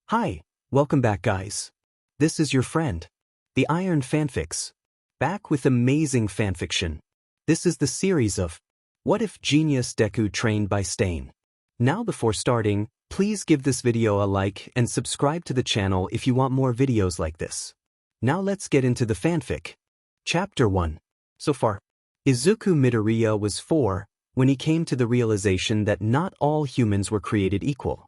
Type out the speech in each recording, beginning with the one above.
Hi, welcome back guys. This is your friend, the Iron Fanfics, back with amazing fanfiction. This is the series of What If Genius Deku Trained by Stain. Now before starting, please give this video a like and subscribe to the channel if you want more videos like this. Now let's get into the fanfic. Chapter 1. So far, Izuku Midoriya was 4 when he came to the realization that not all humans were created equal.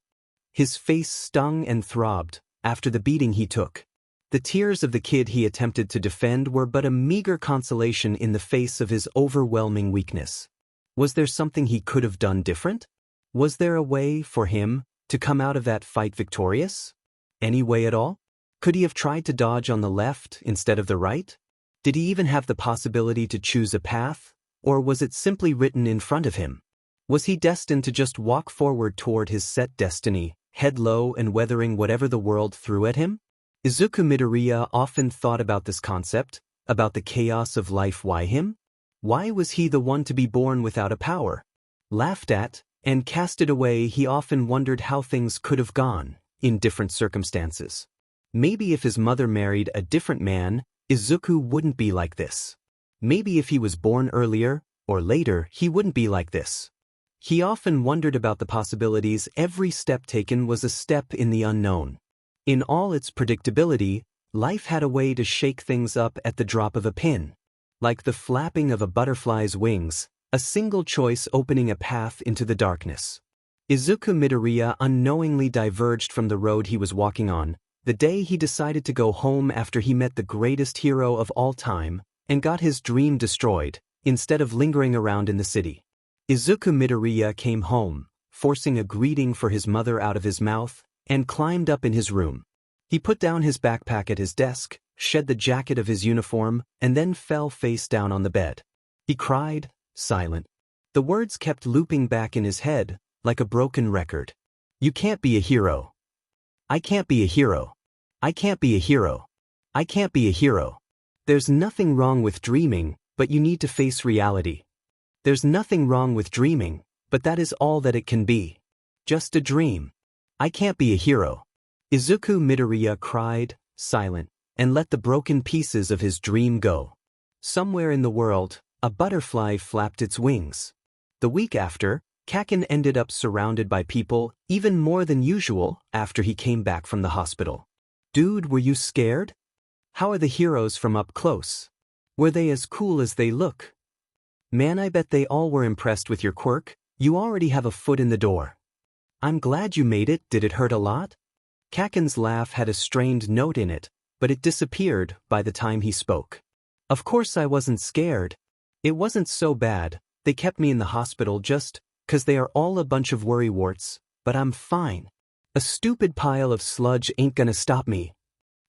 His face stung and throbbed after the beating he took. The tears of the kid he attempted to defend were but a meager consolation in the face of his overwhelming weakness. Was there something he could have done different? Was there a way for him to come out of that fight victorious? Any way at all? Could he have tried to dodge on the left instead of the right? Did he even have the possibility to choose a path, or was it simply written in front of him? Was he destined to just walk forward toward his set destiny, head low and weathering whatever the world threw at him? Izuku Midoriya often thought about this concept, about the chaos of life. Why him? Why was he the one to be born without a power? Laughed at and casted away, he often wondered how things could have gone in different circumstances. Maybe if his mother married a different man, Izuku wouldn't be like this. Maybe if he was born earlier or later, he wouldn't be like this. He often wondered about the possibilities. Every step taken was a step in the unknown. In all its predictability, life had a way to shake things up at the drop of a pin. Like the flapping of a butterfly's wings, a single choice opening a path into the darkness. Izuku Midoriya unknowingly diverged from the road he was walking on, the day he decided to go home after he met the greatest hero of all time, and got his dream destroyed, instead of lingering around in the city. Izuku Midoriya came home, forcing a greeting for his mother out of his mouth, and climbed up in his room. He put down his backpack at his desk, shed the jacket of his uniform, and then fell face down on the bed. He cried, silent. The words kept looping back in his head, like a broken record. You can't be a hero. I can't be a hero. I can't be a hero. I can't be a hero. There's nothing wrong with dreaming, but you need to face reality. There's nothing wrong with dreaming, but that is all that it can be. Just a dream. I can't be a hero. Izuku Midoriya cried, silent, and let the broken pieces of his dream go. Somewhere in the world, a butterfly flapped its wings. The week after, Kaken ended up surrounded by people, even more than usual, after he came back from the hospital. Dude, were you scared? How are the heroes from up close? Were they as cool as they look? Man, I bet they all were impressed with your quirk. You already have a foot in the door. I'm glad you made it. Did it hurt a lot? Kaken's laugh had a strained note in it, but it disappeared by the time he spoke. Of course I wasn't scared. It wasn't so bad. They kept me in the hospital just 'cause they are all a bunch of worrywarts, but I'm fine. A stupid pile of sludge ain't gonna stop me.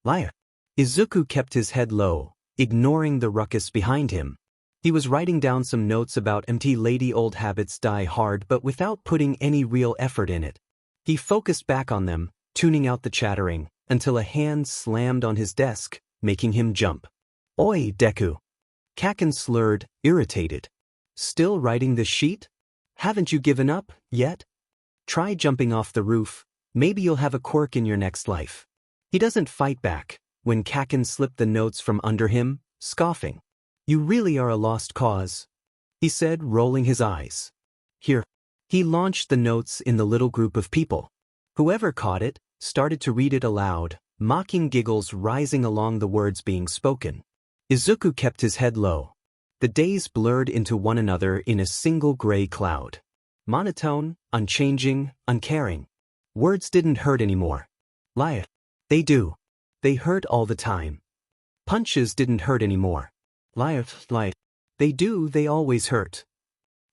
Liar. Izuku kept his head low, ignoring the ruckus behind him. He was writing down some notes about empty lady old habits die hard, but without putting any real effort in it. He focused back on them, tuning out the chattering, until a hand slammed on his desk, making him jump. Oi, Deku. Kaken slurred, irritated. Still writing this sheet? Haven't you given up yet? Try jumping off the roof. Maybe you'll have a quirk in your next life. He doesn't fight back when Kaken slipped the notes from under him, scoffing. You really are a lost cause, he said, rolling his eyes. Here. He launched the notes in the little group of people. Whoever caught it started to read it aloud, mocking giggles rising along the words being spoken. Izuku kept his head low. The days blurred into one another in a single gray cloud. Monotone, unchanging, uncaring. Words didn't hurt anymore. Liar. They do. They hurt all the time. Punches didn't hurt anymore. Liar. They do, they always hurt.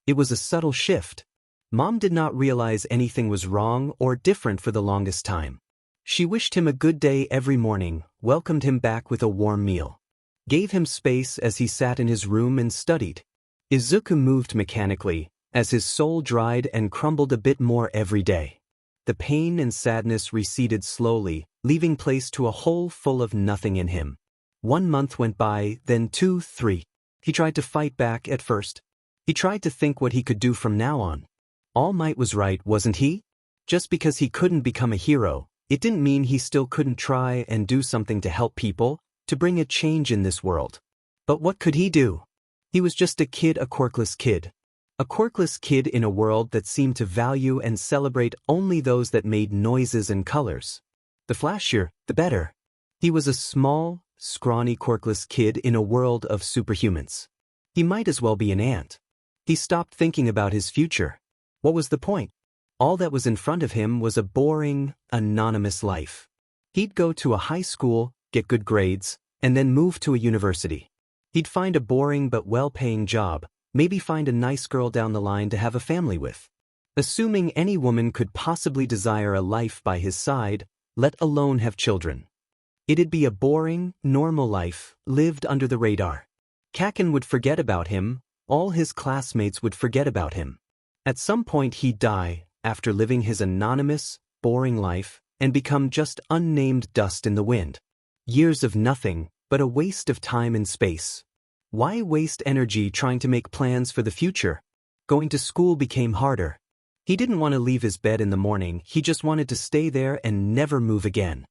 It was a subtle shift. Mom did not realize anything was wrong or different for the longest time. She wished him a good day every morning, welcomed him back with a warm meal. Gave him space as he sat in his room and studied. Izuku moved mechanically, as his soul dried and crumbled a bit more every day. The pain and sadness receded slowly, leaving place to a hole full of nothing in him. 1 month went by, then 2, 3. He tried to fight back at first. He tried to think what he could do from now on. All Might was right, wasn't he? Just because he couldn't become a hero, It didn't mean he still couldn't try and do something to help people, to bring a change in this world. But what could he do? He was just a kid, a quirkless kid. A quirkless kid in a world that seemed to value and celebrate only those that made noises and colors. The flashier, the better. He was a small, scrawny, quirkless kid in a world of superhumans. He might as well be an ant. He stopped thinking about his future. What was the point? All that was in front of him was a boring, anonymous life. He'd go to a high school, get good grades, and then move to a university. He'd find a boring but well-paying job, maybe find a nice girl down the line to have a family with. Assuming any woman could possibly desire a life by his side, let alone have children. It'd be a boring, normal life, lived under the radar. Kaken would forget about him, all his classmates would forget about him. At some point he'd die, after living his anonymous, boring life, and become just unnamed dust in the wind. Years of nothing, but a waste of time and space. Why waste energy trying to make plans for the future? Going to school became harder. He didn't want to leave his bed in the morning, he just wanted to stay there and never move again.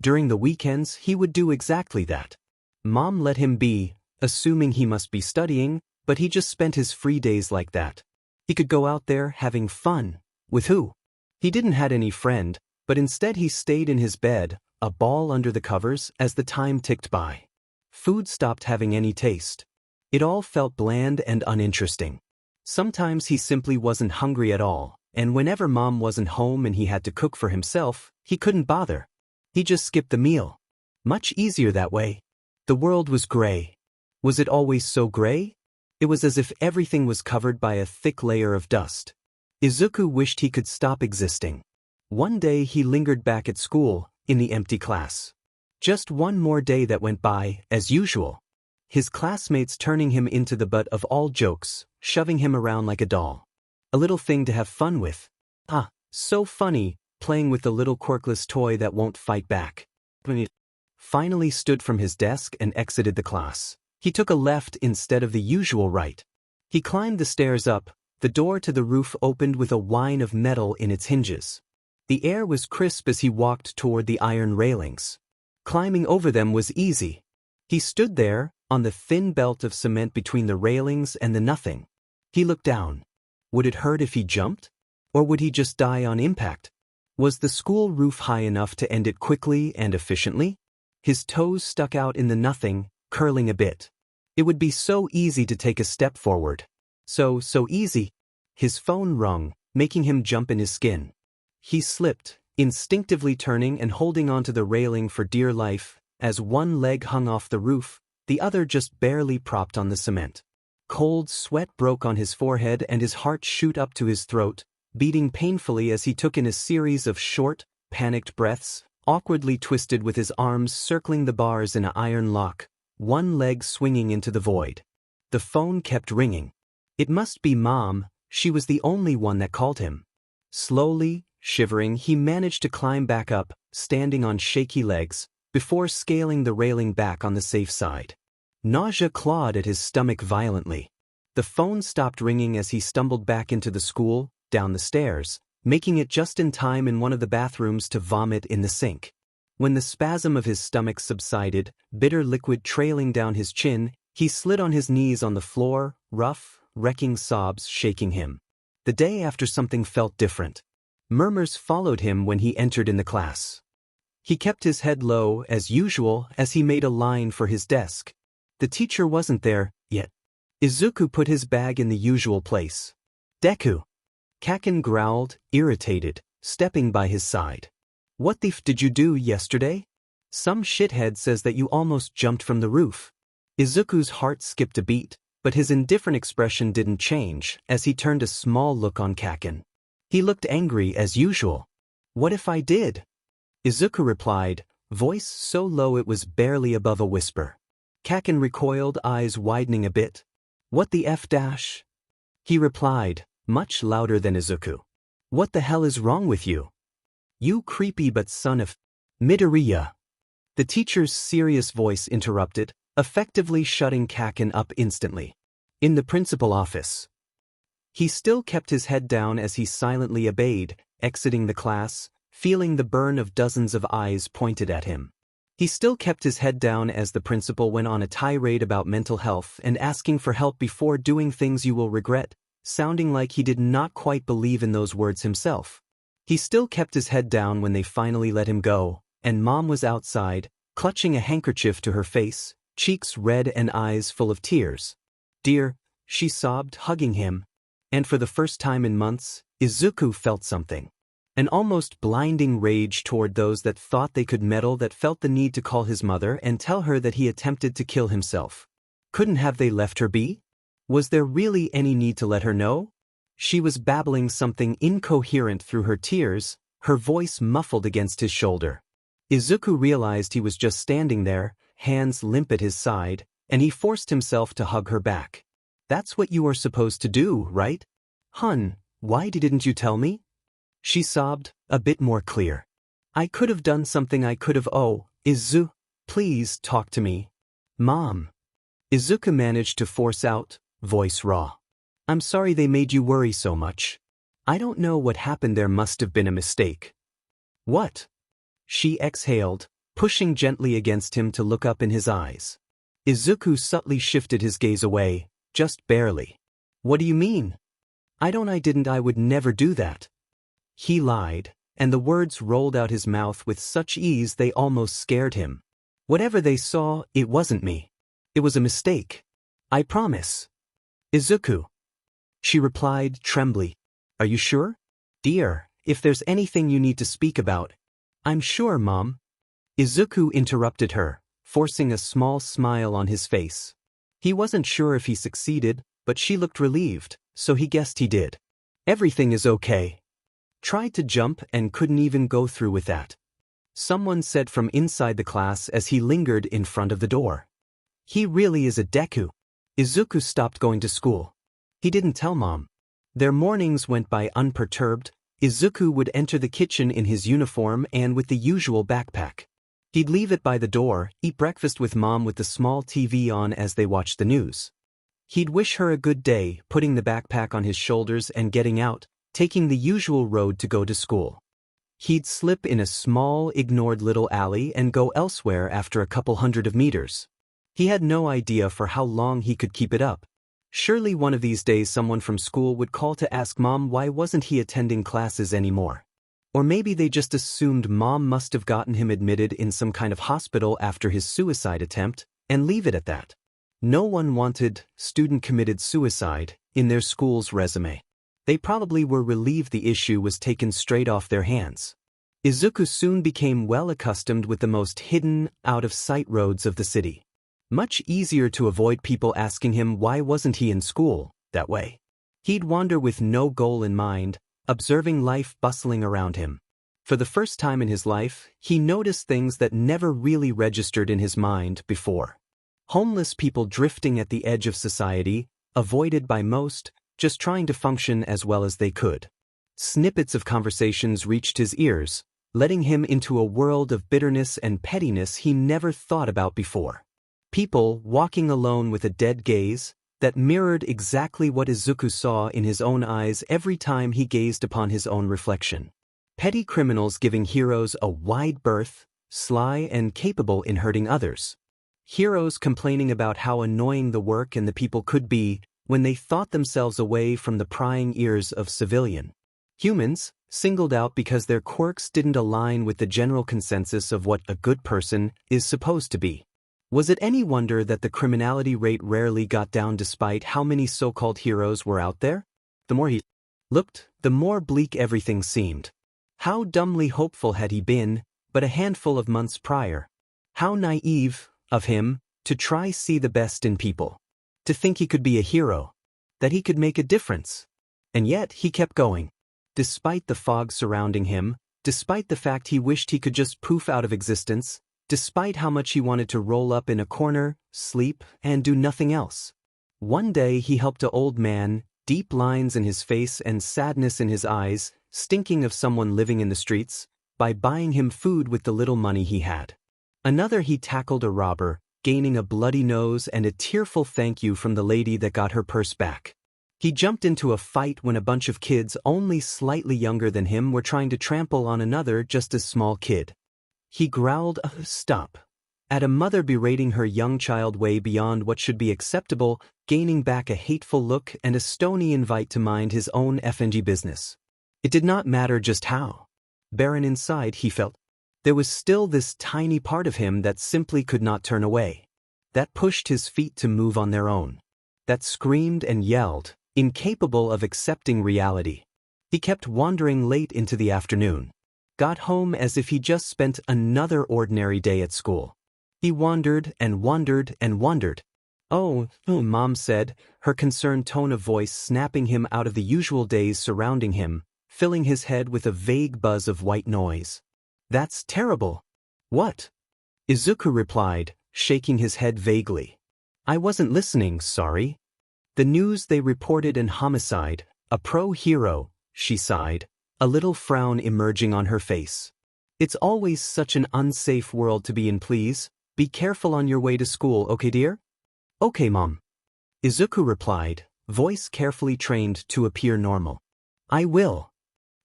During the weekends, he would do exactly that. Mom let him be, assuming he must be studying, but he just spent his free days like that. He could go out there having fun. With who? He didn't had any friend, but instead he stayed in his bed, a ball under the covers, as the time ticked by. Food stopped having any taste. It all felt bland and uninteresting. Sometimes he simply wasn't hungry at all, and whenever Mom wasn't home and he had to cook for himself, he couldn't bother. He just skipped the meal. Much easier that way. The world was gray. Was it always so gray? It was as if everything was covered by a thick layer of dust. Izuku wished he could stop existing. One day he lingered back at school, in the empty class. Just one more day that went by, as usual. His classmates turning him into the butt of all jokes, shoving him around like a doll. A little thing to have fun with. Ah, so funny, playing with the little quirkless toy that won't fight back. When he finally stood from his desk and exited the class, he took a left instead of the usual right. He climbed the stairs up, the door to the roof opened with a whine of metal in its hinges. The air was crisp as he walked toward the iron railings. Climbing over them was easy. He stood there, on the thin belt of cement between the railings and the nothing. He looked down. Would it hurt if he jumped? Or would he just die on impact? Was the school roof high enough to end it quickly and efficiently? His toes stuck out in the nothing, curling a bit. It would be so easy to take a step forward. So easy. His phone rung, making him jump in his skin. He slipped, instinctively turning and holding onto the railing for dear life, as one leg hung off the roof, the other just barely propped on the cement. Cold sweat broke on his forehead and his heart shoot up to his throat, beating painfully as he took in a series of short, panicked breaths, awkwardly twisted with his arms circling the bars in an iron lock, one leg swinging into the void. The phone kept ringing. It must be Mom, she was the only one that called him. Slowly, shivering, he managed to climb back up, standing on shaky legs, before scaling the railing back on the safe side. Nausea clawed at his stomach violently. The phone stopped ringing as he stumbled back into the school, down the stairs, making it just in time in one of the bathrooms to vomit in the sink. When the spasm of his stomach subsided, bitter liquid trailing down his chin, he slid on his knees on the floor, rough, wrecking sobs shaking him. The day after something felt different. Murmurs followed him when he entered in the class. He kept his head low, as usual, as he made a line for his desk. The teacher wasn't there, yet. Izuku put his bag in the usual place. Deku. Kaken growled, irritated, stepping by his side. What the f did you do yesterday? Some shithead says that you almost jumped from the roof. Izuku's heart skipped a beat, but his indifferent expression didn't change as he turned a small look on Kaken. He looked angry as usual. What if I did? Izuku replied, voice so low it was barely above a whisper. Kaken recoiled, eyes widening a bit. What the f dash? He replied, much louder than Izuku. What the hell is wrong with you? You creepy but son of Midoriya. The teacher's serious voice interrupted, effectively shutting Kaken up instantly. In the principal office. He still kept his head down as he silently obeyed, exiting the class, feeling the burn of dozens of eyes pointed at him. He still kept his head down as the principal went on a tirade about mental health and asking for help before doing things you will regret, sounding like he did not quite believe in those words himself. He still kept his head down when they finally let him go, and Mom was outside, clutching a handkerchief to her face, cheeks red and eyes full of tears. "Dear," she sobbed, hugging him. And for the first time in months, Izuku felt something. An almost blinding rage toward those that thought they could meddle, that felt the need to call his mother and tell her that he attempted to kill himself. Couldn't have they left her be? Was there really any need to let her know? She was babbling something incoherent through her tears, her voice muffled against his shoulder. Izuku realized he was just standing there, hands limp at his side, and he forced himself to hug her back. "That's what you are supposed to do, right? Hun, why didn't you tell me?" She sobbed, a bit more clear. "I could have done something, I could have. Oh, Izu, please talk to me. Mom." Izuku managed to force out, voice raw. "I'm sorry they made you worry so much. I don't know what happened, there must have been a mistake." "What?" She exhaled, pushing gently against him to look up in his eyes. Izuku subtly shifted his gaze away, just barely. "What do you mean?" I would never do that." He lied, and the words rolled out his mouth with such ease they almost scared him. "Whatever they saw, it wasn't me. It was a mistake. I promise." "Izuku." She replied, trembly. "Are you sure?" "Dear, if there's anything you need to speak about." "I'm sure, Mom." Izuku interrupted her, forcing a small smile on his face. He wasn't sure if he succeeded, but she looked relieved, so he guessed he did. "Everything is okay." "Tried to jump and couldn't even go through with that," someone said from inside the class as he lingered in front of the door. "He really is a Deku." Izuku stopped going to school. He didn't tell Mom. Their mornings went by unperturbed. Izuku would enter the kitchen in his uniform and with the usual backpack. He'd leave it by the door, eat breakfast with Mom with the small TV on as they watched the news. He'd wish her a good day, putting the backpack on his shoulders and getting out, taking the usual road to go to school. He'd slip in a small, ignored little alley and go elsewhere after a couple hundred of meters. He had no idea for how long he could keep it up. Surely one of these days someone from school would call to ask Mom why wasn't he attending classes anymore. Or maybe they just assumed Mom must have gotten him admitted in some kind of hospital after his suicide attempt, and leave it at that. No one wanted "student committed suicide" in their school's resume. They probably were relieved the issue was taken straight off their hands. Izuku soon became well accustomed with the most hidden, out-of-sight roads of the city. Much easier to avoid people asking him why wasn't he in school, that way. He'd wander with no goal in mind, observing life bustling around him. For the first time in his life, he noticed things that never really registered in his mind before. Homeless people drifting at the edge of society, avoided by most, just trying to function as well as they could. Snippets of conversations reached his ears, letting him into a world of bitterness and pettiness he never thought about before. People walking alone with a dead gaze that mirrored exactly what Izuku saw in his own eyes every time he gazed upon his own reflection. Petty criminals giving heroes a wide berth, sly and capable in hurting others. Heroes complaining about how annoying the work and the people could be when they thought themselves away from the prying ears of civilian humans, singled out because their quirks didn't align with the general consensus of what a good person is supposed to be. Was it any wonder that the criminality rate rarely got down despite how many so-called heroes were out there? The more he looked, the more bleak everything seemed. How dumbly hopeful had he been, but a handful of months prior? How naive of him to try see the best in people. To think he could be a hero, that he could make a difference. And yet he kept going. Despite the fog surrounding him, despite the fact he wished he could just poof out of existence, despite how much he wanted to roll up in a corner, sleep, and do nothing else. One day he helped an old man, deep lines in his face and sadness in his eyes, stinking of someone living in the streets, by buying him food with the little money he had. Another he tackled a robber, gaining a bloody nose and a tearful thank you from the lady that got her purse back. He jumped into a fight when a bunch of kids only slightly younger than him were trying to trample on another just as small kid. He growled, "Stop," at a mother berating her young child way beyond what should be acceptable, gaining back a hateful look and a stony invite to mind his own FNG business. It did not matter just how barren inside he felt. There was still this tiny part of him that simply could not turn away, that pushed his feet to move on their own, that screamed and yelled, incapable of accepting reality. He kept wandering late into the afternoon, got home as if he just spent another ordinary day at school. He wandered and wandered and wandered. Oh, Mom said, her concerned tone of voice snapping him out of the usual days surrounding him, filling his head with a vague buzz of white noise. That's terrible. What? Izuku replied, shaking his head vaguely. I wasn't listening, sorry. The news they reported an homicide, a pro-hero, she sighed, a little frown emerging on her face. It's always such an unsafe world to be in, please. Be careful on your way to school, okay dear? Okay, Mom. Izuku replied, voice carefully trained to appear normal. I will.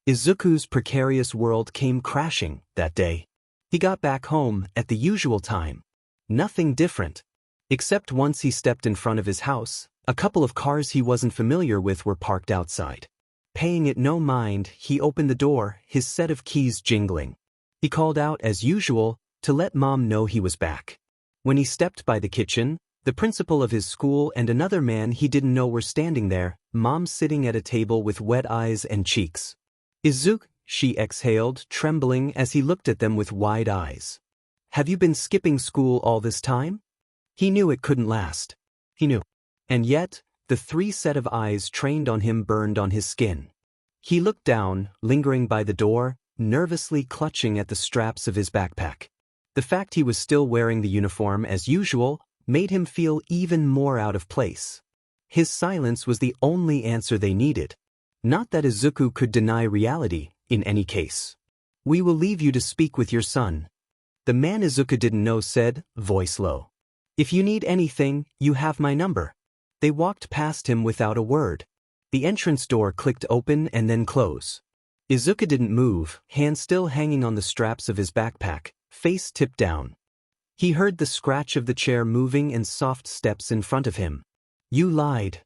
Izuku's precarious world came crashing that day. He got back home at the usual time. Nothing different. Except once he stepped in front of his house, a couple of cars he wasn't familiar with were parked outside. Paying it no mind, he opened the door, his set of keys jingling. He called out as usual to let Mom know he was back. When he stepped by the kitchen, the principal of his school and another man he didn't know were standing there, Mom sitting at a table with wet eyes and cheeks. Izuku, she exhaled, trembling as he looked at them with wide eyes. Have you been skipping school all this time? He knew it couldn't last. He knew. And yet, the three set of eyes trained on him burned on his skin. He looked down, lingering by the door, nervously clutching at the straps of his backpack. The fact he was still wearing the uniform as usual made him feel even more out of place. His silence was the only answer they needed. Not that Izuku could deny reality, in any case. We will leave you to speak with your son. The man Izuku didn't know said, voice low. If you need anything, you have my number. They walked past him without a word. The entrance door clicked open and then close. Izuku didn't move, hands still hanging on the straps of his backpack, face tipped down. He heard the scratch of the chair moving and soft steps in front of him. You lied.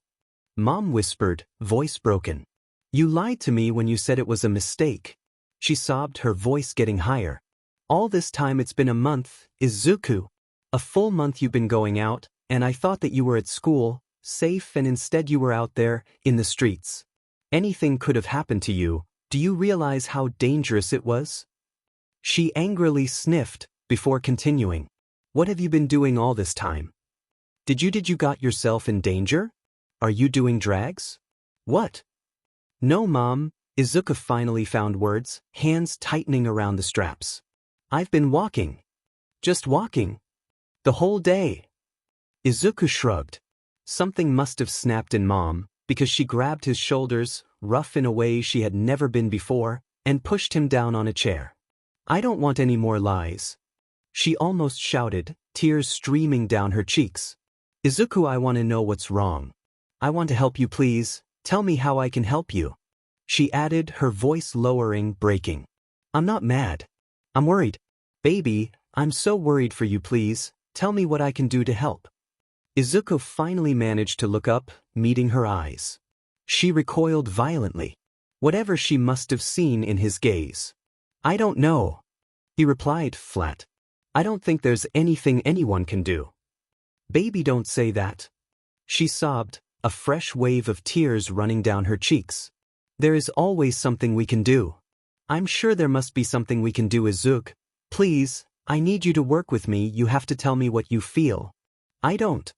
Mom whispered, voice broken. You lied to me when you said it was a mistake. She sobbed, her voice getting higher. All this time it's been a month, Izuku. A full month you've been going out, and I thought that you were at school, safe, and instead you were out there, in the streets. Anything could have happened to you. Do you realize how dangerous it was? She angrily sniffed, before continuing. What have you been doing all this time? Did you got yourself in danger? Are you doing drags? What? No, Mom, Izuku finally found words, hands tightening around the straps. I've been walking. Just walking. The whole day. Izuku shrugged. Something must have snapped in Mom, because she grabbed his shoulders, rough in a way she had never been before, and pushed him down on a chair. I don't want any more lies. She almost shouted, tears streaming down her cheeks. Izuku, I want to know what's wrong. I want to help you, please. Tell me how I can help you. She added, her voice lowering, breaking. I'm not mad. I'm worried. Baby, I'm so worried for you, please. Tell me what I can do to help. Izuku finally managed to look up, meeting her eyes. She recoiled violently. Whatever she must have seen in his gaze. I don't know. He replied flat. I don't think there's anything anyone can do. Baby, don't say that. She sobbed, a fresh wave of tears running down her cheeks. There is always something we can do. I'm sure there must be something we can do, Izuku. Please, I need you to work with me. You have to tell me what you feel. I don't.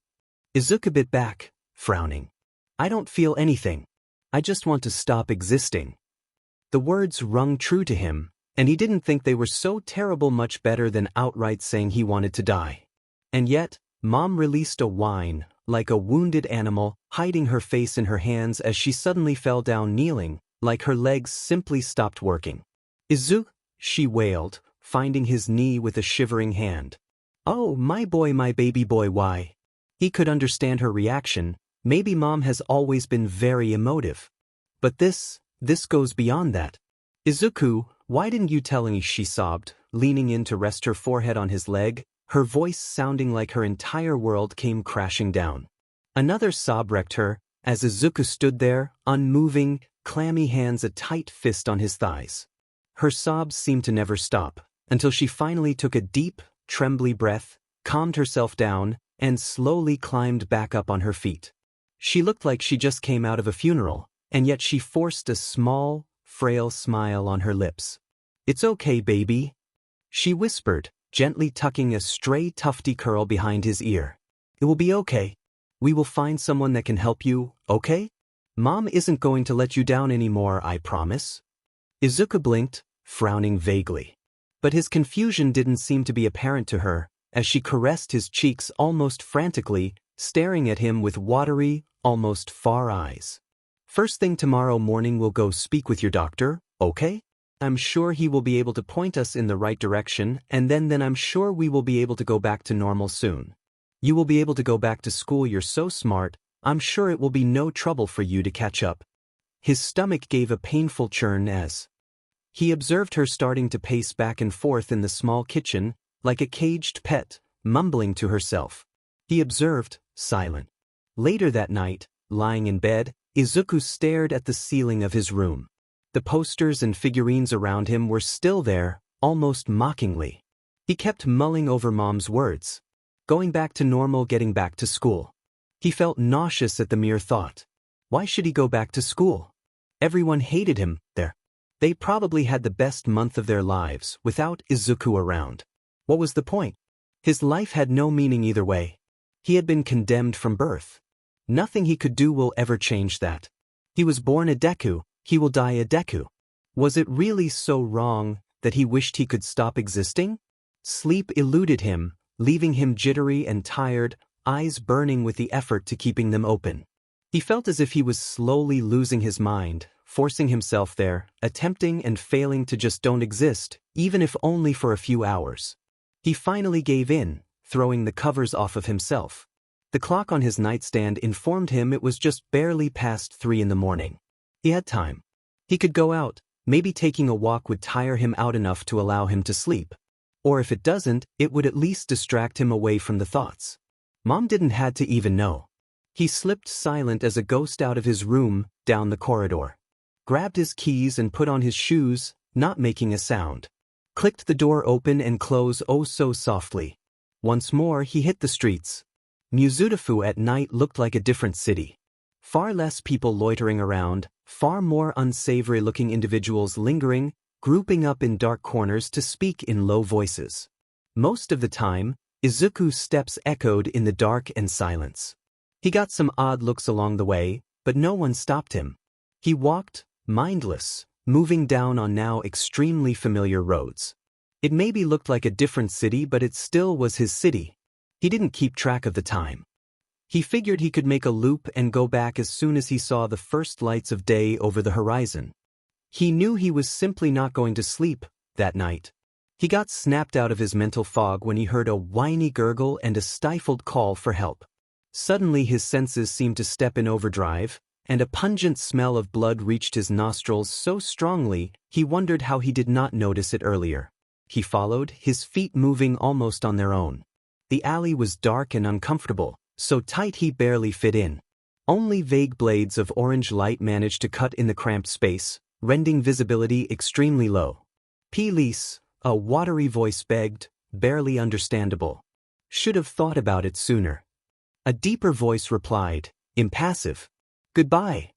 Izuku bit back, frowning. I don't feel anything. I just want to stop existing. The words rung true to him, and he didn't think they were so terrible, much better than outright saying he wanted to die. And yet, Mom released a whine, like a wounded animal, hiding her face in her hands as she suddenly fell down kneeling, like her legs simply stopped working. Izuku, she wailed, finding his knee with a shivering hand. Oh, my boy, my baby boy, why? He could understand her reaction, Maybe mom has always been very emotive. But this goes beyond that. Izuku, why didn't you tell me? She sobbed, leaning in to rest her forehead on his leg, her voice sounding like her entire world came crashing down. Another sob wrecked her, as Izuku stood there, unmoving, clammy hands a tight fist on his thighs. Her sobs seemed to never stop, until she finally took a deep, trembly breath, calmed herself down, and slowly climbed back up on her feet. She looked like she just came out of a funeral, and yet she forced a small, frail smile on her lips. "It's okay, baby," she whispered, gently tucking a stray tufty curl behind his ear. "It will be okay. We will find someone that can help you, okay? Mom isn't going to let you down anymore, I promise." Izuku blinked, frowning vaguely. But his confusion didn't seem to be apparent to her, as she caressed his cheeks almost frantically, staring at him with watery, almost far eyes. "First thing tomorrow morning we'll go speak with your doctor, okay? I'm sure he will be able to point us in the right direction, and then I'm sure we will be able to go back to normal soon. You will be able to go back to school. You're so smart. I'm sure it will be no trouble for you to catch up." His stomach gave a painful churn as he observed her starting to pace back and forth in the small kitchen, like a caged pet, mumbling to herself. He observed, silent. Later that night, lying in bed, Izuku stared at the ceiling of his room. The posters and figurines around him were still there, almost mockingly. He kept mulling over Mom's words. Going back to normal, getting back to school. He felt nauseous at the mere thought. Why should he go back to school? Everyone hated him there. They probably had the best month of their lives without Izuku around. What was the point? His life had no meaning either way. He had been condemned from birth. Nothing he could do will ever change that. He was born a Deku, he will die a Deku. Was it really so wrong that he wished he could stop existing? Sleep eluded him, leaving him jittery and tired, eyes burning with the effort to keeping them open. He felt as if he was slowly losing his mind, forcing himself there, attempting and failing to just don't exist, even if only for a few hours. He finally gave in, throwing the covers off of himself. The clock on his nightstand informed him it was just barely past 3 in the morning. He had time. He could go out, maybe taking a walk would tire him out enough to allow him to sleep. Or if it doesn't, it would at least distract him away from the thoughts. Mom didn't had to even know. He slipped silent as a ghost out of his room, down the corridor. Grabbed his keys and put on his shoes, not making a sound. Clicked the door open and close oh so softly. Once more he hit the streets. Muzutafu at night looked like a different city. Far less people loitering around, far more unsavory-looking individuals lingering, grouping up in dark corners to speak in low voices. Most of the time, Izuku's steps echoed in the dark and silence. He got some odd looks along the way, but no one stopped him. He walked, mindless, moving down on now extremely familiar roads. It maybe looked like a different city, but it still was his city. He didn't keep track of the time. He figured he could make a loop and go back as soon as he saw the first lights of day over the horizon. He knew he was simply not going to sleep that night. He got snapped out of his mental fog when he heard a whiny gurgle and a stifled call for help. Suddenly his senses seemed to step in overdrive, and a pungent smell of blood reached his nostrils so strongly he wondered how he did not notice it earlier. He followed, his feet moving almost on their own. The alley was dark and uncomfortable, so tight he barely fit in. Only vague blades of orange light managed to cut in the cramped space, rendering visibility extremely low. "Please," a watery voice begged, barely understandable. "Should have thought about it sooner." A deeper voice replied, impassive, "Goodbye."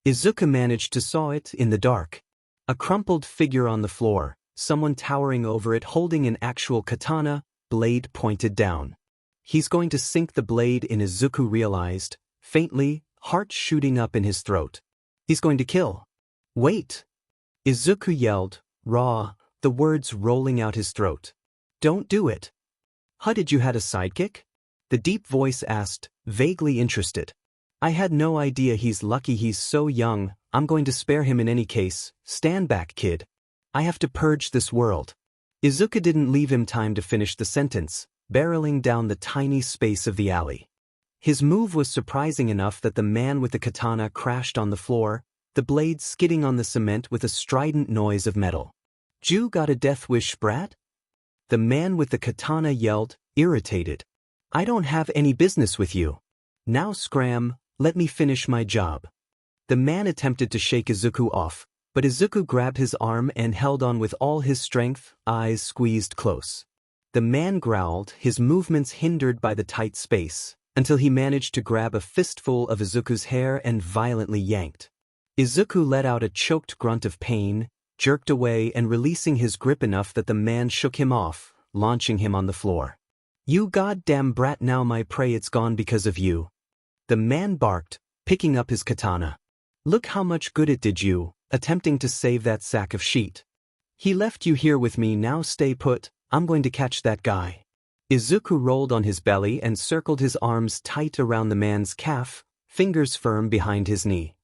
Izuku managed to saw it in the dark. A crumpled figure on the floor, someone towering over it holding an actual katana, blade pointed down. He's going to sink the blade in, Izuku realized, faintly, heart shooting up in his throat. He's going to kill. "Wait!" Izuku yelled, raw, the words rolling out his throat. "Don't do it." "How did you had a sidekick?" The deep voice asked, vaguely interested. "I had no idea. He's lucky he's so young. I'm going to spare him in any case. Stand back, kid. I have to purge this world." Izuku didn't leave him time to finish the sentence, barreling down the tiny space of the alley. His move was surprising enough that the man with the katana crashed on the floor, the blade skidding on the cement with a strident noise of metal. "You got a death wish, brat?" The man with the katana yelled, irritated. "I don't have any business with you. Now scram, let me finish my job." The man attempted to shake Izuku off, but Izuku grabbed his arm and held on with all his strength, eyes squeezed close. The man growled, his movements hindered by the tight space, until he managed to grab a fistful of Izuku's hair and violently yanked. Izuku let out a choked grunt of pain, jerked away and releasing his grip enough that the man shook him off, launching him on the floor. "You goddamn brat, now my prey, it's gone because of you." The man barked, picking up his katana. "Look how much good it did you, attempting to save that sack of shit. He left you here with me, now stay put, I'm going to catch that guy." Izuku rolled on his belly and circled his arms tight around the man's calf, fingers firm behind his knee.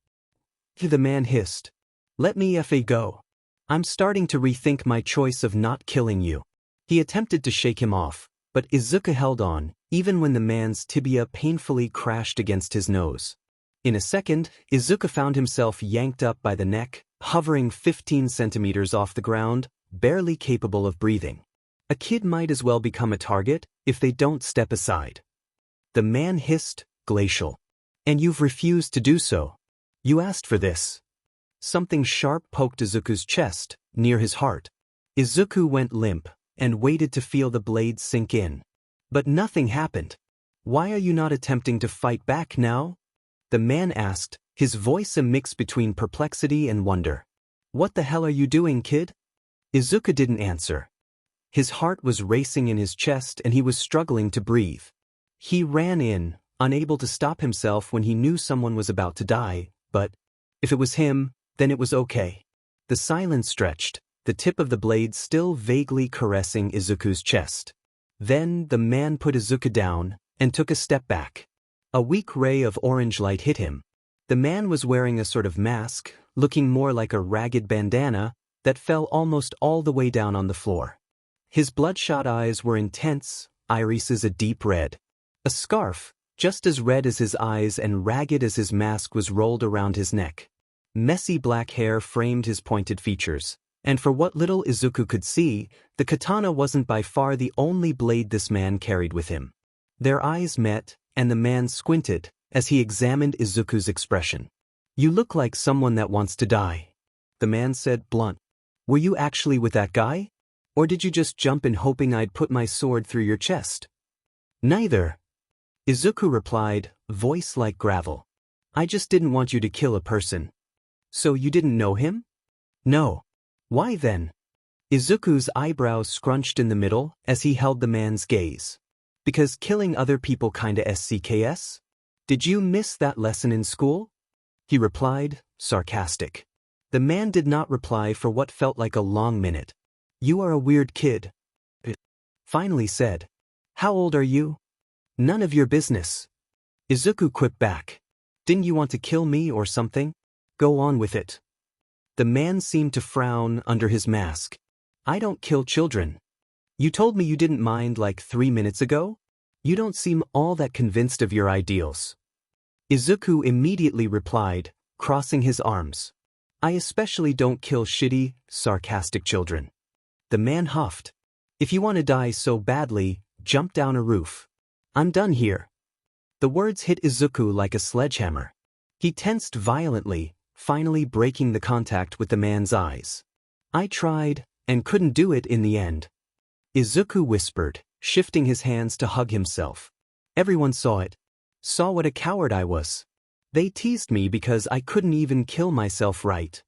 The man hissed, "Let me go. I'm starting to rethink my choice of not killing you." He attempted to shake him off, but Izuku held on, even when the man's tibia painfully crashed against his nose. In a second, Izuku found himself yanked up by the neck, hovering 15 centimeters off the ground, barely capable of breathing. A kid might as well become a target if they don't step aside. The man hissed, glacial. "And you've refused to do so. You asked for this." Something sharp poked Izuku's chest, near his heart. Izuku went limp, and waited to feel the blade sink in. But nothing happened. "Why are you not attempting to fight back now?" the man asked, his voice a mix between perplexity and wonder. "What the hell are you doing, kid?" Izuku didn't answer. His heart was racing in his chest and he was struggling to breathe. He ran in, unable to stop himself when he knew someone was about to die, but if it was him, then it was okay. The silence stretched, the tip of the blade still vaguely caressing Izuku's chest. Then the man put Izuku down and took a step back. A weak ray of orange light hit him. The man was wearing a sort of mask, looking more like a ragged bandana, that fell almost all the way down on the floor. His bloodshot eyes were intense, irises a deep red. A scarf, just as red as his eyes and ragged as his mask, was rolled around his neck. Messy black hair framed his pointed features, and for what little Izuku could see, the katana wasn't by far the only blade this man carried with him. Their eyes met, and the man squinted as he examined Izuku's expression. "You look like someone that wants to die," the man said, blunt. "Were you actually with that guy? Or did you just jump in hoping I'd put my sword through your chest?" "Neither," Izuku replied, voice like gravel. "I just didn't want you to kill a person." "So you didn't know him?" "No." "Why then?" Izuku's eyebrows scrunched in the middle as he held the man's gaze. "Because killing other people kinda SCKS? Did you miss that lesson in school?" he replied, sarcastic. The man did not reply for what felt like a long minute. "You are a weird kid," it finally said. "How old are you?" "None of your business." Izuku quipped back. "Didn't you want to kill me or something? Go on with it." The man seemed to frown under his mask. "I don't kill children. You told me you didn't mind like 3 minutes ago? You don't seem all that convinced of your ideals." Izuku immediately replied, crossing his arms. "I especially don't kill shitty, sarcastic children." The man huffed. "If you want to die so badly, jump down a roof. I'm done here." The words hit Izuku like a sledgehammer. He tensed violently, finally breaking the contact with the man's eyes. "I tried, and couldn't do it in the end," Izuku whispered, shifting his hands to hug himself. "Everyone saw it. Saw what a coward I was. They teased me because I couldn't even kill myself right."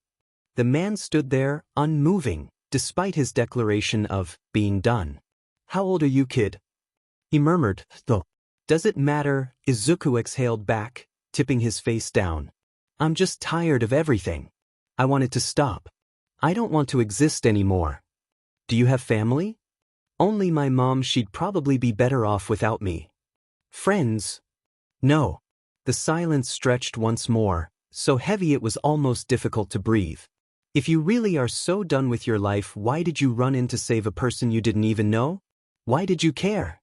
The man stood there, unmoving, despite his declaration of being done. "How old are you, kid?" he murmured, though. "Does it matter?" Izuku exhaled back, tipping his face down. "I'm just tired of everything. I want it to stop. I don't want to exist anymore." "Do you have family?" "Only my mom. She'd probably be better off without me." "Friends?" "No." The silence stretched once more, so heavy it was almost difficult to breathe. "If you really are so done with your life, why did you run in to save a person you didn't even know? Why did you care?"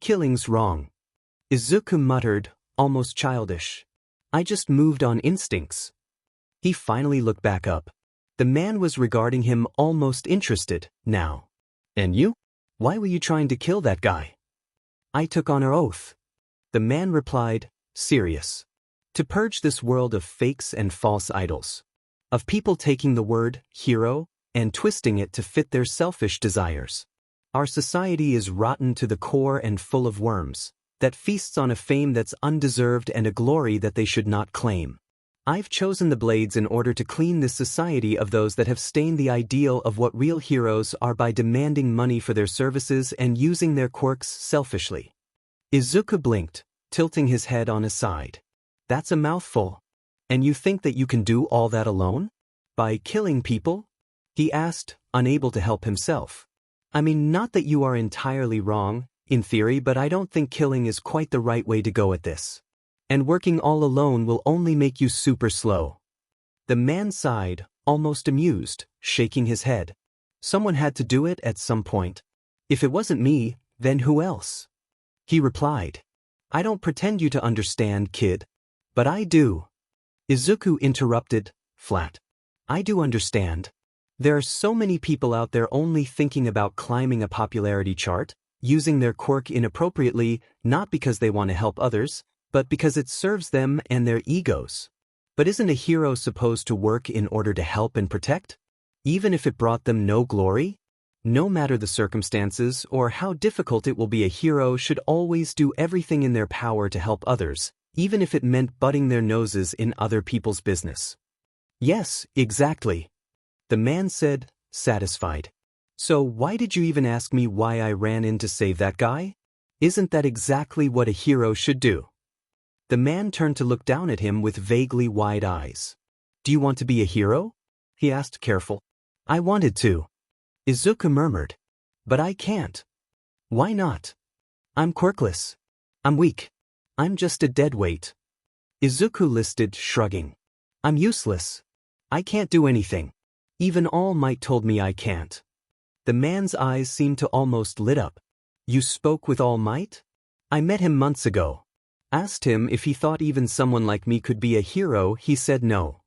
"Killing's wrong," Izuku muttered, almost childish. I just moved on instincts. He finally looked back up. The man was regarding him almost interested, now. And you? Why were you trying to kill that guy? I took on an oath. The man replied, serious. To purge this world of fakes and false idols. Of people taking the word, hero, and twisting it to fit their selfish desires. Our society is rotten to the core and full of worms, that feasts on a fame that's undeserved and a glory that they should not claim. I've chosen the blades in order to clean this society of those that have stained the ideal of what real heroes are by demanding money for their services and using their quirks selfishly. Izuku blinked, tilting his head on his side. That's a mouthful. And you think that you can do all that alone? By killing people? He asked, unable to help himself. I mean, not that you are entirely wrong, in theory, but I don't think killing is quite the right way to go at this. And working all alone will only make you super slow. The man sighed, almost amused, shaking his head. Someone had to do it at some point. If it wasn't me, then who else? He replied. I don't pretend you to understand, kid. But I do. Izuku interrupted, flat. I do understand. There are so many people out there only thinking about climbing a popularity chart, using their quirk inappropriately, not because they want to help others, but because it serves them and their egos. But isn't a hero supposed to work in order to help and protect? Even if it brought them no glory? No matter the circumstances or how difficult it will be, a hero should always do everything in their power to help others, even if it meant butting their noses in other people's business. Yes, exactly. The man said, satisfied. So why did you even ask me why I ran in to save that guy? Isn't that exactly what a hero should do? The man turned to look down at him with vaguely wide eyes. Do you want to be a hero? He asked, careful. I wanted to. Izuku murmured. But I can't. Why not? I'm quirkless. I'm weak. I'm just a deadweight. Izuku listed, shrugging. I'm useless. I can't do anything. Even All Might told me I can't. The man's eyes seemed to almost lit up. You spoke with All Might? I met him months ago. Asked him if he thought even someone like me could be a hero. He said no.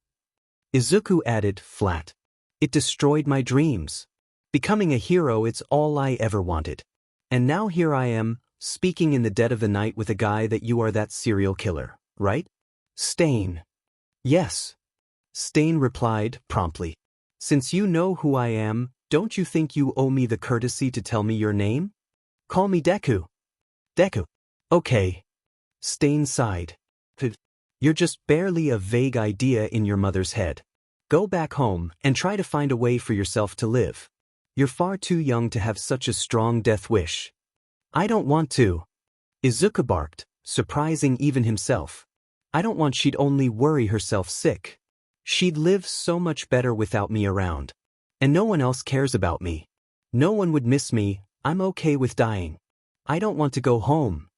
Izuku added, flat. It destroyed my dreams. Becoming a hero, it's all I ever wanted. And now here I am, speaking in the dead of the night with a guy that you are that serial killer, right? Stain. Yes. Stain replied, promptly. Since you know who I am, don't you think you owe me the courtesy to tell me your name? Call me Deku. Deku. Okay. Stain sighed. You're just barely a vague idea in your mother's head. Go back home and try to find a way for yourself to live. You're far too young to have such a strong death wish. I don't want to. Izuku barked, surprising even himself. I don't want. She'd only worry herself sick. She'd live so much better without me around. And no one else cares about me. No one would miss me. I'm okay with dying. I don't want to go home.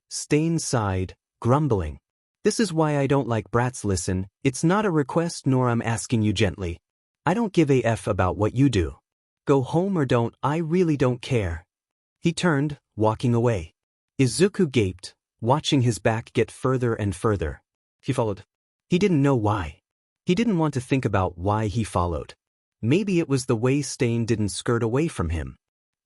Stain sighed, grumbling. This is why I don't like brats. Listen, it's not a request nor I'm asking you gently. I don't give a F about what you do. Go home or don't, I really don't care. He turned, walking away. Izuku gaped, watching his back get further and further. He followed. He didn't know why. He didn't want to think about why he followed. Maybe it was the way Stain didn't skirt away from him.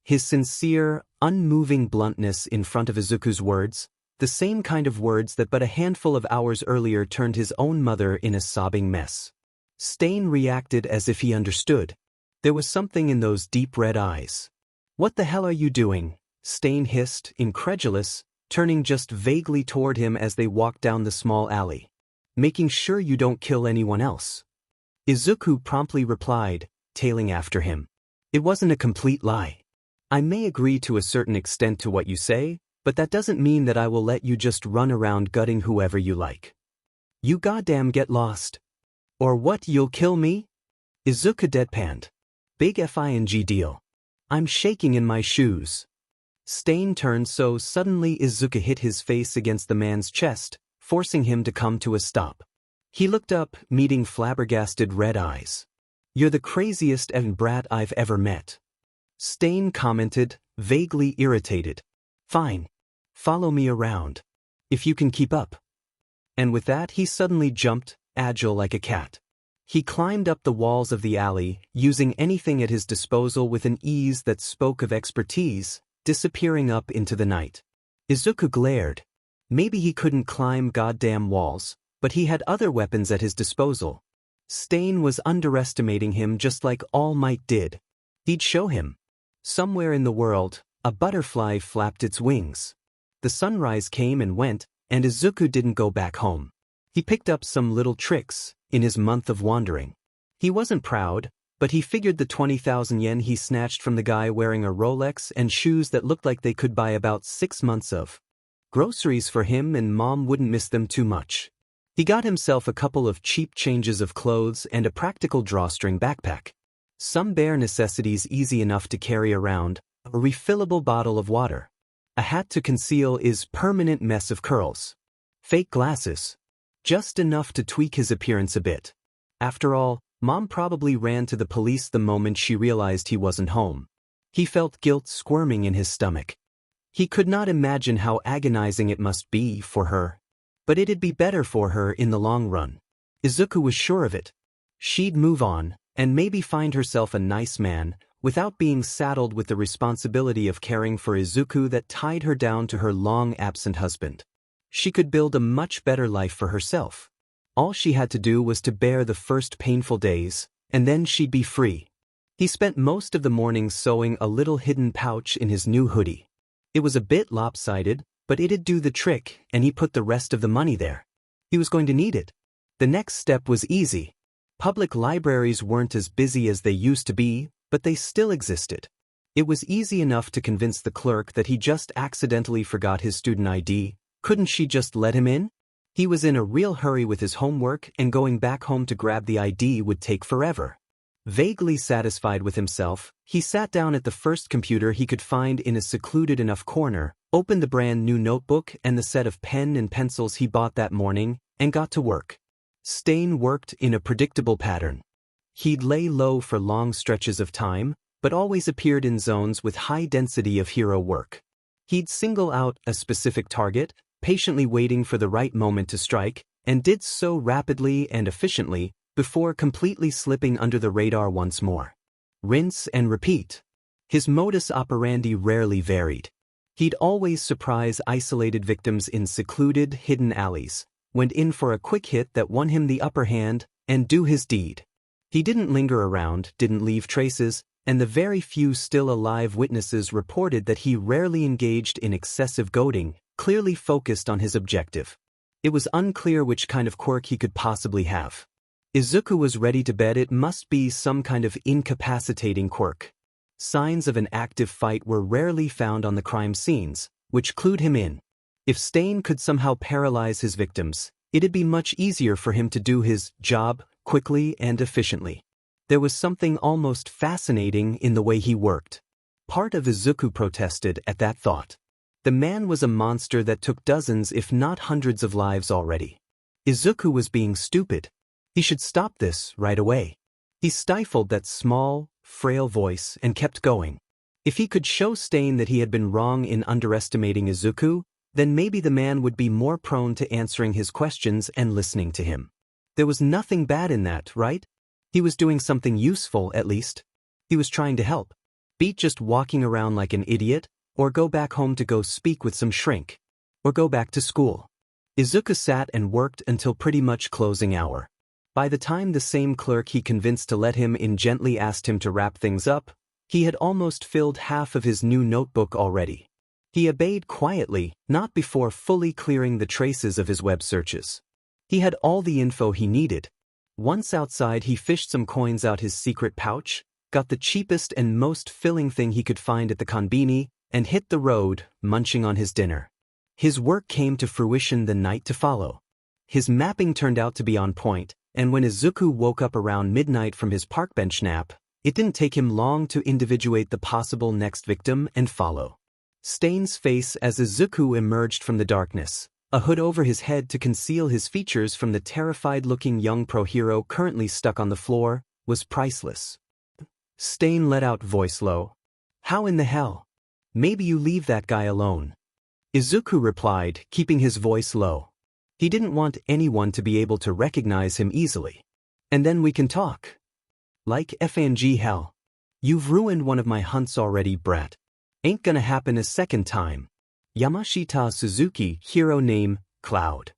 His sincere, unmoving bluntness in front of Izuku's words, the same kind of words that but a handful of hours earlier turned his own mother in a sobbing mess. Stain reacted as if he understood. There was something in those deep red eyes. What the hell are you doing? Stain hissed, incredulous, turning just vaguely toward him as they walked down the small alley. Making sure you don't kill anyone else. Izuku promptly replied, tailing after him. It wasn't a complete lie. I may agree to a certain extent to what you say, but that doesn't mean that I will let you just run around gutting whoever you like. You goddamn get lost. Or what, you'll kill me? Izuku deadpanned. Big FING deal. I'm shaking in my shoes. Stain turned so suddenly Izuku hit his face against the man's chest, forcing him to come to a stop. He looked up, meeting flabbergasted red eyes. You're the craziest brat I've ever met. Stain commented, vaguely irritated. Fine. Follow me around. If you can keep up. And with that he suddenly jumped, agile like a cat. He climbed up the walls of the alley, using anything at his disposal with an ease that spoke of expertise, disappearing up into the night. Izuku glared. Maybe he couldn't climb goddamn walls, but he had other weapons at his disposal. Stain was underestimating him just like All Might did. He'd show him. Somewhere in the world, a butterfly flapped its wings. The sunrise came and went, and Izuku didn't go back home. He picked up some little tricks in his month of wandering. He wasn't proud, but he figured the 20,000 yen he snatched from the guy wearing a Rolex and shoes that looked like they could buy about 6 months of groceries for him, and Mom wouldn't miss them too much. He got himself a couple of cheap changes of clothes and a practical drawstring backpack. Some bare necessities easy enough to carry around, a refillable bottle of water. A hat to conceal his permanent mess of curls. Fake glasses. Just enough to tweak his appearance a bit. After all, Mom probably ran to the police the moment she realized he wasn't home. He felt guilt squirming in his stomach. He could not imagine how agonizing it must be for her. But it'd be better for her in the long run. Izuku was sure of it. She'd move on, and maybe find herself a nice man, without being saddled with the responsibility of caring for Izuku that tied her down to her long-absent husband. She could build a much better life for herself. All she had to do was to bear the first painful days, and then she'd be free. He spent most of the morning sewing a little hidden pouch in his new hoodie. It was a bit lopsided, but it'd do the trick, and he put the rest of the money there. He was going to need it. The next step was easy. Public libraries weren't as busy as they used to be, but they still existed. It was easy enough to convince the clerk that he just accidentally forgot his student ID. Couldn't she just let him in? He was in a real hurry with his homework, and going back home to grab the ID would take forever. Vaguely satisfied with himself, he sat down at the first computer he could find in a secluded enough corner, opened the brand new notebook and the set of pen and pencils he bought that morning, and got to work. Stain worked in a predictable pattern. He'd lay low for long stretches of time, but always appeared in zones with high density of hero work. He'd single out a specific target, patiently waiting for the right moment to strike, and did so rapidly and efficiently, before completely slipping under the radar once more. Rinse and repeat. His modus operandi rarely varied. He'd always surprise isolated victims in secluded, hidden alleys, went in for a quick hit that won him the upper hand, and do his deed. He didn't linger around, didn't leave traces, and the very few still alive witnesses reported that he rarely engaged in excessive goading, clearly focused on his objective. It was unclear which kind of quirk he could possibly have. Izuku was ready to bet it must be some kind of incapacitating quirk. Signs of an active fight were rarely found on the crime scenes, which clued him in. If Stain could somehow paralyze his victims, it'd be much easier for him to do his job quickly and efficiently. There was something almost fascinating in the way he worked. Part of Izuku protested at that thought. The man was a monster that took dozens if not hundreds of lives already. Izuku was being stupid. He should stop this right away. He stifled that small, frail voice and kept going. If he could show Stain that he had been wrong in underestimating Izuku, then maybe the man would be more prone to answering his questions and listening to him. There was nothing bad in that, right? He was doing something useful, at least. He was trying to help. Beat just walking around like an idiot, or go back home to go speak with some shrink. Or go back to school. Izuku sat and worked until pretty much closing hour. By the time the same clerk he convinced to let him in gently asked him to wrap things up, he had almost filled half of his new notebook already. He obeyed quietly, not before fully clearing the traces of his web searches. He had all the info he needed. Once outside, he fished some coins out his secret pouch, got the cheapest and most filling thing he could find at the konbini, and hit the road, munching on his dinner. His work came to fruition the night to follow. His mapping turned out to be on point, and when Izuku woke up around midnight from his park bench nap, it didn't take him long to individuate the possible next victim and follow. Stain's face as Izuku emerged from the darkness, a hood over his head to conceal his features from the terrified-looking young pro-hero currently stuck on the floor, was priceless. Stain let out voice low. "How in the hell? Maybe you leave that guy alone." Izuku replied, keeping his voice low. He didn't want anyone to be able to recognize him easily. And then we can talk. Like FNG hell. You've ruined one of my hunts already, brat. Ain't gonna happen a second time. Yamashita Suzuki, hero name, Cloud.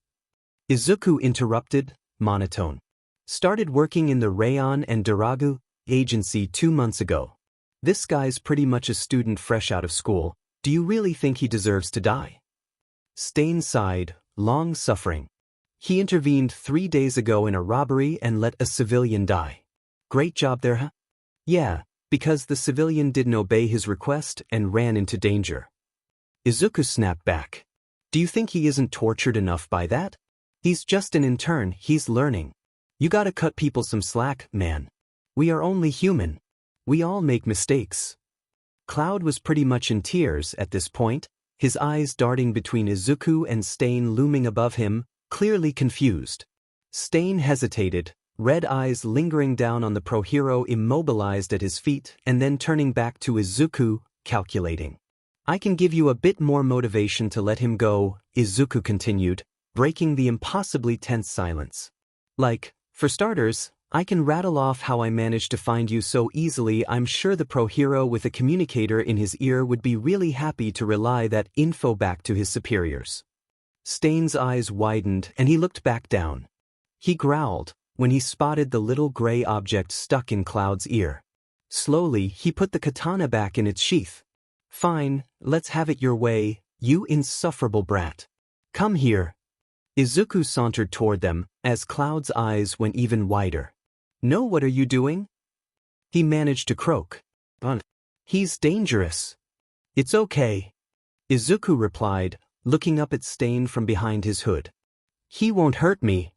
Izuku interrupted, monotone. Started working in the Rayon and Daragu agency 2 months ago. This guy's pretty much a student fresh out of school. Do you really think he deserves to die? Stain sighed, long suffering. He intervened 3 days ago in a robbery and let a civilian die. Great job there, huh? Yeah, because the civilian didn't obey his request and ran into danger. Izuku snapped back. Do you think he isn't tortured enough by that? He's just an intern, he's learning. You gotta cut people some slack, man. We are only human. We all make mistakes. Cloud was pretty much in tears at this point, his eyes darting between Izuku and Stain looming above him, clearly confused. Stain hesitated, red eyes lingering down on the pro-hero immobilized at his feet and then turning back to Izuku, calculating. I can give you a bit more motivation to let him go, Izuku continued, breaking the impossibly tense silence. Like, for starters, I can rattle off how I managed to find you so easily. I'm sure the pro-hero with a communicator in his ear would be really happy to relay that info back to his superiors. Stain's eyes widened and he looked back down. He growled when he spotted the little gray object stuck in Cloud's ear. Slowly, he put the katana back in its sheath. Fine, let's have it your way, you insufferable brat. Come here. Izuku sauntered toward them as Cloud's eyes went even wider. No, what are you doing? He managed to croak. He's dangerous. It's okay. Izuku replied, looking up at Stain from behind his hood. He won't hurt me.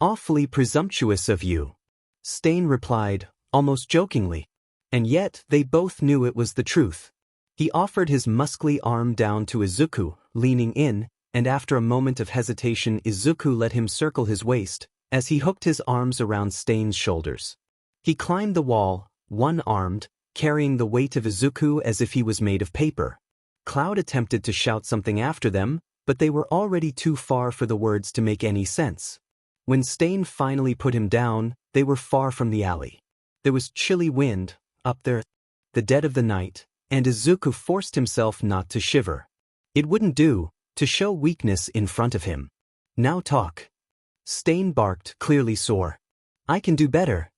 Awfully presumptuous of you. Stain replied, almost jokingly. And yet, they both knew it was the truth. He offered his muscly arm down to Izuku, leaning in, and after a moment of hesitation Izuku let him circle his waist, as he hooked his arms around Stain's shoulders. He climbed the wall, one-armed, carrying the weight of Izuku as if he was made of paper. Cloud attempted to shout something after them, but they were already too far for the words to make any sense. When Stain finally put him down, they were far from the alley. There was chilly wind, up there, the dead of the night, and Izuku forced himself not to shiver. It wouldn't do to show weakness in front of him. Now talk. Stain barked, clearly sore. I can do better.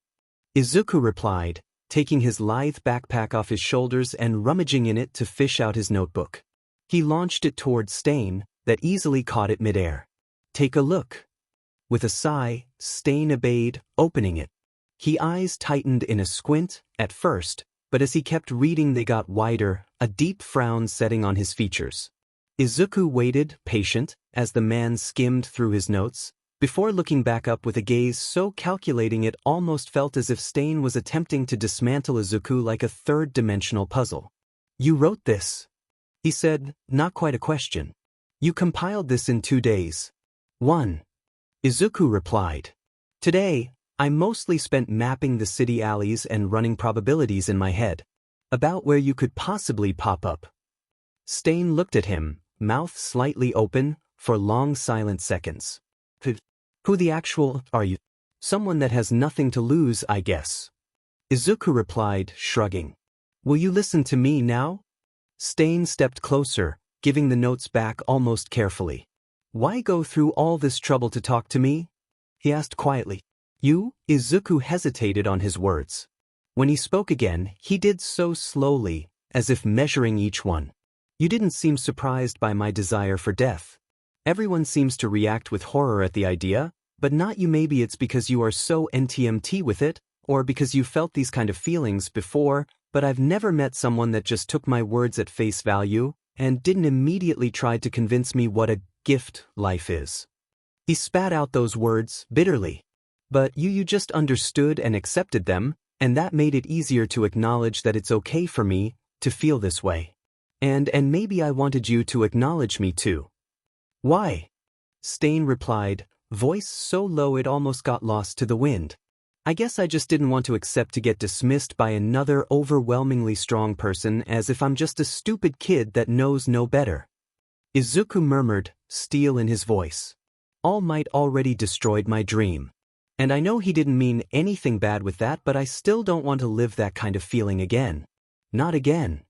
Izuku replied, taking his lithe backpack off his shoulders and rummaging in it to fish out his notebook. He launched it toward Stain, that easily caught it midair. Take a look. With a sigh, Stain obeyed, opening it. His eyes tightened in a squint, at first, but as he kept reading they got wider, a deep frown setting on his features. Izuku waited, patient, as the man skimmed through his notes, before looking back up with a gaze so calculating it almost felt as if Stain was attempting to dismantle Izuku like a third-dimensional puzzle. You wrote this, he said, not quite a question. You compiled this in 2 days. 1. Izuku replied. Today, I mostly spent mapping the city alleys and running probabilities in my head, about where you could possibly pop up. Stain looked at him, mouth slightly open, for long silent seconds. Who the actual are you? Someone that has nothing to lose, I guess. Izuku replied, shrugging. Will you listen to me now? Stain stepped closer, giving the notes back almost carefully. Why go through all this trouble to talk to me? He asked quietly. You? Izuku hesitated on his words. When he spoke again, he did so slowly, as if measuring each one. You didn't seem surprised by my desire for death. Everyone seems to react with horror at the idea, but not you. Maybe it's because you are so NTMT with it, or because you felt these kind of feelings before, but I've never met someone that just took my words at face value and didn't immediately try to convince me what a gift life is. He spat out those words bitterly. But you just understood and accepted them, and that made it easier to acknowledge that it's okay for me to feel this way. And maybe I wanted you to acknowledge me too. Why? Stain replied, voice so low it almost got lost to the wind. I guess I just didn't want to accept to get dismissed by another overwhelmingly strong person as if I'm just a stupid kid that knows no better. Izuku murmured, steel in his voice. All Might already destroyed my dream. And I know he didn't mean anything bad with that, but I still don't want to live that kind of feeling again. Not again.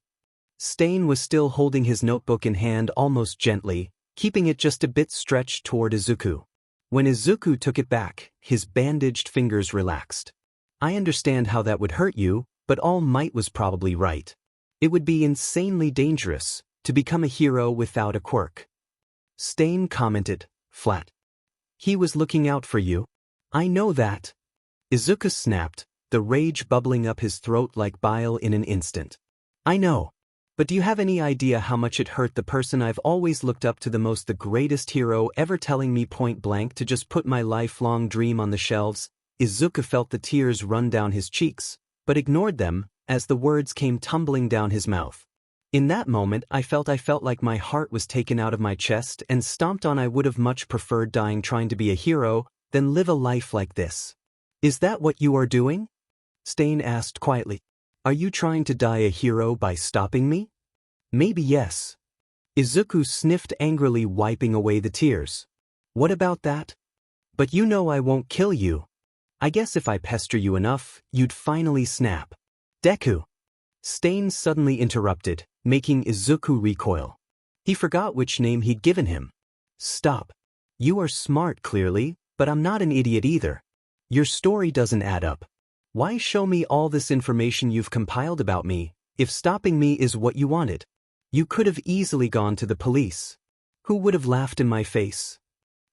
Stain was still holding his notebook in hand almost gently, keeping it just a bit stretched toward Izuku. When Izuku took it back, his bandaged fingers relaxed. I understand how that would hurt you, but All Might was probably right. It would be insanely dangerous to become a hero without a quirk. Stain commented, flat. He was looking out for you. I know that. Izuku snapped, the rage bubbling up his throat like bile in an instant. I know. But do you have any idea how much it hurt the person I've always looked up to the greatest hero ever, telling me point blank to just put my lifelong dream on the shelves? Izuku felt the tears run down his cheeks, but ignored them as the words came tumbling down his mouth. In that moment I felt like my heart was taken out of my chest and stomped on. I would have much preferred dying trying to be a hero than live a life like this. Is that what you are doing? Stain asked quietly. Are you trying to die a hero by stopping me? Maybe yes. Izuku sniffed angrily, wiping away the tears. What about that? But you know I won't kill you. I guess if I pester you enough, you'd finally snap. Deku. Stain suddenly interrupted, making Izuku recoil. He forgot which name he'd given him. Stop. You are smart clearly, but I'm not an idiot either. Your story doesn't add up. Why show me all this information you've compiled about me, if stopping me is what you wanted? You could have easily gone to the police. Who would have laughed in my face?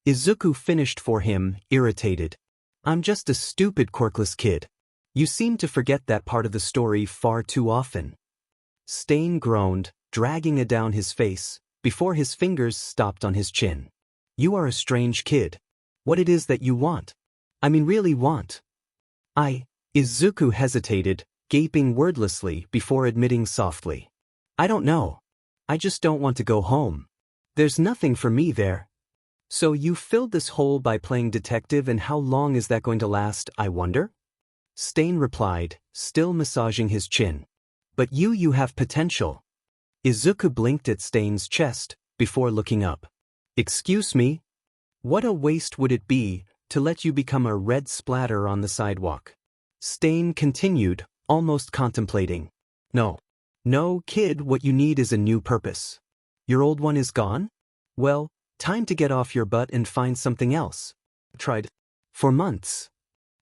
Izuku finished for him, irritated. I'm just a stupid quirkless kid. You seem to forget that part of the story far too often. Stain groaned, dragging it down his face, before his fingers stopped on his chin. You are a strange kid. What it is that you want? I mean really want. Izuku hesitated, gaping wordlessly before admitting softly. I don't know. I just don't want to go home. There's nothing for me there. So you filled this hole by playing detective, and how long is that going to last, I wonder? Stain replied, still massaging his chin. But you have potential. Izuku blinked at Stain's chest, before looking up. Excuse me? What a waste would it be to let you become a red splatter on the sidewalk? Stain continued, almost contemplating. No, kid, what you need is a new purpose. Your old one is gone? Well, time to get off your butt and find something else. Tried. For months.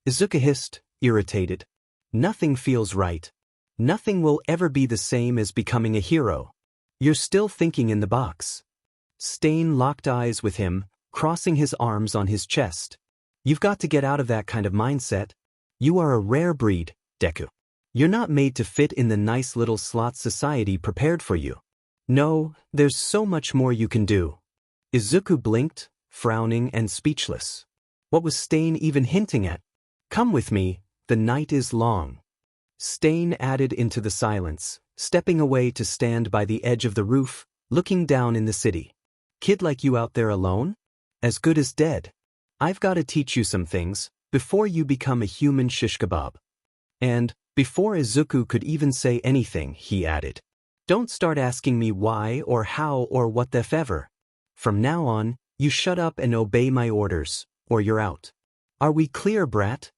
Izuku hissed, irritated. Nothing feels right. Nothing will ever be the same as becoming a hero. You're still thinking in the box. Stain locked eyes with him, crossing his arms on his chest. You've got to get out of that kind of mindset. You are a rare breed, Deku. You're not made to fit in the nice little slot society prepared for you. No, there's so much more you can do. Izuku blinked, frowning and speechless. What was Stain even hinting at? Come with me, the night is long. Stain added into the silence, stepping away to stand by the edge of the roof, looking down in the city. Kid like you out there alone? As good as dead. I've got to teach you some things, before you become a human shish kebab. And, before Izuku could even say anything, he added. Don't start asking me why or how or what the f ever. From now on, you shut up and obey my orders, or you're out. Are we clear, brat?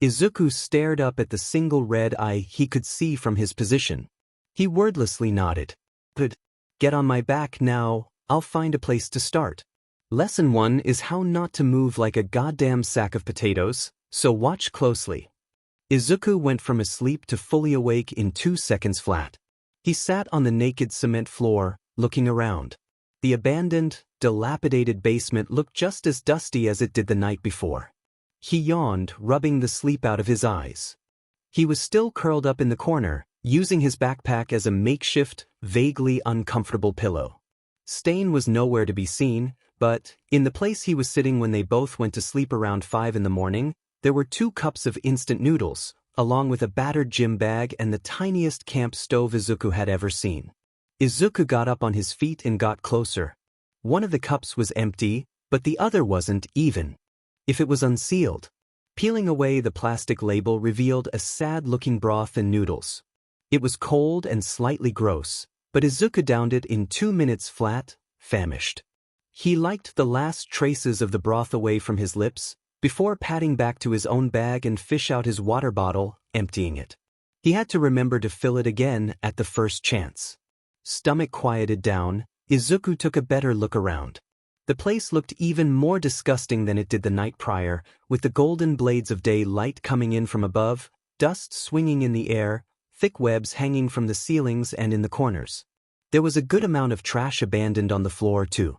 Izuku stared up at the single red eye he could see from his position. He wordlessly nodded. Good. Get on my back now, I'll find a place to start. Lesson 1 is how not to move like a goddamn sack of potatoes, so watch closely. Izuku went from asleep to fully awake in 2 seconds flat. He sat on the naked cement floor, looking around. The abandoned, dilapidated basement looked just as dusty as it did the night before. He yawned, rubbing the sleep out of his eyes. He was still curled up in the corner, using his backpack as a makeshift, vaguely uncomfortable pillow. Stain was nowhere to be seen, but, in the place he was sitting when they both went to sleep around 5 in the morning, there were 2 cups of instant noodles, along with a battered gym bag and the tiniest camp stove Izuku had ever seen. Izuku got up on his feet and got closer. One of the cups was empty, but the other wasn't even. If it was unsealed. Peeling away the plastic label revealed a sad-looking broth and noodles. It was cold and slightly gross, but Izuku downed it in 2 minutes flat, famished. He liked the last traces of the broth away from his lips, before padding back to his own bag and fish out his water bottle, emptying it. He had to remember to fill it again at the first chance. Stomach quieted down, Izuku took a better look around. The place looked even more disgusting than it did the night prior, with the golden blades of day light coming in from above, dust swinging in the air, thick webs hanging from the ceilings and in the corners. There was a good amount of trash abandoned on the floor too.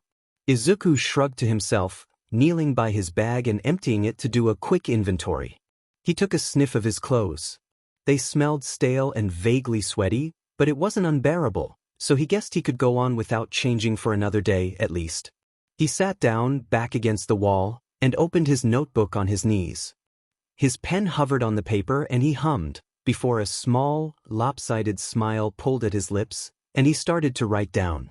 Izuku shrugged to himself, kneeling by his bag and emptying it to do a quick inventory. He took a sniff of his clothes. They smelled stale and vaguely sweaty, but it wasn't unbearable, so he guessed he could go on without changing for another day at least. He sat down, back against the wall, and opened his notebook on his knees. His pen hovered on the paper and he hummed, before a small, lopsided smile pulled at his lips, and he started to write down.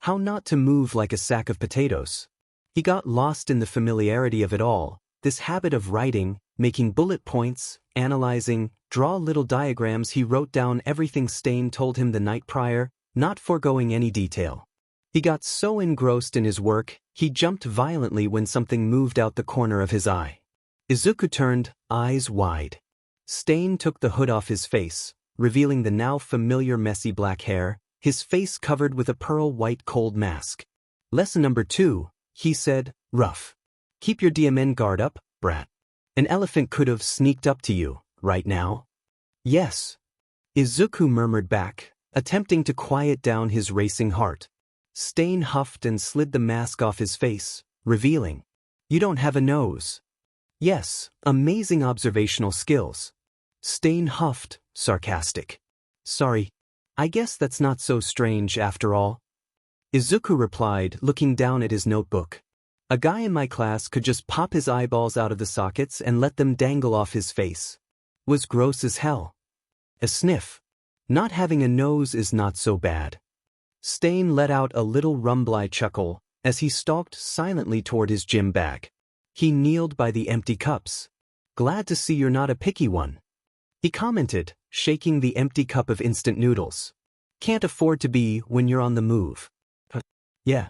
How not to move like a sack of potatoes. He got lost in the familiarity of it all, this habit of writing, making bullet points, analyzing, draw little diagrams. He wrote down everything Stain told him the night prior, not foregoing any detail. He got so engrossed in his work, he jumped violently when something moved out the corner of his eye. Izuku turned, eyes wide. Stain took the hood off his face, revealing the now familiar messy black hair, his face covered with a pearl-white cold mask. Lesson number 2, he said, rough. Keep your DMN guard up, brat. An elephant could have sneaked up to you, right now? Yes. Izuku murmured back, attempting to quiet down his racing heart. Stain huffed and slid the mask off his face, revealing. You don't have a nose. Yes, amazing observational skills. Stain huffed, sarcastic. Sorry, I guess that's not so strange after all. Izuku replied, looking down at his notebook. A guy in my class could just pop his eyeballs out of the sockets and let them dangle off his face. Was gross as hell. A sniff. Not having a nose is not so bad. Stain let out a little rumbly chuckle as he stalked silently toward his gym bag. He kneeled by the empty cups. Glad to see you're not a picky one. He commented, shaking the empty cup of instant noodles. Can't afford to be when you're on the move. Yeah.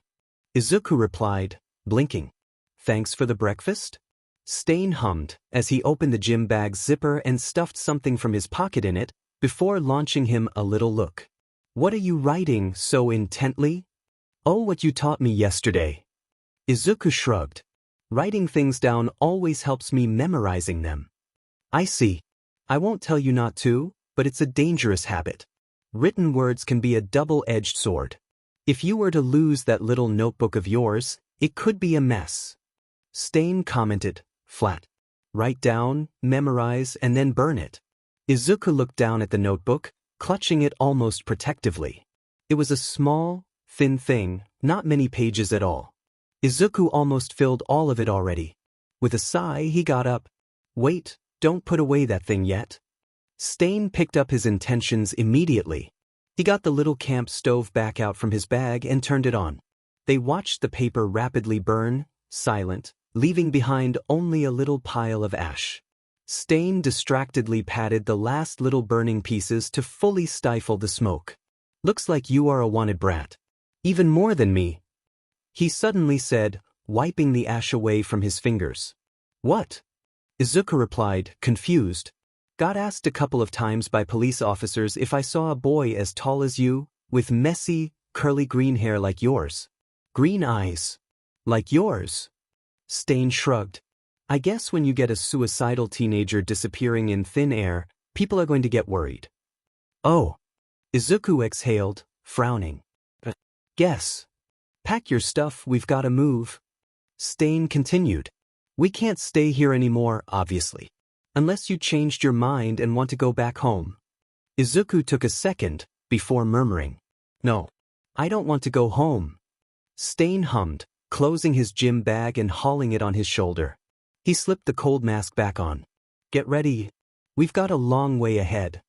Izuku replied, blinking. Thanks for the breakfast? Stain hummed as he opened the gym bag's zipper and stuffed something from his pocket in it, before launching him a little look. What are you writing so intently? Oh, what you taught me yesterday. Izuku shrugged. Writing things down always helps me memorizing them. I see. I won't tell you not to, but it's a dangerous habit. Written words can be a double-edged sword. If you were to lose that little notebook of yours, it could be a mess. Stain commented, flat. Write down, memorize, and then burn it. Izuku looked down at the notebook, clutching it almost protectively. It was a small, thin thing, not many pages at all. Izuku almost filled all of it already. With a sigh, he got up. Wait, don't put away that thing yet. Stain picked up his intentions immediately. He got the little camp stove back out from his bag and turned it on. They watched the paper rapidly burn, silent, leaving behind only a little pile of ash. Stain distractedly patted the last little burning pieces to fully stifle the smoke. Looks like you are a wanted brat. Even more than me. He suddenly said, wiping the ash away from his fingers. What? Izuku replied, confused. Got asked a couple of times by police officers if I saw a boy as tall as you, with messy, curly green hair like yours. Green eyes. Like yours. Stain shrugged. I guess when you get a suicidal teenager disappearing in thin air, people are going to get worried. Oh. Izuku exhaled, frowning. Guess. Pack your stuff, we've got to move. Stain continued. We can't stay here anymore, obviously. Unless you changed your mind and want to go back home. Izuku took a second, before murmuring. No. I don't want to go home. Stain hummed, closing his gym bag and hauling it on his shoulder. He slipped the cold mask back on. Get ready. We've got a long way ahead.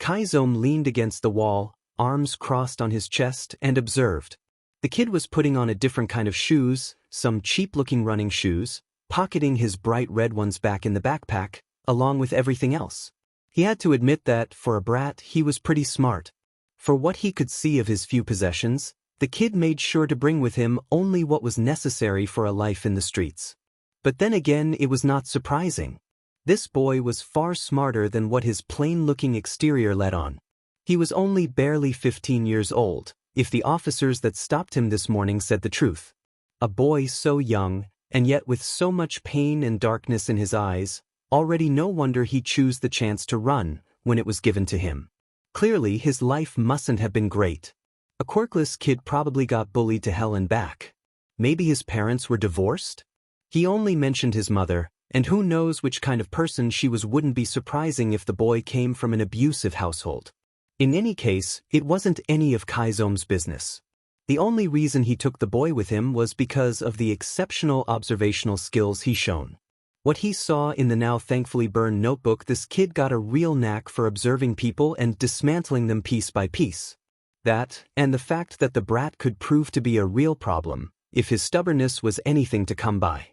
Kaizome leaned against the wall, arms crossed on his chest, and observed. The kid was putting on a different kind of shoes, some cheap-looking running shoes, pocketing his bright red ones back in the backpack, along with everything else. He had to admit that, for a brat, he was pretty smart. For what he could see of his few possessions, The kid made sure to bring with him only what was necessary for a life in the streets. But then again, it was not surprising. This boy was far smarter than what his plain-looking exterior let on. He was only barely 15 years old, if the officers that stopped him this morning said the truth. A boy so young, and yet with so much pain and darkness in his eyes, already no wonder he chose the chance to run when it was given to him. Clearly, his life mustn't have been great. A quirkless kid probably got bullied to hell and back. Maybe his parents were divorced? He only mentioned his mother, and who knows which kind of person she was. Wouldn't be surprising if the boy came from an abusive household. In any case, it wasn't any of Kaizome's business. The only reason he took the boy with him was because of the exceptional observational skills he shown. What he saw in the now thankfully burned notebook, this kid got a real knack for observing people and dismantling them piece by piece. That, and the fact that the brat could prove to be a real problem, if his stubbornness was anything to come by.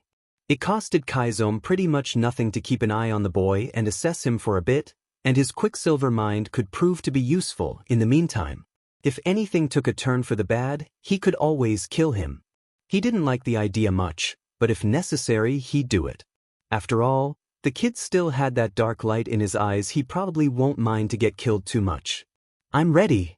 It costed Kaizome pretty much nothing to keep an eye on the boy and assess him for a bit, and his quicksilver mind could prove to be useful in the meantime. If anything took a turn for the bad, he could always kill him. He didn't like the idea much, but if necessary, he'd do it. After all, the kid still had that dark light in his eyes. He probably won't mind to get killed too much. "I'm ready,"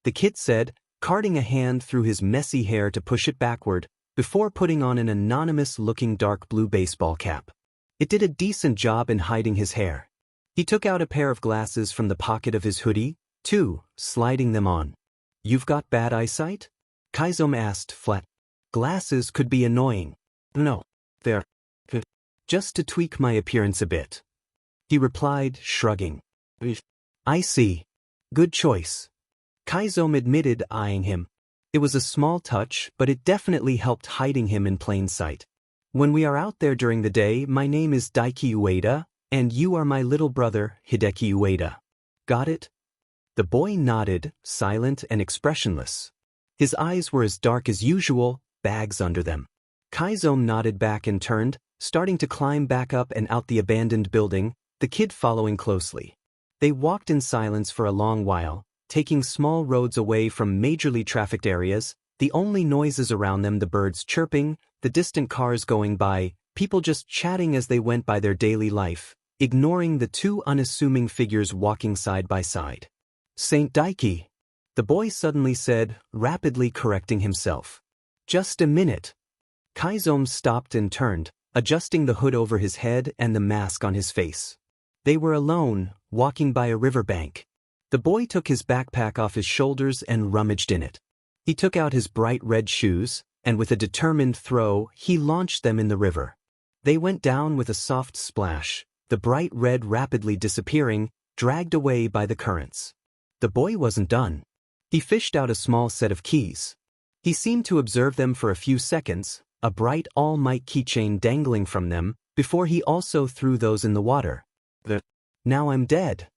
the kid said, carting a hand through his messy hair to push it backward, before putting on an anonymous-looking dark blue baseball cap. It did a decent job in hiding his hair. He took out a pair of glasses from the pocket of his hoodie, too, sliding them on. "You've got bad eyesight?" Kaizome asked flat. "Glasses could be annoying." "No, they're just to tweak my appearance a bit," he replied, shrugging. "I see. Good choice," Kaizome admitted, eyeing him. It was a small touch, but it definitely helped hiding him in plain sight. "When we are out there during the day, my name is Daiki Ueda, and you are my little brother, Hideki Ueda. Got it?" The boy nodded, silent and expressionless. His eyes were as dark as usual, bags under them. Kaizome nodded back and turned, starting to climb back up and out the abandoned building, the kid following closely. They walked in silence for a long while, taking small roads away from majorly trafficked areas, the only noises around them the birds chirping, the distant cars going by, people just chatting as they went by their daily life, ignoring the two unassuming figures walking side by side. "Saint Daiki," the boy suddenly said, rapidly correcting himself. "Just a minute." Kaizome stopped and turned, adjusting the hood over his head and the mask on his face. They were alone, walking by a riverbank. The boy took his backpack off his shoulders and rummaged in it. He took out his bright red shoes, and with a determined throw, he launched them in the river. They went down with a soft splash, the bright red rapidly disappearing, dragged away by the currents. The boy wasn't done. He fished out a small set of keys. He seemed to observe them for a few seconds, a bright All Might keychain dangling from them, before he also threw those in the water. "Now I'm dead,"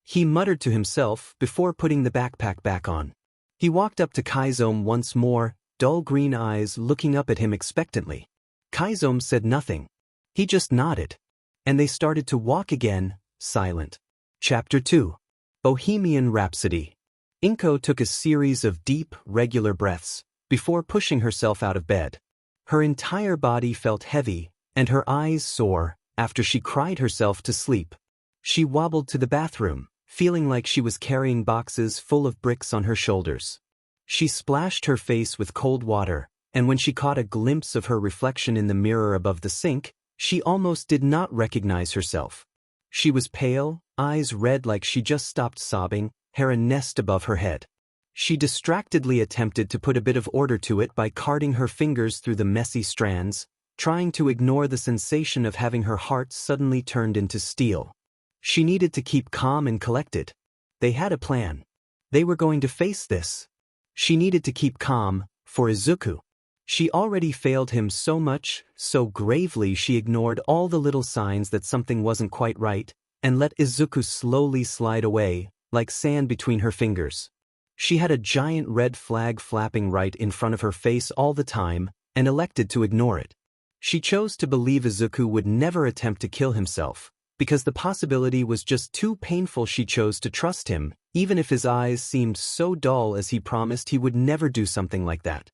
he muttered to himself before putting the backpack back on. He walked up to Kaizome once more, dull green eyes looking up at him expectantly. Kaizome said nothing. He just nodded. And they started to walk again, silent. Chapter 2. Bohemian Rhapsody. Inko took a series of deep, regular breaths, before pushing herself out of bed. Her entire body felt heavy, and her eyes sore, after she cried herself to sleep. She wobbled to the bathroom, feeling like she was carrying boxes full of bricks on her shoulders. She splashed her face with cold water, and when she caught a glimpse of her reflection in the mirror above the sink, she almost did not recognize herself. She was pale, eyes red like she just stopped sobbing, hair a nest above her head. She distractedly attempted to put a bit of order to it by carding her fingers through the messy strands, trying to ignore the sensation of having her heart suddenly turned into steel. She needed to keep calm and collected. They had a plan. They were going to face this. She needed to keep calm, for Izuku. She already failed him so much, so gravely she ignored all the little signs that something wasn't quite right, and let Izuku slowly slide away, like sand between her fingers. She had a giant red flag flapping right in front of her face all the time, and elected to ignore it. She chose to believe Izuku would never attempt to kill himself, Because the possibility was just too painful, she chose to trust him, even if his eyes seemed so dull, as he promised he would never do something like that.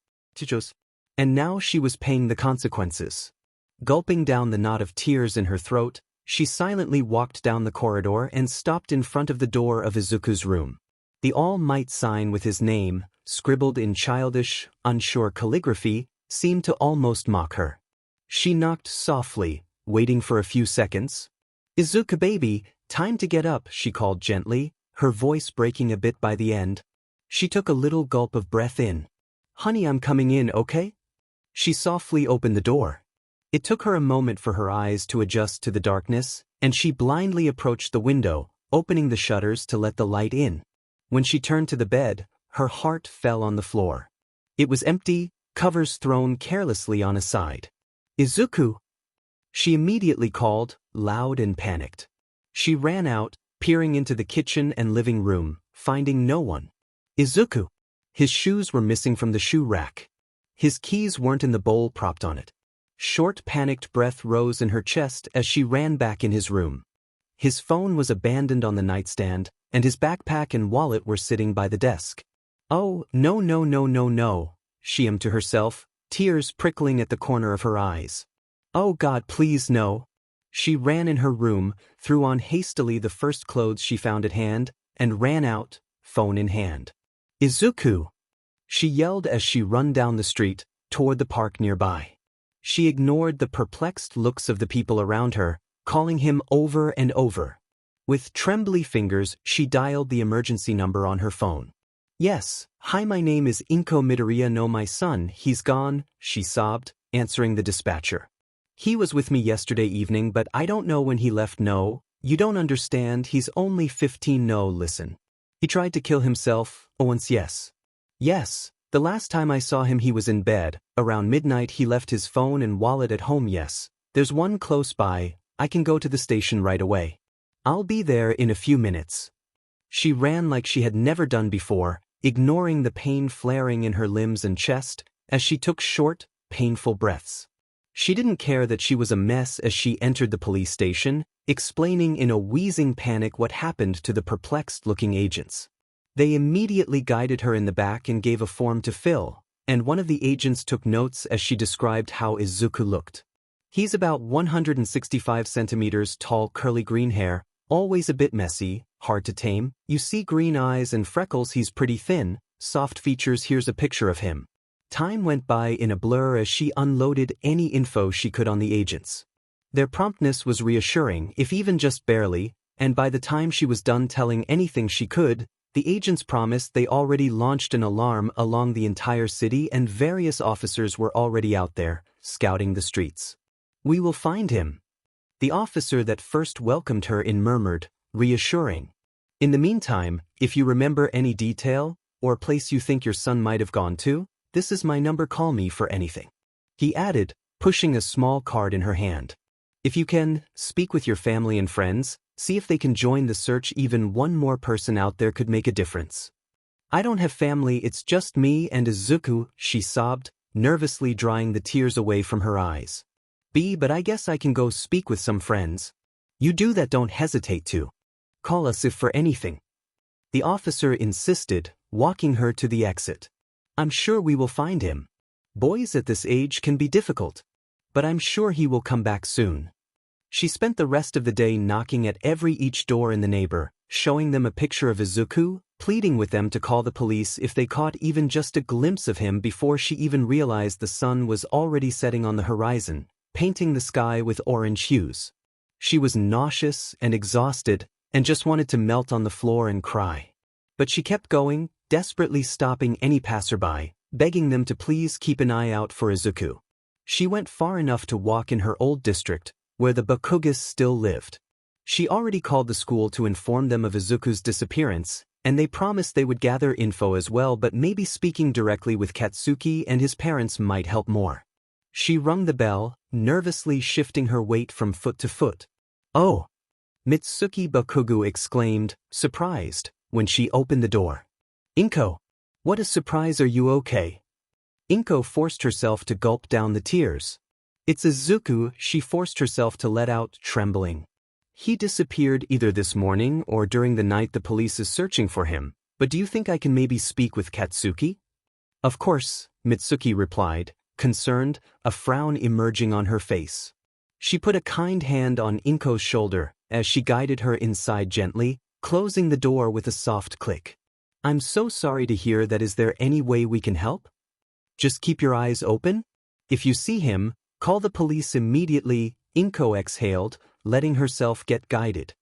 And now she was paying the consequences. Gulping down the knot of tears in her throat, she silently walked down the corridor and stopped in front of the door of Izuku's room. The All Might sign with his name, scribbled in childish, unsure calligraphy, seemed to almost mock her. She knocked softly, waiting for a few seconds. "Izuku baby, time to get up," she called gently, her voice breaking a bit by the end. She took a little gulp of breath in. "Honey, I'm coming in, okay?" She softly opened the door. It took her a moment for her eyes to adjust to the darkness, and she blindly approached the window, opening the shutters to let the light in. When she turned to the bed, her heart fell on the floor. It was empty, covers thrown carelessly on a side. "Izuku!" She immediately called, loud and panicked. She ran out, peering into the kitchen and living room, finding no one. Izuku! His shoes were missing from the shoe rack. His keys weren't in the bowl propped on it. Short, panicked breath rose in her chest as she ran back in his room. His phone was abandoned on the nightstand, and his backpack and wallet were sitting by the desk. "Oh, no, no, no, no, no," she hummed to herself, tears prickling at the corner of her eyes. "Oh God, please no." She ran in her room, threw on hastily the first clothes she found at hand, and ran out, phone in hand. "Izuku!" she yelled as she ran down the street, toward the park nearby. She ignored the perplexed looks of the people around her, calling him over and over. With trembly fingers, she dialed the emergency number on her phone. "Yes, hi, my name is Inko Midoriya no my son, he's gone," she sobbed, answering the dispatcher. "He was with me yesterday evening, but I don't know when he left. No, you don't understand, he's only 15. No, listen. He tried to kill himself, once. Yes. Yes, the last time I saw him he was in bed, around midnight he left his phone and wallet at home. Yes, there's one close by, I can go to the station right away. I'll be there in a few minutes." She ran like she had never done before, ignoring the pain flaring in her limbs and chest, as she took short, painful breaths. She didn't care that she was a mess as she entered the police station, explaining in a wheezing panic what happened to the perplexed-looking agents. They immediately guided her in the back and gave a form to fill, and one of the agents took notes as she described how Izuku looked. "He's about 165 centimeters tall, curly green hair, always a bit messy, hard to tame. You see green eyes and freckles. He's pretty thin, soft features. Here's a picture of him." Time went by in a blur as she unloaded any info she could on the agents. Their promptness was reassuring, if even just barely, and by the time she was done telling anything she could, the agents promised they already launched an alarm along the entire city and various officers were already out there, scouting the streets. "We will find him." The officer that first welcomed her in murmured, reassuring. "In the meantime, if you remember any detail, or place you think your son might have gone to, this is my number, call me for anything." He added, pushing a small card in her hand. "If you can, speak with your family and friends, see if they can join the search. Even one more person out there could make a difference." "I don't have family, it's just me and Izuku," she sobbed, nervously drying the tears away from her eyes. But I guess I can go speak with some friends." "You do that, don't hesitate to. Call us if for anything." The officer insisted, walking her to the exit. "I'm sure we will find him. Boys at this age can be difficult. But I'm sure he will come back soon." She spent the rest of the day knocking at each door in the neighbor, showing them a picture of Izuku, pleading with them to call the police if they caught even just a glimpse of him before she even realized the sun was already setting on the horizon, painting the sky with orange hues. She was nauseous and exhausted, and just wanted to melt on the floor and cry. But she kept going, desperately stopping any passerby, begging them to please keep an eye out for Izuku. She went far enough to walk in her old district, where the Bakugis still lived. She already called the school to inform them of Izuku's disappearance, and they promised they would gather info as well, but maybe speaking directly with Katsuki and his parents might help more. She rung the bell, nervously shifting her weight from foot to foot. "Oh!" Mitsuki Bakugu exclaimed, surprised, when she opened the door. "Inko! What a surprise, are you okay?" Inko forced herself to gulp down the tears. "It's Izuku," she forced herself to let out, trembling. He disappeared either this morning or during the night the police is searching for him, but do you think I can maybe speak with Katsuki? Of course, Mitsuki replied, concerned, a frown emerging on her face. She put a kind hand on Inko's shoulder as she guided her inside gently, closing the door with a soft click. I'm so sorry to hear that. Is there any way we can help? Just keep your eyes open. If you see him, call the police immediately, Inko exhaled, letting herself get guided.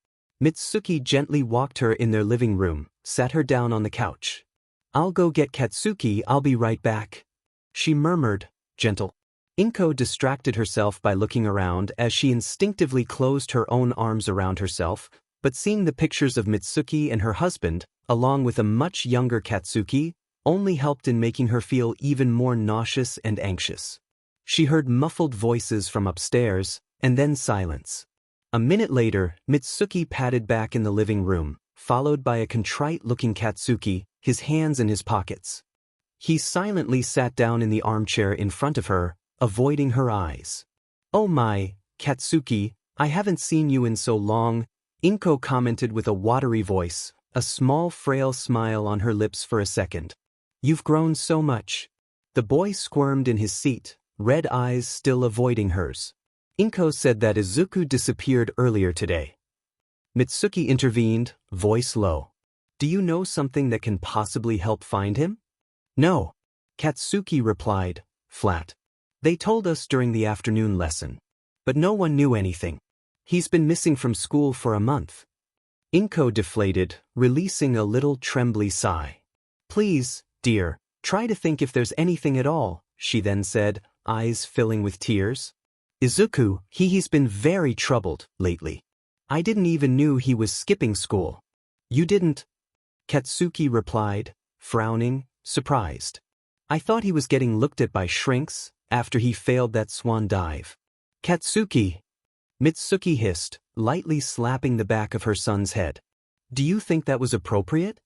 Mitsuki gently walked her in their living room, sat her down on the couch. I'll go get Katsuki, I'll be right back. She murmured, gentle. Inko distracted herself by looking around as she instinctively closed her own arms around herself, but seeing the pictures of Mitsuki and her husband, along with a much younger Katsuki, only helped in making her feel even more nauseous and anxious. She heard muffled voices from upstairs, and then silence. A minute later, Mitsuki padded back in the living room, followed by a contrite-looking Katsuki, his hands in his pockets. He silently sat down in the armchair in front of her, avoiding her eyes. Oh my, Katsuki, I haven't seen you in so long, Inko commented with a watery voice, a small frail smile on her lips for a second. You've grown so much. The boy squirmed in his seat, red eyes still avoiding hers. Inko said that Izuku disappeared earlier today. Mitsuki intervened, voice low. Do you know something that can possibly help find him? No. Katsuki replied, flat. They told us during the afternoon lesson. But no one knew anything. He's been missing from school for a month. Inko deflated, releasing a little trembly sigh. Please, dear, try to think if there's anything at all, she then said, eyes filling with tears. Izuku, he's been very troubled lately. I didn't even knew he was skipping school. You didn't? Katsuki replied, frowning, surprised. I thought he was getting looked at by shrinks after he failed that swan dive. Katsuki, Mitsuki hissed, lightly slapping the back of her son's head. Do you think that was appropriate?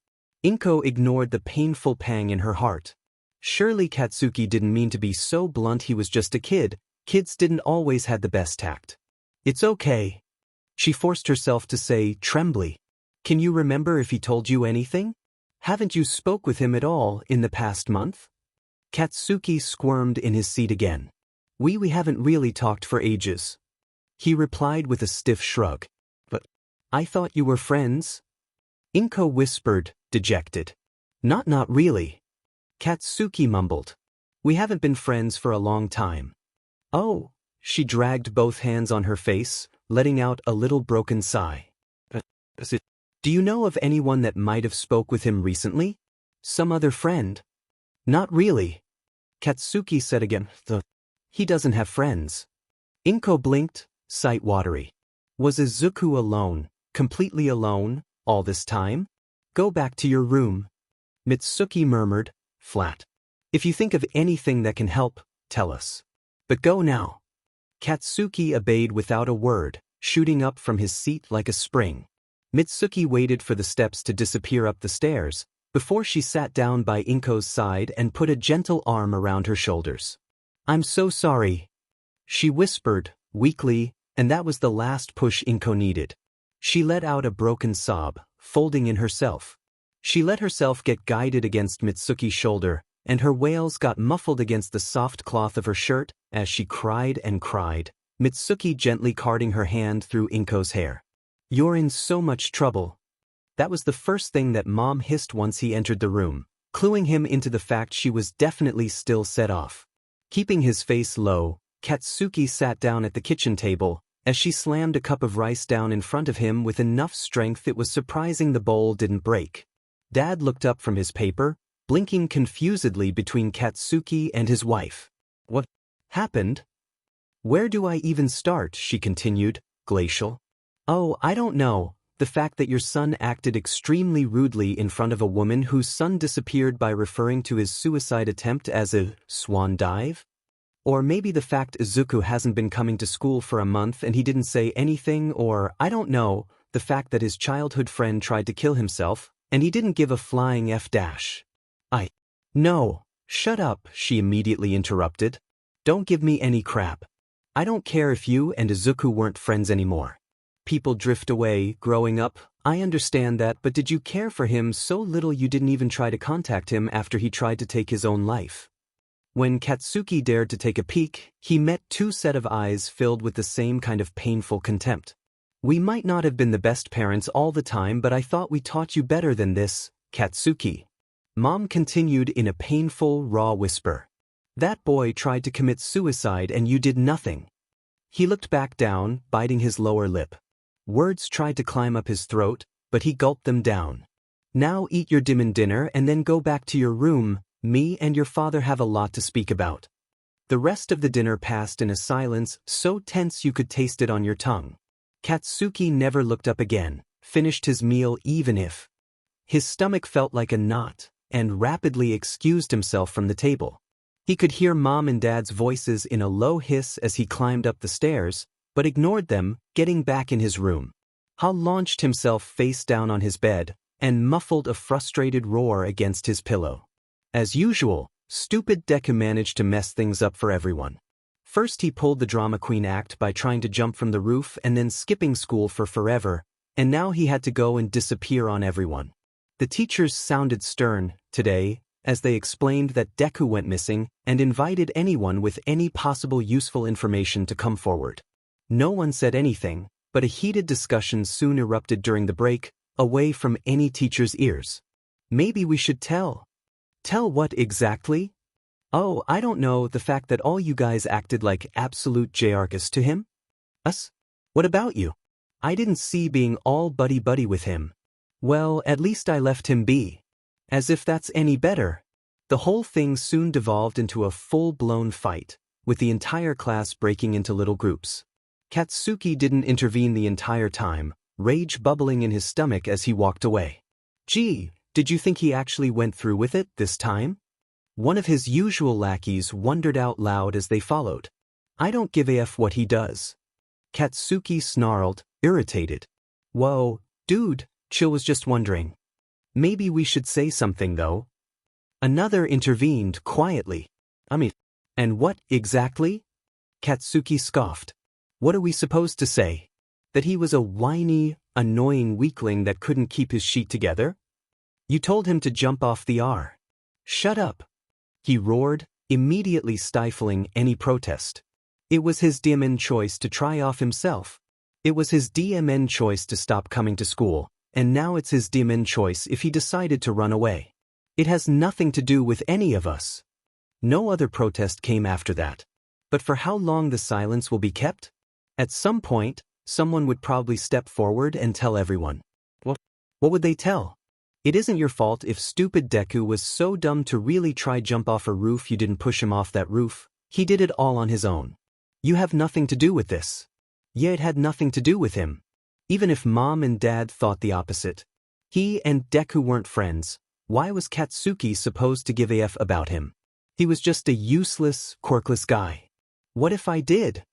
Inko ignored the painful pang in her heart. Surely Katsuki didn't mean to be so blunt. He was just a kid. Kids didn't always have the best tact. It's okay. She forced herself to say, trembly. Can you remember if he told you anything? Haven't you spoke with him at all in the past month? Katsuki squirmed in his seat again. We haven't really talked for ages. He replied with a stiff shrug. But I thought you were friends? Inko whispered, dejected. Not really. Katsuki mumbled. We haven't been friends for a long time. Oh, she dragged both hands on her face, letting out a little broken sigh. Do you know of anyone that might have spoke with him recently? Some other friend? Not really. Katsuki said again, he doesn't have friends. Inko blinked, sight watery. Was Izuku alone, completely alone, all this time? Go back to your room. Mitsuki murmured, flat. If you think of anything that can help, tell us. But go now. Katsuki obeyed without a word, shooting up from his seat like a spring. Mitsuki waited for the steps to disappear up the stairs, before she sat down by Inko's side and put a gentle arm around her shoulders. I'm so sorry. She whispered, weakly, and that was the last push Inko needed. She let out a broken sob, folding in herself. She let herself get guided against Mitsuki's shoulder, and her wails got muffled against the soft cloth of her shirt as she cried and cried, Mitsuki gently carding her hand through Inko's hair. You're in so much trouble. That was the first thing that Mom hissed once he entered the room, cluing him into the fact she was definitely still set off. Keeping his face low, Katsuki sat down at the kitchen table as she slammed a cup of rice down in front of him with enough strength it was surprising the bowl didn't break. Dad looked up from his paper, blinking confusedly between Katsuki and his wife. What happened? Where do I even start? She continued, glacial. Oh, I don't know. The fact that your son acted extremely rudely in front of a woman whose son disappeared by referring to his suicide attempt as a swan dive? Or maybe the fact Izuku hasn't been coming to school for a month and he didn't say anything, or, I don't know, the fact that his childhood friend tried to kill himself, and he didn't give a flying F dash. No, shut up, she immediately interrupted. Don't give me any crap. I don't care if you and Izuku weren't friends anymore. people drift away, growing up, I understand that, but did you care for him so little you didn't even try to contact him after he tried to take his own life? When Katsuki dared to take a peek, he met two sets of eyes filled with the same kind of painful contempt. We might not have been the best parents all the time, but I thought we taught you better than this, Katsuki. Mom continued in a painful, raw whisper. That boy tried to commit suicide and you did nothing. He looked back down, biting his lower lip. Words tried to climb up his throat, but he gulped them down. Now eat your demon dinner and then go back to your room. Me and your father have a lot to speak about. The rest of the dinner passed in a silence so tense you could taste it on your tongue. Katsuki never looked up again, finished his meal even if his stomach felt like a knot, and rapidly excused himself from the table. He could hear Mom and Dad's voices in a low hiss as he climbed up the stairs, but ignored them, getting back in his room. Ha launched himself face down on his bed, and muffled a frustrated roar against his pillow. As usual, stupid Deku managed to mess things up for everyone. First he pulled the drama queen act by trying to jump from the roof and then skipping school for forever, and now he had to go and disappear on everyone. The teachers sounded stern today, as they explained that Deku went missing and invited anyone with any possible useful information to come forward. No one said anything, but a heated discussion soon erupted during the break, away from any teacher's ears. Maybe we should tell. Tell what exactly? Oh, I don't know, the fact that all you guys acted like absolute Jarkus to him? Us? What about you? I didn't see being all buddy-buddy with him. Well, at least I left him be. As if that's any better. The whole thing soon devolved into a full-blown fight, with the entire class breaking into little groups. Katsuki didn't intervene the entire time, rage bubbling in his stomach as he walked away. Gee, did you think he actually went through with it this time? One of his usual lackeys wondered out loud as they followed. I don't give a f what he does. Katsuki snarled, irritated. Whoa, dude, Chill was just wondering. Maybe we should say something though. Another intervened quietly. And what exactly? Katsuki scoffed. What are we supposed to say? That he was a whiny, annoying weakling that couldn't keep his sheet together? You told him to jump off the R. Shut up. He roared, immediately stifling any protest. It was his DMN choice to try off himself. It was his DMN choice to stop coming to school, and now it's his DMN choice if he decided to run away. It has nothing to do with any of us. No other protest came after that. But for how long the silence will be kept? At some point, someone would probably step forward and tell everyone. What would they tell? It isn't your fault if stupid Deku was so dumb to really try jump off a roof you didn't push him off that roof. He did it all on his own. You have nothing to do with this. Yeah, it had nothing to do with him. Even if Mom and Dad thought the opposite. He and Deku weren't friends. Why was Katsuki supposed to give a f about him? He was just a useless, quirkless guy. What if I did?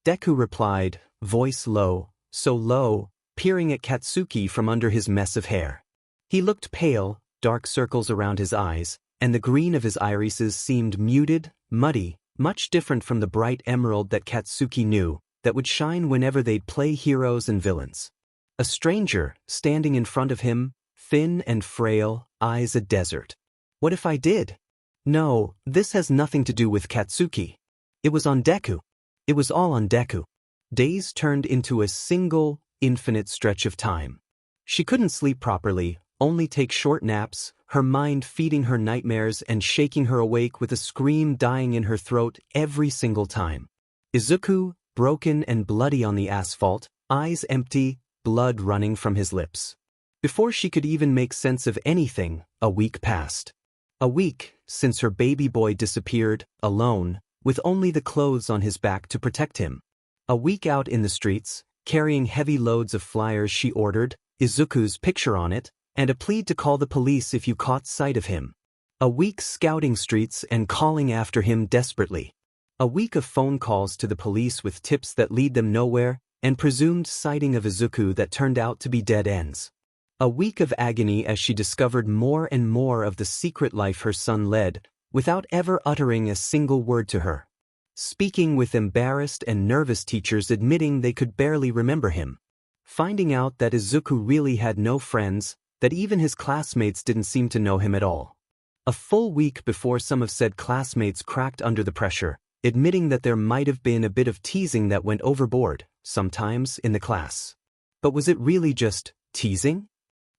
Deku replied, voice low, so low, peering at Katsuki from under his mess of hair. He looked pale, dark circles around his eyes, and the green of his irises seemed muted, muddy, much different from the bright emerald that Katsuki knew, that would shine whenever they'd play heroes and villains. A stranger, standing in front of him, thin and frail, eyes a desert. What if I did? No, this has nothing to do with Katsuki. It was on Deku. It was all on Deku. Days turned into a single, infinite stretch of time. She couldn't sleep properly, only take short naps, her mind feeding her nightmares and shaking her awake with a scream dying in her throat every single time. Izuku, broken and bloody on the asphalt, eyes empty, blood running from his lips. Before she could even make sense of anything, a week passed. A week since her baby boy disappeared, alone, with only the clothes on his back to protect him. A week out in the streets, carrying heavy loads of flyers she ordered, Izuku's picture on it, and a plea to call the police if you caught sight of him. A week scouting streets and calling after him desperately. A week of phone calls to the police with tips that lead them nowhere, and presumed sighting of Izuku that turned out to be dead ends. A week of agony as she discovered more and more of the secret life her son led, without ever uttering a single word to her. Speaking with embarrassed and nervous teachers admitting they could barely remember him. finding out that Izuku really had no friends, that even his classmates didn't seem to know him at all. A full week before some of said classmates cracked under the pressure, admitting that there might have been a bit of teasing that went overboard, sometimes, in the class. But was it really just teasing?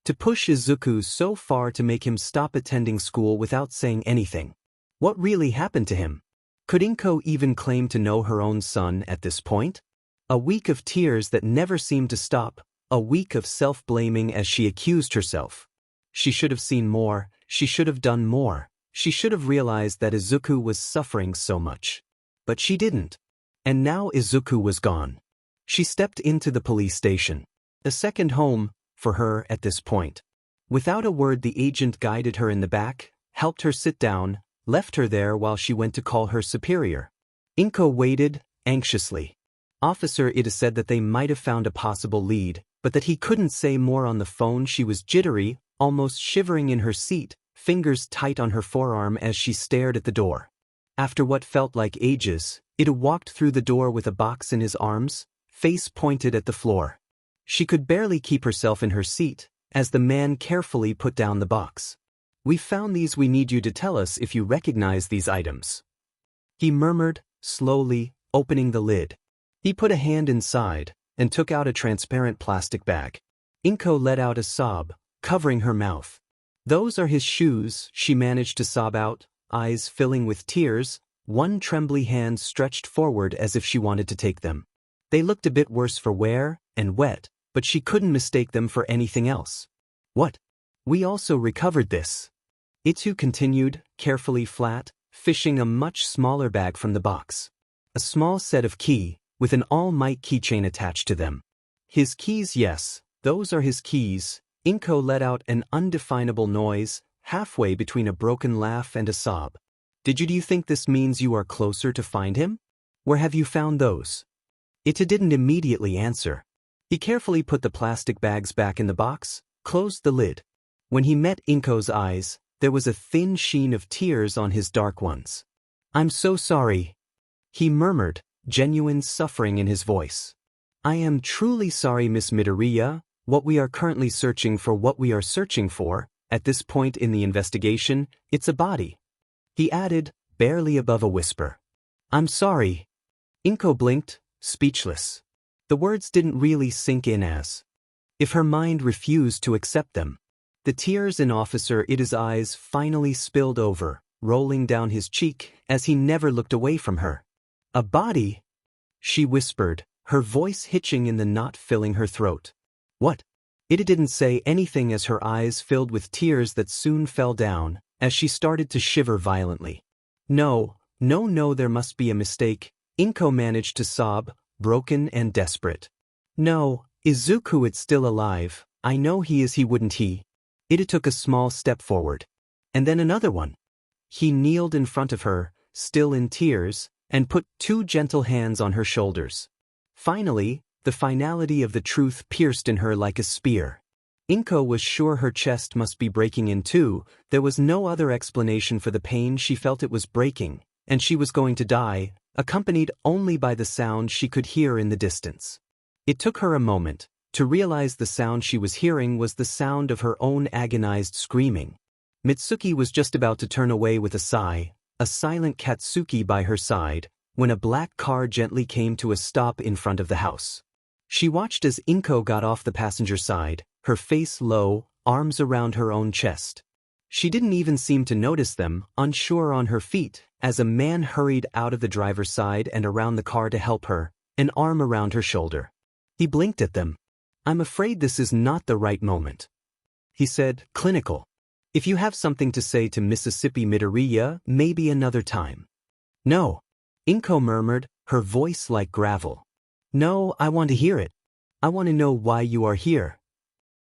To push Izuku so far to make him stop attending school without saying anything. What really happened to him? Could Inko even claim to know her own son at this point? A week of tears that never seemed to stop, a week of self-blaming as she accused herself. She should have seen more, she should have done more, she should have realized that Izuku was suffering so much. But she didn't. And now Izuku was gone. She stepped into the police station. A second home, for her at this point. Without a word, the agent guided her in the back, helped her sit down, left her there while she went to call her superior. Inko waited, anxiously. Officer, it is said that they might have found a possible lead, but that he couldn't say more on the phone. She was jittery, almost shivering in her seat, fingers tight on her forearm as she stared at the door. After what felt like ages, Ida walked through the door with a box in his arms, face pointed at the floor. She could barely keep herself in her seat, as the man carefully put down the box. "We found these. We need you to tell us if you recognize these items," he murmured, slowly, opening the lid. He put a hand inside, and took out a transparent plastic bag. Inko let out a sob, covering her mouth. "Those are his shoes," she managed to sob out, eyes filling with tears, one trembly hand stretched forward as if she wanted to take them. They looked a bit worse for wear, and wet, but she couldn't mistake them for anything else. "What? We also recovered this," Itu continued, carefully flat, fishing a much smaller bag from the box. A small set of key, with an All Might keychain attached to them. "His keys, yes, those are his keys." Inko let out an undefinable noise, halfway between a broken laugh and a sob. Do you think this means you are closer to find him? Where have you found those?" Ita didn't immediately answer. He carefully put the plastic bags back in the box, closed the lid. When he met Inko's eyes, there was a thin sheen of tears on his dark ones. "I'm so sorry," he murmured, genuine suffering in his voice. "I am truly sorry, Miss Midoriya. What we are currently searching for, at this point in the investigation, it's a body," he added, barely above a whisper. "I'm sorry." Inko blinked, speechless. The words didn't really sink in as if her mind refused to accept them. The tears in Officer Ida's eyes finally spilled over, rolling down his cheek as he never looked away from her. "A body?" she whispered, her voice hitching in the knot filling her throat. "What?" Ida didn't say anything as her eyes filled with tears that soon fell down, as she started to shiver violently. No, there must be a mistake," Inko managed to sob, broken and desperate. "No, Izuku is still alive. I know he is. He wouldn't he?" Ida took a small step forward. And then another one. He kneeled in front of her, still in tears, and put two gentle hands on her shoulders. Finally, the finality of the truth pierced in her like a spear. Inko was sure her chest must be breaking in two. There was no other explanation for the pain. She felt it was breaking, and she was going to die, accompanied only by the sound she could hear in the distance. It took her a moment to realize the sound she was hearing was the sound of her own agonized screaming. Mitsuki was just about to turn away with a sigh, a silent Katsuki by her side, when a black car gently came to a stop in front of the house. She watched as Inko got off the passenger side, her face low, arms around her own chest. She didn't even seem to notice them, unsure on her feet, as a man hurried out of the driver's side and around the car to help her, an arm around her shoulder. He blinked at them. "I'm afraid this is not the right moment," he said, clinical. "If you have something to say to Mississippi Midoriya, maybe another time." "No," Inko murmured, her voice like gravel. "No, I want to hear it. I want to know why you are here."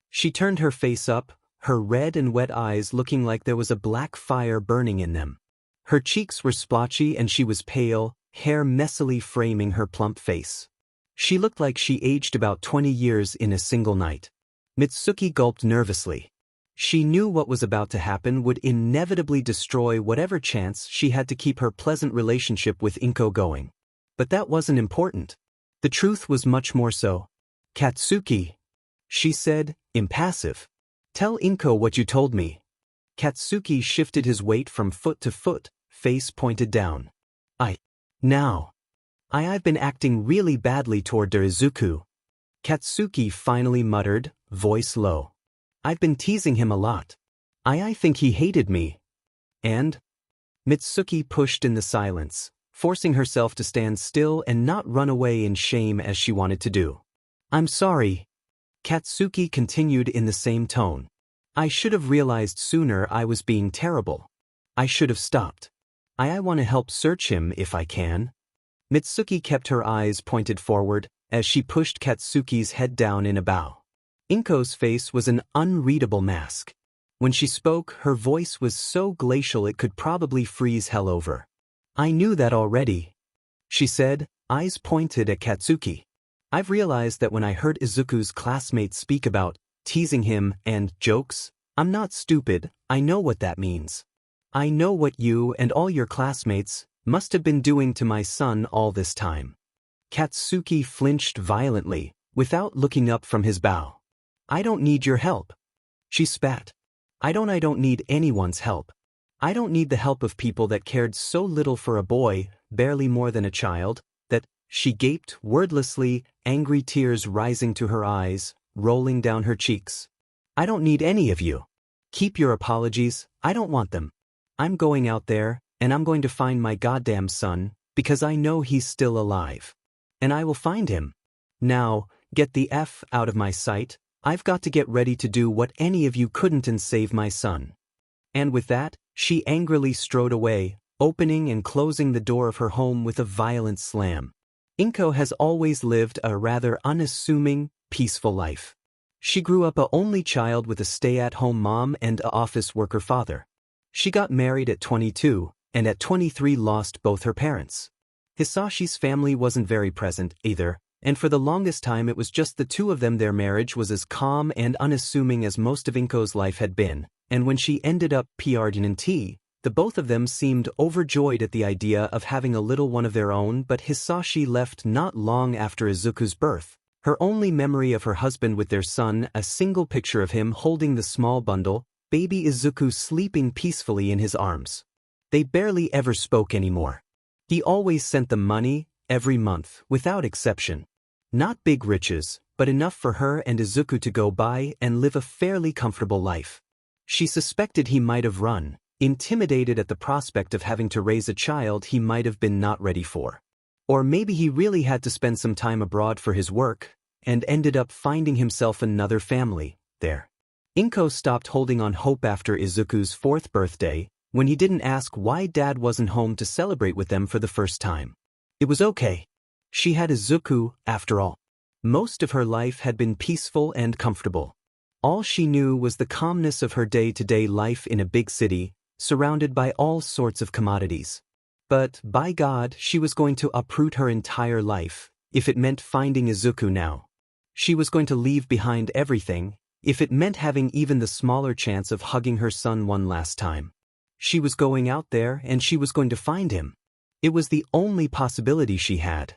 She turned her face up, her red and wet eyes looking like there was a black fire burning in them. Her cheeks were splotchy and she was pale, hair messily framing her plump face. She looked like she aged about 20 years in a single night. Mitsuki gulped nervously. She knew what was about to happen would inevitably destroy whatever chance she had to keep her pleasant relationship with Inko going. But that wasn't important. The truth was much more so. "Katsuki," She said, impassive. Tell Inko what you told me. Katsuki shifted his weight from foot to foot, face pointed down. I've been acting really badly toward Izuku. Katsuki finally muttered, voice low. I've been teasing him a lot. I think he hated me. And? Mitsuki pushed in the silence, forcing herself to stand still and not run away in shame as she wanted to do. I'm sorry. Katsuki continued in the same tone. I should have realized sooner I was being terrible. I should have stopped. I want to help search him if I can. Mitsuki kept her eyes pointed forward as she pushed Katsuki's head down in a bow. Inko's face was an unreadable mask. When she spoke, her voice was so glacial it could probably freeze hell over. I knew that already, she said, eyes pointed at Katsuki. I've realized that when I heard Izuku's classmates speak about teasing him and jokes, I'm not stupid, I know what that means. I know what you and all your classmates must have been doing to my son all this time. Katsuki flinched violently, without looking up from his bow. I don't need your help. She spat. I don't need anyone's help. I don't need the help of people that cared so little for a boy, barely more than a child, that, she gaped wordlessly, angry tears rising to her eyes, rolling down her cheeks. I don't need any of you. Keep your apologies, I don't want them. I'm going out there, and I'm going to find my goddamn son, because I know he's still alive. And I will find him. Now, get the F out of my sight, I've got to get ready to do what any of you couldn't and save my son. And with that, she angrily strode away, opening and closing the door of her home with a violent slam. Inko has always lived a rather unassuming, peaceful life. She grew up a only child with a stay-at-home mom and a office worker father. She got married at 22, and at 23 lost both her parents. Hisashi's family wasn't very present, either, and for the longest time it was just the two of them. Their marriage was as calm and unassuming as most of Inko's life had been, and when she ended up pregnant, the both of them seemed overjoyed at the idea of having a little one of their own. But Hisashi left not long after Izuku's birth. Her only memory of her husband with their son, a single picture of him holding the small bundle, baby Izuku sleeping peacefully in his arms. They barely ever spoke anymore. He always sent them money, every month, without exception. Not big riches, but enough for her and Izuku to go by and live a fairly comfortable life. She suspected he might have run, intimidated at the prospect of having to raise a child he might have been not ready for. Or maybe he really had to spend some time abroad for his work, and ended up finding himself another family there. Inko stopped holding on hope after Izuku's 4th birthday, when he didn't ask why Dad wasn't home to celebrate with them for the first time. It was okay. She had Izuku, after all. Most of her life had been peaceful and comfortable. All she knew was the calmness of her day-to-day life in a big city, surrounded by all sorts of commodities. But, by God, she was going to uproot her entire life, if it meant finding Izuku now. She was going to leave behind everything, if it meant having even the smaller chance of hugging her son one last time. She was going out there and she was going to find him. It was the only possibility she had.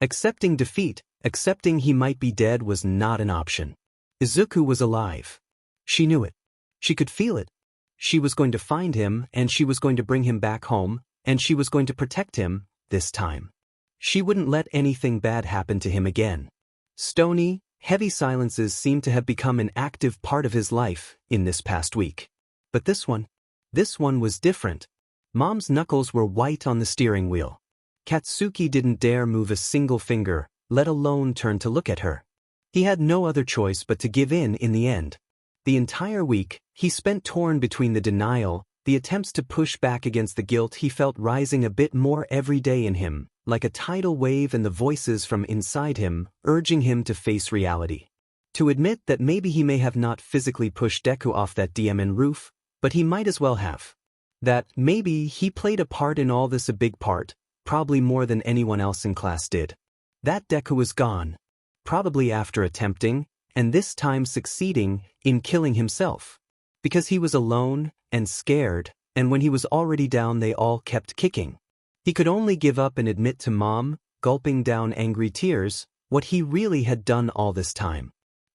Accepting defeat, accepting he might be dead was not an option. Izuku was alive. She knew it. She could feel it. She was going to find him and she was going to bring him back home, and she was going to protect him, this time. She wouldn't let anything bad happen to him again. Stony, heavy silences seemed to have become an active part of his life in this past week. But this one was different. Mom's knuckles were white on the steering wheel. Katsuki didn't dare move a single finger, let alone turn to look at her. He had no other choice but to give in the end. The entire week, he spent torn between the denial, the attempts to push back against the guilt he felt rising a bit more every day in him, like a tidal wave, and the voices from inside him, urging him to face reality. To admit that maybe he may have not physically pushed Deku off that DMN roof, but he might as well have. That maybe he played a part in all this, a big part, probably more than anyone else in class did. That Deku was gone. Probably after attempting, and this time succeeding, in killing himself. Because he was alone, and scared, and when he was already down they all kept kicking. He could only give up and admit to Mom, gulping down angry tears, what he really had done all this time.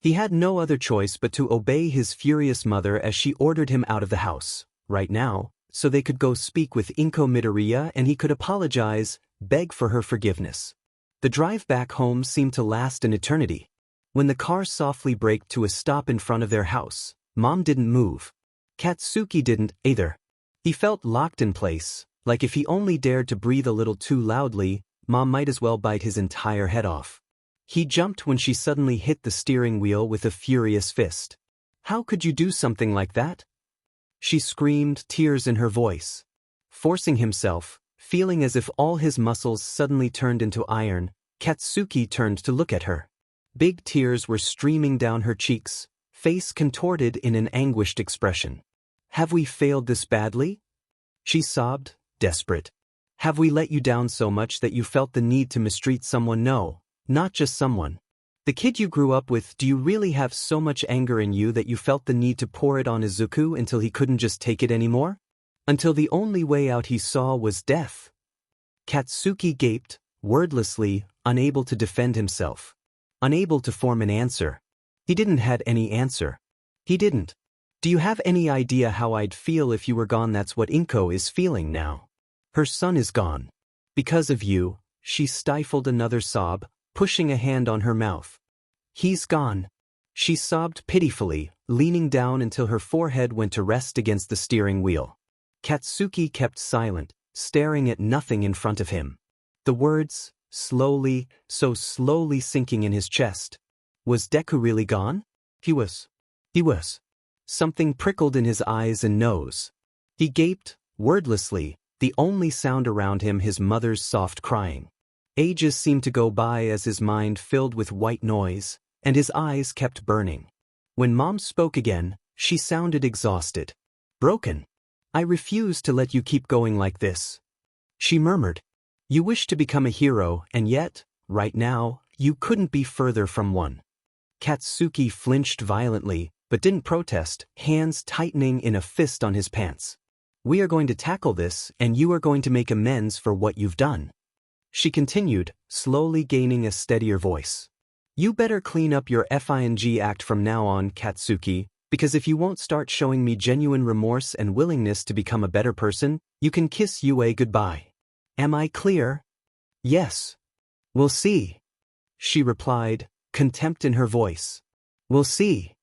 He had no other choice but to obey his furious mother as she ordered him out of the house, right now, so they could go speak with Inko Midoriya and he could apologize, beg for her forgiveness. The drive back home seemed to last an eternity. When the car softly braked to a stop in front of their house, Mom didn't move. Katsuki didn't, either. He felt locked in place, like if he only dared to breathe a little too loudly, Mom might as well bite his entire head off. He jumped when she suddenly hit the steering wheel with a furious fist. "How could you do something like that?" She screamed, tears in her voice. Forcing himself, feeling as if all his muscles suddenly turned into iron, Katsuki turned to look at her. Big tears were streaming down her cheeks, face contorted in an anguished expression. "Have we failed this badly?" She sobbed, desperate. "Have we let you down so much that you felt the need to mistreat someone? No, not just someone. The kid you grew up with. Do you really have so much anger in you that you felt the need to pour it on Izuku until he couldn't just take it anymore? Until the only way out he saw was death?" Katsuki gaped, wordlessly, unable to defend himself. Unable to form an answer. He didn't have any answer. He didn't. "Do you have any idea how I'd feel if you were gone? That's what Inko is feeling now. Her son is gone. Because of you." She stifled another sob, pushing a hand on her mouth. "He's gone." She sobbed pitifully, leaning down until her forehead went to rest against the steering wheel. Katsuki kept silent, staring at nothing in front of him. The words, slowly, so slowly sinking in his chest. Was Deku really gone? He was. Something prickled in his eyes and nose. He gaped, wordlessly, the only sound around him his mother's soft crying. Ages seemed to go by as his mind filled with white noise, and his eyes kept burning. When Mom spoke again, she sounded exhausted. "Broken. I refuse to let you keep going like this," she murmured. "You wish to become a hero, and yet, right now, you couldn't be further from one." Katsuki flinched violently, but didn't protest, hands tightening in a fist on his pants. "We are going to tackle this, and you are going to make amends for what you've done," she continued, slowly gaining a steadier voice. "You better clean up your FING act from now on, Katsuki, because if you won't start showing me genuine remorse and willingness to become a better person, you can kiss UA goodbye. Am I clear?" "Yes." "We'll see," she replied, contempt in her voice. "We'll see."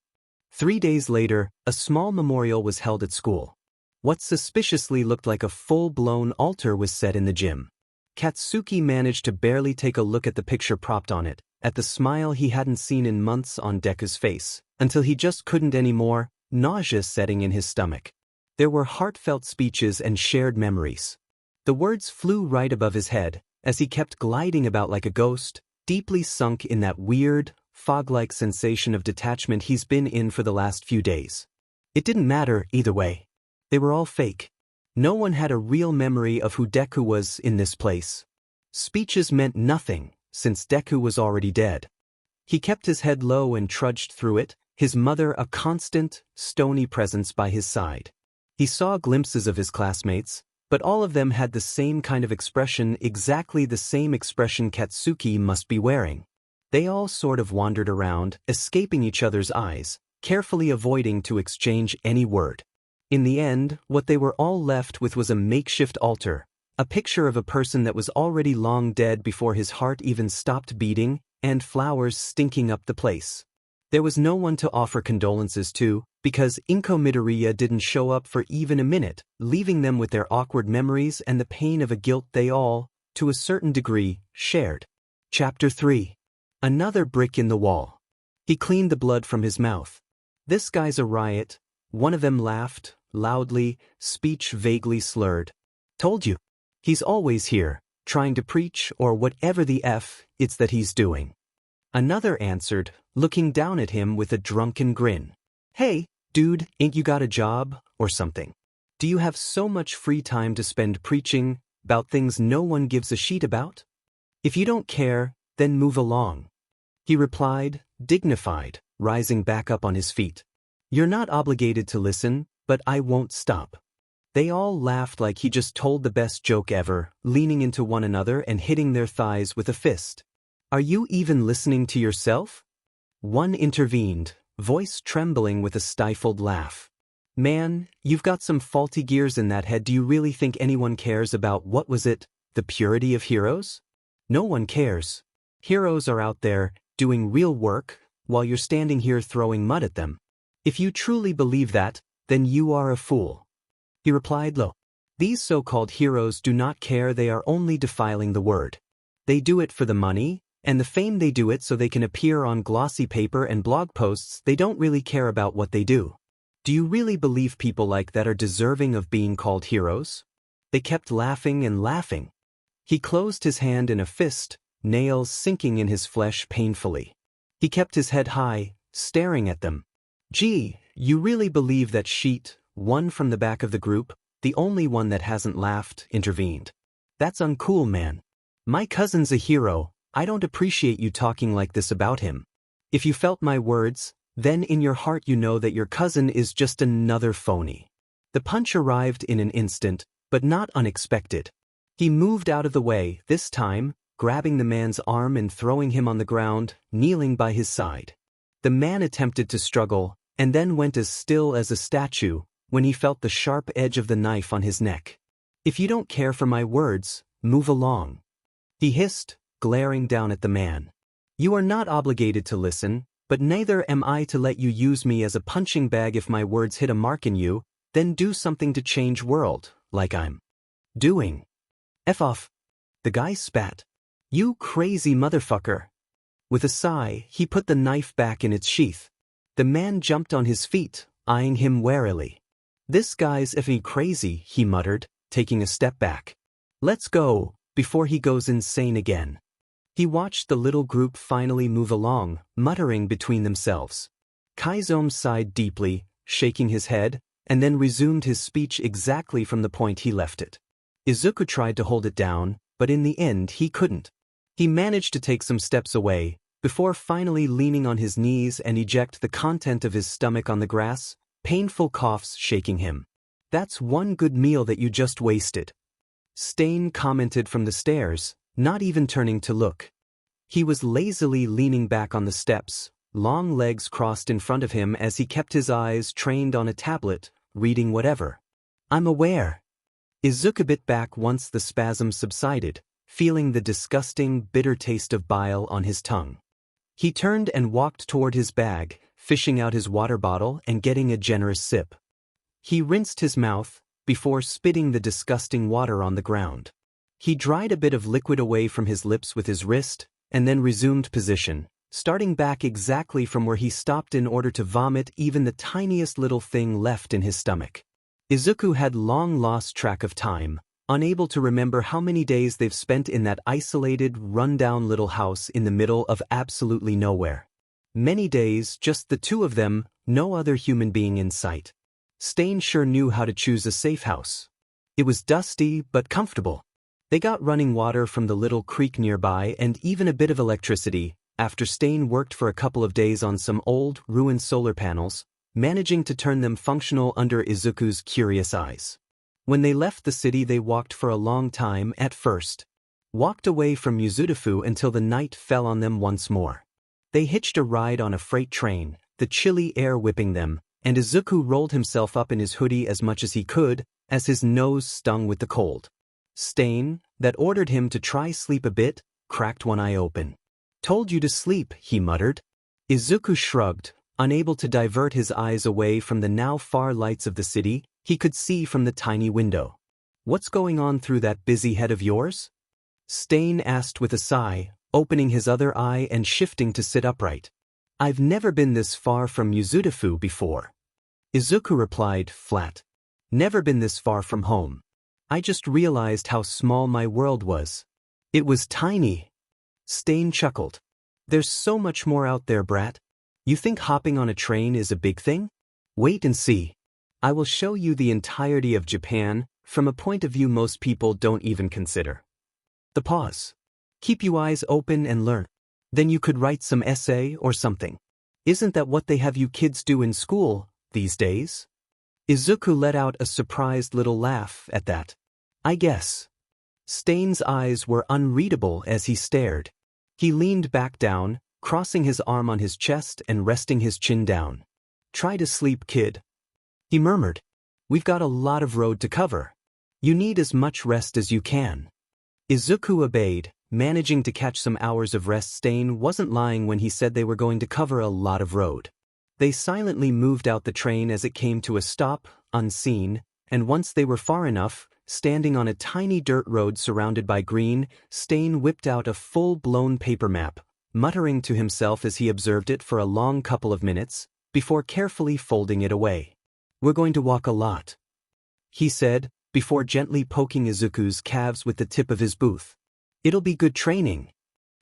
3 days later, a small memorial was held at school. What suspiciously looked like a full-blown altar was set in the gym. Katsuki managed to barely take a look at the picture propped on it, at the smile he hadn't seen in months on Deku's face, until he just couldn't anymore, nausea setting in his stomach. There were heartfelt speeches and shared memories. The words flew right above his head, as he kept gliding about like a ghost, deeply sunk in that weird, fog-like sensation of detachment he's been in for the last few days. It didn't matter either way. They were all fake. No one had a real memory of who Deku was in this place. Speeches meant nothing, since Deku was already dead. He kept his head low and trudged through it, his mother a constant, stony presence by his side. He saw glimpses of his classmates, but all of them had the same kind of expression, exactly the same expression Katsuki must be wearing. They all sort of wandered around, escaping each other's eyes, carefully avoiding to exchange any word. In the end, what they were all left with was a makeshift altar, a picture of a person that was already long dead before his heart even stopped beating, and flowers stinking up the place. There was no one to offer condolences to, because Inko Midoriya didn't show up for even a minute, leaving them with their awkward memories and the pain of a guilt they all, to a certain degree, shared. Chapter 3. Another brick in the wall. He cleaned the blood from his mouth. "This guy's a riot." One of them laughed, loudly, speech vaguely slurred. "Told you. He's always here, trying to preach or whatever the F it's that he's doing." Another answered, looking down at him with a drunken grin. "Hey, dude, ain't you got a job, or something? Do you have so much free time to spend preaching about things no one gives a shit about? If you don't care, then move along," he replied, dignified, rising back up on his feet. "You're not obligated to listen, but I won't stop." They all laughed like he just told the best joke ever, leaning into one another and hitting their thighs with a fist. "Are you even listening to yourself?" One intervened, voice trembling with a stifled laugh. Man, you've got some faulty gears in that head. Do you really think anyone cares about what was it, the purity of heroes? No one cares. Heroes are out there, doing real work, while you're standing here throwing mud at them. If you truly believe that, then you are a fool. He replied low. These so-called heroes do not care. They are only defiling the word. They do it for the money, and the fame. They do it so they can appear on glossy paper and blog posts. They don't really care about what they do. Do you really believe people like that are deserving of being called heroes? They kept laughing and laughing. He closed his hand in a fist, nails sinking in his flesh painfully. He kept his head high, staring at them. Gee, you really believe that sheet? One from the back of the group, the only one that hasn't laughed, intervened. That's uncool, man. My cousin's a hero. I don't appreciate you talking like this about him. If you felt my words, then in your heart you know that your cousin is just another phony. The punch arrived in an instant, but not unexpected. He moved out of the way, this time, grabbing the man's arm and throwing him on the ground, kneeling by his side. The man attempted to struggle, and then went as still as a statue, when he felt the sharp edge of the knife on his neck. If you don't care for my words, move along. He hissed, glaring down at the man. You are not obligated to listen, but neither am I to let you use me as a punching bag. If my words hit a mark in you, then do something to change world, like I'm doing. F off. The guy spat. You crazy motherfucker. With a sigh, he put the knife back in its sheath. The man jumped on his feet, eyeing him warily. This guy's effing crazy, he muttered, taking a step back. Let's go, before he goes insane again. He watched the little group finally move along, muttering between themselves. Kaizome sighed deeply, shaking his head, and then resumed his speech exactly from the point he left it. Izuku tried to hold it down, but in the end he couldn't. He managed to take some steps away, before finally leaning on his knees and eject the content of his stomach on the grass, painful coughs shaking him. That's one good meal that you just wasted. Stain commented from the stairs, not even turning to look. He was lazily leaning back on the steps, long legs crossed in front of him as he kept his eyes trained on a tablet, reading whatever. I'm aware. Izuku bit back once the spasm subsided, feeling the disgusting, bitter taste of bile on his tongue. He turned and walked toward his bag, fishing out his water bottle and getting a generous sip. He rinsed his mouth, before spitting the disgusting water on the ground. He dried a bit of liquid away from his lips with his wrist, and then resumed position, starting back exactly from where he stopped in order to vomit even the tiniest little thing left in his stomach. Izuku had long lost track of time, unable to remember how many days they've spent in that isolated, run-down little house in the middle of absolutely nowhere. Many days, just the two of them, no other human being in sight. Stain sure knew how to choose a safe house. It was dusty but comfortable. They got running water from the little creek nearby and even a bit of electricity, after Stain worked for a couple of days on some old, ruined solar panels, managing to turn them functional under Izuku's curious eyes. When they left the city they walked for a long time at first. Walked away from Yuzutafu until the night fell on them once more. They hitched a ride on a freight train, the chilly air whipping them, and Izuku rolled himself up in his hoodie as much as he could, as his nose stung with the cold. Stain, that ordered him to try sleep a bit, cracked one eye open. Told you to sleep, he muttered. Izuku shrugged, unable to divert his eyes away from the now far lights of the city he could see from the tiny window. What's going on through that busy head of yours? Stain asked with a sigh, opening his other eye and shifting to sit upright. I've never been this far from Yuzutafu before. Izuku replied, flat. Never been this far from home. I just realized how small my world was. It was tiny. Stain chuckled. There's so much more out there, brat. You think hopping on a train is a big thing? Wait and see. I will show you the entirety of Japan, from a point of view most people don't even consider. The pause. Keep your eyes open and learn. Then you could write some essay or something. Isn't that what they have you kids do in school these days? Izuku let out a surprised little laugh at that. I guess. Stain's eyes were unreadable as he stared. He leaned back down, crossing his arm on his chest and resting his chin down. "Try to sleep, kid," he murmured. "We've got a lot of road to cover. You need as much rest as you can." Izuku obeyed, managing to catch some hours of rest. Stain wasn't lying when he said they were going to cover a lot of road. They silently moved out the train as it came to a stop, unseen, and once they were far enough, standing on a tiny dirt road surrounded by green, Stain whipped out a full-blown paper map, muttering to himself as he observed it for a long couple of minutes, before carefully folding it away. "We're going to walk a lot," he said, before gently poking Izuku's calves with the tip of his boot. "It'll be good training."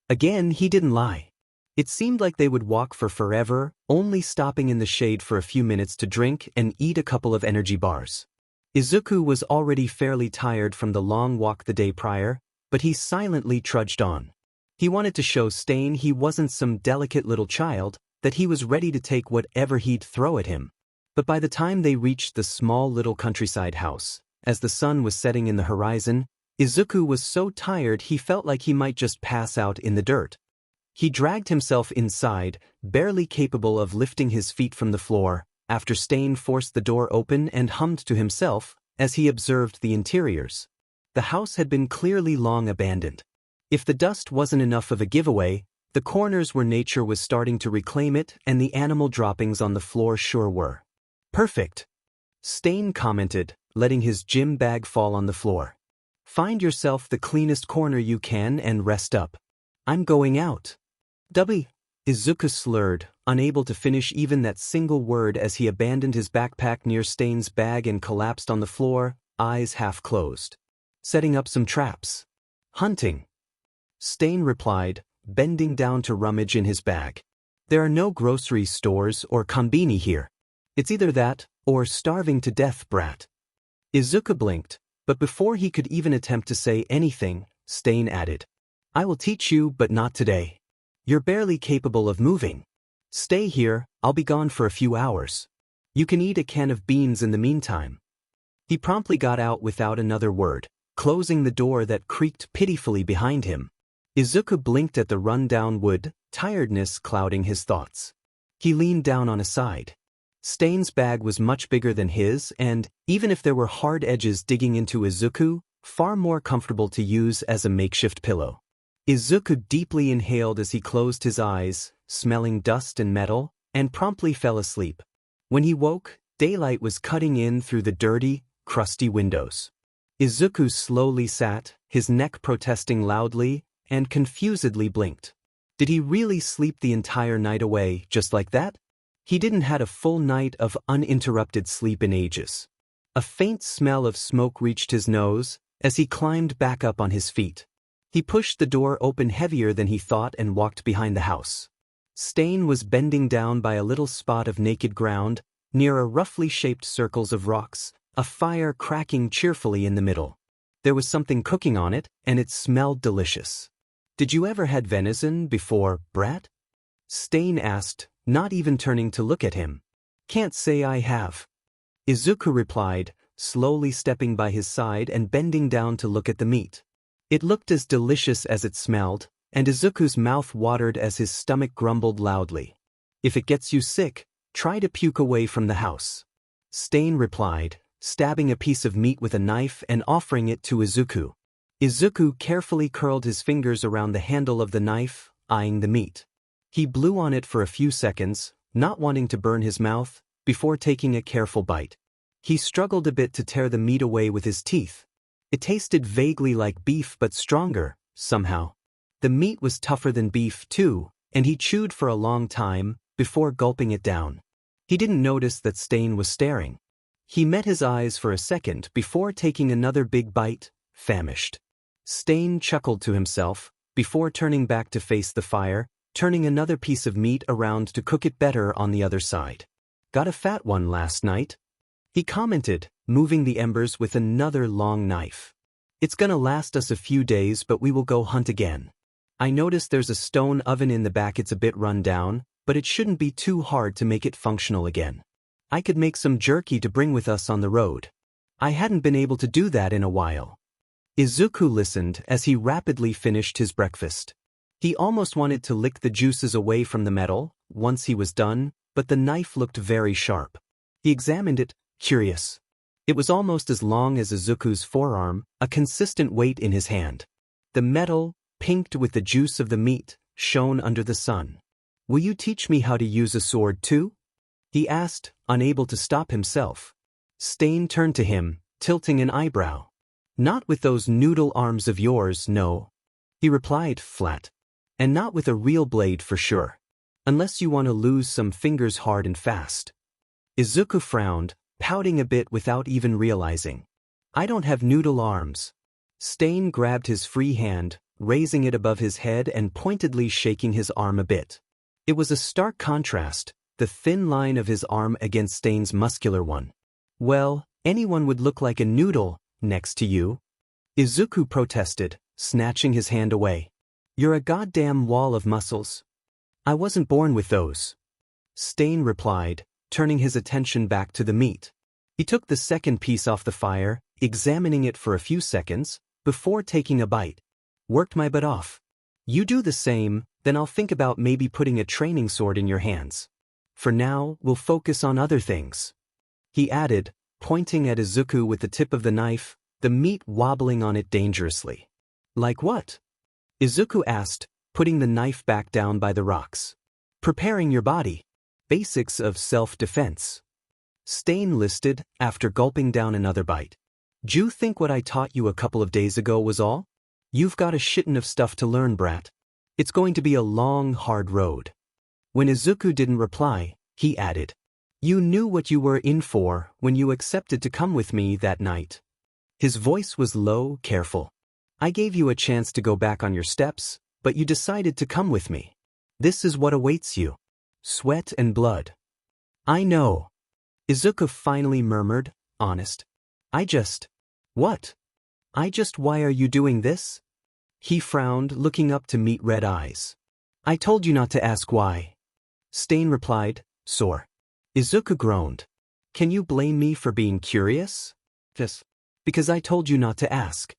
Again, he didn't lie. It seemed like they would walk for forever, only stopping in the shade for a few minutes to drink and eat a couple of energy bars. Izuku was already fairly tired from the long walk the day prior, but he silently trudged on. He wanted to show Stain he wasn't some delicate little child, that he was ready to take whatever he'd throw at him. But by the time they reached the small little countryside house, as the sun was setting in the horizon, Izuku was so tired he felt like he might just pass out in the dirt. He dragged himself inside, barely capable of lifting his feet from the floor, after Stain forced the door open and hummed to himself as he observed the interiors. The house had been clearly long abandoned. If the dust wasn't enough of a giveaway, the corners where nature was starting to reclaim it and the animal droppings on the floor sure were. "Perfect," Stain commented, letting his gym bag fall on the floor. "Find yourself the cleanest corner you can and rest up. I'm going out." Izuku slurred, unable to finish even that single word as he abandoned his backpack near Stain's bag and collapsed on the floor, eyes half closed. "Setting up some traps." "Hunting," Stain replied, bending down to rummage in his bag. "There are no grocery stores or konbini here. It's either that, or starving to death, brat." Izuku blinked, but before he could even attempt to say anything, Stain added, "I will teach you, but not today. You're barely capable of moving. Stay here, I'll be gone for a few hours. You can eat a can of beans in the meantime." He promptly got out without another word, closing the door that creaked pitifully behind him. Izuku blinked at the run-down wood, tiredness clouding his thoughts. He leaned down on a side. Stain's bag was much bigger than his and, even if there were hard edges digging into Izuku, far more comfortable to use as a makeshift pillow. Izuku deeply inhaled as he closed his eyes, smelling dust and metal, and promptly fell asleep. When he woke, daylight was cutting in through the dirty, crusty windows. Izuku slowly sat, his neck protesting loudly, and confusedly blinked. Did he really sleep the entire night away, just like that? He didn't had a full night of uninterrupted sleep in ages. A faint smell of smoke reached his nose as he climbed back up on his feet. He pushed the door open heavier than he thought and walked behind the house. Stain was bending down by a little spot of naked ground, near a roughly shaped circles of rocks, a fire cracking cheerfully in the middle. There was something cooking on it, and it smelled delicious. "Did you ever had venison before, brat?" Stain asked, not even turning to look at him. "Can't say I have," Izuku replied, slowly stepping by his side and bending down to look at the meat. It looked as delicious as it smelled, and Izuku's mouth watered as his stomach grumbled loudly. "If it gets you sick, try to puke away from the house," Stain replied, stabbing a piece of meat with a knife and offering it to Izuku. Izuku carefully curled his fingers around the handle of the knife, eyeing the meat. He blew on it for a few seconds, not wanting to burn his mouth, before taking a careful bite. He struggled a bit to tear the meat away with his teeth. It tasted vaguely like beef but stronger, somehow. The meat was tougher than beef, too, and he chewed for a long time, before gulping it down. He didn't notice that Stain was staring. He met his eyes for a second before taking another big bite, famished. Stain chuckled to himself, before turning back to face the fire, turning another piece of meat around to cook it better on the other side. "Got a fat one last night," he commented, moving the embers with another long knife. "It's gonna last us a few days, but we will go hunt again. I noticed there's a stone oven in the back. It's a bit run down, but it shouldn't be too hard to make it functional again. I could make some jerky to bring with us on the road. I hadn't been able to do that in a while." Izuku listened as he rapidly finished his breakfast. He almost wanted to lick the juices away from the metal, once he was done, but the knife looked very sharp. He examined it, curious. It was almost as long as Izuku's forearm, a consistent weight in his hand. The metal, pinked with the juice of the meat, shone under the sun. "Will you teach me how to use a sword too?" he asked, unable to stop himself. Stain turned to him, tilting an eyebrow. "Not with those noodle arms of yours, no," he replied, flat. "And not with a real blade for sure. Unless you want to lose some fingers hard and fast." Izuku frowned, pouting a bit without even realizing. "I don't have noodle arms." Stain grabbed his free hand, raising it above his head and pointedly shaking his arm a bit. It was a stark contrast, the thin line of his arm against Stain's muscular one. "Well, anyone would look like a noodle, next to you," Izuku protested, snatching his hand away. "You're a goddamn wall of muscles." "I wasn't born with those," Stain replied, turning his attention back to the meat. He took the second piece off the fire, examining it for a few seconds, before taking a bite. "Worked my butt off. You do the same, then I'll think about maybe putting a training sword in your hands. For now, we'll focus on other things," he added, pointing at Izuku with the tip of the knife, the meat wobbling on it dangerously. "Like what?" Izuku asked, putting the knife back down by the rocks. "Preparing your body. Basics of self-defense," Stain listed, after gulping down another bite. "'Ju think what I taught you a couple of days ago was all? You've got a shitton of stuff to learn, brat. It's going to be a long, hard road." When Izuku didn't reply, he added, "You knew what you were in for when you accepted to come with me that night." His voice was low, careful. "I gave you a chance to go back on your steps, but you decided to come with me. This is what awaits you. Sweat and blood." "I know," Izuku finally murmured, honest. What? Why are you doing this?" He frowned, looking up to meet red eyes. "I told you not to ask why," Stain replied, sore. Izuku groaned. "Can you blame me for being curious?" "Just because I told you not to ask,"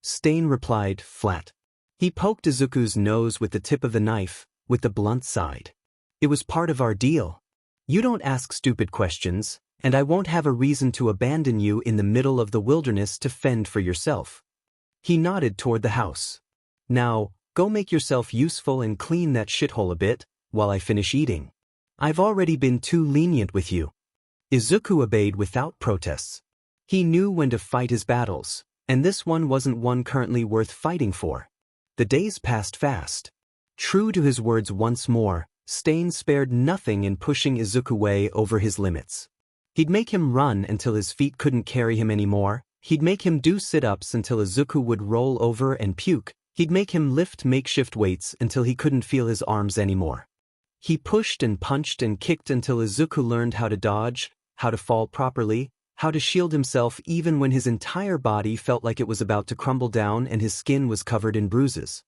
Stain replied, flat. He poked Izuku's nose with the tip of the knife, with the blunt side. "It was part of our deal. You don't ask stupid questions, and I won't have a reason to abandon you in the middle of the wilderness to fend for yourself." He nodded toward the house. "Now, go make yourself useful and clean that shithole a bit, while I finish eating. I've already been too lenient with you." Izuku obeyed without protests. He knew when to fight his battles, and this one wasn't one currently worth fighting for. The days passed fast. True to his words once more, Stain spared nothing in pushing Izuku way over his limits. He'd make him run until his feet couldn't carry him anymore. He'd make him do sit-ups until Izuku would roll over and puke. He'd make him lift makeshift weights until he couldn't feel his arms anymore. He pushed and punched and kicked until Izuku learned how to dodge, how to fall properly, how to shield himself even when his entire body felt like it was about to crumble down and his skin was covered in bruises.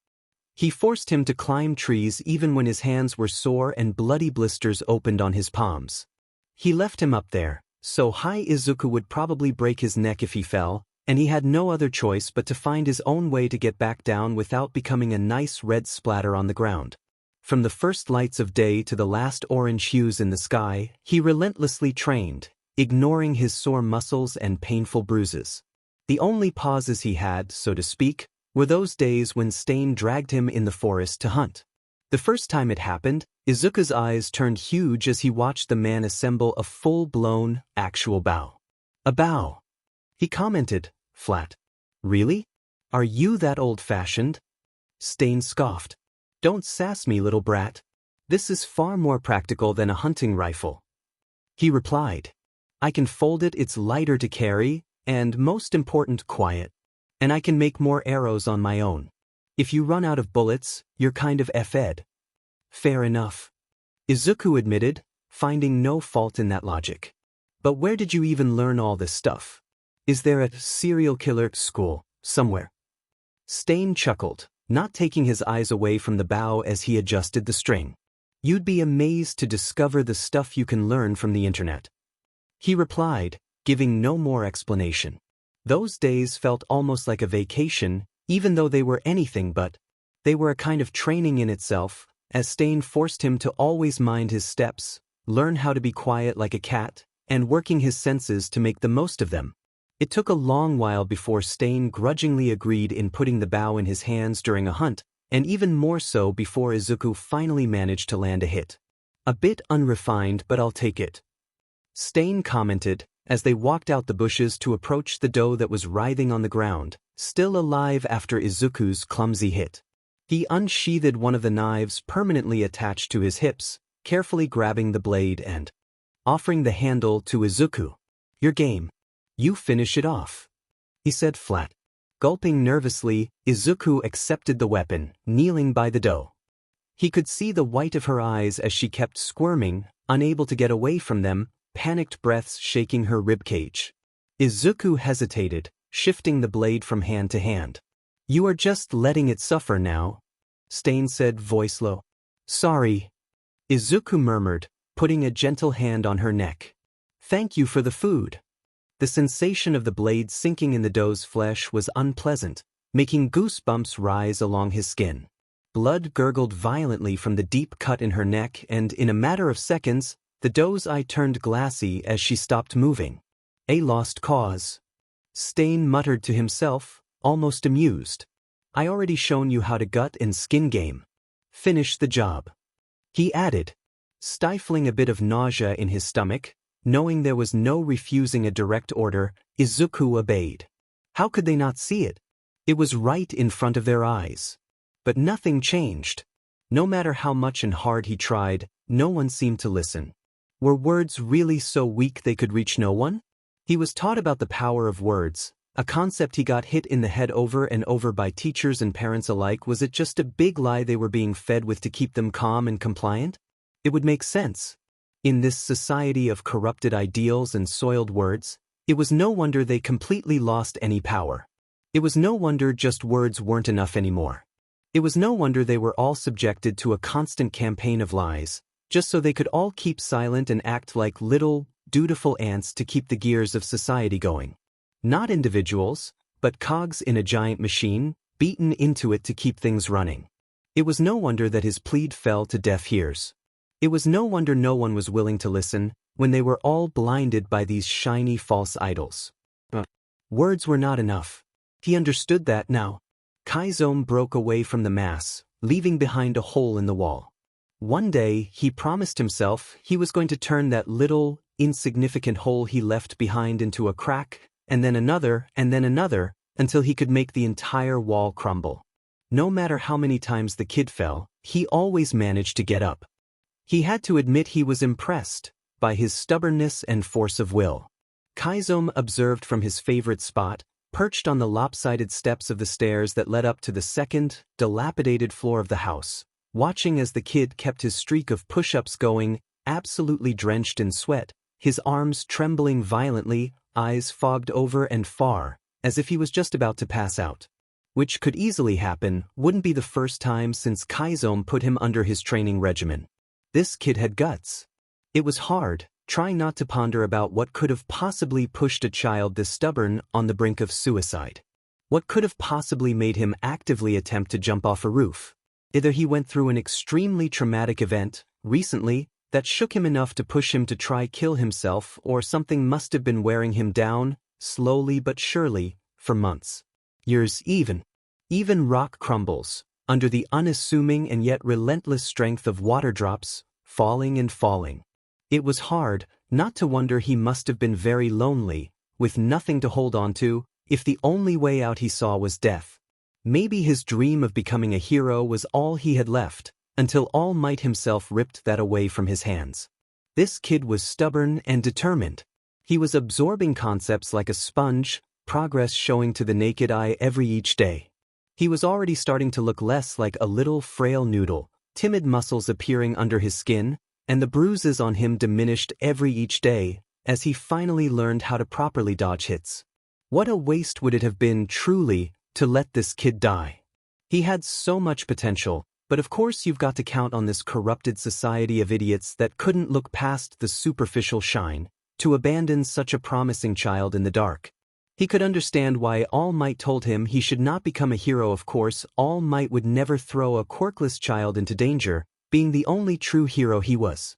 He forced him to climb trees even when his hands were sore and bloody blisters opened on his palms. He left him up there, so high Izuku would probably break his neck if he fell, and he had no other choice but to find his own way to get back down without becoming a nice red splatter on the ground. From the first lights of day to the last orange hues in the sky, he relentlessly trained, ignoring his sore muscles and painful bruises. The only pauses he had, so to speak, were those days when Stain dragged him in the forest to hunt. The first time it happened, Izuku's eyes turned huge as he watched the man assemble a full-blown, actual bow. "A bow," he commented, flat. "Really? Are you that old-fashioned?" Stain scoffed. "Don't sass me, little brat. This is far more practical than a hunting rifle," he replied. "I can fold it, it's lighter to carry, and most important, quiet. And I can make more arrows on my own. If you run out of bullets, you're kind of F-ed." "Fair enough," Izuku admitted, finding no fault in that logic. "But where did you even learn all this stuff? Is there a serial killer school somewhere?" Stain chuckled, not taking his eyes away from the bow as he adjusted the string. "You'd be amazed to discover the stuff you can learn from the internet," he replied, giving no more explanation. Those days felt almost like a vacation, even though they were anything but. They were a kind of training in itself, as Stain forced him to always mind his steps, learn how to be quiet like a cat, and working his senses to make the most of them. It took a long while before Stain grudgingly agreed in putting the bow in his hands during a hunt, and even more so before Izuku finally managed to land a hit. A bit unrefined, but I'll take it, Stain commented, as they walked out the bushes to approach the doe that was writhing on the ground, still alive after Izuku's clumsy hit. He unsheathed one of the knives permanently attached to his hips, carefully grabbing the blade and offering the handle to Izuku. "Your game. You finish it off," he said flat. Gulping nervously, Izuku accepted the weapon, kneeling by the doe. He could see the white of her eyes as she kept squirming, unable to get away from them, panicked breaths shaking her ribcage. Izuku hesitated, shifting the blade from hand to hand. "You are just letting it suffer now," Stain said, voice low. "Sorry," Izuku murmured, putting a gentle hand on her neck. "Thank you for the food." The sensation of the blade sinking in the doe's flesh was unpleasant, making goosebumps rise along his skin. Blood gurgled violently from the deep cut in her neck, and in a matter of seconds, the doe's eye turned glassy as she stopped moving. "A lost cause," Stain muttered to himself, almost amused. "I already shown you how to gut and skin game. Finish the job," he added, stifling a bit of nausea in his stomach. Knowing there was no refusing a direct order, Izuku obeyed. How could they not see it? It was right in front of their eyes. But nothing changed. No matter how much and hard he tried, no one seemed to listen. Were words really so weak they could reach no one? He was taught about the power of words, a concept he got hit in the head over and over by teachers and parents alike. Was it just a big lie they were being fed with to keep them calm and compliant? It would make sense. In this society of corrupted ideals and soiled words, it was no wonder they completely lost any power. It was no wonder just words weren't enough anymore. It was no wonder they were all subjected to a constant campaign of lies, just so they could all keep silent and act like little, dutiful ants to keep the gears of society going. Not individuals, but cogs in a giant machine, beaten into it to keep things running. It was no wonder that his plead fell to deaf ears. It was no wonder no one was willing to listen, when they were all blinded by these shiny false idols. Words were not enough. He understood that now. Kaizome broke away from the mass, leaving behind a hole in the wall. One day, he promised himself he was going to turn that little, insignificant hole he left behind into a crack, and then another, until he could make the entire wall crumble. No matter how many times the kid fell, he always managed to get up. He had to admit he was impressed by his stubbornness and force of will. Kaizome observed from his favorite spot, perched on the lopsided steps of the stairs that led up to the second, dilapidated floor of the house, watching as the kid kept his streak of push-ups going, absolutely drenched in sweat, his arms trembling violently, eyes fogged over and far, as if he was just about to pass out. Which could easily happen, wouldn't be the first time since Kaizome put him under his training regimen. This kid had guts. It was hard, trying not to ponder about what could have possibly pushed a child this stubborn on the brink of suicide. What could have possibly made him actively attempt to jump off a roof? Either he went through an extremely traumatic event, recently, that shook him enough to push him to try kill himself, or something must have been wearing him down, slowly but surely, for months. Years even. Even rock crumbles, under the unassuming and yet relentless strength of water drops, falling and falling. It was hard not to wonder he must have been very lonely, with nothing to hold on to, if the only way out he saw was death. Maybe his dream of becoming a hero was all he had left, until All Might himself ripped that away from his hands. This kid was stubborn and determined. He was absorbing concepts like a sponge, progress showing to the naked eye each day. He was already starting to look less like a little frail noodle, timid muscles appearing under his skin, and the bruises on him diminished each day, as he finally learned how to properly dodge hits. What a waste would it have been, truly, to let this kid die. He had so much potential, but of course you've got to count on this corrupted society of idiots that couldn't look past the superficial shine, to abandon such a promising child in the dark. He could understand why All Might told him he should not become a hero. Of course, All Might would never throw a quirkless child into danger, being the only true hero he was.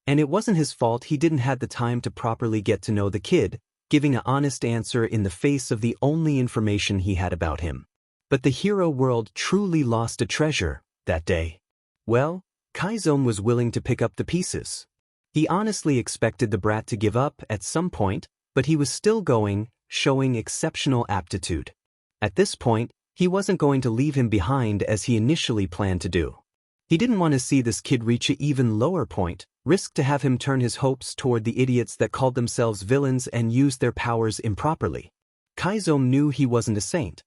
And it wasn't his fault he didn't have the time to properly get to know the kid, giving an honest answer in the face of the only information he had about him. But the hero world truly lost a treasure that day. Well, Kaizome was willing to pick up the pieces. He honestly expected the brat to give up at some point, but he was still going, showing exceptional aptitude. At this point, he wasn't going to leave him behind as he initially planned to do. He didn't want to see this kid reach an even lower point, risk to have him turn his hopes toward the idiots that called themselves villains and used their powers improperly. Kaizome knew he wasn't a saint.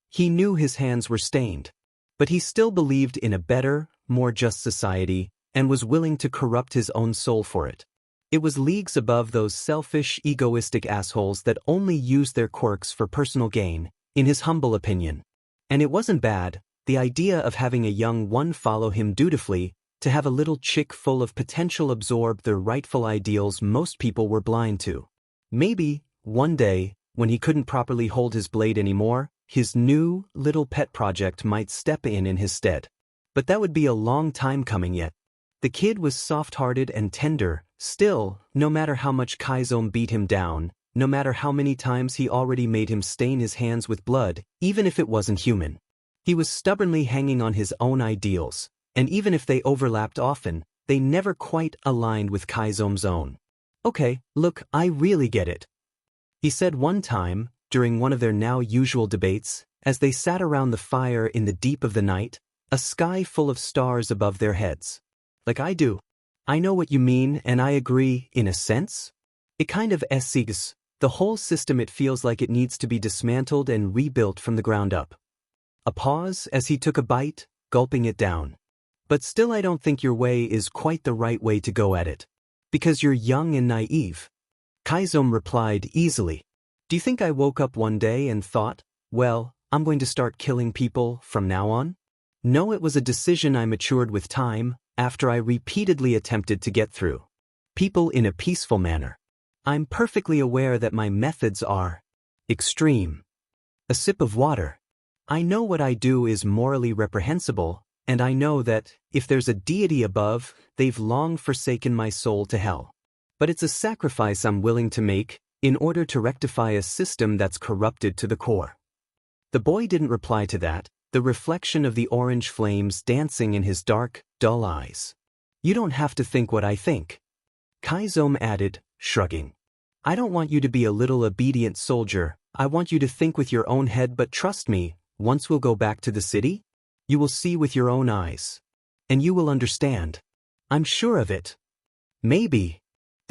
He knew his hands were stained. But he still believed in a better, more just society, and was willing to corrupt his own soul for it. It was leagues above those selfish, egoistic assholes that only used their quirks for personal gain, in his humble opinion. And it wasn't bad, the idea of having a young one follow him dutifully, to have a little chick full of potential absorb the rightful ideals most people were blind to. Maybe, one day, when he couldn't properly hold his blade anymore, his new, little pet project might step in his stead. But that would be a long time coming yet. The kid was soft-hearted and tender, still, no matter how much Kaizome beat him down, no matter how many times he already made him stain his hands with blood, even if it wasn't human. He was stubbornly hanging on his own ideals, and even if they overlapped often, they never quite aligned with Kaizome's own. Okay, look, I really get it, he said one time, during one of their now usual debates, as they sat around the fire in the deep of the night, a sky full of stars above their heads. Like I do. I know what you mean and I agree, in a sense. It kind of essegs the whole system. It feels like it needs to be dismantled and rebuilt from the ground up. A pause as he took a bite, gulping it down. But still I don't think your way is quite the right way to go at it. Because you're young and naive. Kaizome replied easily. Do you think I woke up one day and thought, well, I'm going to start killing people from now on? No, it was a decision I matured with time, after I repeatedly attempted to get through people in a peaceful manner. I'm perfectly aware that my methods are extreme. A sip of water. I know what I do is morally reprehensible, and I know that, if there's a deity above, they've long forsaken my soul to hell. But it's a sacrifice I'm willing to make, in order to rectify a system that's corrupted to the core. The boy didn't reply to that, the reflection of the orange flames dancing in his dark, dull eyes. You don't have to think what I think. Kaizome added, shrugging. I don't want you to be a little obedient soldier, I want you to think with your own head, but trust me, once we'll go back to the city, you will see with your own eyes. And you will understand. I'm sure of it. Maybe.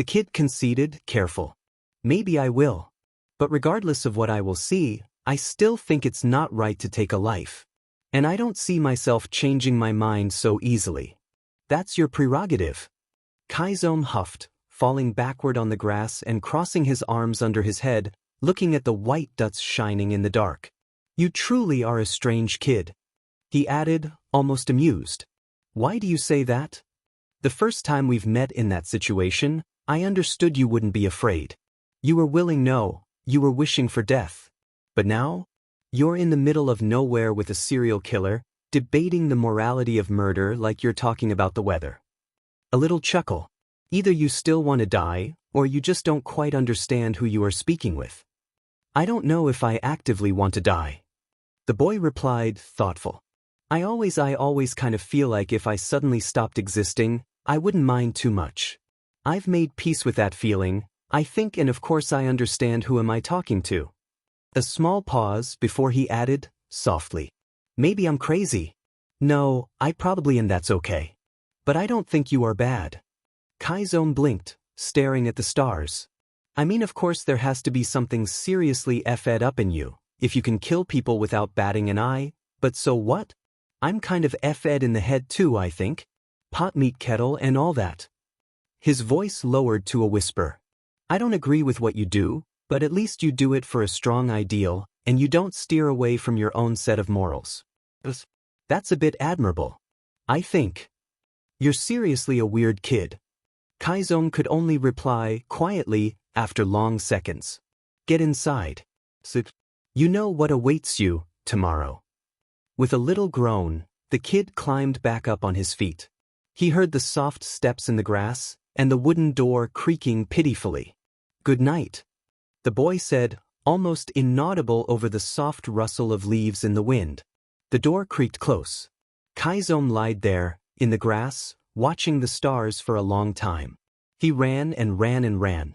The kid conceded, careful. Maybe I will. But regardless of what I will see, I still think it's not right to take a life. And I don't see myself changing my mind so easily. That's your prerogative. Kaizome huffed, falling backward on the grass and crossing his arms under his head, looking at the white dots shining in the dark. You truly are a strange kid. He added, almost amused. Why do you say that? The first time we've met in that situation, I understood you wouldn't be afraid. You were willing, no, you were wishing for death. But now? You're in the middle of nowhere with a serial killer, debating the morality of murder like you're talking about the weather. A little chuckle. Either you still want to die, or you just don't quite understand who you are speaking with. I don't know if I actively want to die. The boy replied, thoughtful. I always kind of feel like if I suddenly stopped existing, I wouldn't mind too much. I've made peace with that feeling, I think, and of course I understand who am I talking to. A small pause before he added, softly. Maybe I'm crazy. No, I probably am, that's okay. But I don't think you are bad. Kaizome blinked, staring at the stars. I mean, of course there has to be something seriously effed up in you, if you can kill people without batting an eye, but so what? I'm kind of effed in the head too, I think. Pot meat kettle and all that. His voice lowered to a whisper. I don't agree with what you do, but at least you do it for a strong ideal, and you don't steer away from your own set of morals. That's a bit admirable. I think. You're seriously a weird kid. Kaizome could only reply, quietly, after long seconds. Get inside. So, you know what awaits you tomorrow. With a little groan, the kid climbed back up on his feet. He heard the soft steps in the grass and the wooden door creaking pitifully. Good night, the boy said, almost inaudible over the soft rustle of leaves in the wind. The door creaked close. Kaizome lied there, in the grass, watching the stars for a long time. He ran and ran and ran.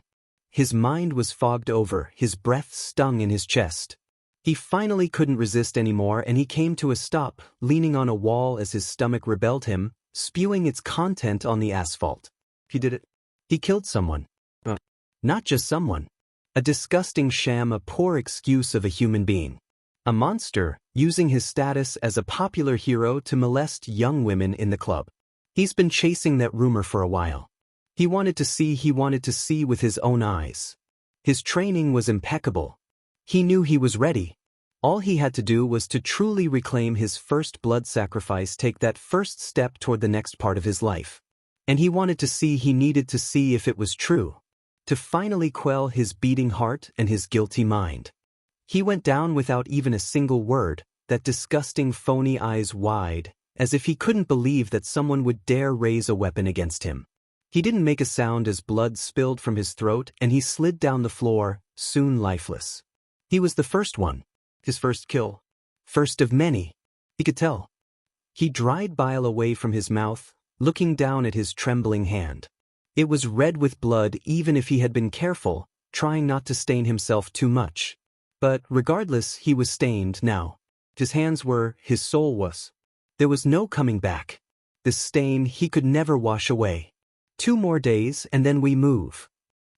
His mind was fogged over, his breath stung in his chest. He finally couldn't resist anymore and he came to a stop, leaning on a wall as his stomach rebelled him, spewing its content on the asphalt. He did it. He killed someone. Not just someone. A disgusting sham, a poor excuse of a human being. A monster, using his status as a popular hero to molest young women in the club. He's been chasing that rumor for a while. He wanted to see with his own eyes. His training was impeccable. He knew he was ready. All he had to do was to truly reclaim his first blood sacrifice, take that first step toward the next part of his life. And he needed to see if it was true. To finally quell his beating heart and his guilty mind. He went down without even a single word, that disgusting phony eyes wide, as if he couldn't believe that someone would dare raise a weapon against him. He didn't make a sound as blood spilled from his throat and he slid down the floor, soon lifeless. He was the first one. His first kill. First of many. He could tell. He dried bile away from his mouth, looking down at his trembling hand. It was red with blood even if he had been careful, trying not to stain himself too much. But regardless, he was stained now. His hands were, his soul was. There was no coming back. This stain he could never wash away. 2 more days and then we move.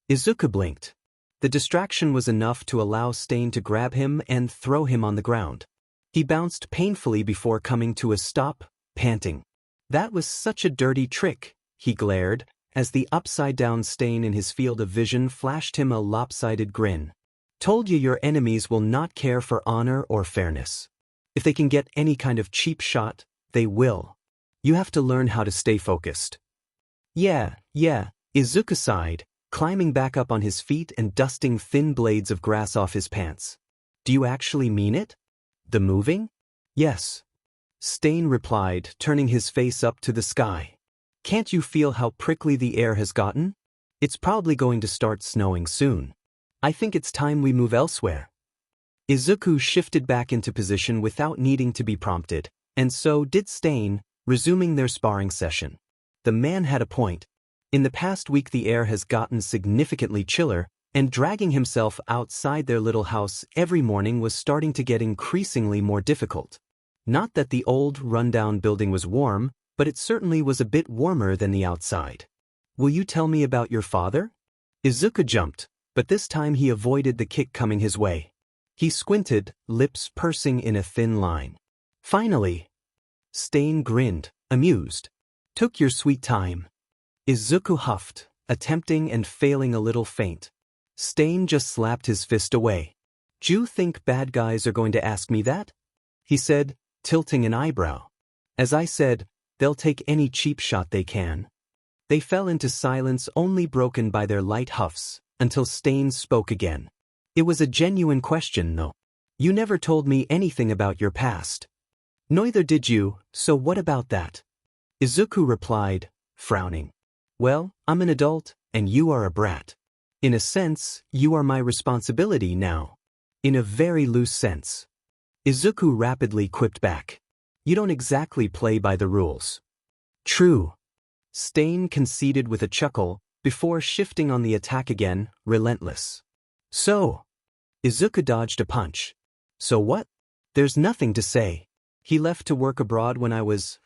Izuku blinked. The distraction was enough to allow Stain to grab him and throw him on the ground. He bounced painfully before coming to a stop, panting. That was such a dirty trick, he glared, as the upside-down Stain in his field of vision flashed him a lopsided grin. Told you your enemies will not care for honor or fairness. If they can get any kind of cheap shot, they will. You have to learn how to stay focused. Yeah, Izuku sighed, climbing back up on his feet and dusting thin blades of grass off his pants. Do you actually mean it? The moving? Yes. Stain replied, turning his face up to the sky. Can't you feel how prickly the air has gotten? It's probably going to start snowing soon. I think it's time we move elsewhere. Izuku shifted back into position without needing to be prompted, and so did Stain, resuming their sparring session. The man had a point. In the past week the air has gotten significantly chiller, and dragging himself outside their little house every morning was starting to get increasingly more difficult. Not that the old, rundown building was warm, but it certainly was a bit warmer than the outside. Will you tell me about your father? Izuku jumped, but this time he avoided the kick coming his way. He squinted, lips pursing in a thin line. Finally. Stain grinned, amused. Took your sweet time. Izuku huffed, attempting and failing a little feint. Stain just slapped his fist away. Do you think bad guys are going to ask me that? He said, tilting an eyebrow. As I said, they'll take any cheap shot they can. They fell into silence only broken by their light huffs, until Stain spoke again. It was a genuine question, though. You never told me anything about your past. Neither did you, so what about that? Izuku replied, frowning. Well, I'm an adult, and you are a brat. In a sense, you are my responsibility now. In a very loose sense. Izuku rapidly quipped back. You don't exactly play by the rules. True. Stain conceded with a chuckle, before shifting on the attack again, relentless. So. Izuku dodged a punch. So what? There's nothing to say. He left to work abroad when I was,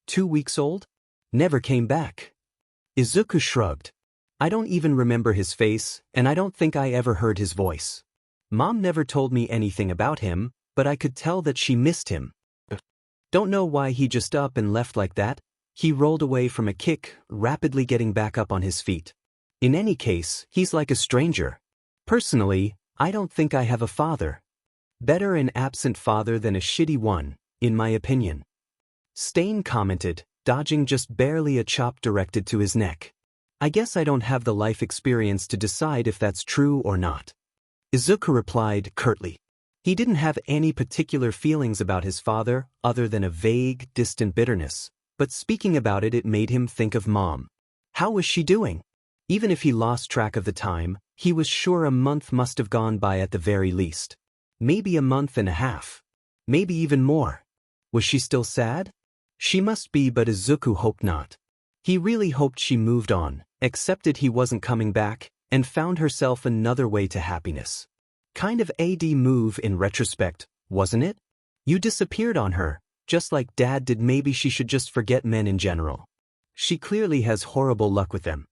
2 weeks old? Never came back. Izuku shrugged. I don't even remember his face, and I don't think I ever heard his voice. Mom never told me anything about him, but I could tell that she missed him. Don't know why he just up and left like that. He rolled away from a kick, rapidly getting back up on his feet. In any case, he's like a stranger. Personally, I don't think I have a father. Better an absent father than a shitty one, in my opinion. Stain commented, dodging just barely a chop directed to his neck. I guess I don't have the life experience to decide if that's true or not. Izuku replied curtly. He didn't have any particular feelings about his father other than a vague, distant bitterness, but speaking about it made him think of Mom. How was she doing? Even if he lost track of the time, he was sure a month must have gone by at the very least. Maybe a month and a half. Maybe even more. Was she still sad? She must be, but Izuku hoped not. He really hoped she moved on, accepted he wasn't coming back, and found herself another way to happiness. Kind of AD move in retrospect, wasn't it? You disappeared on her, just like Dad did. Maybe she should just forget men in general. She clearly has horrible luck with them.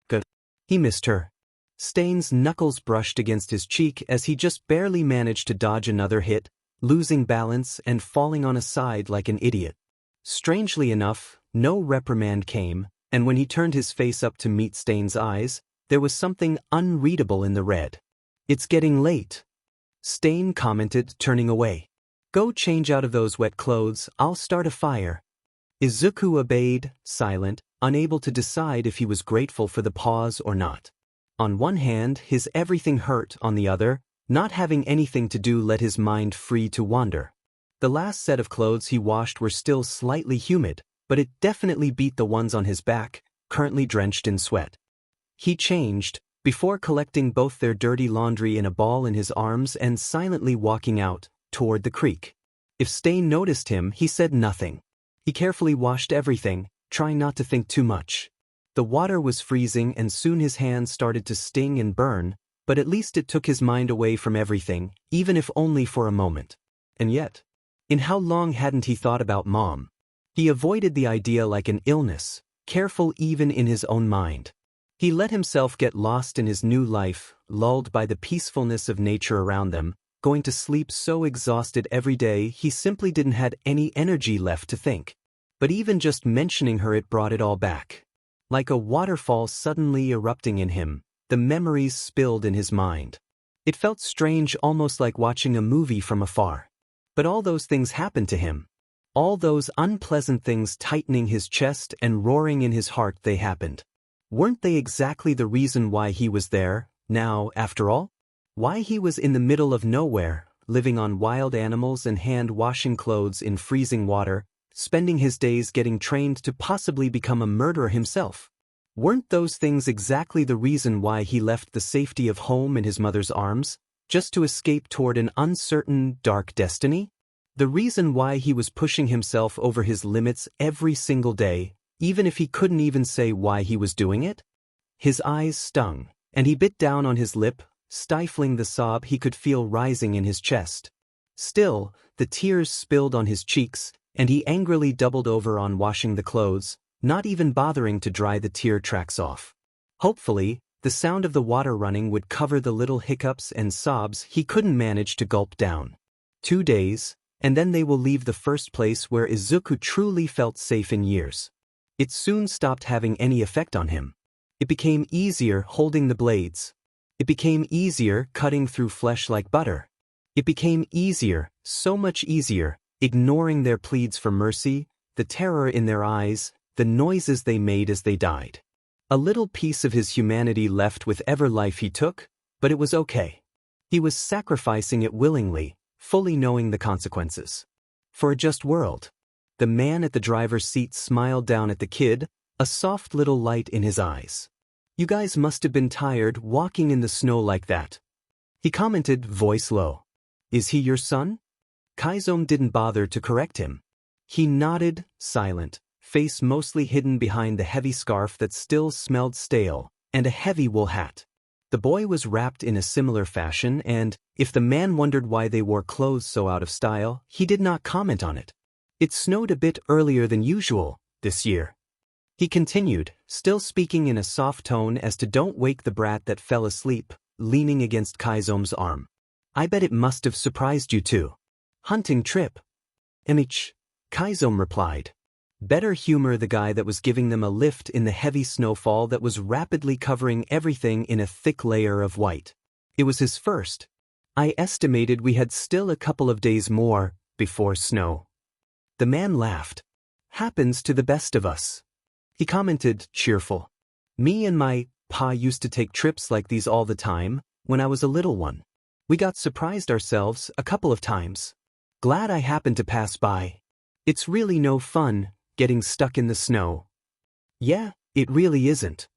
Good. He missed her. Stain's knuckles brushed against his cheek as he just barely managed to dodge another hit, losing balance and falling on his side like an idiot. Strangely enough, no reprimand came, and when he turned his face up to meet Stain's eyes, there was something unreadable in the red. It's getting late, Stain commented, turning away. Go change out of those wet clothes, I'll start a fire. Izuku obeyed, silent, unable to decide if he was grateful for the pause or not. On one hand, his everything hurt; on the other, not having anything to do let his mind free to wander. The last set of clothes he washed were still slightly humid, but it definitely beat the ones on his back, currently drenched in sweat. He changed, before collecting both their dirty laundry in a ball in his arms and silently walking out, toward the creek. If Stain noticed him, he said nothing. He carefully washed everything, trying not to think too much. The water was freezing and soon his hands started to sting and burn, but at least it took his mind away from everything, even if only for a moment. And yet, in how long hadn't he thought about Mom? He avoided the idea like an illness, careful even in his own mind. He let himself get lost in his new life, lulled by the peacefulness of nature around them, going to sleep so exhausted every day he simply didn't have any energy left to think. But even just mentioning her, it brought it all back. Like a waterfall suddenly erupting in him, the memories spilled in his mind. It felt strange, almost like watching a movie from afar. But all those things happened to him. All those unpleasant things tightening his chest and roaring in his heart, they happened. Weren't they exactly the reason why he was there, now, after all? Why he was in the middle of nowhere, living on wild animals and hand-washing clothes in freezing water, spending his days getting trained to possibly become a murderer himself? Weren't those things exactly the reason why he left the safety of home in his mother's arms, just to escape toward an uncertain, dark destiny? The reason why he was pushing himself over his limits every single day, even if he couldn't even say why he was doing it? His eyes stung, and he bit down on his lip, stifling the sob he could feel rising in his chest. Still, the tears spilled on his cheeks, and he angrily doubled over on washing the clothes, not even bothering to dry the tear tracks off. Hopefully, the sound of the water running would cover the little hiccups and sobs he couldn't manage to gulp down. 2 days, and then they will leave the first place where Izuku truly felt safe in years. It soon stopped having any effect on him. It became easier holding the blades. It became easier cutting through flesh like butter. It became easier, so much easier, ignoring their pleads for mercy, the terror in their eyes, the noises they made as they died. A little piece of his humanity left with every life he took, but it was okay. He was sacrificing it willingly, fully knowing the consequences. For a just world. The man at the driver's seat smiled down at the kid, a soft little light in his eyes. You guys must have been tired walking in the snow like that. He commented, voice low. Is he your son? Kaizome didn't bother to correct him. He nodded, silent, face mostly hidden behind the heavy scarf that still smelled stale, and a heavy wool hat. The boy was wrapped in a similar fashion, and, if the man wondered why they wore clothes so out of style, he did not comment on it. It snowed a bit earlier than usual, this year. He continued, still speaking in a soft tone as to don't wake the brat that fell asleep, leaning against Kaizome's arm. I bet it must have surprised you too. Hunting trip. Kaizome replied. Better humor the guy that was giving them a lift in the heavy snowfall that was rapidly covering everything in a thick layer of white. It was his first. I estimated we had still a couple of days more before snow. The man laughed. Happens to the best of us. He commented, cheerful. Me and my pa used to take trips like these all the time, when I was a little one. We got surprised ourselves a couple of times. Glad I happened to pass by. It's really no fun, getting stuck in the snow. Yeah, it really isn't.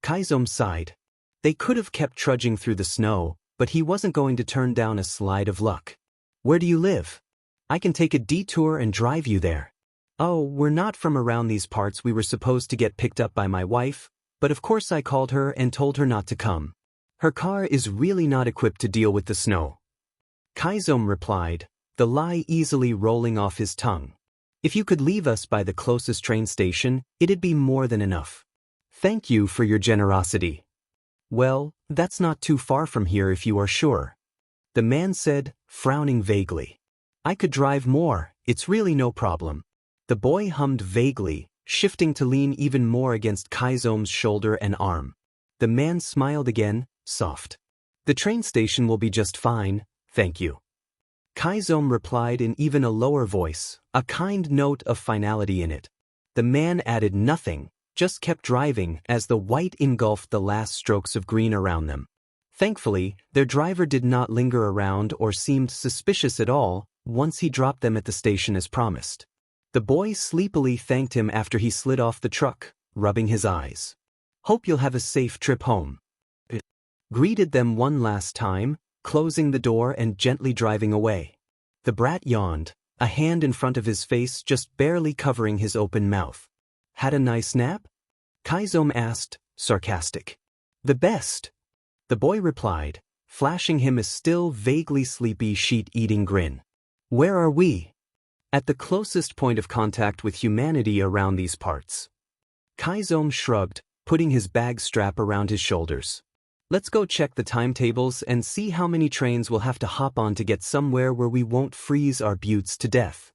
Kaizome sighed. They could have kept trudging through the snow, but he wasn't going to turn down a slide of luck. Where do you live? I can take a detour and drive you there. Oh, we're not from around these parts. We were supposed to get picked up by my wife, but of course I called her and told her not to come. Her car is really not equipped to deal with the snow. Kaizome replied, the lie easily rolling off his tongue. If you could leave us by the closest train station, it'd be more than enough. Thank you for your generosity. Well, that's not too far from here if you are sure. The man said, frowning vaguely. I could drive more, it's really no problem. The boy hummed vaguely, shifting to lean even more against Kaizome's shoulder and arm. The man smiled again, soft. The train station will be just fine, thank you. Kaizome replied in even a lower voice, a kind note of finality in it. The man added nothing, just kept driving as the white engulfed the last strokes of green around them. Thankfully, their driver did not linger around or seemed suspicious at all once he dropped them at the station as promised. The boy sleepily thanked him after he slid off the truck, rubbing his eyes. Hope you'll have a safe trip home. It greeted them one last time, closing the door and gently driving away. The brat yawned, a hand in front of his face just barely covering his open mouth. Had a nice nap? Kaizome asked, sarcastic. The best. The boy replied, flashing him a still vaguely sleepy sheet-eating grin. Where are we? At the closest point of contact with humanity around these parts. Kaizome shrugged, putting his bag strap around his shoulders. Let's go check the timetables and see how many trains we'll have to hop on to get somewhere where we won't freeze our buttes to death.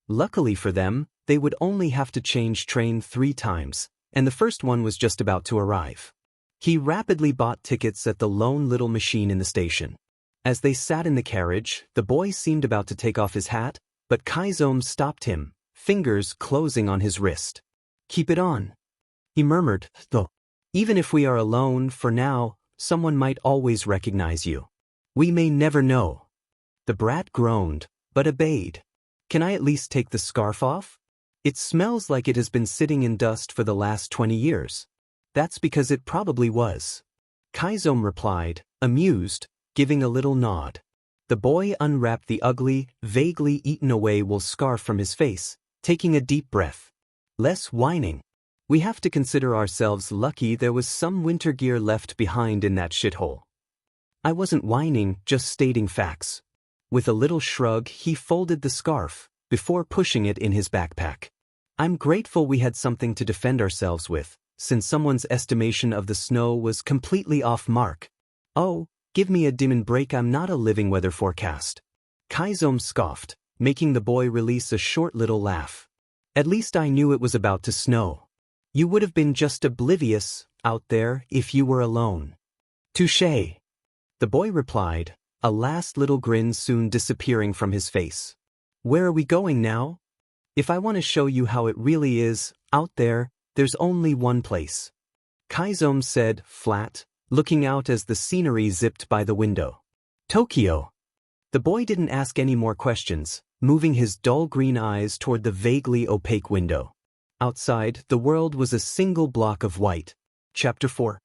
Luckily for them, they would only have to change train 3 times, and the first one was just about to arrive. He rapidly bought tickets at the lone little machine in the station. As they sat in the carriage, the boy seemed about to take off his hat, but Kaizome stopped him, fingers closing on his wrist. Keep it on. He murmured, though. Even if we are alone, for now, someone might always recognize you. We may never know. The brat groaned, but obeyed. Can I at least take the scarf off? It smells like it has been sitting in dust for the last 20 years. That's because it probably was. Kaizome replied, amused, giving a little nod. The boy unwrapped the ugly, vaguely eaten-away wool scarf from his face, taking a deep breath. Less whining. We have to consider ourselves lucky there was some winter gear left behind in that shithole. I wasn't whining, just stating facts. With a little shrug, he folded the scarf, before pushing it in his backpack. I'm grateful we had something to defend ourselves with, since someone's estimation of the snow was completely off mark. Oh, give me a dim and break, I'm not a living weather forecast. Kaizome scoffed, making the boy release a short little laugh. At least I knew it was about to snow. You would have been just oblivious, out there, if you were alone. Touché. The boy replied, a last little grin soon disappearing from his face. Where are we going now? If I want to show you how it really is, out there, there's only one place. Kaizome said, flat, looking out as the scenery zipped by the window. Tokyo. The boy didn't ask any more questions, moving his dull green eyes toward the vaguely opaque window. Outside, the world was a single block of white. Chapter 4.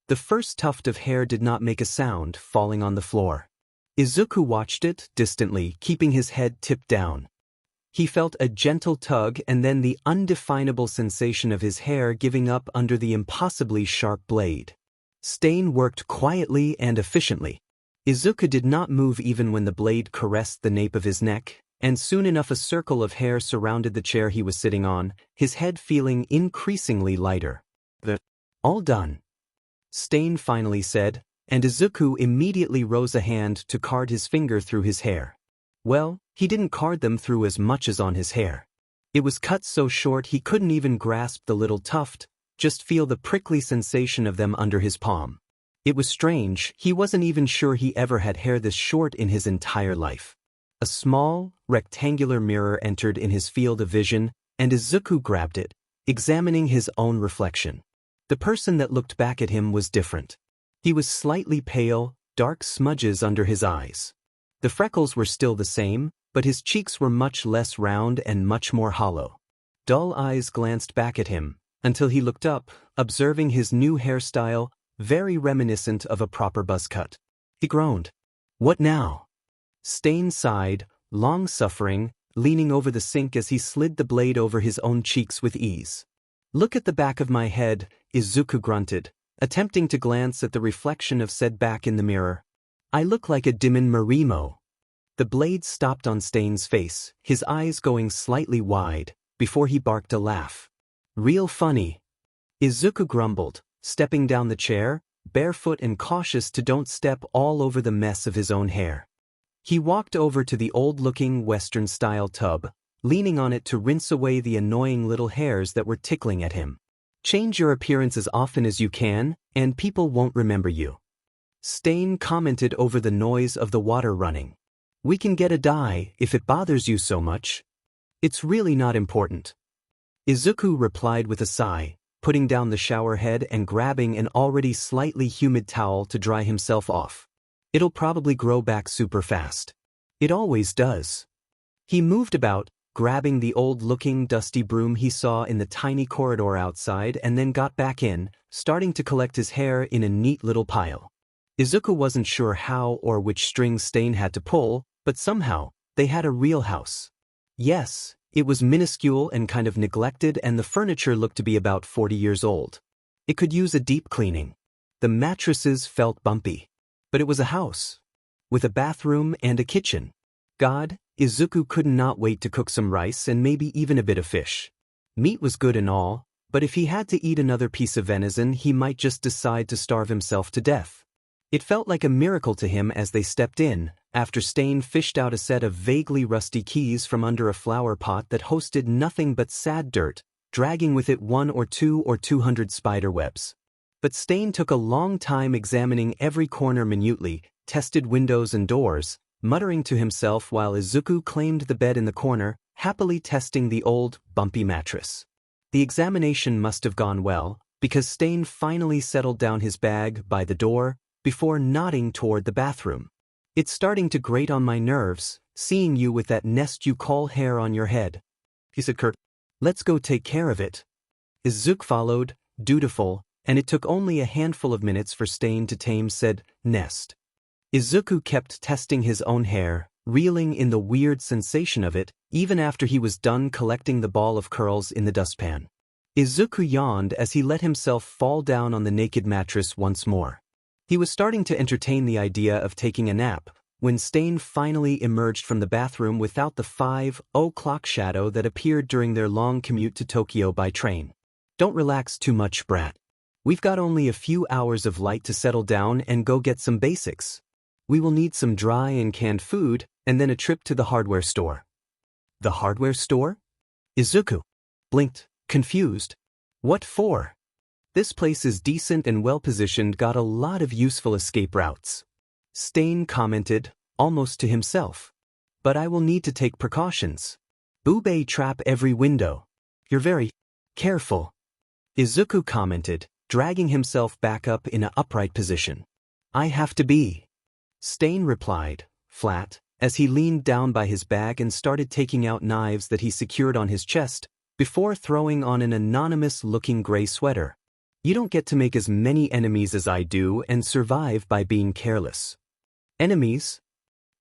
The first tuft of hair did not make a sound, falling on the floor. Izuku watched it, distantly, keeping his head tipped down. He felt a gentle tug and then the undefinable sensation of his hair giving up under the impossibly sharp blade. Stain worked quietly and efficiently. Izuku did not move even when the blade caressed the nape of his neck, and soon enough a circle of hair surrounded the chair he was sitting on, his head feeling increasingly lighter. All done. Stain finally said, and Izuku immediately rose a hand to card his finger through his hair. Well, he didn't card them through as much as on his hair. It was cut so short he couldn't even grasp the little tuft, just feel the prickly sensation of them under his palm. It was strange, he wasn't even sure he ever had hair this short in his entire life. A small, rectangular mirror entered in his field of vision, and Izuku grabbed it, examining his own reflection. The person that looked back at him was different. He was slightly pale, dark smudges under his eyes. The freckles were still the same, but his cheeks were much less round and much more hollow. Dull eyes glanced back at him, until he looked up, observing his new hairstyle, very reminiscent of a proper buzz cut. He groaned. "What now?" Stain sighed, long-suffering, leaning over the sink as he slid the blade over his own cheeks with ease. "Look at the back of my head," Izuku grunted, attempting to glance at the reflection of said back in the mirror. "I look like a Demon Marimo." The blade stopped on Stain's face, his eyes going slightly wide, before he barked a laugh. "Real funny." Izuku grumbled, stepping down the chair, barefoot and cautious to don't step all over the mess of his own hair. He walked over to the old-looking Western-style tub, leaning on it to rinse away the annoying little hairs that were tickling at him. "Change your appearance as often as you can, and people won't remember you." Stain commented over the noise of the water running. "We can get a dye if it bothers you so much. It's really not important." Izuku replied with a sigh, putting down the shower head and grabbing an already slightly humid towel to dry himself off. "It'll probably grow back super fast. It always does." He moved about, grabbing the old-looking dusty broom he saw in the tiny corridor outside and then got back in, starting to collect his hair in a neat little pile. Izuku wasn't sure how or which strings Stain had to pull, but somehow, they had a real house. Yes, it was minuscule and kind of neglected, and the furniture looked to be about 40 years old. It could use a deep cleaning. The mattresses felt bumpy. But it was a house. With a bathroom and a kitchen. God, Izuku could not wait to cook some rice and maybe even a bit of fish. Meat was good and all, but if he had to eat another piece of venison he might just decide to starve himself to death. It felt like a miracle to him as they stepped in, after Stain fished out a set of vaguely rusty keys from under a flower pot that hosted nothing but sad dirt, dragging with it 1 or 2 or 200 spider webs. But Stain took a long time examining every corner minutely, tested windows and doors, muttering to himself while Izuku claimed the bed in the corner, happily testing the old, bumpy mattress. The examination must have gone well, because Stain finally settled down his bag by the door, before nodding toward the bathroom. "It's starting to grate on my nerves, seeing you with that nest you call hair on your head," he said curt. "Let's go take care of it." Izuku followed, dutiful, and it took only a handful of minutes for Stain to tame said nest. Izuku kept testing his own hair, reeling in the weird sensation of it, even after he was done collecting the ball of curls in the dustpan. Izuku yawned as he let himself fall down on the naked mattress once more. He was starting to entertain the idea of taking a nap, when Stain finally emerged from the bathroom without the 5:00 shadow that appeared during their long commute to Tokyo by train. "Don't relax too much, brat. We've got only a few hours of light to settle down and go get some basics. We will need some dry and canned food, and then a trip to the hardware store." "The hardware store?" Izuku blinked, confused. "What for?" "This place is decent and well-positioned, got a lot of useful escape routes." Stain commented, almost to himself. "But I will need to take precautions. Bube trap every window. You're very careful." Izuku commented, dragging himself back up in an upright position. "I have to be." Stain replied, flat, as he leaned down by his bag and started taking out knives that he secured on his chest, before throwing on an anonymous-looking gray sweater. "You don't get to make as many enemies as I do and survive by being careless." "Enemies?"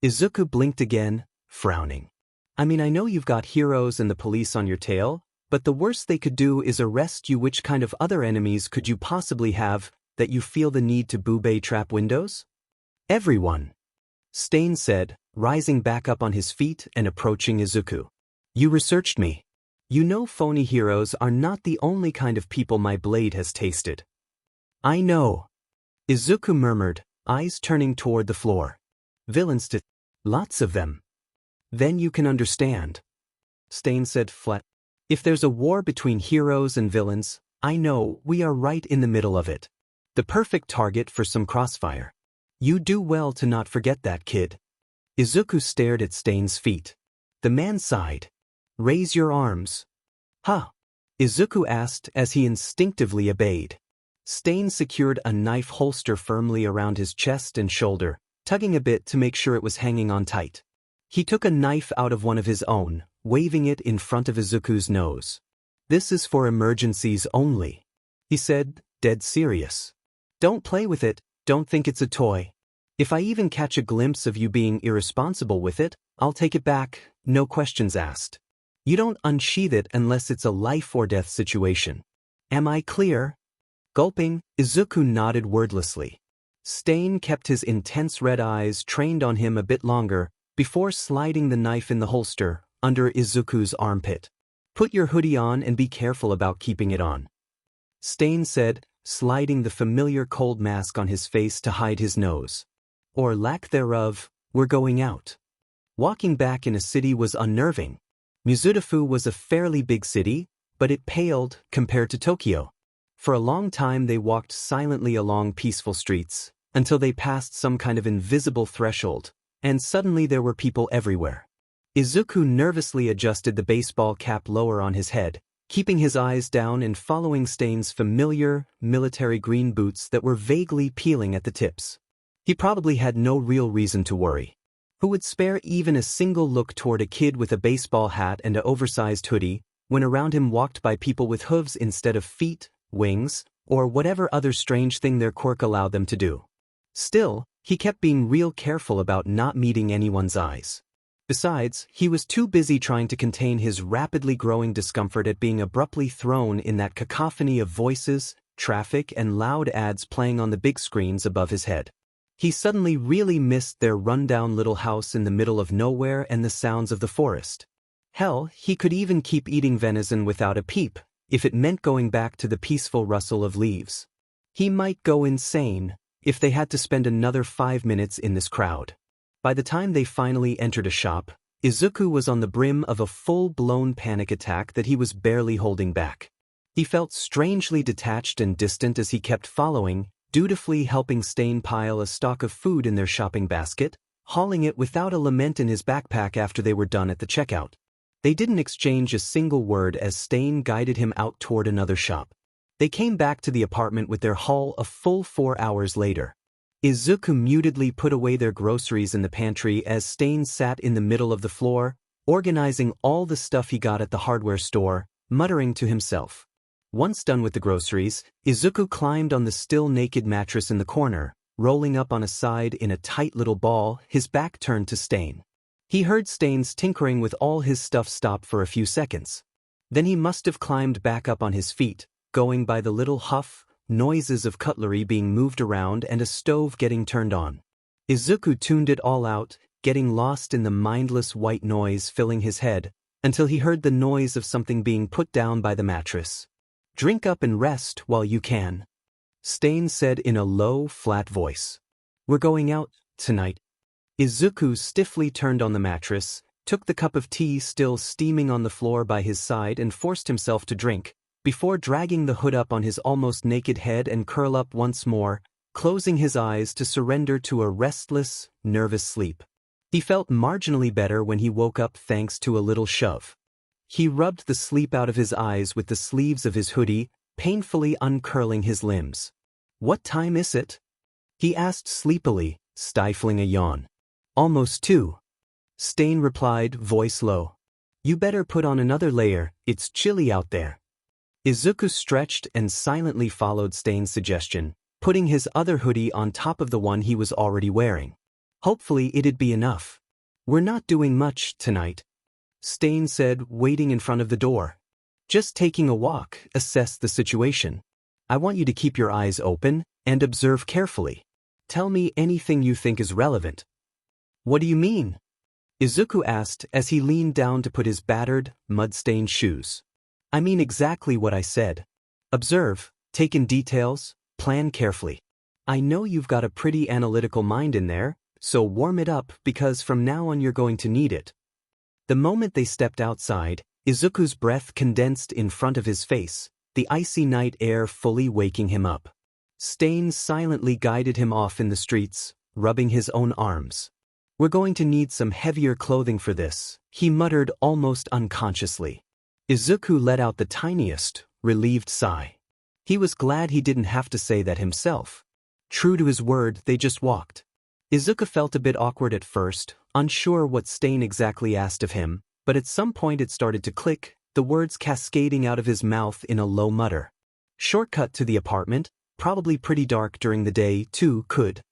Izuku blinked again, frowning. "I mean, I know you've got heroes and the police on your tail, but the worst they could do is arrest you. Which kind of other enemies could you possibly have that you feel the need to bube trap windows?" "Everyone," Stain said, rising back up on his feet and approaching Izuku. "You researched me. You know phony heroes are not the only kind of people my blade has tasted." "I know," Izuku murmured, eyes turning toward the floor. "Villains too. Lots of them." "Then you can understand," Stain said flat. "If there's a war between heroes and villains, I know we are right in the middle of it. The perfect target for some crossfire. You do well to not forget that, kid." Izuku stared at Stain's feet. The man sighed. "Raise your arms." "Huh?" Izuku asked as he instinctively obeyed. Stain secured a knife holster firmly around his chest and shoulder, tugging a bit to make sure it was hanging on tight. He took a knife out of one of his own, waving it in front of Izuku's nose. "This is for emergencies only," he said, dead serious. "Don't play with it, don't think it's a toy. If I even catch a glimpse of you being irresponsible with it, I'll take it back, no questions asked. You don't unsheath it unless it's a life-or-death situation. Am I clear?" Gulping, Izuku nodded wordlessly. Stain kept his intense red eyes trained on him a bit longer before sliding the knife in the holster under Izuku's armpit. "Put your hoodie on and be careful about keeping it on," Stain said, sliding the familiar cold mask on his face to hide his nose. "Or lack thereof, we're going out." Walking back in a city was unnerving. Mizudafu was a fairly big city, but it paled compared to Tokyo. For a long time they walked silently along peaceful streets, until they passed some kind of invisible threshold, and suddenly there were people everywhere. Izuku nervously adjusted the baseball cap lower on his head, keeping his eyes down and following Stain's familiar, military green boots that were vaguely peeling at the tips. He probably had no real reason to worry. Who would spare even a single look toward a kid with a baseball hat and an oversized hoodie, when around him walked by people with hooves instead of feet, wings, or whatever other strange thing their quirk allowed them to do? Still, he kept being real careful about not meeting anyone's eyes. Besides, he was too busy trying to contain his rapidly growing discomfort at being abruptly thrown in that cacophony of voices, traffic, and loud ads playing on the big screens above his head. He suddenly really missed their rundown little house in the middle of nowhere and the sounds of the forest. Hell, he could even keep eating venison without a peep, if it meant going back to the peaceful rustle of leaves. He might go insane if they had to spend another 5 minutes in this crowd. By the time they finally entered a shop, Izuku was on the brim of a full-blown panic attack that he was barely holding back. He felt strangely detached and distant as he kept following, dutifully helping Stain pile a stock of food in their shopping basket, hauling it without a lament in his backpack after they were done at the checkout. They didn't exchange a single word as Stain guided him out toward another shop. They came back to the apartment with their haul a full 4 hours later. Izuku mutedly put away their groceries in the pantry as Stain sat in the middle of the floor, organizing all the stuff he got at the hardware store, muttering to himself. Once done with the groceries, Izuku climbed on the still-naked mattress in the corner, rolling up on a side in a tight little ball, his back turned to Stain. He heard Stain's tinkering with all his stuff stop for a few seconds. Then he must have climbed back up on his feet, going by the little huff, noises of cutlery being moved around and a stove getting turned on. Izuku tuned it all out, getting lost in the mindless white noise filling his head, until he heard the noise of something being put down by the mattress. "Drink up and rest while you can," Stain said in a low, flat voice. "We're going out tonight." Izuku stiffly turned on the mattress, took the cup of tea still steaming on the floor by his side and forced himself to drink, before dragging the hood up on his almost naked head and curl up once more, closing his eyes to surrender to a restless, nervous sleep. He felt marginally better when he woke up thanks to a little shove. He rubbed the sleep out of his eyes with the sleeves of his hoodie, painfully uncurling his limbs. "What time is it?" he asked sleepily, stifling a yawn. "Almost 2. Stain replied, voice low. "You better put on another layer, it's chilly out there." Izuku stretched and silently followed Stain's suggestion, putting his other hoodie on top of the one he was already wearing. Hopefully it'd be enough. "We're not doing much tonight," Stain said, waiting in front of the door. "Just taking a walk, assess the situation. I want you to keep your eyes open and observe carefully. Tell me anything you think is relevant." "What do you mean?" Izuku asked as he leaned down to put his battered, mud-stained shoes. "I mean exactly what I said. Observe, take in details, plan carefully. I know you've got a pretty analytical mind in there, so warm it up because from now on you're going to need it." The moment they stepped outside, Izuku's breath condensed in front of his face, the icy night air fully waking him up. Stain silently guided him off in the streets, rubbing his own arms. "We're going to need some heavier clothing for this," he muttered almost unconsciously. Izuku let out the tiniest, relieved sigh. He was glad he didn't have to say that himself. True to his word, they just walked. Izuku felt a bit awkward at first, unsure what Stain exactly asked of him, but at some point it started to click, the words cascading out of his mouth in a low mutter. Shortcut to the apartment, probably pretty dark during the day too, could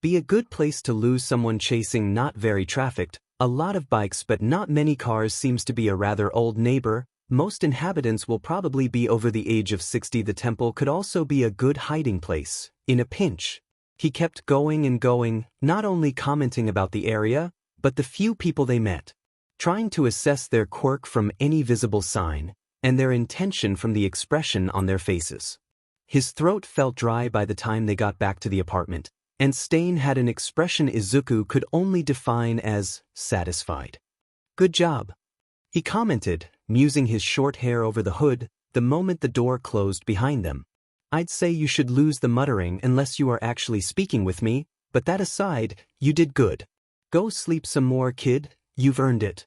be a good place to lose someone chasing not very trafficked, a lot of bikes but not many cars seems to be a rather old neighbor, most inhabitants will probably be over the age of 60. The temple could also be a good hiding place, in a pinch. He kept going and going, not only commenting about the area, but the few people they met, trying to assess their quirk from any visible sign, and their intention from the expression on their faces. His throat felt dry by the time they got back to the apartment, and Stain had an expression Izuku could only define as satisfied. "Good job," he commented, musing his short hair over the hood, the moment the door closed behind them. "I'd say you should lose the muttering unless you are actually speaking with me, but that aside, you did good. Go sleep some more, kid, you've earned it."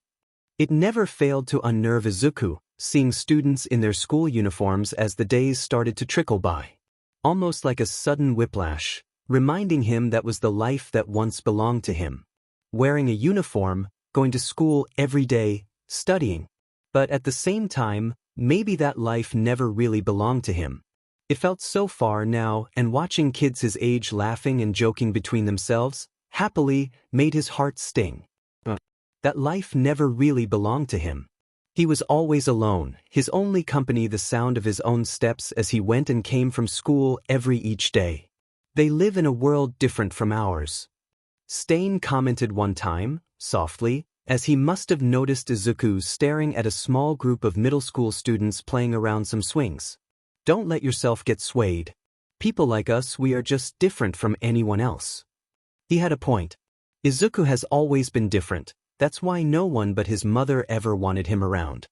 It never failed to unnerve Izuku, seeing students in their school uniforms as the days started to trickle by. Almost like a sudden whiplash, reminding him that was the life that once belonged to him. Wearing a uniform, going to school every day, studying. But at the same time, maybe that life never really belonged to him. It felt so far now, and watching kids his age laughing and joking between themselves, happily, made his heart sting. That life never really belonged to him. He was always alone, his only company the sound of his own steps as he went and came from school each day. They live in a world different from ours. Stain commented one time, softly, as he must have noticed Izuku staring at a small group of middle school students playing around some swings. "Don't let yourself get swayed. People like us, we are just different from anyone else." He had a point. Izuku has always been different, that's why no one but his mother ever wanted him around.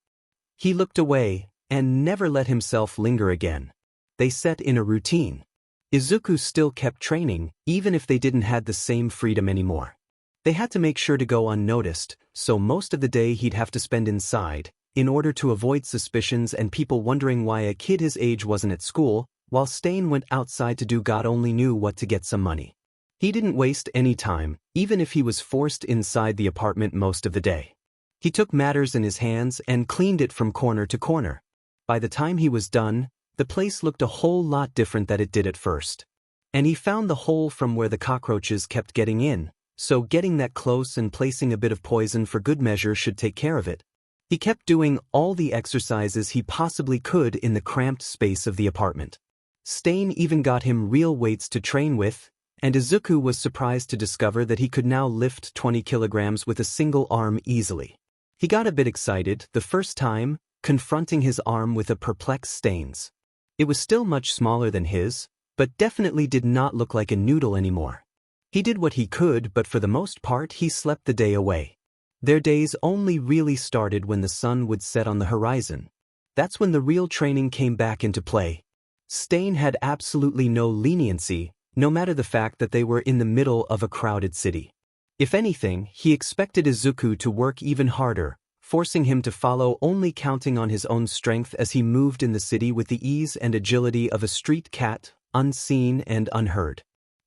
He looked away, and never let himself linger again. They set in a routine. Izuku still kept training, even if they didn't have the same freedom anymore. They had to make sure to go unnoticed, so most of the day he'd have to spend inside, in order to avoid suspicions and people wondering why a kid his age wasn't at school, while Stain went outside to do God only knew what to get some money. He didn't waste any time, even if he was forced inside the apartment most of the day. He took matters in his hands and cleaned it from corner to corner. By the time he was done, the place looked a whole lot different than it did at first. And he found the hole from where the cockroaches kept getting in, so getting that close and placing a bit of poison for good measure should take care of it. He kept doing all the exercises he possibly could in the cramped space of the apartment. Stain even got him real weights to train with, and Izuku was surprised to discover that he could now lift 20 kilograms with a single arm easily. He got a bit excited the first time, confronting his arm with a perplexed Stain's. It was still much smaller than his, but definitely did not look like a noodle anymore. He did what he could, but for the most part he slept the day away. Their days only really started when the sun would set on the horizon. That's when the real training came back into play. Stain had absolutely no leniency, no matter the fact that they were in the middle of a crowded city. If anything, he expected Izuku to work even harder, forcing him to follow, only counting on his own strength as he moved in the city with the ease and agility of a street cat, unseen and unheard.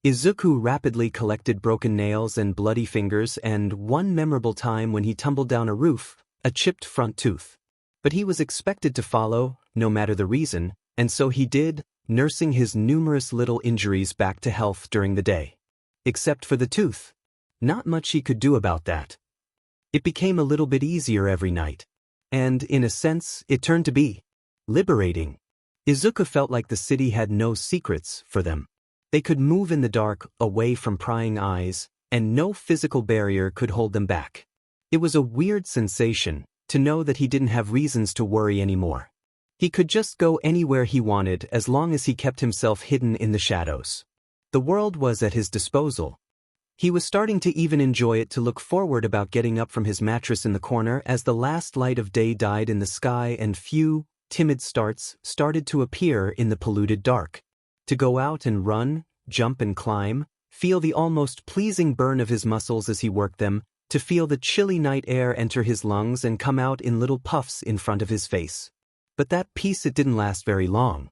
Izuku rapidly collected broken nails and bloody fingers, and one memorable time when he tumbled down a roof, a chipped front tooth. But he was expected to follow, no matter the reason, and so he did, nursing his numerous little injuries back to health during the day. Except for the tooth. Not much he could do about that. It became a little bit easier every night. And, in a sense, it turned to be liberating. Izuku felt like the city had no secrets for them. They could move in the dark, away from prying eyes, and no physical barrier could hold them back. It was a weird sensation, to know that he didn't have reasons to worry anymore. He could just go anywhere he wanted as long as he kept himself hidden in the shadows. The world was at his disposal. He was starting to even enjoy it, to look forward about getting up from his mattress in the corner as the last light of day died in the sky and few, timid stars started to appear in the polluted dark. To go out and run, jump and climb, feel the almost pleasing burn of his muscles as he worked them, to feel the chilly night air enter his lungs and come out in little puffs in front of his face. But that peace, it didn't last very long.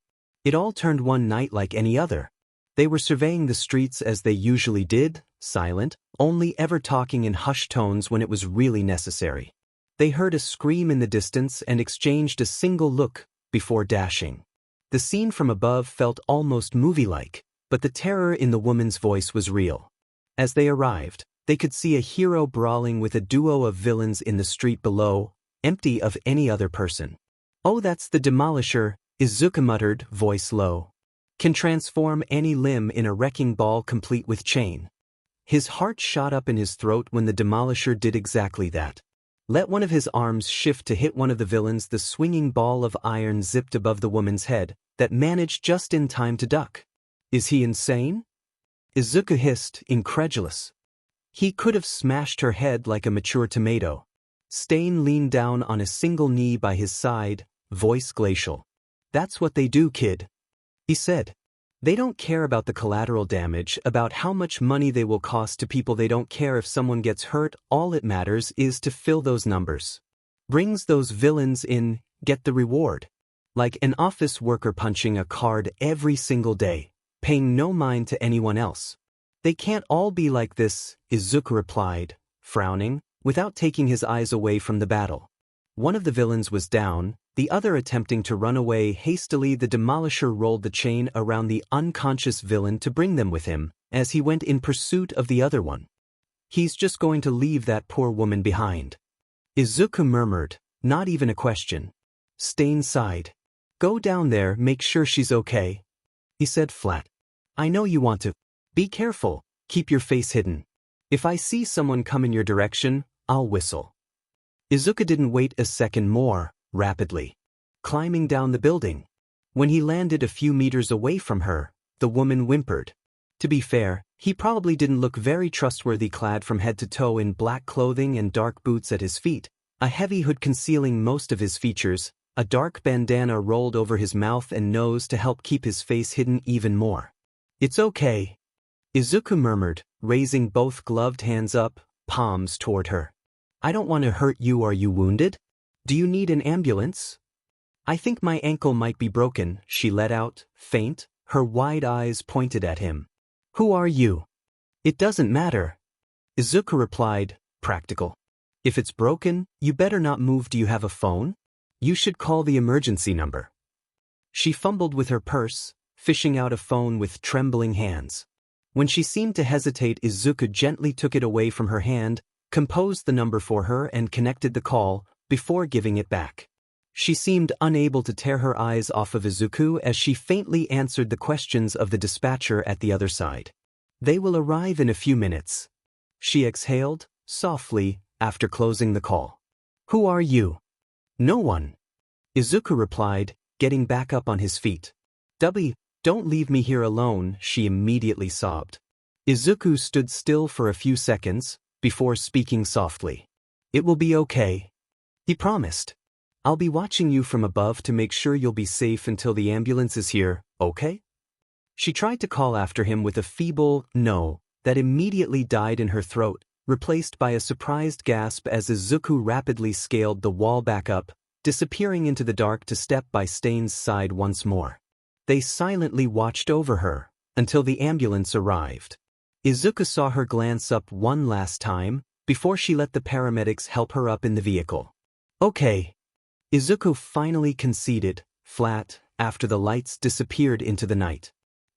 It all turned one night like any other. They were surveying the streets as they usually did, silent, only ever talking in hushed tones when it was really necessary. They heard a scream in the distance and exchanged a single look before dashing. The scene from above felt almost movie-like, but the terror in the woman's voice was real. As they arrived, they could see a hero brawling with a duo of villains in the street below, empty of any other person. "Oh, that's the Demolisher," Izuku muttered, voice low. "Can transform any limb in a wrecking ball complete with chain." His heart shot up in his throat when the Demolisher did exactly that. Let one of his arms shift to hit one of the villains, the swinging ball of iron zipped above the woman's head, that managed just in time to duck. "Is he insane?" Izuku hissed, incredulous. He could have smashed her head like a mature tomato. Stain leaned down on a single knee by his side, voice glacial. "That's what they do, kid," he said. "They don't care about the collateral damage, about how much money they will cost to people. They don't care if someone gets hurt. All it matters is to fill those numbers. Brings those villains in, get the reward. Like an office worker punching a card every single day, paying no mind to anyone else." "They can't all be like this," Izuku replied, frowning, without taking his eyes away from the battle. One of the villains was down, the other attempting to run away hastily. The Demolisher rolled the chain around the unconscious villain to bring them with him, as he went in pursuit of the other one. "He's just going to leave that poor woman behind," Izuku murmured, not even a question. Stain sighed. "Go down there, make sure she's okay," he said flat. "I know you want to. Be careful, keep your face hidden. If I see someone come in your direction, I'll whistle." Izuku didn't wait a second more, rapidly climbing down the building. When he landed a few meters away from her, the woman whimpered. To be fair, he probably didn't look very trustworthy, clad from head to toe in black clothing and dark boots at his feet, a heavy hood concealing most of his features, a dark bandana rolled over his mouth and nose to help keep his face hidden even more. "It's okay," Izuku murmured, raising both gloved hands up, palms toward her. "I don't want to hurt you. Are you wounded? Do you need an ambulance?" "I think my ankle might be broken," she let out, faint, her wide eyes pointed at him. "Who are you?" "It doesn't matter," Izuku replied, practical. "If it's broken, you better not move. Do you have a phone? You should call the emergency number." She fumbled with her purse, fishing out a phone with trembling hands. When she seemed to hesitate, Izuku gently took it away from her hand, composed the number for her and connected the call, before giving it back. She seemed unable to tear her eyes off of Izuku as she faintly answered the questions of the dispatcher at the other side. "They will arrive in a few minutes," she exhaled, softly, after closing the call. "Who are you?" "No one," Izuku replied, getting back up on his feet. Don't leave me here alone," she immediately sobbed. Izuku stood still for a few seconds, before speaking softly. "It will be okay," he promised. "I'll be watching you from above to make sure you'll be safe until the ambulance is here, okay?" She tried to call after him with a feeble no that immediately died in her throat, replaced by a surprised gasp as Izuku rapidly scaled the wall back up, disappearing into the dark to step by Stain's side once more. They silently watched over her until the ambulance arrived. Izuku saw her glance up one last time before she let the paramedics help her up in the vehicle. "Okay," Izuku finally conceded, flat, after the lights disappeared into the night.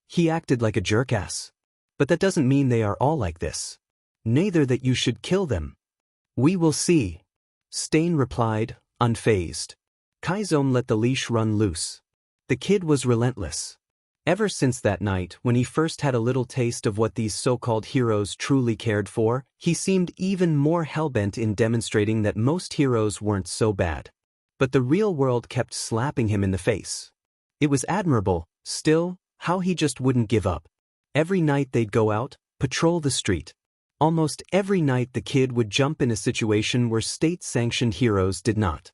He acted like a jerkass. "But that doesn't mean they are all like this. Neither that you should kill them." "We will see," Stain replied, unfazed. Kaizome let the leash run loose. The kid was relentless. Ever since that night when he first had a little taste of what these so-called heroes truly cared for, he seemed even more hellbent in demonstrating that most heroes weren't so bad. But the real world kept slapping him in the face. It was admirable, still, how he just wouldn't give up. Every night they'd go out, patrol the street. Almost every night the kid would jump in a situation where state-sanctioned heroes did not.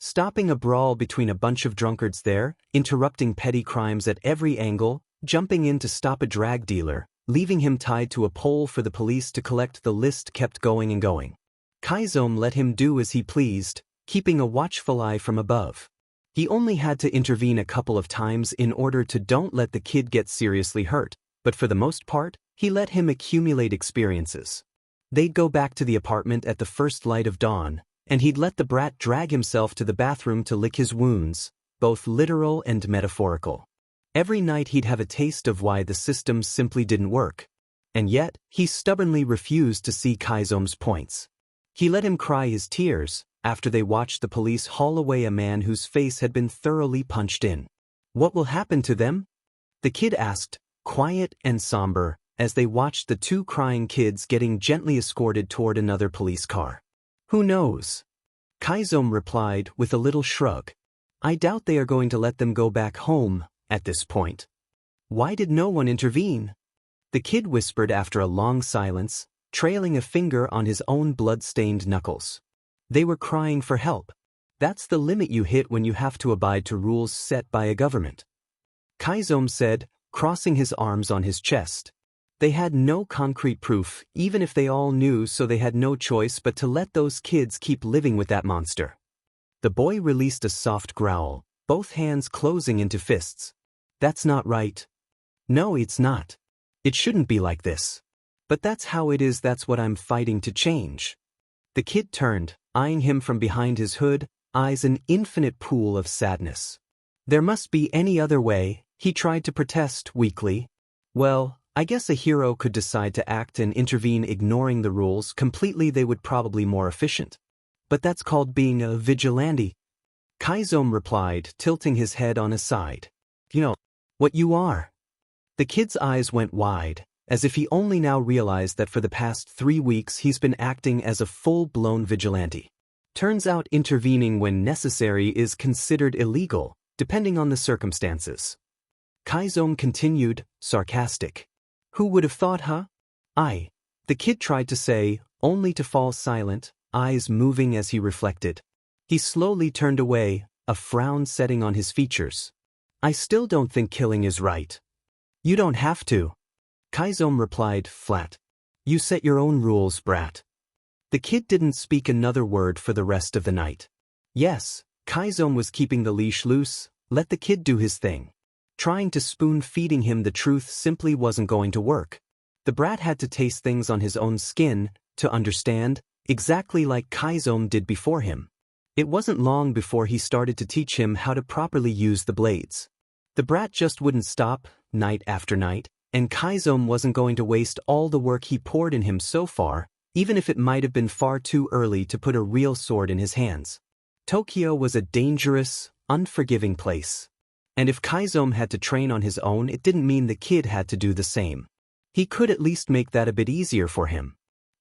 Stopping a brawl between a bunch of drunkards there, interrupting petty crimes at every angle, jumping in to stop a drag dealer, leaving him tied to a pole for the police to collect. The list kept going and going. Kaizome let him do as he pleased, keeping a watchful eye from above. He only had to intervene a couple of times in order to don't let the kid get seriously hurt, but for the most part, he let him accumulate experiences. They'd go back to the apartment at the first light of dawn, and he'd let the brat drag himself to the bathroom to lick his wounds, both literal and metaphorical. Every night he'd have a taste of why the system simply didn't work. And yet, he stubbornly refused to see Kaizome's points. He let him cry his tears after they watched the police haul away a man whose face had been thoroughly punched in. What will happen to them? The kid asked, quiet and somber, as they watched the two crying kids getting gently escorted toward another police car. Who knows? Kaizome replied with a little shrug. I doubt they are going to let them go back home at this point. Why did no one intervene? The kid whispered after a long silence, trailing a finger on his own blood-stained knuckles. They were crying for help. That's the limit you hit when you have to abide to rules set by a government. Kaizome said, crossing his arms on his chest. They had no concrete proof, even if they all knew, so they had no choice but to let those kids keep living with that monster. The boy released a soft growl, both hands closing into fists. That's not right. No, it's not. It shouldn't be like this. But that's how it is. That's what I'm fighting to change. The kid turned, eyeing him from behind his hood, eyes an infinite pool of sadness. There must be any other way, he tried to protest weakly. Well, I guess a hero could decide to act and intervene ignoring the rules completely. They would probably more efficient. But that's called being a vigilante. Kaizome replied, tilting his head on his side. You know what you are. The kid's eyes went wide, as if he only now realized that for the past 3 weeks he's been acting as a full-blown vigilante. Turns out intervening when necessary is considered illegal, depending on the circumstances. Kaizome continued, sarcastic. Who would have thought, huh? The kid tried to say, only to fall silent, eyes moving as he reflected. He slowly turned away, a frown setting on his features. I still don't think killing is right. You don't have to. Kaizome replied, flat. You set your own rules, brat. The kid didn't speak another word for the rest of the night. Yes, Kaizome was keeping the leash loose, let the kid do his thing. Trying to spoon-feeding him the truth simply wasn't going to work. The brat had to taste things on his own skin, to understand, exactly like Kaizome did before him. It wasn't long before he started to teach him how to properly use the blades. The brat just wouldn't stop, night after night, and Kaizome wasn't going to waste all the work he poured in him so far, even if it might have been far too early to put a real sword in his hands. Tokyo was a dangerous, unforgiving place. And if Kaizome had to train on his own, it didn't mean the kid had to do the same. He could at least make that a bit easier for him.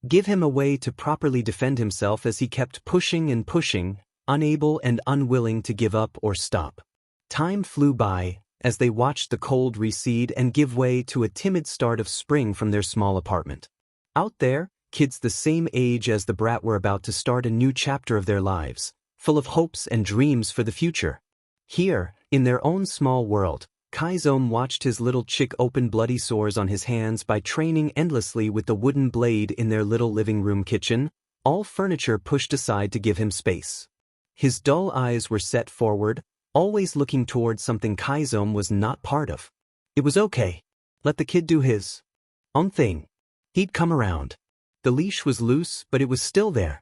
Give him a way to properly defend himself as he kept pushing and pushing, unable and unwilling to give up or stop. Time flew by, as they watched the cold recede and give way to a timid start of spring from their small apartment. Out there, kids the same age as the brat were about to start a new chapter of their lives, full of hopes and dreams for the future. Here, in their own small world, Kaizome watched his little chick open bloody sores on his hands by training endlessly with the wooden blade in their little living room kitchen, all furniture pushed aside to give him space. His dull eyes were set forward, always looking toward something Kaizome was not part of. It was okay. Let the kid do his own thing. He'd come around. The leash was loose, but it was still there.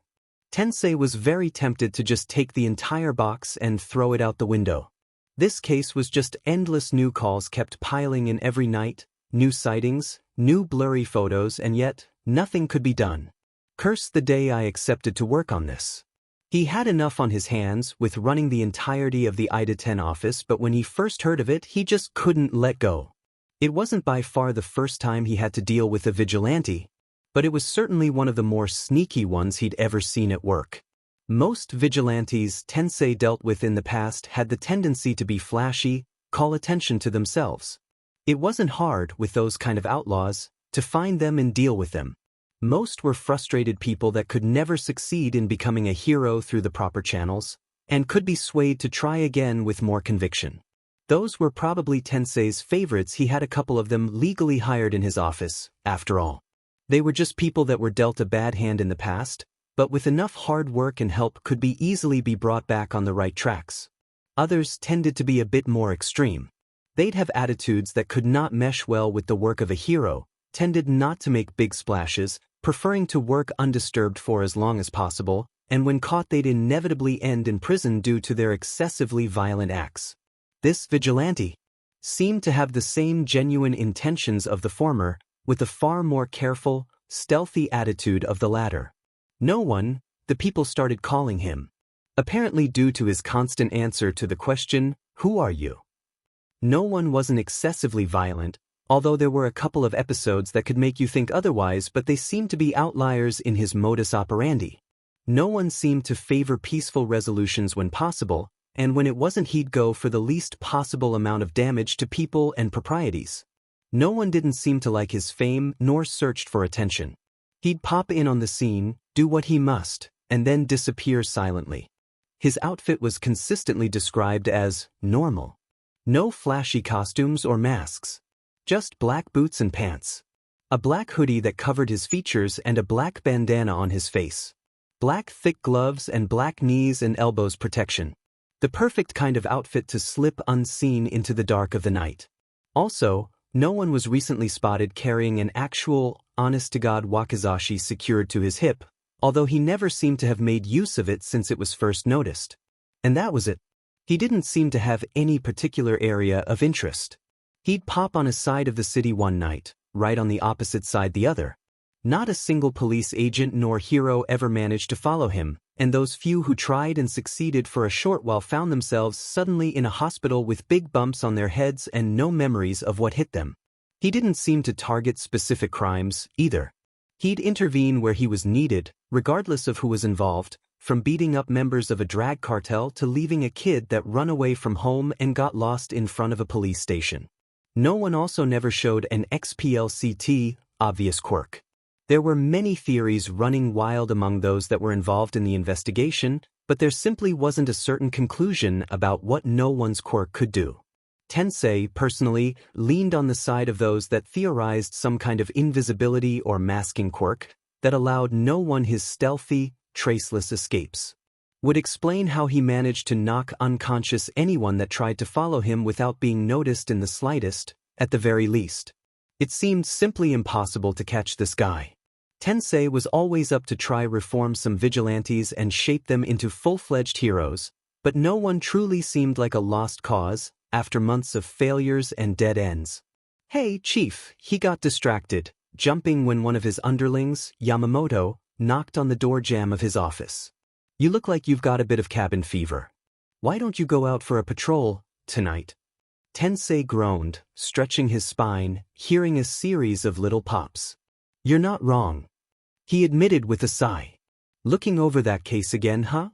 Tensei was very tempted to just take the entire box and throw it out the window. This case was just endless new calls kept piling in every night, new sightings, new blurry photos, and yet, nothing could be done. Curse the day I accepted to work on this. He had enough on his hands with running the entirety of the IDA 10 office, but when he first heard of it, he just couldn't let go. It wasn't by far the first time he had to deal with a vigilante, but it was certainly one of the more sneaky ones he'd ever seen at work. Most vigilantes Tensei dealt with in the past had the tendency to be flashy, call attention to themselves. It wasn't hard, with those kind of outlaws, to find them and deal with them. Most were frustrated people that could never succeed in becoming a hero through the proper channels, and could be swayed to try again with more conviction. Those were probably Tensei's favorites. He had a couple of them legally hired in his office, after all. They were just people that were dealt a bad hand in the past, but with enough hard work and help could easily be brought back on the right tracks. Others tended to be a bit more extreme. They'd have attitudes that could not mesh well with the work of a hero, tended not to make big splashes, preferring to work undisturbed for as long as possible, and when caught they'd inevitably end in prison due to their excessively violent acts. This vigilante seemed to have the same genuine intentions of the former, with a far more careful, stealthy attitude of the latter. No one, the people started calling him, apparently due to his constant answer to the question, "Who are you?" No one wasn't excessively violent, although there were a couple of episodes that could make you think otherwise, but they seemed to be outliers in his modus operandi. No one seemed to favor peaceful resolutions when possible, and when it wasn't he'd go for the least possible amount of damage to people and proprieties. No one didn't seem to like his fame nor searched for attention. He'd pop in on the scene, do what he must, and then disappear silently. His outfit was consistently described as normal. No flashy costumes or masks. Just black boots and pants. A black hoodie that covered his features and a black bandana on his face. Black thick gloves and black knees and elbows protection. The perfect kind of outfit to slip unseen into the dark of the night. Also, no one was recently spotted carrying an actual, honest-to-God wakizashi secured to his hip, although he never seemed to have made use of it since it was first noticed. And that was it. He didn't seem to have any particular area of interest. He'd pop on a side of the city one night, right on the opposite side the other. Not a single police agent nor hero ever managed to follow him, and those few who tried and succeeded for a short while found themselves suddenly in a hospital with big bumps on their heads and no memories of what hit them. He didn't seem to target specific crimes, either. He'd intervene where he was needed, regardless of who was involved, from beating up members of a drag cartel to leaving a kid that run away from home and got lost in front of a police station. No one also never showed an XPLCT, obvious quirk. There were many theories running wild among those that were involved in the investigation, but there simply wasn't a certain conclusion about what no one's quirk could do. Tensei, personally, leaned on the side of those that theorized some kind of invisibility or masking quirk that allowed no one his stealthy, traceless escapes. Would explain how he managed to knock unconscious anyone that tried to follow him without being noticed in the slightest, at the very least. It seemed simply impossible to catch this guy. Tensei was always up to try reform some vigilantes and shape them into full-fledged heroes, but no one truly seemed like a lost cause, after months of failures and dead ends. "Hey, Chief," he got distracted, jumping when one of his underlings, Yamamoto, knocked on the door jamb of his office. "You look like you've got a bit of cabin fever. Why don't you go out for a patrol tonight?" Tensei groaned, stretching his spine, hearing a series of little pops. "You're not wrong," he admitted with a sigh. "Looking over that case again, huh?"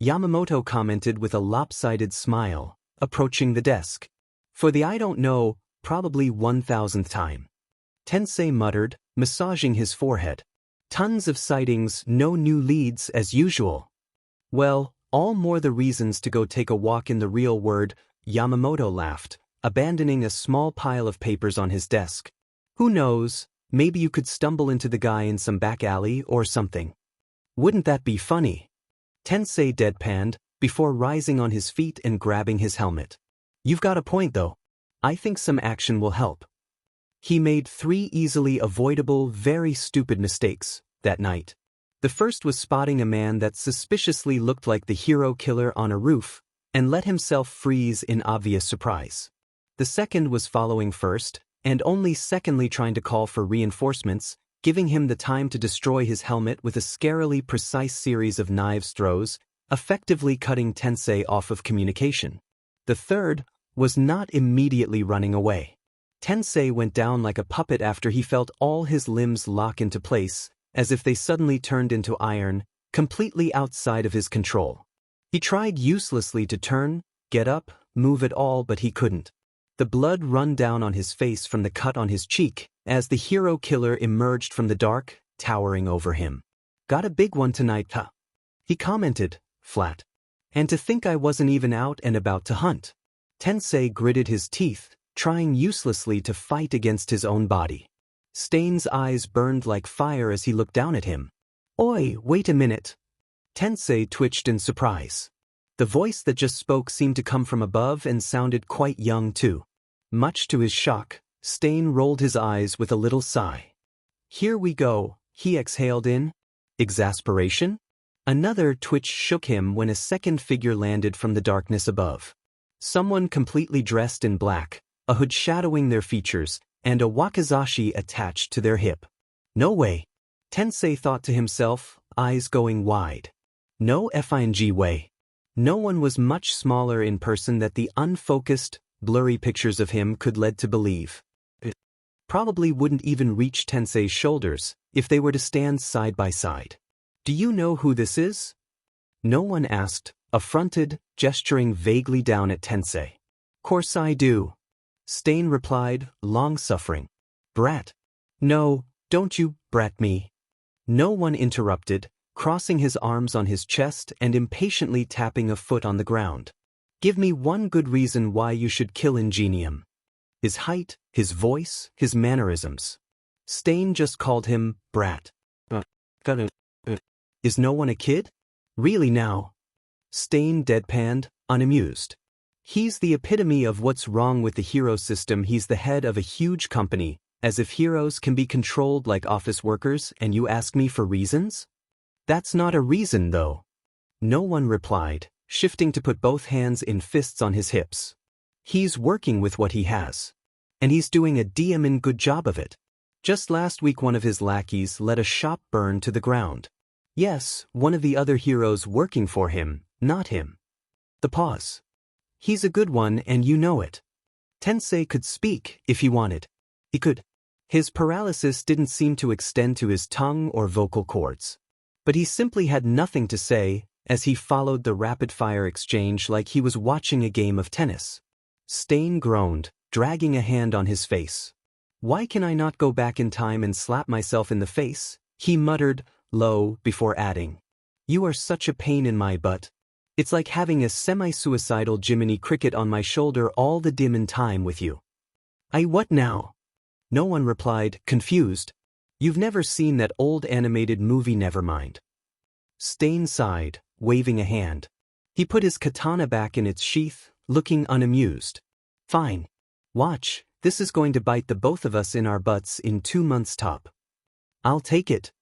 Yamamoto commented with a lopsided smile, approaching the desk. "For the I don't know, probably 1,000th time." Tensei muttered, massaging his forehead. "Tons of sightings, no new leads as usual." "Well, all more the reasons to go take a walk in the real world," Yamamoto laughed, abandoning a small pile of papers on his desk. "Who knows, maybe you could stumble into the guy in some back alley or something." "Wouldn't that be funny?" Tensei deadpanned, before rising on his feet and grabbing his helmet. "You've got a point though. I think some action will help." He made 3 easily avoidable, very stupid mistakes that night. The first was spotting a man that suspiciously looked like the hero killer on a roof, and let himself freeze in obvious surprise. The second was following first, and only secondly trying to call for reinforcements, giving him the time to destroy his helmet with a scarily precise series of knives throws, effectively cutting Tensei off of communication. The third was not immediately running away. Tensei went down like a puppet after he felt all his limbs lock into place, as if they suddenly turned into iron, completely outside of his control. He tried uselessly to turn, get up, move at all, but he couldn't. The blood run down on his face from the cut on his cheek, as the hero killer emerged from the dark, towering over him. "Got a big one tonight, huh?" he commented, flat. "And to think I wasn't even out and about to hunt." Tensei gritted his teeth, trying uselessly to fight against his own body. Stain's eyes burned like fire as he looked down at him. "Oi, wait a minute." Tensei twitched in surprise. The voice that just spoke seemed to come from above and sounded quite young too. Much to his shock, Stain rolled his eyes with a little sigh. Here we go, he exhaled in exasperation. Another twitch shook him when a second figure landed from the darkness above. Someone completely dressed in black, a hood shadowing their features, and a wakizashi attached to their hip. No way. Tensei thought to himself, eyes going wide. No effing way. No one was much smaller in person than the unfocused, blurry pictures of him could lead to believe. It probably wouldn't even reach Tensei's shoulders if they were to stand side by side. Do you know who this is? No one asked, affronted, gesturing vaguely down at Tensei. Course I do. Stain replied, long-suffering. Brat. No, don't you brat me. No one interrupted, crossing his arms on his chest and impatiently tapping a foot on the ground. Give me one good reason why you should kill Ingenium. His height, his voice, his mannerisms. Stain just called him brat. Is no one a kid? Really now? Stain deadpanned, unamused. He's the epitome of what's wrong with the hero system. He's the head of a huge company, as if heroes can be controlled like office workers, and you ask me for reasons? That's not a reason though. No one replied, shifting to put both hands in fists on his hips. He's working with what he has. And he's doing a damn good job of it. Just last week one of his lackeys let a shop burn to the ground. Yes, one of the other heroes working for him, not him. The pause. He's a good one and you know it. Tensei could speak if he wanted. He could. His paralysis didn't seem to extend to his tongue or vocal cords. But he simply had nothing to say as he followed the rapid-fire exchange like he was watching a game of tennis. Stain groaned, dragging a hand on his face. Why can I not go back in time and slap myself in the face? He muttered, low, before adding. You are such a pain in my butt. It's like having a semi-suicidal Jiminy Cricket on my shoulder all the dim time with you. What now? No one replied, confused. You've never seen that old animated movie, never mind. Stain sighed, waving a hand. He put his katana back in its sheath, looking unamused. Fine. Watch, this is going to bite the both of us in our butts in 2 months top. I'll take it.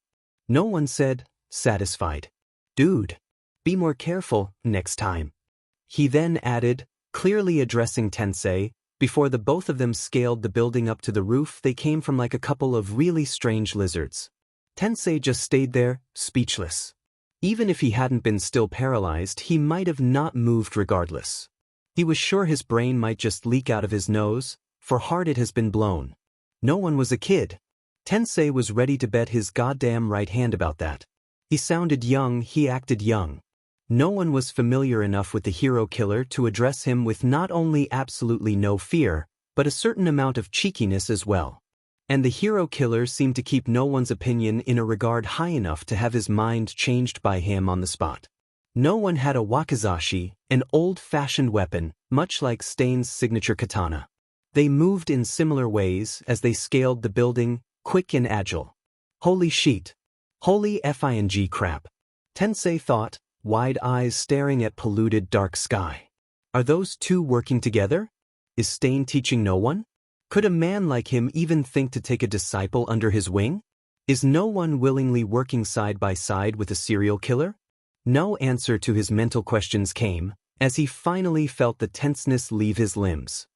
No one said, satisfied. Dude, be more careful next time. He then added, clearly addressing Tensei, before the both of them scaled the building up to the roof they came from like a couple of really strange lizards. Tensei just stayed there, speechless. Even if he hadn't been still paralyzed, he might have not moved regardless. He was sure his brain might just leak out of his nose, for hard it has been blown. No one was a kid. Tensei was ready to bet his goddamn right hand about that. He sounded young, he acted young. No one was familiar enough with the hero killer to address him with not only absolutely no fear, but a certain amount of cheekiness as well. And the hero killer seemed to keep no one's opinion in a regard high enough to have his mind changed by him on the spot. No one had a wakizashi, an old-fashioned weapon, much like Stain's signature katana. They moved in similar ways as they scaled the building, quick and agile. Holy shit. Holy fing crap. Tensei thought, wide eyes staring at polluted dark sky. Are those two working together? Is Stain teaching no one? Could a man like him even think to take a disciple under his wing? Is no one willingly working side by side with a serial killer? No answer to his mental questions came, as he finally felt the tenseness leave his limbs.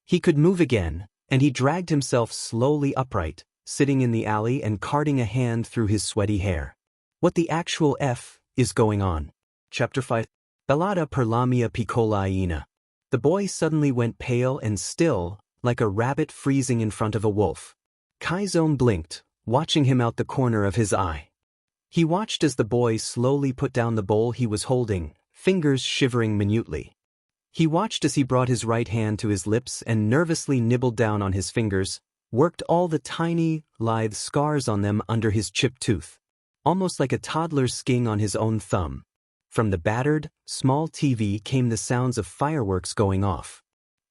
He could move again, and he dragged himself slowly upright, sitting in the alley and carting a hand through his sweaty hair. What the actual F is going on? Chapter 5. Bellata per la mia piccola iena. The boy suddenly went pale and still, like a rabbit freezing in front of a wolf. Kaizone blinked, watching him out the corner of his eye. He watched as the boy slowly put down the bowl he was holding, fingers shivering minutely. He watched as he brought his right hand to his lips and nervously nibbled down on his fingers, worked all the tiny, lithe scars on them under his chipped tooth, almost like a toddler's sking on his own thumb. From the battered, small TV came the sounds of fireworks going off.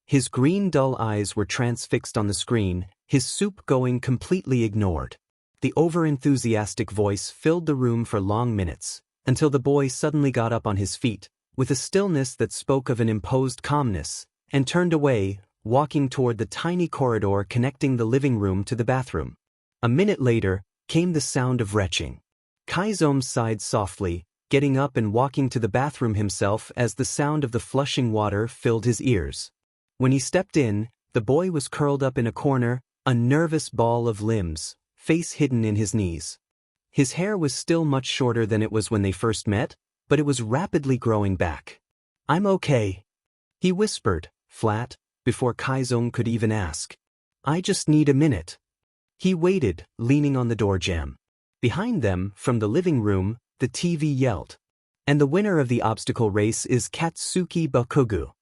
His green dull eyes were transfixed on the screen, his soup going completely ignored. The over-enthusiastic voice filled the room for long minutes, until the boy suddenly got up on his feet, with a stillness that spoke of an imposed calmness, and turned away, walking toward the tiny corridor connecting the living room to the bathroom. A minute later, came the sound of retching. Kaizome sighed softly, getting up and walking to the bathroom himself as the sound of the flushing water filled his ears. When he stepped in, the boy was curled up in a corner, a nervous ball of limbs, face hidden in his knees. His hair was still much shorter than it was when they first met, but it was rapidly growing back. "I'm okay," he whispered, flat, before Kaizome could even ask. "I just need a minute." He waited, leaning on the door jamb. Behind them, from the living room, the TV yelled. "And the winner of the obstacle race is Katsuki Bakugu."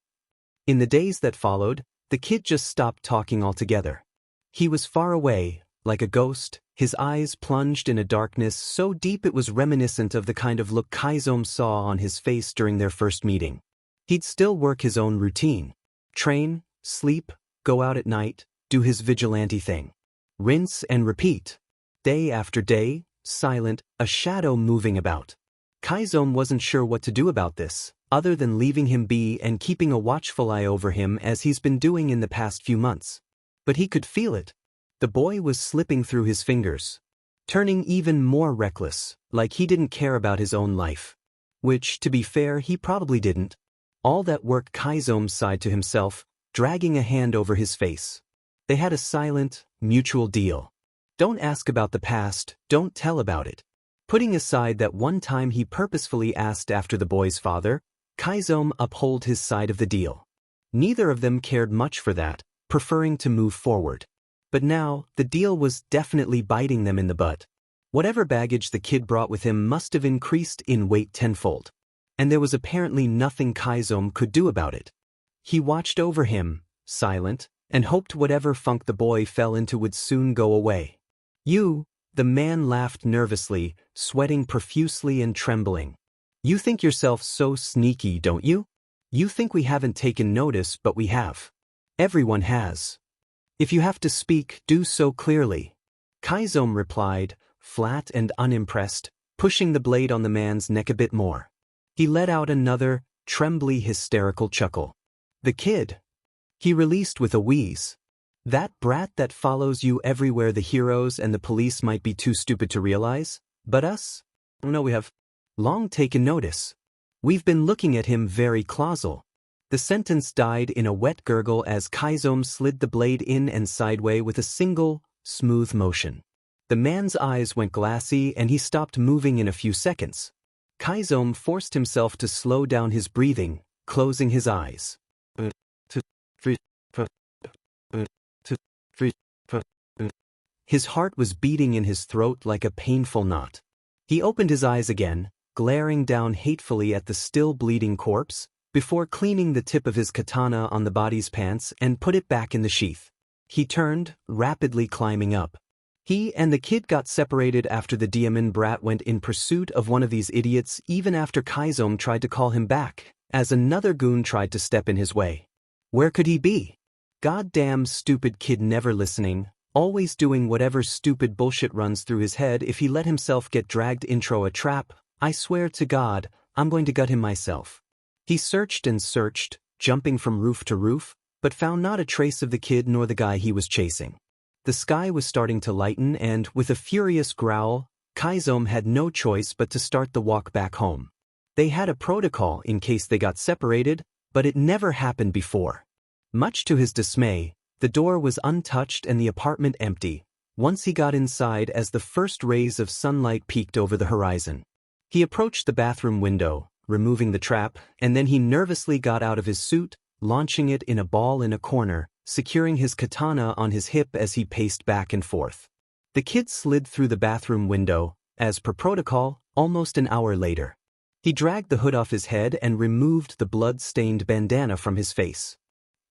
In the days that followed, the kid just stopped talking altogether. He was far away, like a ghost, his eyes plunged in a darkness so deep it was reminiscent of the kind of look Kaizome saw on his face during their first meeting. He'd still work his own routine. Train, sleep, go out at night, do his vigilante thing. Rinse and repeat. Day after day, silent, a shadow moving about. Kaizome wasn't sure what to do about this, other than leaving him be and keeping a watchful eye over him as he's been doing in the past few months. But he could feel it. The boy was slipping through his fingers, turning even more reckless, like he didn't care about his own life. Which, to be fair, he probably didn't. All that work, Kaizome sighed to himself, dragging a hand over his face. They had a silent, mutual deal. Don't ask about the past, don't tell about it. Putting aside that one time he purposefully asked after the boy's father, Kaizome upheld his side of the deal. Neither of them cared much for that, preferring to move forward. But now, the deal was definitely biting them in the butt. Whatever baggage the kid brought with him must have increased in weight tenfold. And there was apparently nothing Kaizome could do about it. He watched over him, silent, and hoped whatever funk the boy fell into would soon go away. "You," the man laughed nervously, sweating profusely and trembling. "You think yourself so sneaky, don't you? You think we haven't taken notice, but we have. Everyone has. If you have to speak, do so clearly." Kaizome replied, flat and unimpressed, pushing the blade on the man's neck a bit more. He let out another, trembly hysterical chuckle. "The kid," he released with a wheeze. "That brat that follows you everywhere the heroes and the police might be too stupid to realize, but us? No, we have long taken notice. We've been looking at him very causal." The sentence died in a wet gurgle as Kaizome slid the blade in and sideways with a single, smooth motion. The man's eyes went glassy and he stopped moving in a few seconds. Kaizome forced himself to slow down his breathing, closing his eyes. His heart was beating in his throat like a painful knot. He opened his eyes again, glaring down hatefully at the still bleeding corpse, before cleaning the tip of his katana on the body's pants and put it back in the sheath. He turned, rapidly climbing up. He and the kid got separated after the demon brat went in pursuit of one of these idiots even after Kaizome tried to call him back, as another goon tried to step in his way. Where could he be? Goddamn stupid kid, never listening, always doing whatever stupid bullshit runs through his head. If he let himself get dragged into a trap, I swear to God, I'm going to gut him myself. He searched and searched, jumping from roof to roof, but found not a trace of the kid nor the guy he was chasing. The sky was starting to lighten and, with a furious growl, Kaizome had no choice but to start the walk back home. They had a protocol in case they got separated, but it never happened before. Much to his dismay, the door was untouched and the apartment empty, once he got inside as the first rays of sunlight peeked over the horizon. He approached the bathroom window, removing the trap, and then he nervously got out of his suit, launching it in a ball in a corner, securing his katana on his hip as he paced back and forth. The kid slid through the bathroom window, as per protocol, almost an hour later. He dragged the hood off his head and removed the blood-stained bandana from his face.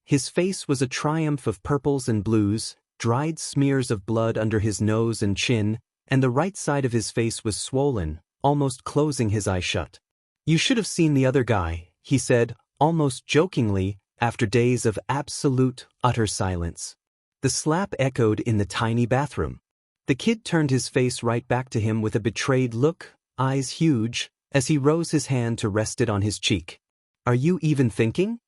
His face was a triumph of purples and blues, dried smears of blood under his nose and chin, and the right side of his face was swollen, almost closing his eye shut. "You should have seen the other guy," he said, almost jokingly, after days of absolute, utter silence. The slap echoed in the tiny bathroom. The kid turned his face right back to him with a betrayed look, eyes huge, as he rose his hand to rest it on his cheek. Are you even thinking?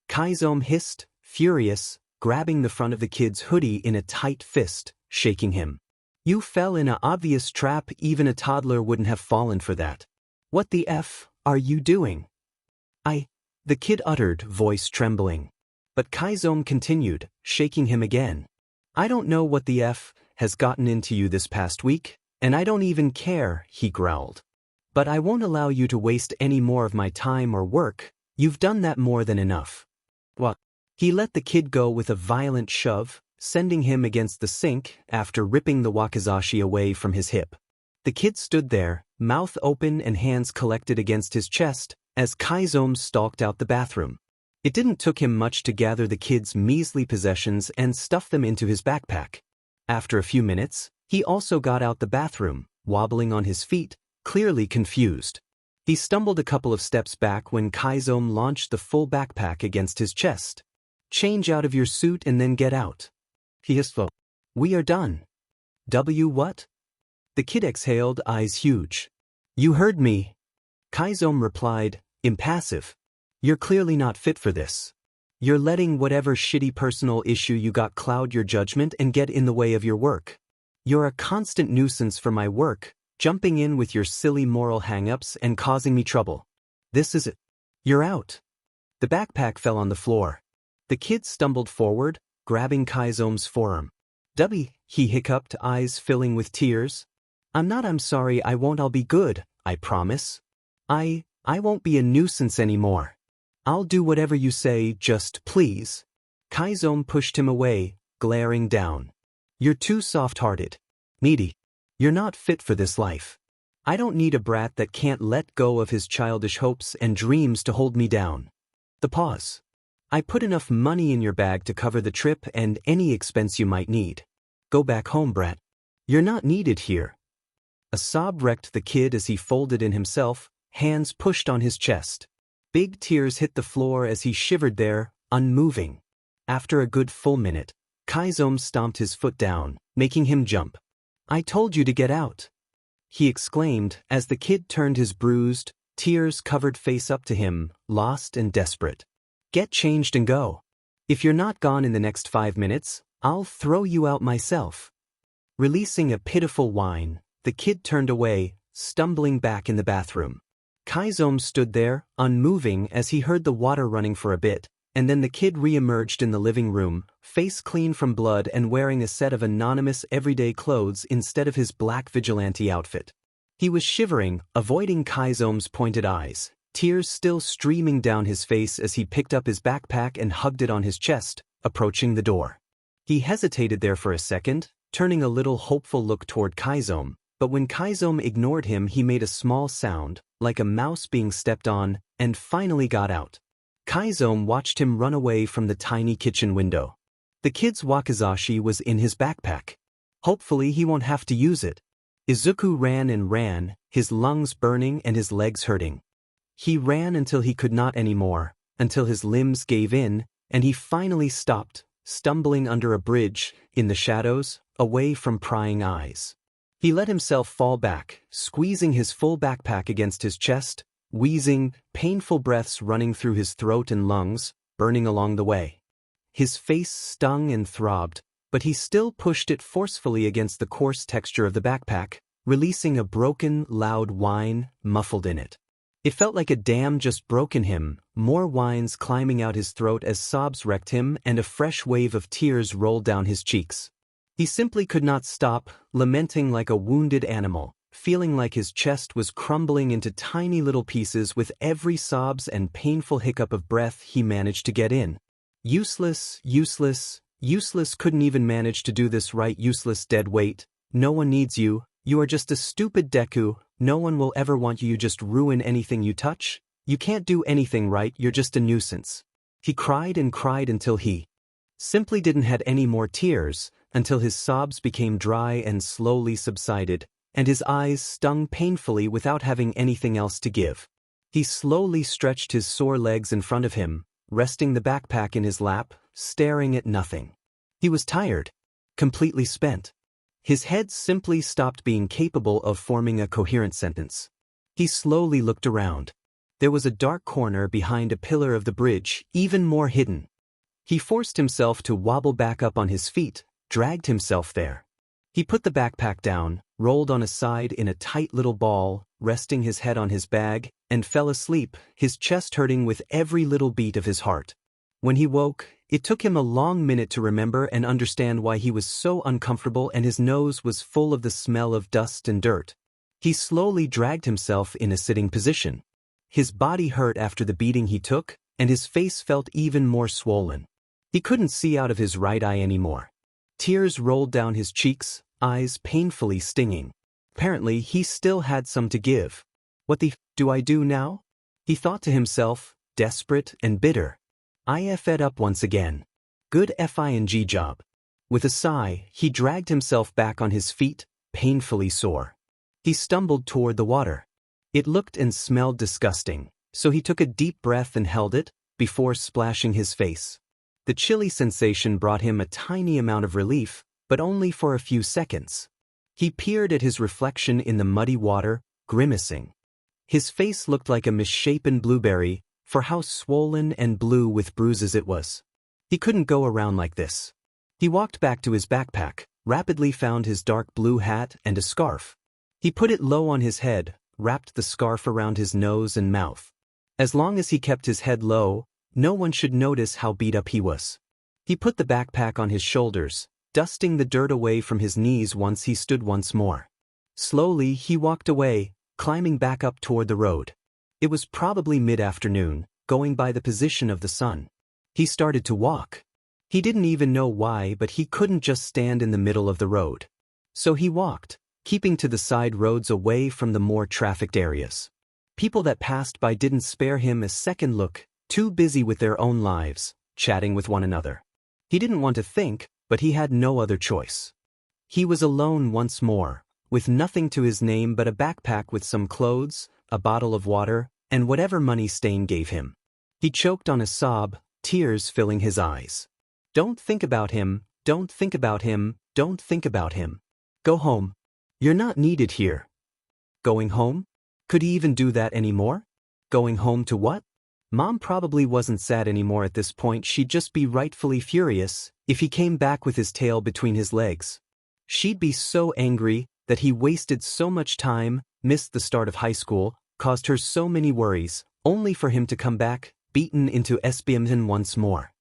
Kaizome hissed, furious, grabbing the front of the kid's hoodie in a tight fist, shaking him. You fell in a obvious trap. Even a toddler wouldn't have fallen for that. What the F are you doing? The kid uttered, voice trembling. But Kaizome continued, shaking him again. I don't know what the F has gotten into you this past week, and I don't even care, he growled. But I won't allow you to waste any more of my time or work. You've done that more than enough. What? He let the kid go with a violent shove, sending him against the sink after ripping the wakizashi away from his hip. The kid stood there, mouth open and hands collected against his chest, as Kaizome stalked out the bathroom. It didn't took him much to gather the kid's measly possessions and stuff them into his backpack. After a few minutes, he also got out the bathroom, wobbling on his feet, clearly confused. He stumbled a couple of steps back when Kaizome launched the full backpack against his chest. Change out of your suit and then get out. He hissed. We are done. What? The kid exhaled, eyes huge. You heard me. Kaizome replied, impassive. You're clearly not fit for this. You're letting whatever shitty personal issue you got cloud your judgment and get in the way of your work. You're a constant nuisance for my work, jumping in with your silly moral hang-ups and causing me trouble. This is it. You're out. The backpack fell on the floor. The kid stumbled forward, grabbing Kaizome's forearm. He hiccuped, eyes filling with tears. I'm sorry, I won't. I'll be good, I promise. I won't be a nuisance anymore. I'll do whatever you say, just please. Kaizome pushed him away, glaring down. You're too soft-hearted. Needy. You're not fit for this life. I don't need a brat that can't let go of his childish hopes and dreams to hold me down. The pause. I put enough money in your bag to cover the trip and any expense you might need. Go back home, brat. You're not needed here. A sob wrecked the kid as he folded in himself, hands pushed on his chest. Big tears hit the floor as he shivered there, unmoving. After a good full minute, Kaizome stomped his foot down, making him jump. I told you to get out, he exclaimed as the kid turned his bruised, tears-covered face up to him, lost and desperate. Get changed and go. If you're not gone in the next 5 minutes, I'll throw you out myself. Releasing a pitiful whine, the kid turned away, stumbling back in the bathroom. Kaizome stood there, unmoving as he heard the water running for a bit, and then the kid re-emerged in the living room, face clean from blood and wearing a set of anonymous everyday clothes instead of his black vigilante outfit. He was shivering, avoiding Kaizome's pointed eyes, tears still streaming down his face as he picked up his backpack and hugged it on his chest, approaching the door. He hesitated there for a second, turning a little hopeful look toward Kaizome, but when Kaizome ignored him he made a small sound, like a mouse being stepped on, and finally got out. Kaizome watched him run away from the tiny kitchen window. The kid's wakizashi was in his backpack. Hopefully he won't have to use it. Izuku ran and ran, his lungs burning and his legs hurting. He ran until he could not anymore, until his limbs gave in, and he finally stopped, stumbling under a bridge, in the shadows, away from prying eyes. He let himself fall back, squeezing his full backpack against his chest, wheezing, painful breaths running through his throat and lungs, burning along the way. His face stung and throbbed, but he still pushed it forcefully against the coarse texture of the backpack, releasing a broken, loud whine, muffled in it. It felt like a dam just broke in him, more whines climbing out his throat as sobs wrecked him and a fresh wave of tears rolled down his cheeks. He simply could not stop, lamenting like a wounded animal, feeling like his chest was crumbling into tiny little pieces with every sobs and painful hiccup of breath he managed to get in. Useless, useless, useless, couldn't even manage to do this right, useless dead weight. No one needs you, you are just a stupid Deku, no one will ever want you, you just ruin anything you touch. You can't do anything right, you're just a nuisance. He cried and cried until he simply didn't had any more tears, until his sobs became dry and slowly subsided, and his eyes stung painfully without having anything else to give. He slowly stretched his sore legs in front of him, resting the backpack in his lap, staring at nothing. He was tired, completely spent. His head simply stopped being capable of forming a coherent sentence. He slowly looked around. There was a dark corner behind a pillar of the bridge, even more hidden. He forced himself to wobble back up on his feet, dragged himself there. He put the backpack down, rolled on his side in a tight little ball, resting his head on his bag, and fell asleep, his chest hurting with every little beat of his heart. When he woke, it took him a long minute to remember and understand why he was so uncomfortable and his nose was full of the smell of dust and dirt. He slowly dragged himself in a sitting position. His body hurt after the beating he took, and his face felt even more swollen. He couldn't see out of his right eye anymore. Tears rolled down his cheeks, eyes painfully stinging. Apparently, he still had some to give. What the f do I do now? He thought to himself, desperate and bitter. I fed up once again. Good fing job. With a sigh, he dragged himself back on his feet, painfully sore. He stumbled toward the water. It looked and smelled disgusting, so he took a deep breath and held it, before splashing his face. The chilly sensation brought him a tiny amount of relief, but only for a few seconds. He peered at his reflection in the muddy water, grimacing. His face looked like a misshapen blueberry, for how swollen and blue with bruises it was. He couldn't go around like this. He walked back to his backpack, rapidly found his dark blue hat and a scarf. He put it low on his head, wrapped the scarf around his nose and mouth. As long as he kept his head low, no one should notice how beat up he was. He put the backpack on his shoulders, dusting the dirt away from his knees once he stood once more. Slowly he walked away, climbing back up toward the road. It was probably mid-afternoon, going by the position of the sun. He started to walk. He didn't even know why, but he couldn't just stand in the middle of the road. So he walked, keeping to the side roads away from the more trafficked areas. People that passed by didn't spare him a second look, too busy with their own lives, chatting with one another. He didn't want to think, but he had no other choice. He was alone once more, with nothing to his name but a backpack with some clothes, a bottle of water, and whatever money Stain gave him. He choked on a sob, tears filling his eyes. Don't think about him, don't think about him, don't think about him. Go home. You're not needed here. Going home? Could he even do that anymore? Going home to what? Mom probably wasn't sad anymore at this point. She'd just be rightfully furious if he came back with his tail between his legs. She'd be so angry that he wasted so much time, missed the start of high school, caused her so many worries, only for him to come back, beaten into SBMN once more.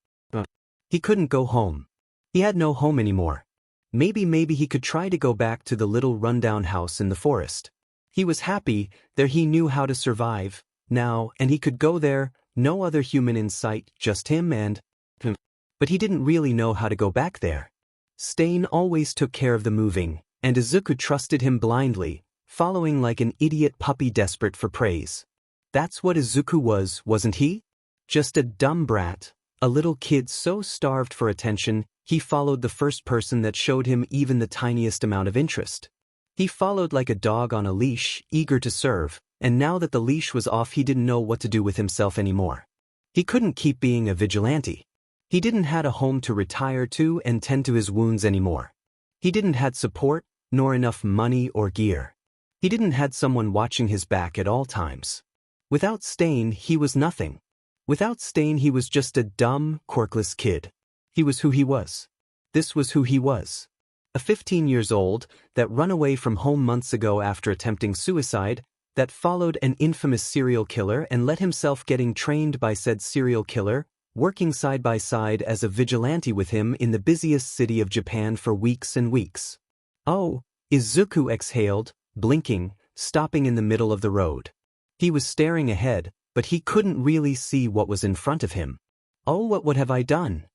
He couldn't go home. He had no home anymore. Maybe he could try to go back to the little rundown house in the forest. He was happy, there he knew how to survive, now, and he could go there, no other human in sight, just him and him. But he didn't really know how to go back there. Stain always took care of the moving, and Izuku trusted him blindly, following like an idiot puppy desperate for praise. That's what Izuku was, wasn't he? Just a dumb brat, a little kid so starved for attention, he followed the first person that showed him even the tiniest amount of interest. He followed like a dog on a leash, eager to serve, and now that the leash was off he didn't know what to do with himself anymore. He couldn't keep being a vigilante. He didn't have a home to retire to and tend to his wounds anymore. He didn't have support, nor enough money or gear. He didn't have someone watching his back at all times. Without Stain, he was nothing. Without Stain, he was just a dumb, quirkless kid. He was who he was. This was who he was. A 15 years old, that run away from home months ago after attempting suicide, that followed an infamous serial killer and let himself getting trained by said serial killer, working side by side as a vigilante with him in the busiest city of Japan for weeks and weeks. Oh, Izuku exhaled, blinking, stopping in the middle of the road. He was staring ahead, but he couldn't really see what was in front of him. Oh, what have I done?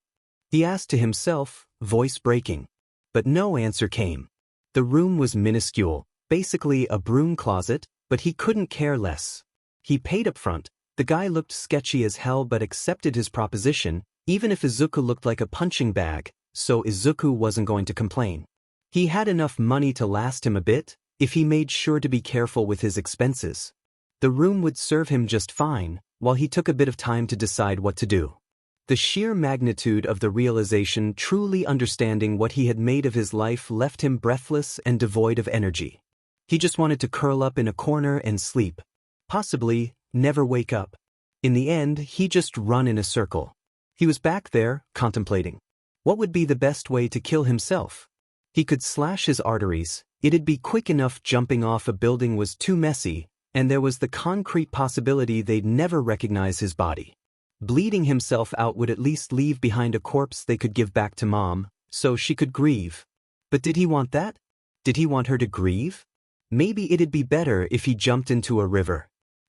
He asked to himself, voice breaking. But no answer came. The room was minuscule, basically a broom closet, but he couldn't care less. He paid up front. The guy looked sketchy as hell but accepted his proposition, even if Izuku looked like a punching bag, so Izuku wasn't going to complain. He had enough money to last him a bit, if he made sure to be careful with his expenses. The room would serve him just fine, while he took a bit of time to decide what to do. The sheer magnitude of the realization, truly understanding what he had made of his life, left him breathless and devoid of energy. He just wanted to curl up in a corner and sleep. Possibly, never wake up. In the end, he just run in a circle. He was back there, contemplating. What would be the best way to kill himself? He could slash his arteries, it'd be quick enough. Jumping off a building was too messy, and there was the concrete possibility they'd never recognize his body. Bleeding himself out would at least leave behind a corpse they could give back to Mom, so she could grieve. But did he want that? Did he want her to grieve? Maybe it'd be better if he jumped into a river.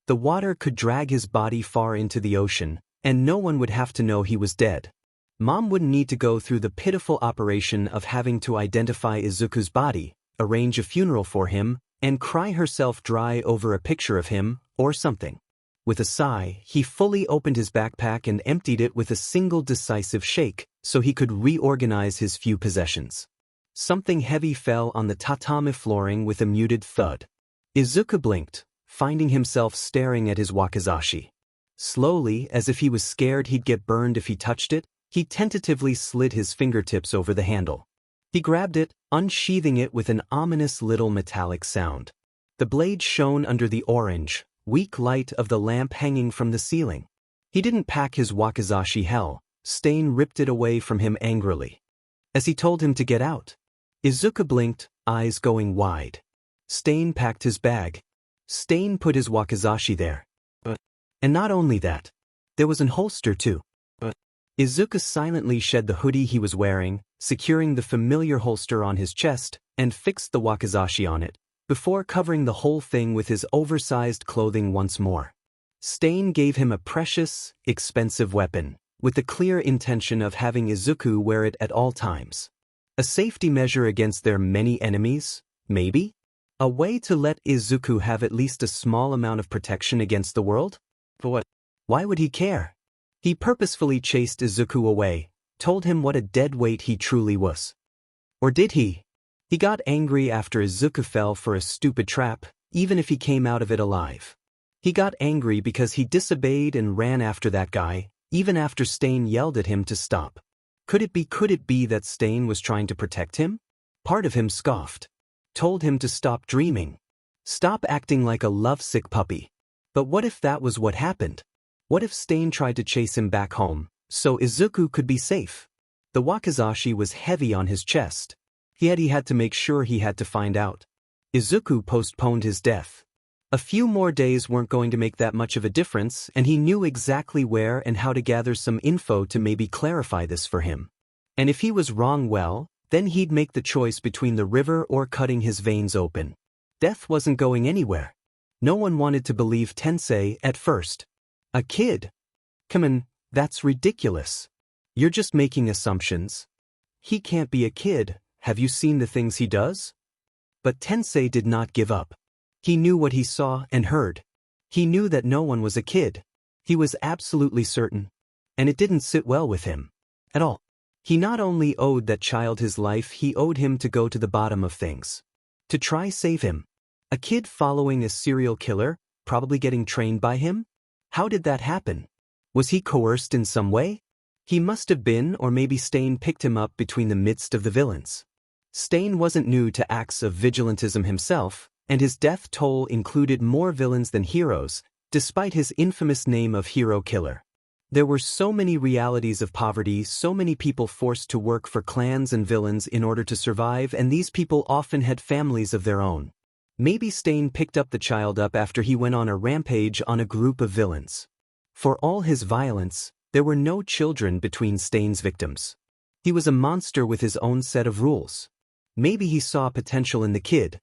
The water could drag his body far into the ocean, and no one would have to know he was dead. Mom wouldn't need to go through the pitiful operation of having to identify Izuku's body, arrange a funeral for him, and cry herself dry over a picture of him, or something. With a sigh, he fully opened his backpack and emptied it with a single decisive shake, so he could reorganize his few possessions. Something heavy fell on the tatami flooring with a muted thud. Izuku blinked, finding himself staring at his wakizashi. Slowly, as if he was scared he'd get burned if he touched it, he tentatively slid his fingertips over the handle. He grabbed it, unsheathing it with an ominous little metallic sound. The blade shone under the orange, weak light of the lamp hanging from the ceiling. He didn't pack his wakizashi hell. Stain ripped it away from him angrily. As he told him to get out. Izuku blinked, eyes going wide. Stain packed his bag. Stain put his wakizashi there. And not only that. There was an holster too. Izuku silently shed the hoodie he was wearing, securing the familiar holster on his chest, and fixed the wakizashi on it, before covering the whole thing with his oversized clothing once more. Stain gave him a precious, expensive weapon, with the clear intention of having Izuku wear it at all times. A safety measure against their many enemies, maybe? A way to let Izuku have at least a small amount of protection against the world? For what? Why would he care? He purposefully chased Izuku away, told him what a dead weight he truly was. Or did he? He got angry after Izuku fell for a stupid trap, even if he came out of it alive. He got angry because he disobeyed and ran after that guy, even after Stain yelled at him to stop. Could it be that Stain was trying to protect him? Part of him scoffed. Told him to stop dreaming. Stop acting like a lovesick puppy. But what if that was what happened? What if Stain tried to chase him back home, so Izuku could be safe? The wakizashi was heavy on his chest. Yet he had to make sure he had to find out. Izuku postponed his death. A few more days weren't going to make that much of a difference, and he knew exactly where and how to gather some info to maybe clarify this for him. And if he was wrong, well, then he'd make the choice between the river or cutting his veins open. Death wasn't going anywhere. No one wanted to believe Tensei at first. A kid? Come on, that's ridiculous. You're just making assumptions. He can't be a kid, have you seen the things he does? But Tensei did not give up. He knew what he saw and heard. He knew that no one was a kid. He was absolutely certain. And it didn't sit well with him. At all. He not only owed that child his life, he owed him to go to the bottom of things. To try save him. A kid following a serial killer, probably getting trained by him? How did that happen? Was he coerced in some way? He must have been, or maybe Stain picked him up between the midst of the villains. Stain wasn't new to acts of vigilantism himself, and his death toll included more villains than heroes, despite his infamous name of hero killer. There were so many realities of poverty, so many people forced to work for clans and villains in order to survive, and these people often had families of their own. Maybe Stain picked up the child up after he went on a rampage on a group of villains. For all his violence, there were no children between Stain's victims. He was a monster with his own set of rules. Maybe he saw potential in the kid.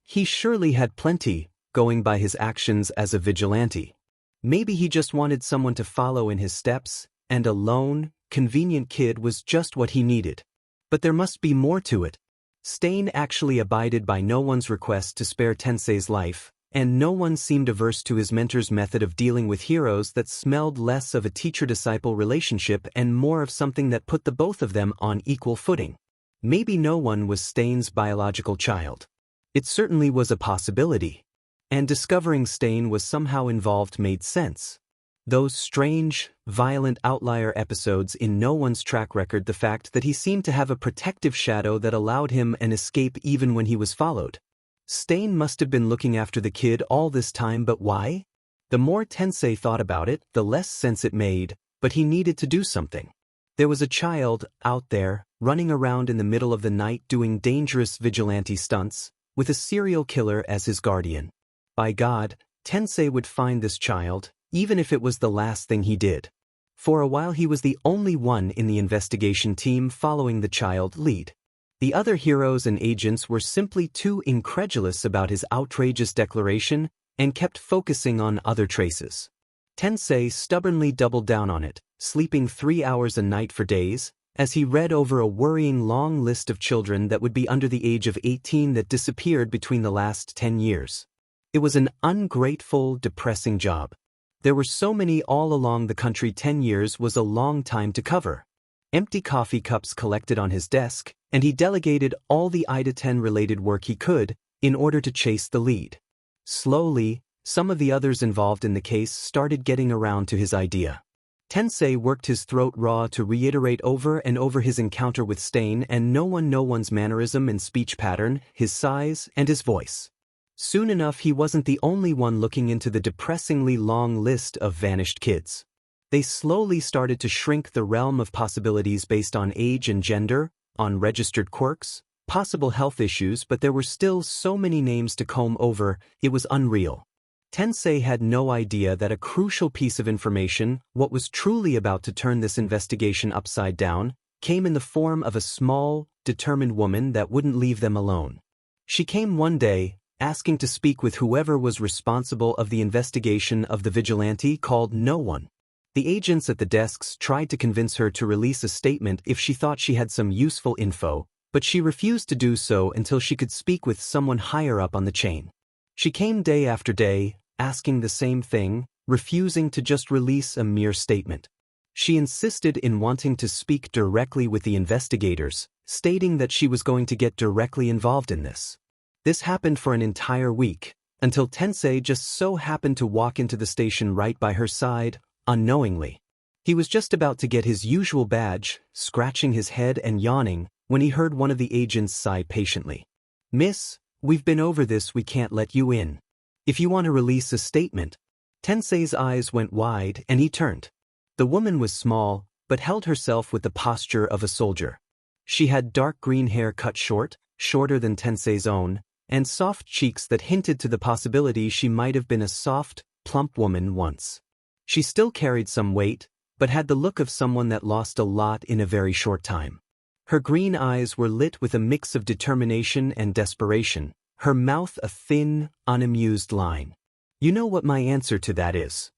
He surely had plenty, going by his actions as a vigilante. Maybe he just wanted someone to follow in his steps, and a lone, convenient kid was just what he needed. But there must be more to it. Stain actually abided by no one's request to spare Tensei's life, and no one seemed averse to his mentor's method of dealing with heroes that smelled less of a teacher-disciple relationship and more of something that put the both of them on equal footing. Maybe no one was Stain's biological child. It certainly was a possibility. And discovering Stain was somehow involved made sense. Those strange, violent outlier episodes in no one's track record, the fact that he seemed to have a protective shadow that allowed him an escape even when he was followed. Stain must have been looking after the kid all this time, but why? The more Tensei thought about it, the less sense it made, but he needed to do something. There was a child out there, running around in the middle of the night doing dangerous vigilante stunts, with a serial killer as his guardian. By God, Tensei would find this child, even if it was the last thing he did. For a while he was the only one in the investigation team following the child lead. The other heroes and agents were simply too incredulous about his outrageous declaration and kept focusing on other traces. Tensei stubbornly doubled down on it, sleeping 3 hours a night for days, as he read over a worrying long list of children that would be under the age of 18 that disappeared between the last 10 years. It was an ungrateful, depressing job. There were so many all along the country. 10 years was a long time to cover. Empty coffee cups collected on his desk, and he delegated all the Ida-10 related work he could in order to chase the lead. Slowly, some of the others involved in the case started getting around to his idea. Tensei worked his throat raw to reiterate over and over his encounter with Stain and no one's mannerism and speech pattern, his size, and his voice. Soon enough he wasn't the only one looking into the depressingly long list of vanished kids. They slowly started to shrink the realm of possibilities based on age and gender, on registered quirks, possible health issues, but there were still so many names to comb over, it was unreal. Tensei had no idea that a crucial piece of information, what was truly about to turn this investigation upside down, came in the form of a small, determined woman that wouldn't leave them alone. She came one day, asking to speak with whoever was responsible of the investigation of the vigilante called No One. The agents at the desks tried to convince her to release a statement if she thought she had some useful info, but she refused to do so until she could speak with someone higher up on the chain. She came day after day, asking the same thing, refusing to just release a mere statement. She insisted in wanting to speak directly with the investigators, stating that she was going to get directly involved in this. This happened for an entire week, until Tensei just so happened to walk into the station right by her side, unknowingly. He was just about to get his usual badge, scratching his head and yawning, when he heard one of the agents sigh patiently. "Miss, we've been over this, we can't let you in. If you want to release a statement." Tensei's eyes went wide and he turned. The woman was small, but held herself with the posture of a soldier. She had dark green hair cut short, shorter than Tensei's own, and soft cheeks that hinted to the possibility she might have been a soft, plump woman once. She still carried some weight, but had the look of someone that lost a lot in a very short time. Her green eyes were lit with a mix of determination and desperation, her mouth a thin, unamused line. "You know what my answer to that is?"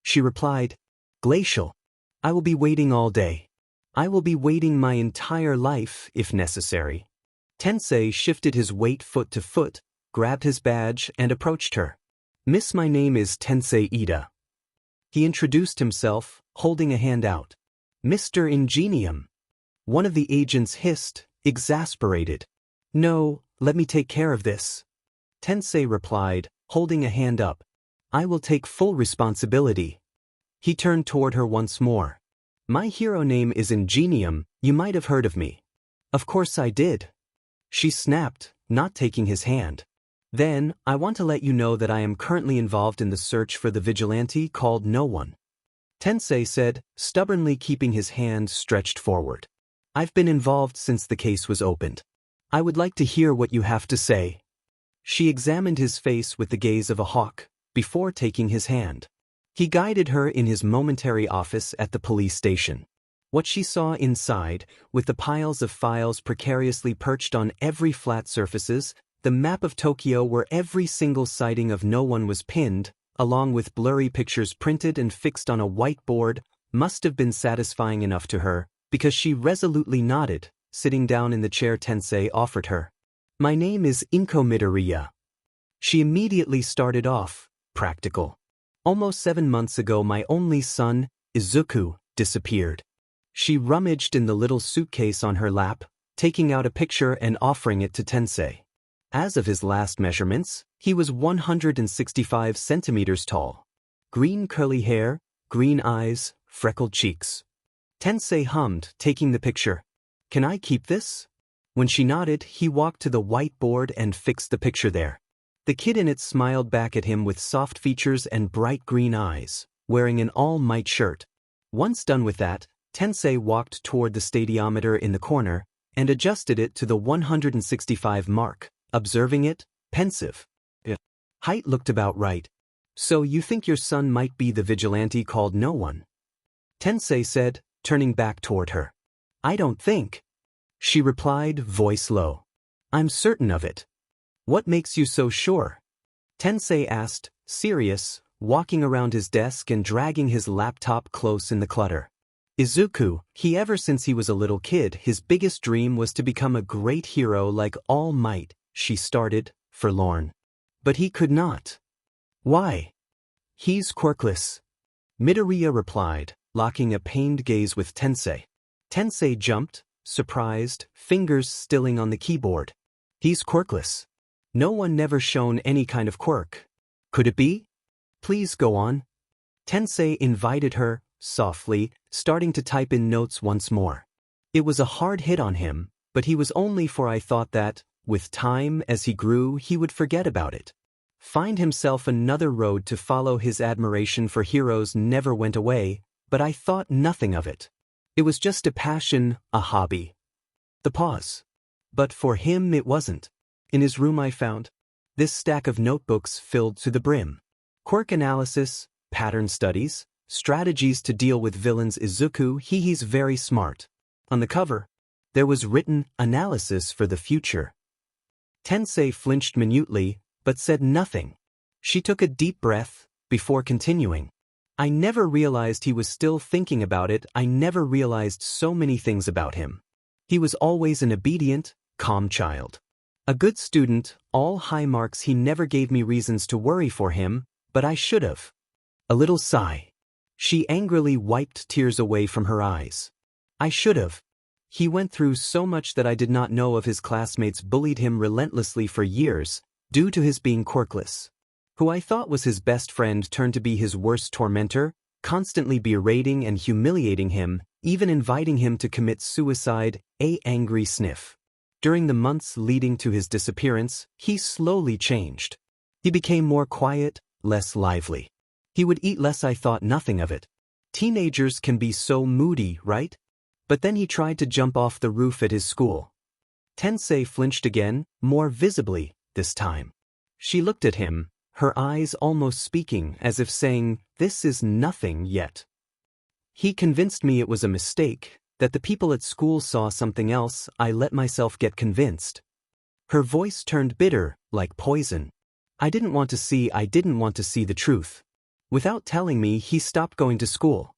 She replied, "Glacial. I will be waiting all day. I will be waiting my entire life, if necessary." Tensei shifted his weight foot to foot, grabbed his badge, and approached her. "Miss, my name is Tensei Ida." He introduced himself, holding a hand out. "Mr. Ingenium." One of the agents hissed, exasperated. "No, let me take care of this." Tensei replied, holding a hand up. "I will take full responsibility." He turned toward her once more. "My hero name is Ingenium, you might have heard of me." "Of course I did." She snapped, not taking his hand. "Then, I want to let you know that I am currently involved in the search for the vigilante called No One." Tensei said, stubbornly keeping his hand stretched forward. "I've been involved since the case was opened. I would like to hear what you have to say." She examined his face with the gaze of a hawk, before taking his hand. He guided her in his momentary office at the police station. What she saw inside, with the piles of files precariously perched on every flat surfaces, the map of Tokyo where every single sighting of No One was pinned, along with blurry pictures printed and fixed on a whiteboard, must have been satisfying enough to her, because she resolutely nodded, sitting down in the chair Tensei offered her. "My name is Inko Midoriya." She immediately started off, practical. "Almost 7 months ago my only son, Izuku, disappeared." She rummaged in the little suitcase on her lap, taking out a picture and offering it to Tensei. As of his last measurements, he was 165 centimeters tall. Green curly hair, green eyes, freckled cheeks. Tensei hummed, taking the picture. "Can I keep this?" When she nodded, he walked to the whiteboard and fixed the picture there. The kid in it smiled back at him with soft features and bright green eyes, wearing an All Might shirt. Once done with that, Tensei walked toward the stadiometer in the corner and adjusted it to the 165 mark, observing it, pensive. Height looked about right. So you think your son might be the vigilante called No One? Tensei said, turning back toward her. I don't think. She replied, voice low. I'm certain of it. What makes you so sure? Tensei asked, serious, walking around his desk and dragging his laptop close in the clutter. Izuku, ever since he was a little kid, his biggest dream was to become a great hero like All Might, she started, forlorn. But he could not. Why? He's quirkless. Midoriya replied, locking a pained gaze with Tensei. Tensei jumped, surprised, fingers stilling on the keyboard. He's quirkless. No one never shown any kind of quirk. Could it be? Please go on. Tensei invited her, softly, starting to type in notes once more. It was a hard hit on him, but he was only for I thought that, with time as he grew he would forget about it. Find himself another road to follow. His admiration for heroes never went away, but I thought nothing of it. It was just a passion, a hobby. The pause. But for him it wasn't. In his room I found this stack of notebooks filled to the brim. Quirk analysis, pattern studies, strategies to deal with villains. Izuku, he's very smart. On the cover, there was written, analysis for the future. Tensei flinched minutely, but said nothing. She took a deep breath, before continuing. I never realized he was still thinking about it. I never realized so many things about him. He was always an obedient, calm child. A good student, all high marks. He never gave me reasons to worry for him, but I should have. A little sigh. She angrily wiped tears away from her eyes. I should have. He went through so much that I did not know of. His classmates bullied him relentlessly for years, due to his being quirkless. Who I thought was his best friend turned to be his worst tormentor, constantly berating and humiliating him, even inviting him to commit suicide, a angry sniff. During the months leading to his disappearance, he slowly changed. He became more quiet, less lively. He would eat less. I thought nothing of it. Teenagers can be so moody, right? But then he tried to jump off the roof at his school. Tensei flinched again, more visibly, this time. She looked at him, her eyes almost speaking, as if saying, this is nothing yet. He convinced me it was a mistake, that the people at school saw something else. I let myself get convinced. Her voice turned bitter, like poison. I didn't want to see the truth. Without telling me, he stopped going to school.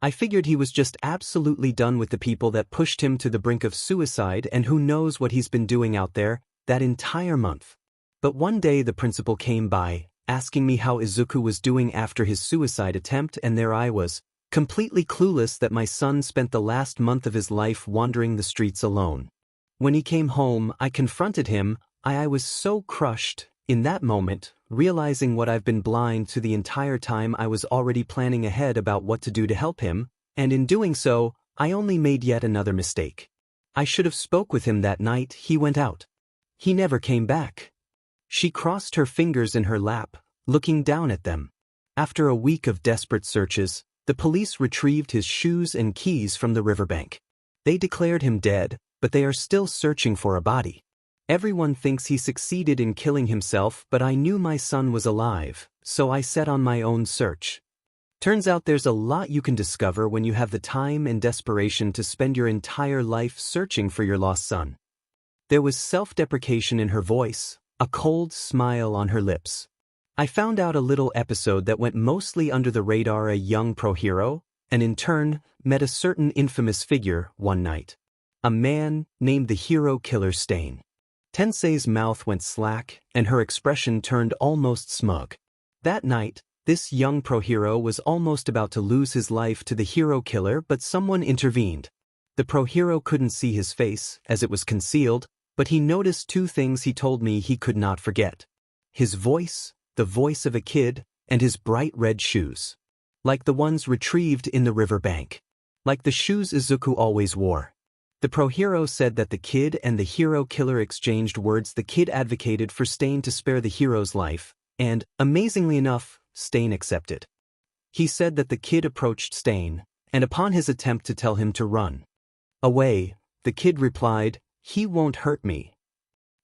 I figured he was just absolutely done with the people that pushed him to the brink of suicide, and who knows what he's been doing out there, that entire month. But one day the principal came by, asking me how Izuku was doing after his suicide attempt, and there I was, completely clueless that my son spent the last month of his life wandering the streets alone. When he came home, I confronted him. I was so crushed, in that moment, realizing what I've been blind to the entire time. I was already planning ahead about what to do to help him, and in doing so, I only made yet another mistake. I should have spoke with him that night. He went out. He never came back. She crossed her fingers in her lap, looking down at them. After a week of desperate searches, the police retrieved his shoes and keys from the riverbank. They declared him dead, but they are still searching for a body. Everyone thinks he succeeded in killing himself, but I knew my son was alive, so I set on my own search. Turns out there's a lot you can discover when you have the time and desperation to spend your entire life searching for your lost son. There was self-deprecation in her voice, a cold smile on her lips. I found out a little episode that went mostly under the radar. A young pro-hero, and in turn, met a certain infamous figure one night. A man named the Hero Killer Stain. Tensei's mouth went slack, and her expression turned almost smug. That night, this young pro-hero was almost about to lose his life to the hero killer, but someone intervened. The pro-hero couldn't see his face, as it was concealed, but he noticed two things he told me he could not forget. His voice, the voice of a kid, and his bright red shoes. Like the ones retrieved in the river bank. Like the shoes Izuku always wore. The pro-hero said that the kid and the hero killer exchanged words. The kid advocated for Stain to spare the hero's life, and, amazingly enough, Stain accepted. He said that the kid approached Stain, and upon his attempt to tell him to run away, the kid replied, "He won't hurt me."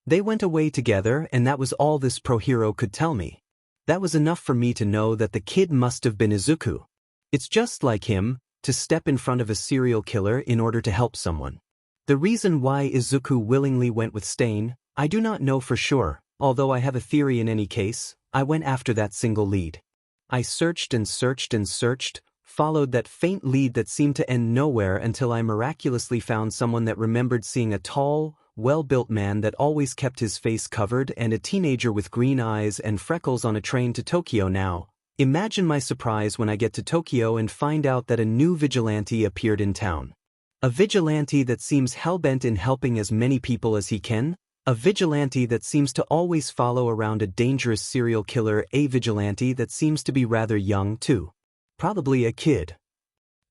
They went away together, and that was all this pro-hero could tell me. That was enough for me to know that the kid must have been Izuku. It's just like him, to step in front of a serial killer in order to help someone. The reason why Izuku willingly went with Stain, I do not know for sure, although I have a theory in any case. I went after that single lead. I searched and searched and searched, followed that faint lead that seemed to end nowhere until I miraculously found someone that remembered seeing a tall, well-built man that always kept his face covered and a teenager with green eyes and freckles on a train to Tokyo now. Imagine my surprise when I get to Tokyo and find out that a new vigilante appeared in town. A vigilante that seems hell-bent in helping as many people as he can. A vigilante that seems to always follow around a dangerous serial killer. A vigilante that seems to be rather young too. Probably a kid.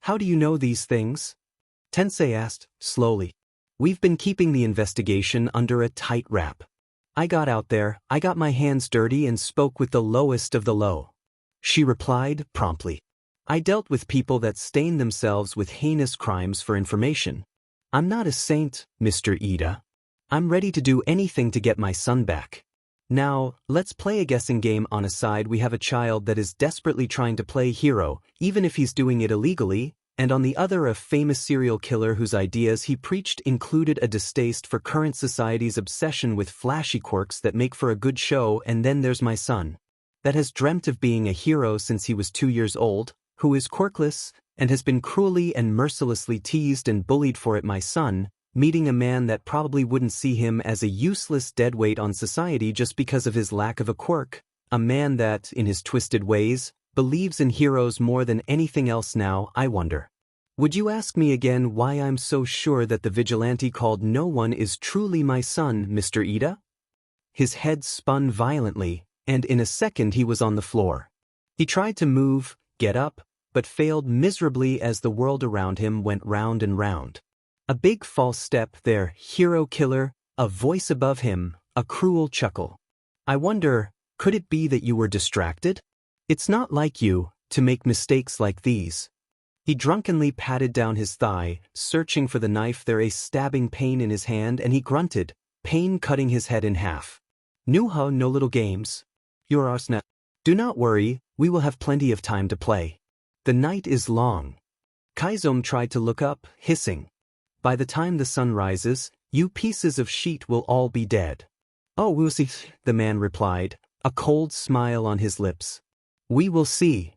How do you know these things? Tensei asked, slowly. We've been keeping the investigation under a tight wrap. I got out there, I got my hands dirty and spoke with the lowest of the low. She replied promptly. I dealt with people that stain themselves with heinous crimes for information. I'm not a saint, Mr. Ida. I'm ready to do anything to get my son back. Now, let's play a guessing game. On a side we have a child that is desperately trying to play hero, even if he's doing it illegally, and on the other a famous serial killer whose ideas he preached included a distaste for current society's obsession with flashy quirks that make for a good show. And then there's my son, that has dreamt of being a hero since he was 2 years old, who is quirkless, and has been cruelly and mercilessly teased and bullied for it. My son, meeting a man that probably wouldn't see him as a useless deadweight on society just because of his lack of a quirk, a man that, in his twisted ways, believes in heroes more than anything else. Now, I wonder. Would you ask me again why I'm so sure that the vigilante called no one is truly my son, Mr. Ida? His head spun violently, and in a second he was on the floor. He tried to move, get up, but failed miserably as the world around him went round and round. A big false step there, hero killer, a voice above him, a cruel chuckle. I wonder, could it be that you were distracted? It's not like you, to make mistakes like these. He drunkenly patted down his thigh, searching for the knife. There a stabbing pain in his hand, and he grunted, pain cutting his head in half. Noha, no little games. You're Arsnet. Do not worry, we will have plenty of time to play. The night is long. Kaizome tried to look up, hissing. By the time the sun rises, you pieces of sheet will all be dead. Oh, we'll see, the man replied, a cold smile on his lips. We will see.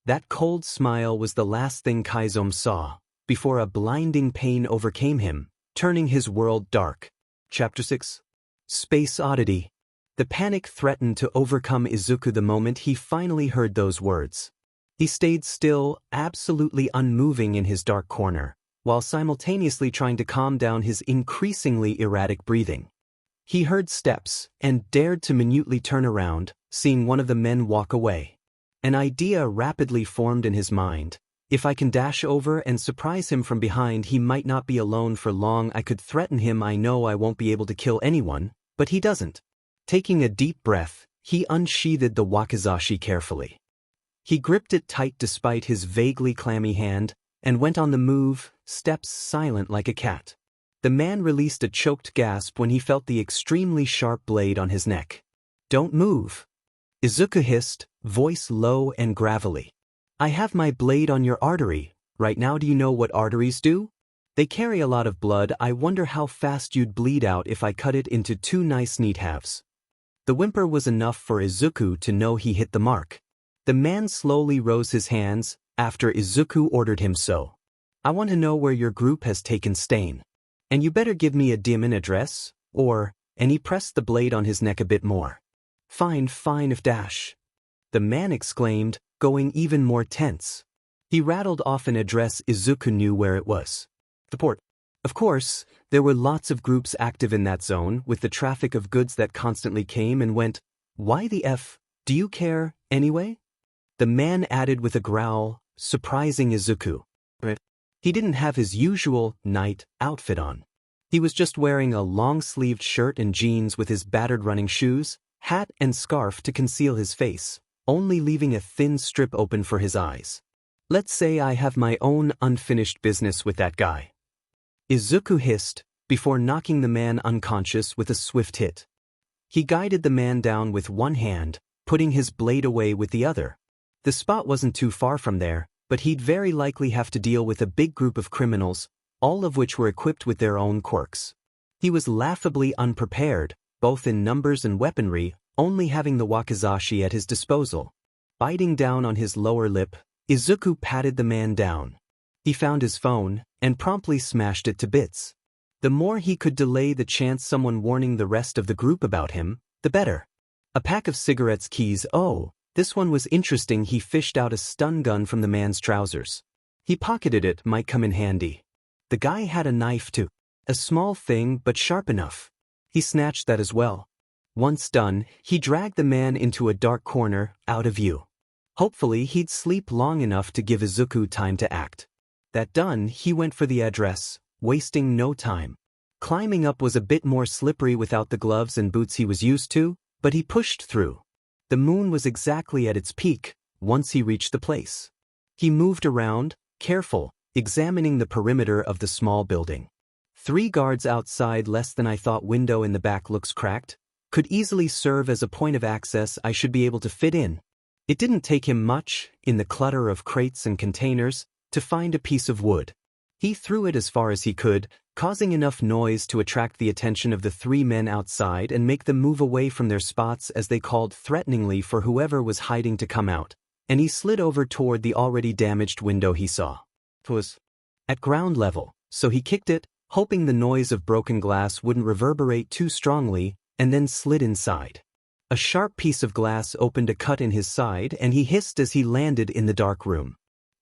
That cold smile was the last thing Kaizome saw, before a blinding pain overcame him, turning his world dark. Chapter 6. Space Oddity. The panic threatened to overcome Izuku the moment he finally heard those words. He stayed still, absolutely unmoving in his dark corner, while simultaneously trying to calm down his increasingly erratic breathing. He heard steps, and dared to minutely turn around, seeing one of the men walk away. An idea rapidly formed in his mind. If I can dash over and surprise him from behind, he might not be alone for long. I could threaten him. I know I won't be able to kill anyone, but he doesn't. Taking a deep breath, he unsheathed the wakizashi carefully. He gripped it tight despite his vaguely clammy hand, and went on the move, steps silent like a cat. The man released a choked gasp when he felt the extremely sharp blade on his neck. Don't move. Izuku hissed, voice low and gravelly. I have my blade on your artery. Right now, do you know what arteries do? They carry a lot of blood. I wonder how fast you'd bleed out if I cut it into 2 nice neat halves. The whimper was enough for Izuku to know he hit the mark. The man slowly rose his hands, after Izuku ordered him so. I want to know where your group has taken Stain. And you better give me a demon address, or, and he pressed the blade on his neck a bit more. Fine if dash. The man exclaimed, going even more tense. He rattled off an address. Izuku knew where it was. The port. Of course, there were lots of groups active in that zone, with the traffic of goods that constantly came and went. Why the F, do you care, anyway? The man added with a growl, surprising Izuku. He didn't have his usual night outfit on. He was just wearing a long-sleeved shirt and jeans with his battered running shoes, hat and scarf to conceal his face, only leaving a thin strip open for his eyes. Let's say I have my own unfinished business with that guy. Izuku hissed, before knocking the man unconscious with a swift hit. He guided the man down with one hand, putting his blade away with the other. The spot wasn't too far from there, but he'd very likely have to deal with a big group of criminals, all of which were equipped with their own quirks. He was laughably unprepared, both in numbers and weaponry, only having the wakizashi at his disposal. Biting down on his lower lip, Izuku patted the man down. He found his phone, and promptly smashed it to bits. The more he could delay the chance someone warning the rest of the group about him, the better. A pack of cigarettes keys. Oh, this one was interesting. He fished out a stun gun from the man's trousers. He pocketed it, might come in handy. The guy had a knife too. A small thing, but sharp enough. He snatched that as well. Once done, he dragged the man into a dark corner, out of view. Hopefully he'd sleep long enough to give Izuku time to act. That done, he went for the address, wasting no time. Climbing up was a bit more slippery without the gloves and boots he was used to, but he pushed through. The moon was exactly at its peak, once he reached the place. He moved around, careful, examining the perimeter of the small building. 3 guards outside. Less than I thought. Window in the back looks cracked. Could easily serve as a point of access. I should be able to fit in. It didn't take him much, in the clutter of crates and containers, to find a piece of wood. He threw it as far as he could, causing enough noise to attract the attention of the 3 men outside and make them move away from their spots as they called threateningly for whoever was hiding to come out, and he slid over toward the already damaged window he saw. It was at ground level, so he kicked it, hoping the noise of broken glass wouldn't reverberate too strongly, and then slid inside. A sharp piece of glass opened a cut in his side, and he hissed as he landed in the dark room.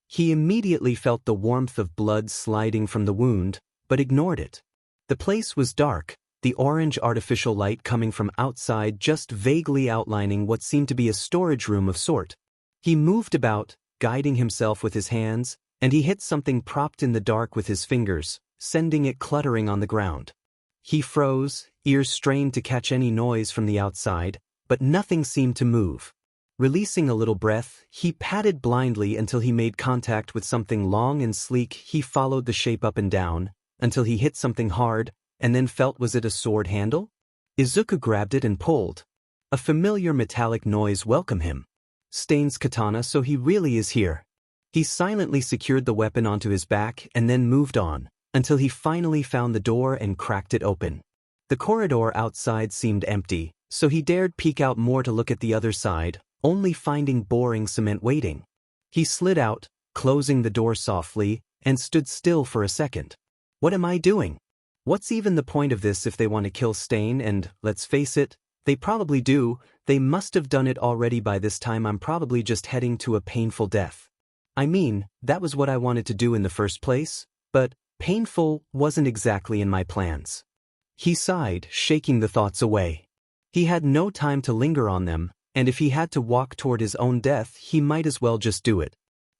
He immediately felt the warmth of blood sliding from the wound, but ignored it. The place was dark, the orange artificial light coming from outside just vaguely outlining what seemed to be a storage room of sort. He moved about, guiding himself with his hands, and he hit something propped in the dark with his fingers, sending it cluttering on the ground. He froze, ears strained to catch any noise from the outside, but nothing seemed to move. Releasing a little breath, he patted blindly until he made contact with something long and sleek. He followed the shape up and down, until he hit something hard, and then felt, was it a sword handle? Izuku grabbed it and pulled. A familiar metallic noise welcomed him. Stain's katana, so he really is here. He silently secured the weapon onto his back and then moved on, until he finally found the door and cracked it open. The corridor outside seemed empty, so he dared peek out more to look at the other side, only finding boring cement waiting. He slid out, closing the door softly, and stood still for a second. What am I doing? What's even the point of this if they want to kill Stain? And, let's face it, they probably do. They must have done it already by this time. I'm probably just heading to a painful death. I mean, that was what I wanted to do in the first place, but painful wasn't exactly in my plans. He sighed, shaking the thoughts away. He had no time to linger on them, and if he had to walk toward his own death, he might as well just do it.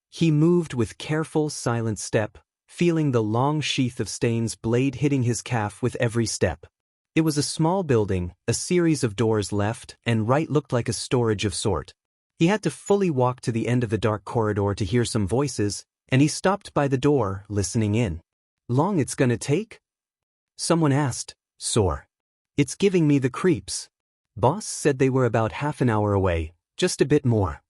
He moved with careful, silent step, feeling the long sheath of Stain's blade hitting his calf with every step. It was a small building, a series of doors left and right looked like a storage of sort. He had to fully walk to the end of the dark corridor to hear some voices, and he stopped by the door, listening in. Long it's gonna take? Someone asked, sore. It's giving me the creeps. Boss said they were about half an hour away, just a bit more.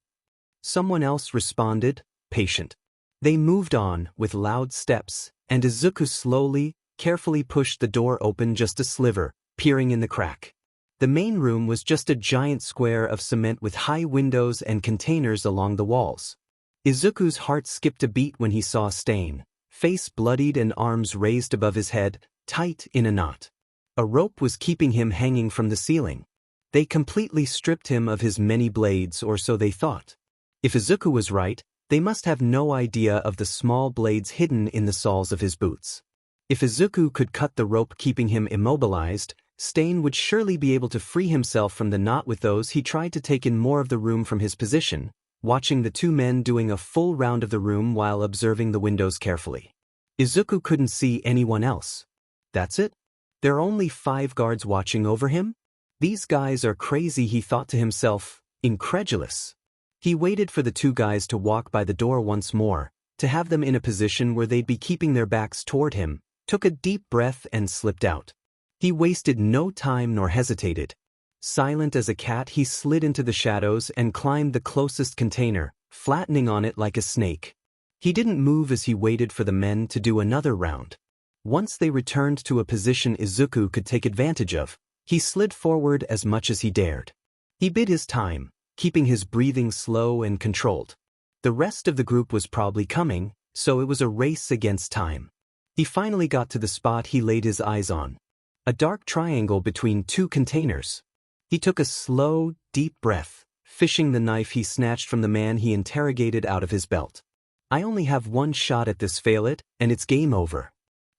Someone else responded, patient. They moved on, with loud steps, and Izuku slowly, carefully pushed the door open just a sliver, peering in the crack. The main room was just a giant square of cement with high windows and containers along the walls. Izuku's heart skipped a beat when he saw Stain, face bloodied and arms raised above his head, tight in a knot. A rope was keeping him hanging from the ceiling. They completely stripped him of his many blades, or so they thought. If Izuku was right, they must have no idea of the small blades hidden in the soles of his boots. If Izuku could cut the rope keeping him immobilized, Stain would surely be able to free himself from the knot. With those, he tried to take in more of the room from his position, watching the 2 men doing a full round of the room while observing the windows carefully. Izuku couldn't see anyone else. That's it? There are only 5 guards watching over him? These guys are crazy, he thought to himself, incredulous. He waited for the 2 guys to walk by the door once more, to have them in a position where they'd be keeping their backs toward him, took a deep breath and slipped out. He wasted no time nor hesitated. Silent as a cat, he slid into the shadows and climbed the closest container, flattening on it like a snake. He didn't move as he waited for the men to do another round. Once they returned to a position Izuku could take advantage of, he slid forward as much as he dared. He bid his time, keeping his breathing slow and controlled. The rest of the group was probably coming, so it was a race against time. He finally got to the spot he laid his eyes on. A dark triangle between 2 containers. He took a slow, deep breath, fishing the knife he snatched from the man he interrogated out of his belt. I only have 1 shot at this, fail it, and it's game over.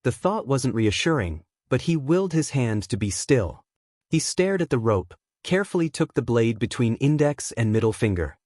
The thought wasn't reassuring, but he willed his hand to be still. He stared at the rope, carefully took the blade between index and middle finger.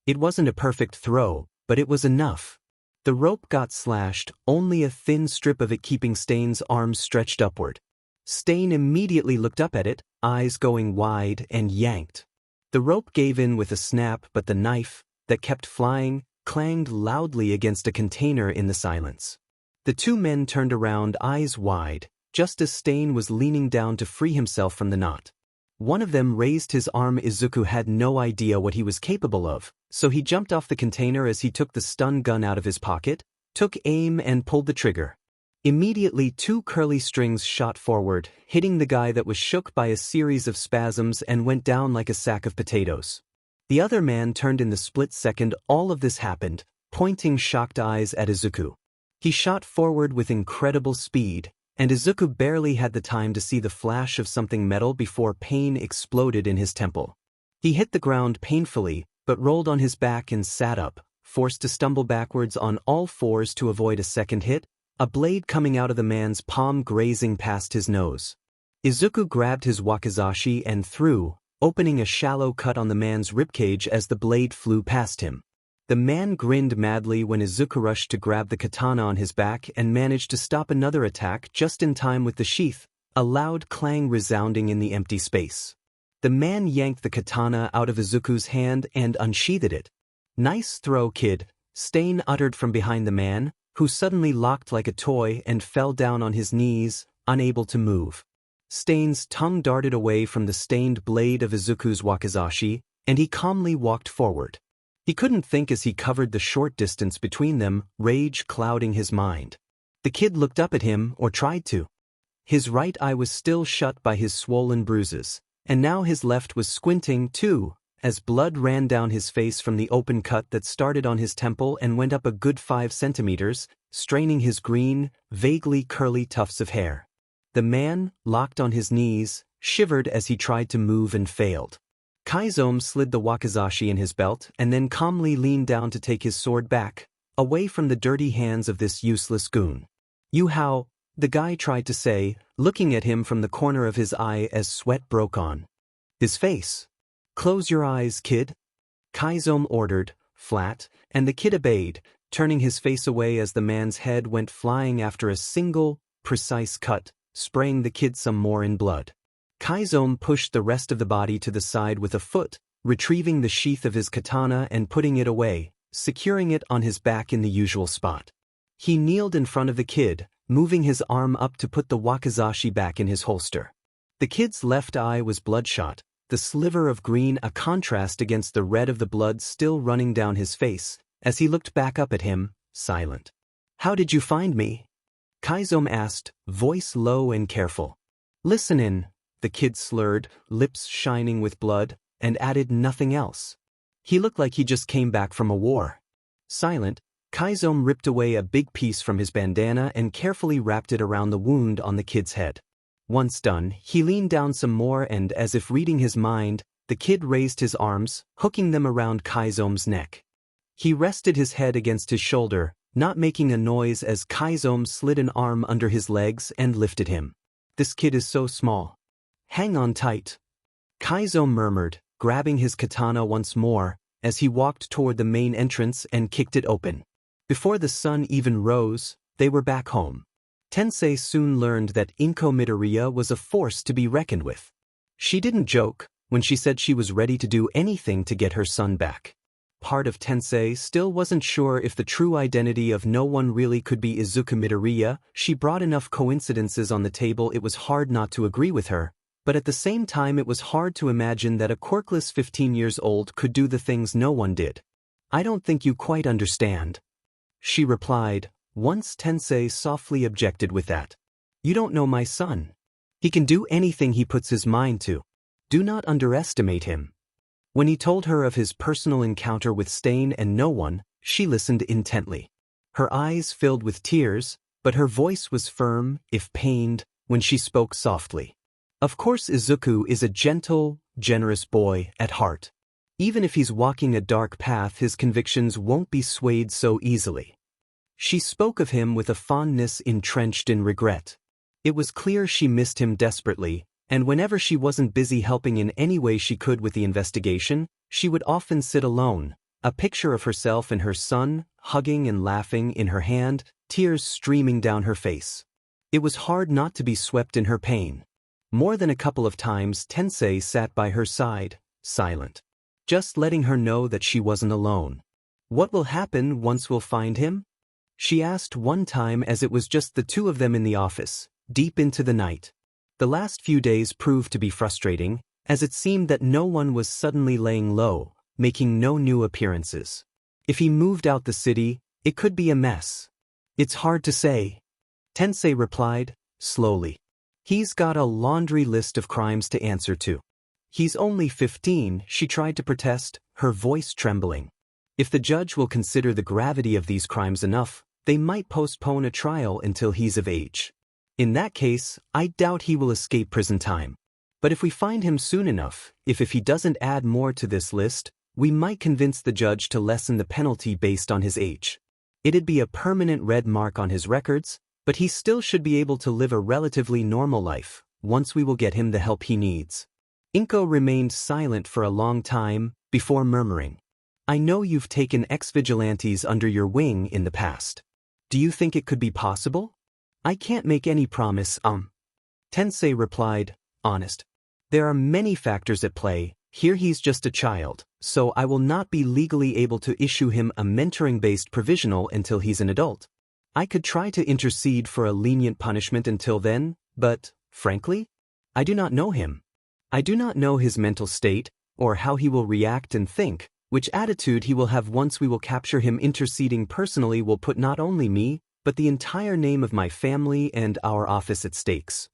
It wasn't a perfect throw, but it was enough. The rope got slashed, only a thin strip of it keeping Stain's arms stretched upward. Stain immediately looked up at it, eyes going wide, and yanked. The rope gave in with a snap, but the knife, that kept flying, clanged loudly against a container in the silence. The 2 men turned around, eyes wide, just as Stain was leaning down to free himself from the knot. One of them raised his arm. Izuku had no idea what he was capable of, so he jumped off the container as he took the stun gun out of his pocket, took aim and pulled the trigger. Immediately 2 curly strings shot forward, hitting the guy that was shook by a series of spasms and went down like a sack of potatoes. The other man turned in the split second all of this happened, pointing shocked eyes at Izuku. He shot forward with incredible speed, and Izuku barely had the time to see the flash of something metal before pain exploded in his temple. He hit the ground painfully, but rolled on his back and sat up, forced to stumble backwards on all 4s to avoid a second hit, a blade coming out of the man's palm grazing past his nose. Izuku grabbed his wakizashi and threw, opening a shallow cut on the man's ribcage as the blade flew past him. The man grinned madly when Izuku rushed to grab the katana on his back and managed to stop another attack just in time with the sheath, a loud clang resounding in the empty space. The man yanked the katana out of Izuku's hand and unsheathed it. "Nice throw, kid," Stain uttered from behind the man, who suddenly locked like a toy and fell down on his knees, unable to move. Stain's tongue darted away from the stained blade of Izuku's wakizashi, and he calmly walked forward. He couldn't think as he covered the short distance between them, rage clouding his mind. The kid looked up at him, or tried to. His right eye was still shut by his swollen bruises, and now his left was squinting too, as blood ran down his face from the open cut that started on his temple and went up a good 5 centimeters, straining his green, vaguely curly tufts of hair. The man, locked on his knees, shivered as he tried to move and failed. Kaizomi slid the wakizashi in his belt and then calmly leaned down to take his sword back, away from the dirty hands of this useless goon. "You how?" the guy tried to say, looking at him from the corner of his eye as sweat broke on his face. "Close your eyes, kid," Kaizomi ordered, flat, and the kid obeyed, turning his face away as the man's head went flying after a single, precise cut, spraying the kid some more in blood. Kaizomi pushed the rest of the body to the side with a foot, retrieving the sheath of his katana and putting it away, securing it on his back in the usual spot. He kneeled in front of the kid, moving his arm up to put the wakizashi back in his holster. The kid's left eye was bloodshot, the sliver of green a contrast against the red of the blood still running down his face, as he looked back up at him, silent. "How did you find me?" Kaizomi asked, voice low and careful. "Listen in," the kid slurred, lips shining with blood, and added nothing else. He looked like he just came back from a war. Silent, Kaizomi ripped away a big piece from his bandana and carefully wrapped it around the wound on the kid's head. Once done, he leaned down some more and, as if reading his mind, the kid raised his arms, hooking them around Kaizomi's neck. He rested his head against his shoulder, not making a noise as Kaizomi slid an arm under his legs and lifted him. "This kid is so small. Hang on tight," Kaizomi murmured, grabbing his katana once more, as he walked toward the main entrance and kicked it open. Before the sun even rose, they were back home. Tensei soon learned that Inko Midoriya was a force to be reckoned with. She didn't joke when she said she was ready to do anything to get her son back. Part of Tensei still wasn't sure if the true identity of no one really could be Izuku Midoriya. She brought enough coincidences on the table it was hard not to agree with her, but at the same time it was hard to imagine that a quirkless 15 years old could do the things no one did. I don't think you quite understand, she replied, once Tensei softly objected with that. You don't know my son. He can do anything he puts his mind to. Do not underestimate him. When he told her of his personal encounter with Stain and no one, she listened intently. Her eyes filled with tears, but her voice was firm, if pained, when she spoke softly. Of course Izuku is a gentle, generous boy at heart. Even if he's walking a dark path, his convictions won't be swayed so easily. She spoke of him with a fondness entrenched in regret. It was clear she missed him desperately, and whenever she wasn't busy helping in any way she could with the investigation, she would often sit alone, a picture of herself and her son, hugging and laughing in her hand, tears streaming down her face. It was hard not to be swept in her pain. More than a couple of times Tensei sat by her side, silent, just letting her know that she wasn't alone. What will happen once we'll find him? She asked one time as it was just the two of them in the office, deep into the night. The last few days proved to be frustrating, as it seemed that no one was suddenly laying low, making no new appearances. If he moved out the city, it could be a mess. It's hard to say, Tensei replied, slowly. He's got a laundry list of crimes to answer to. He's only 15, she tried to protest, her voice trembling. If the judge will consider the gravity of these crimes enough, they might postpone a trial until he's of age. In that case, I doubt he will escape prison time. But if we find him soon enough, if he doesn't add more to this list, we might convince the judge to lessen the penalty based on his age. It'd be a permanent red mark on his records, but he still should be able to live a relatively normal life, once we will get him the help he needs. Inko remained silent for a long time, before murmuring. I know you've taken ex-vigilantes under your wing in the past. Do you think it could be possible? I can't make any promise, Tensei replied, honest. There are many factors at play. Here he's just a child, so I will not be legally able to issue him a mentoring-based provisional until he's an adult. I could try to intercede for a lenient punishment until then, but, frankly, I do not know him. I do not know his mental state, or how he will react and think, which attitude he will have once we will capture him. Interceding personally will put not only me, but the entire name of my family and our office at stakes.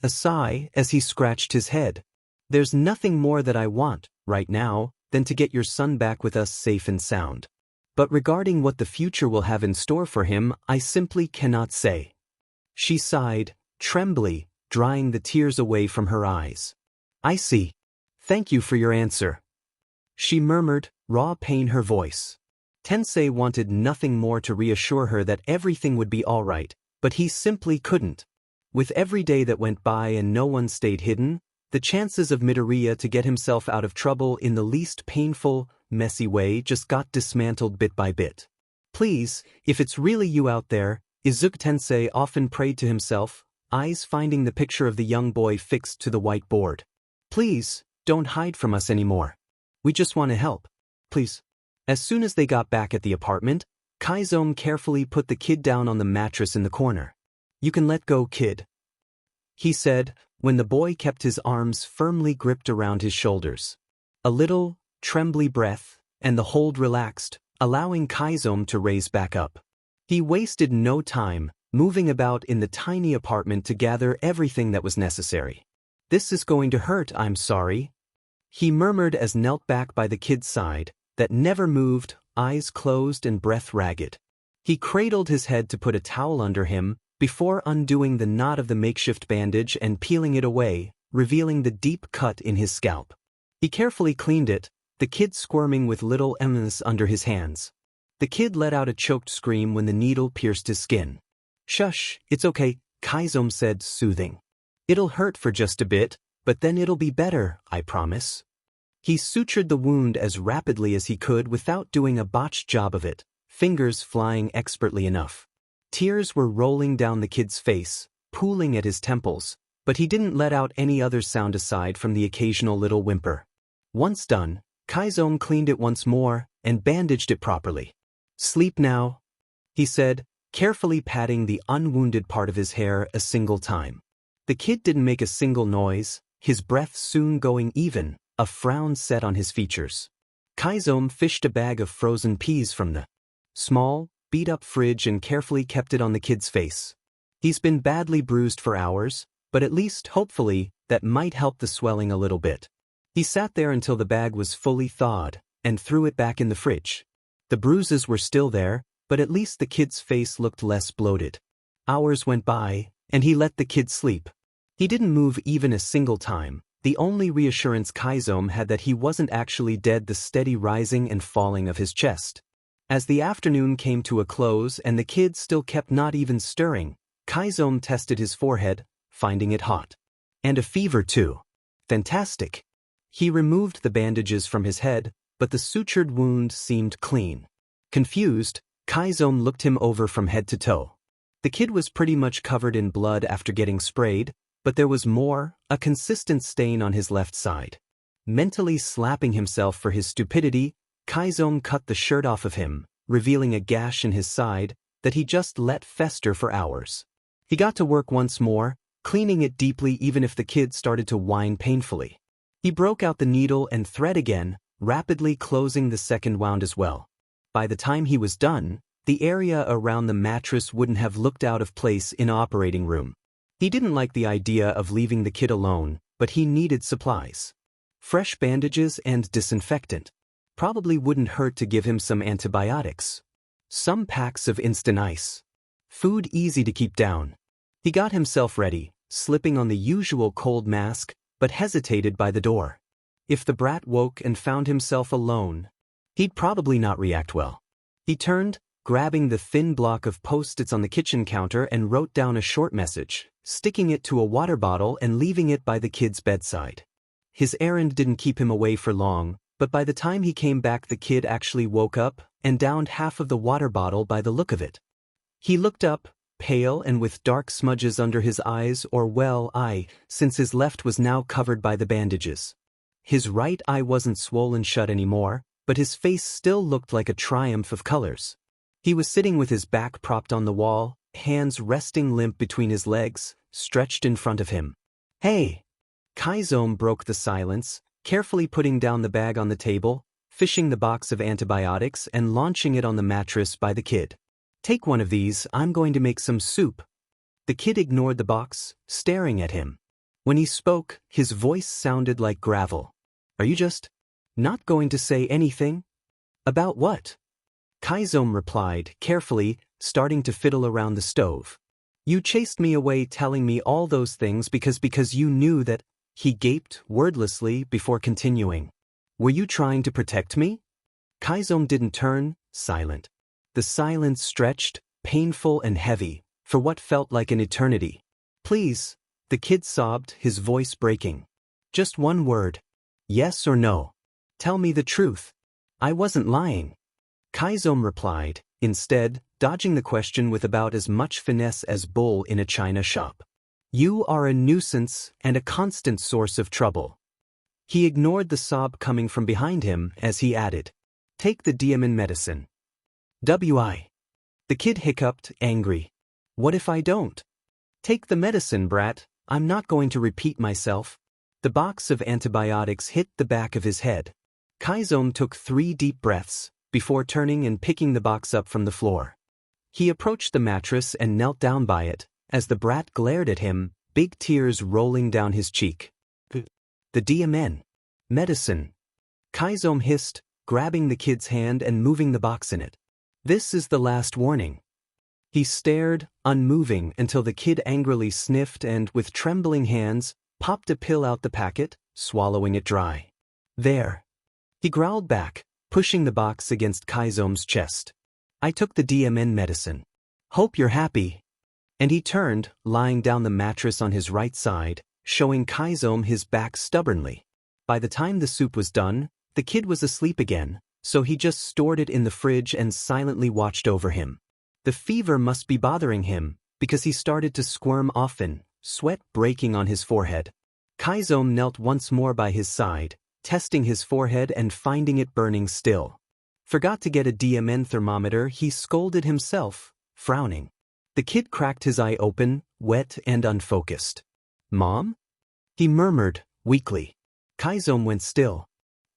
A sigh as he scratched his head. There's nothing more that I want, right now, than to get your son back with us safe and sound. But regarding what the future will have in store for him, I simply cannot say. She sighed, trembly, drying the tears away from her eyes. I see. Thank you for your answer, she murmured, raw pain her voice. Tensei wanted nothing more to reassure her that everything would be all right, but he simply couldn't. With every day that went by and no one stayed hidden, the chances of Midoriya to get himself out of trouble in the least painful, messy way just got dismantled bit by bit. Please, if it's really you out there, Izuku Tensei often prayed to himself, eyes finding the picture of the young boy fixed to the whiteboard. Please, don't hide from us anymore. We just want to help. Please. As soon as they got back at the apartment, Kaizome carefully put the kid down on the mattress in the corner. You can let go, kid, he said, when the boy kept his arms firmly gripped around his shoulders. A little, trembly breath, and the hold relaxed, allowing Kaizome to raise back up. He wasted no time, moving about in the tiny apartment to gather everything that was necessary. This is going to hurt, I'm sorry, he murmured as knelt back by the kid's side, that never moved, eyes closed and breath ragged. He cradled his head to put a towel under him, before undoing the knot of the makeshift bandage and peeling it away, revealing the deep cut in his scalp. He carefully cleaned it, the kid squirming with little ems under his hands. The kid let out a choked scream when the needle pierced his skin. Shush, it's okay, Kaizome said, soothing. It'll hurt for just a bit, but then it'll be better, I promise. He sutured the wound as rapidly as he could without doing a botched job of it, fingers flying expertly enough. Tears were rolling down the kid's face, pooling at his temples, but he didn't let out any other sound aside from the occasional little whimper. Once done, Kaizome cleaned it once more and bandaged it properly. "Sleep now," he said, carefully patting the unwounded part of his hair a single time. The kid didn't make a single noise, his breath soon going even, a frown set on his features. Kaizome fished a bag of frozen peas from the small, beat-up fridge and carefully kept it on the kid's face. "He's been badly bruised for hours, but at least, hopefully, that might help the swelling a little bit." He sat there until the bag was fully thawed, and threw it back in the fridge. The bruises were still there, but at least the kid's face looked less bloated. Hours went by, and he let the kid sleep. He didn't move even a single time. The only reassurance Kaizome had that he wasn't actually dead, the steady rising and falling of his chest. As the afternoon came to a close and the kid still kept not even stirring, Kaizome tested his forehead, finding it hot. And a fever too. Fantastic. He removed the bandages from his head, but the sutured wound seemed clean. Confused, Kaizome looked him over from head to toe. The kid was pretty much covered in blood after getting sprayed, but there was more, a consistent stain on his left side. Mentally slapping himself for his stupidity, Kaizome cut the shirt off of him, revealing a gash in his side that he just let fester for hours. He got to work once more, cleaning it deeply even if the kid started to whine painfully. He broke out the needle and thread again, rapidly closing the second wound as well. By the time he was done, the area around the mattress wouldn't have looked out of place in an operating room. He didn't like the idea of leaving the kid alone, but he needed supplies. Fresh bandages and disinfectant. Probably wouldn't hurt to give him some antibiotics. Some packs of instant ice. Food easy to keep down. He got himself ready, slipping on the usual cold mask, but hesitated by the door. If the brat woke and found himself alone, he'd probably not react well. He turned, grabbing the thin block of Post-its on the kitchen counter and wrote down a short message, sticking it to a water bottle and leaving it by the kid's bedside. His errand didn't keep him away for long, but by the time he came back the kid actually woke up and downed half of the water bottle by the look of it. He looked up, pale and with dark smudges under his eyes, or well, since his left was now covered by the bandages. His right eye wasn't swollen shut anymore, but his face still looked like a triumph of colors. He was sitting with his back propped on the wall, hands resting limp between his legs, stretched in front of him. "Hey!" Kaizome broke the silence, carefully putting down the bag on the table, fishing the box of antibiotics and launching it on the mattress by the kid. "Take one of these, I'm going to make some soup." The kid ignored the box, staring at him. When he spoke, his voice sounded like gravel. "Are you just not going to say anything?" "About what?" Kaizome replied, carefully, starting to fiddle around the stove. "You chased me away telling me all those things because you knew that—" He gaped wordlessly before continuing. "Were you trying to protect me?" Kaizome didn't turn, silent. The silence stretched, painful and heavy, for what felt like an eternity. "Please," the kid sobbed, his voice breaking. "Just one word. Yes or no. Tell me the truth. I wasn't lying." Kaizome replied, instead, dodging the question with about as much finesse as bull in a china shop. "You are a nuisance and a constant source of trouble." He ignored the sob coming from behind him as he added, "Take the deadman medicine." "Why?" The kid hiccuped, angry. "What if I don't?" "Take the medicine, brat. I'm not going to repeat myself." The box of antibiotics hit the back of his head. Kaizome took 3 deep breaths, before turning and picking the box up from the floor. He approached the mattress and knelt down by it, as the brat glared at him, big tears rolling down his cheek. "The deadman medicine," Kaizome hissed, grabbing the kid's hand and moving the box in it. "This is the last warning." He stared, unmoving, until the kid angrily sniffed and, with trembling hands, popped a pill out the packet, swallowing it dry. "There." He growled back, pushing the box against Kaizome's chest. "I took the deadman medicine. Hope you're happy." And he turned, lying down the mattress on his right side, showing Kaizome his back stubbornly. By the time the soup was done, the kid was asleep again, so he just stored it in the fridge and silently watched over him. The fever must be bothering him, because he started to squirm often, sweat breaking on his forehead. Kaizo knelt once more by his side, testing his forehead and finding it burning still. Forgot to get a DMN thermometer, he scolded himself, frowning. The kid cracked his eye open, wet and unfocused. "Mom?" he murmured, weakly. Kaizo went still.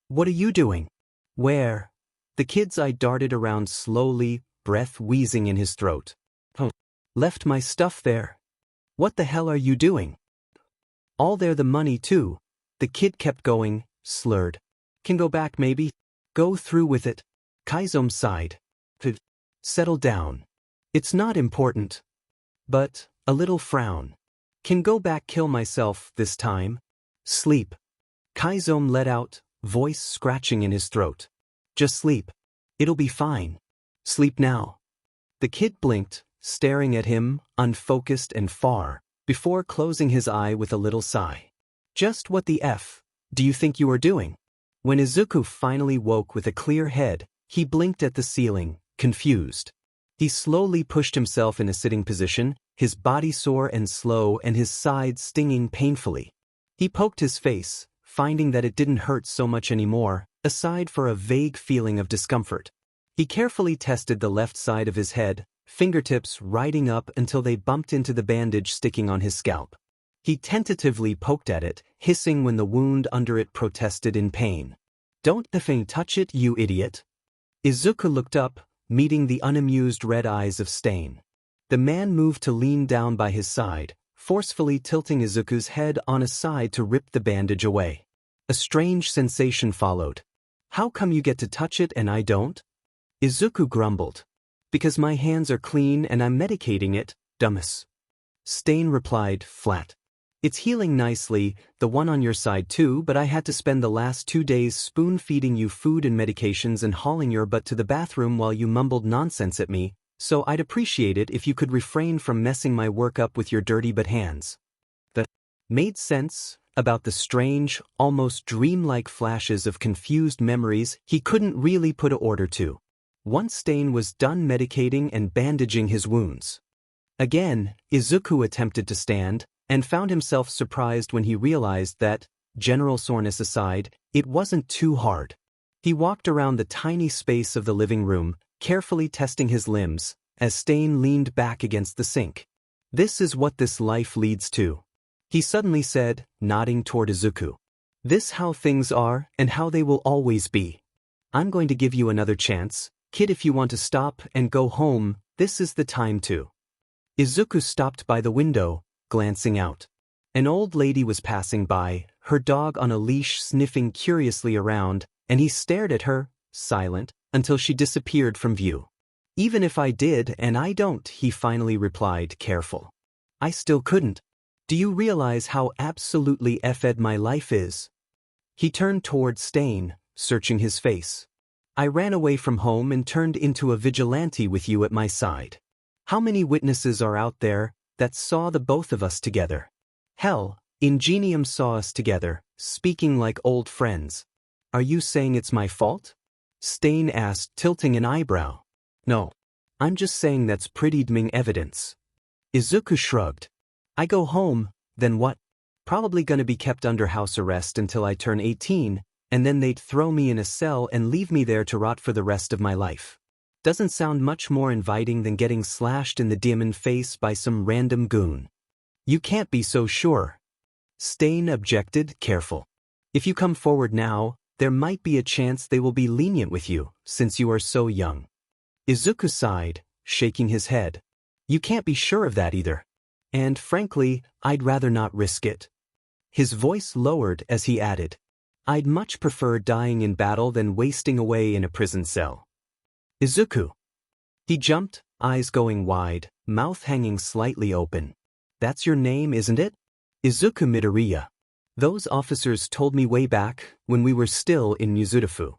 "What are you doing?" "Where?" The kid's eye darted around slowly, breath wheezing in his throat. "Oh, left my stuff there." "What the hell are you doing?" "All there, the money too." The kid kept going, slurred. "Can go back maybe?" "Go through with it." Kaizo sighed. "Settle down. It's not important." But, a little frown. "Can go back, kill myself this time." "Sleep." Kaizo let out, voice scratching in his throat. "Just sleep. It'll be fine. Sleep now." The kid blinked, staring at him, unfocused and far, before closing his eye with a little sigh. "Just what the F do you think you are doing?" When Izuku finally woke with a clear head, he blinked at the ceiling, confused. He slowly pushed himself in a sitting position, his body sore and slow and his sides stinging painfully. He poked his face, finding that it didn't hurt so much anymore, aside for a vague feeling of discomfort. He carefully tested the left side of his head, fingertips riding up until they bumped into the bandage sticking on his scalp. He tentatively poked at it, hissing when the wound under it protested in pain. "Don't effing touch it, you idiot." Izuku looked up, meeting the unamused red eyes of Stain. The man moved to lean down by his side, forcefully tilting Izuku's head on a side to rip the bandage away. A strange sensation followed. "How come you get to touch it and I don't?" Izuku grumbled. "Because my hands are clean and I'm medicating it, dumbass." Stain replied, flat. "It's healing nicely, the one on your side too, but I had to spend the last 2 days spoon-feeding you food and medications and hauling your butt to the bathroom while you mumbled nonsense at me, so I'd appreciate it if you could refrain from messing my work up with your dirty but hands." That made sense, about the strange, almost dreamlike flashes of confused memories he couldn't really put an order to. Once Stain was done medicating and bandaging his wounds. Again, Izuku attempted to stand, and found himself surprised when he realized that, general soreness aside, it wasn't too hard. He walked around the tiny space of the living room, carefully testing his limbs, as Stain leaned back against the sink. "This is what this life leads to," he suddenly said, nodding toward Izuku. "This how things are, and how they will always be. I'm going to give you another chance, kid. If you want to stop and go home, this is the time to." Izuku stopped by the window, glancing out. An old lady was passing by, her dog on a leash sniffing curiously around, and he stared at her, silent, until she disappeared from view. "Even if I did and I don't," he finally replied, careful. "I still couldn't. Do you realize how absolutely effed my life is?" He turned toward Stain, searching his face. "I ran away from home and turned into a vigilante with you at my side. How many witnesses are out there that saw the both of us together? Hell, Ingenium saw us together, speaking like old friends. Are you saying it's my fault?" Stain asked, tilting an eyebrow. "No. I'm just saying that's pretty damning evidence." Izuku shrugged. "I go home, then what? Probably gonna be kept under house arrest until I turn 18, and then they'd throw me in a cell and leave me there to rot for the rest of my life. Doesn't sound much more inviting than getting slashed in the demon face by some random goon." "You can't be so sure." Stain objected, careful. "If you come forward now, there might be a chance they will be lenient with you, since you are so young." Izuku sighed, shaking his head. "You can't be sure of that either. And frankly, I'd rather not risk it." His voice lowered as he added, "I'd much prefer dying in battle than wasting away in a prison cell." "Izuku." He jumped, eyes going wide, mouth hanging slightly open. "That's your name, isn't it?" "Izuku Midoriya. Those officers told me way back, when we were still in Mizudafu."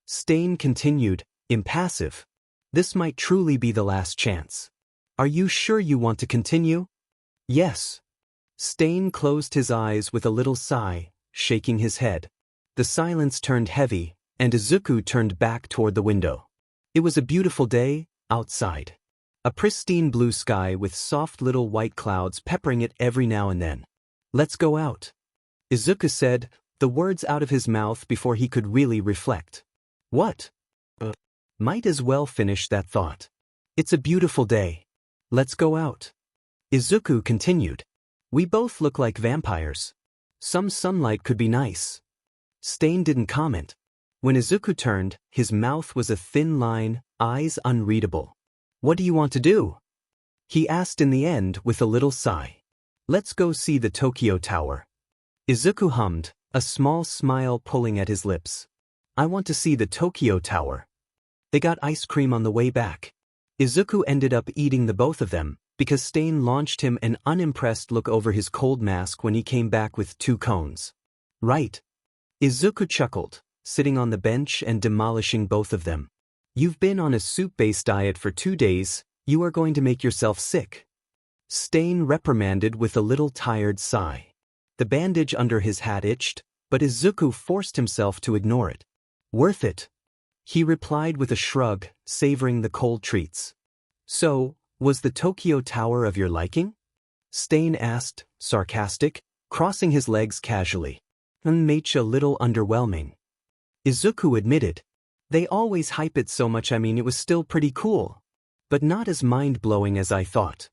Stain continued, impassive. "This might truly be the last chance. Are you sure you want to continue?" "Yes." Stain closed his eyes with a little sigh, shaking his head. The silence turned heavy, and Izuku turned back toward the window. It was a beautiful day, outside. A pristine blue sky with soft little white clouds peppering it every now and then. "Let's go out," Izuku said, the words out of his mouth before he could really reflect. "What?" Might as well finish that thought. "It's a beautiful day. Let's go out," Izuku continued. "We both look like vampires. Some sunlight could be nice." Stain didn't comment. When Izuku turned, his mouth was a thin line, eyes unreadable. "What do you want to do?" he asked in the end with a little sigh. "Let's go see the Tokyo Tower." Izuku hummed, a small smile pulling at his lips. "I want to see the Tokyo Tower." They got ice cream on the way back. Izuku ended up eating the both of them, because Stain launched him an unimpressed look over his cold mask when he came back with 2 cones. "Right." Izuku chuckled, sitting on the bench and demolishing both of them. "You've been on a soup-based diet for 2 days, you are going to make yourself sick." Stain reprimanded with a little tired sigh. The bandage under his hat itched, but Izuku forced himself to ignore it. "Worth it," he replied with a shrug, savoring the cold treats. "So, was the Tokyo Tower of your liking?" Stain asked, sarcastic, crossing his legs casually. "Made a little underwhelming," Izuku admitted. "They always hype it so much, it was still pretty cool. But not as mind-blowing as I thought."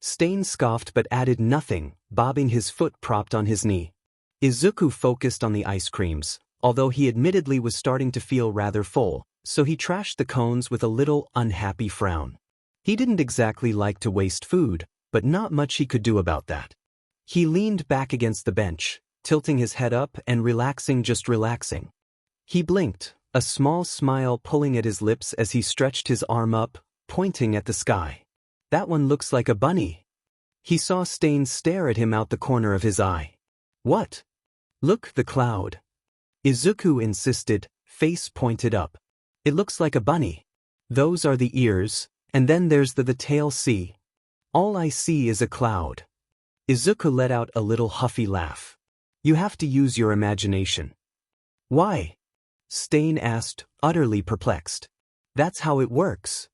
Stain scoffed but added nothing, bobbing his foot propped on his knee. Izuku focused on the ice creams, although he admittedly was starting to feel rather full, so he trashed the cones with a little unhappy frown. He didn't exactly like to waste food, but not much he could do about that. He leaned back against the bench, tilting his head up and just relaxing. He blinked, a small smile pulling at his lips as he stretched his arm up, pointing at the sky. "That one looks like a bunny." He saw Stain stare at him out the corner of his eye. "What?" "Look, the cloud," Izuku insisted, face pointed up. "It looks like a bunny. Those are the ears, and then there's the tail. See? All I see is a cloud." Izuku let out a little huffy laugh. "You have to use your imagination." "Why?" Stain asked, utterly perplexed. "That's how it works,"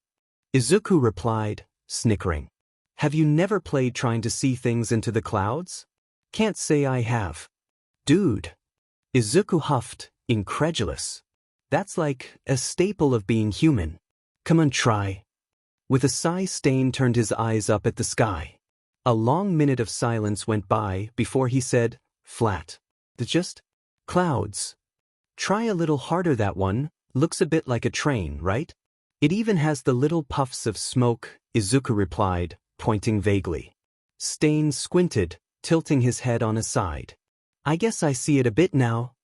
Izuku replied, snickering. "Have you never played trying to see things into the clouds?" "Can't say I have." "Dude," Izuku huffed, incredulous. "That's like a staple of being human. Come on, try." With a sigh, Stain turned his eyes up at the sky. A long minute of silence went by before he said, flat. "Just clouds. Try a little harder. That one looks a bit like a train, right? It even has the little puffs of smoke," Izuku replied, pointing vaguely. Stain squinted, tilting his head on a side. "I guess I see it a bit now,"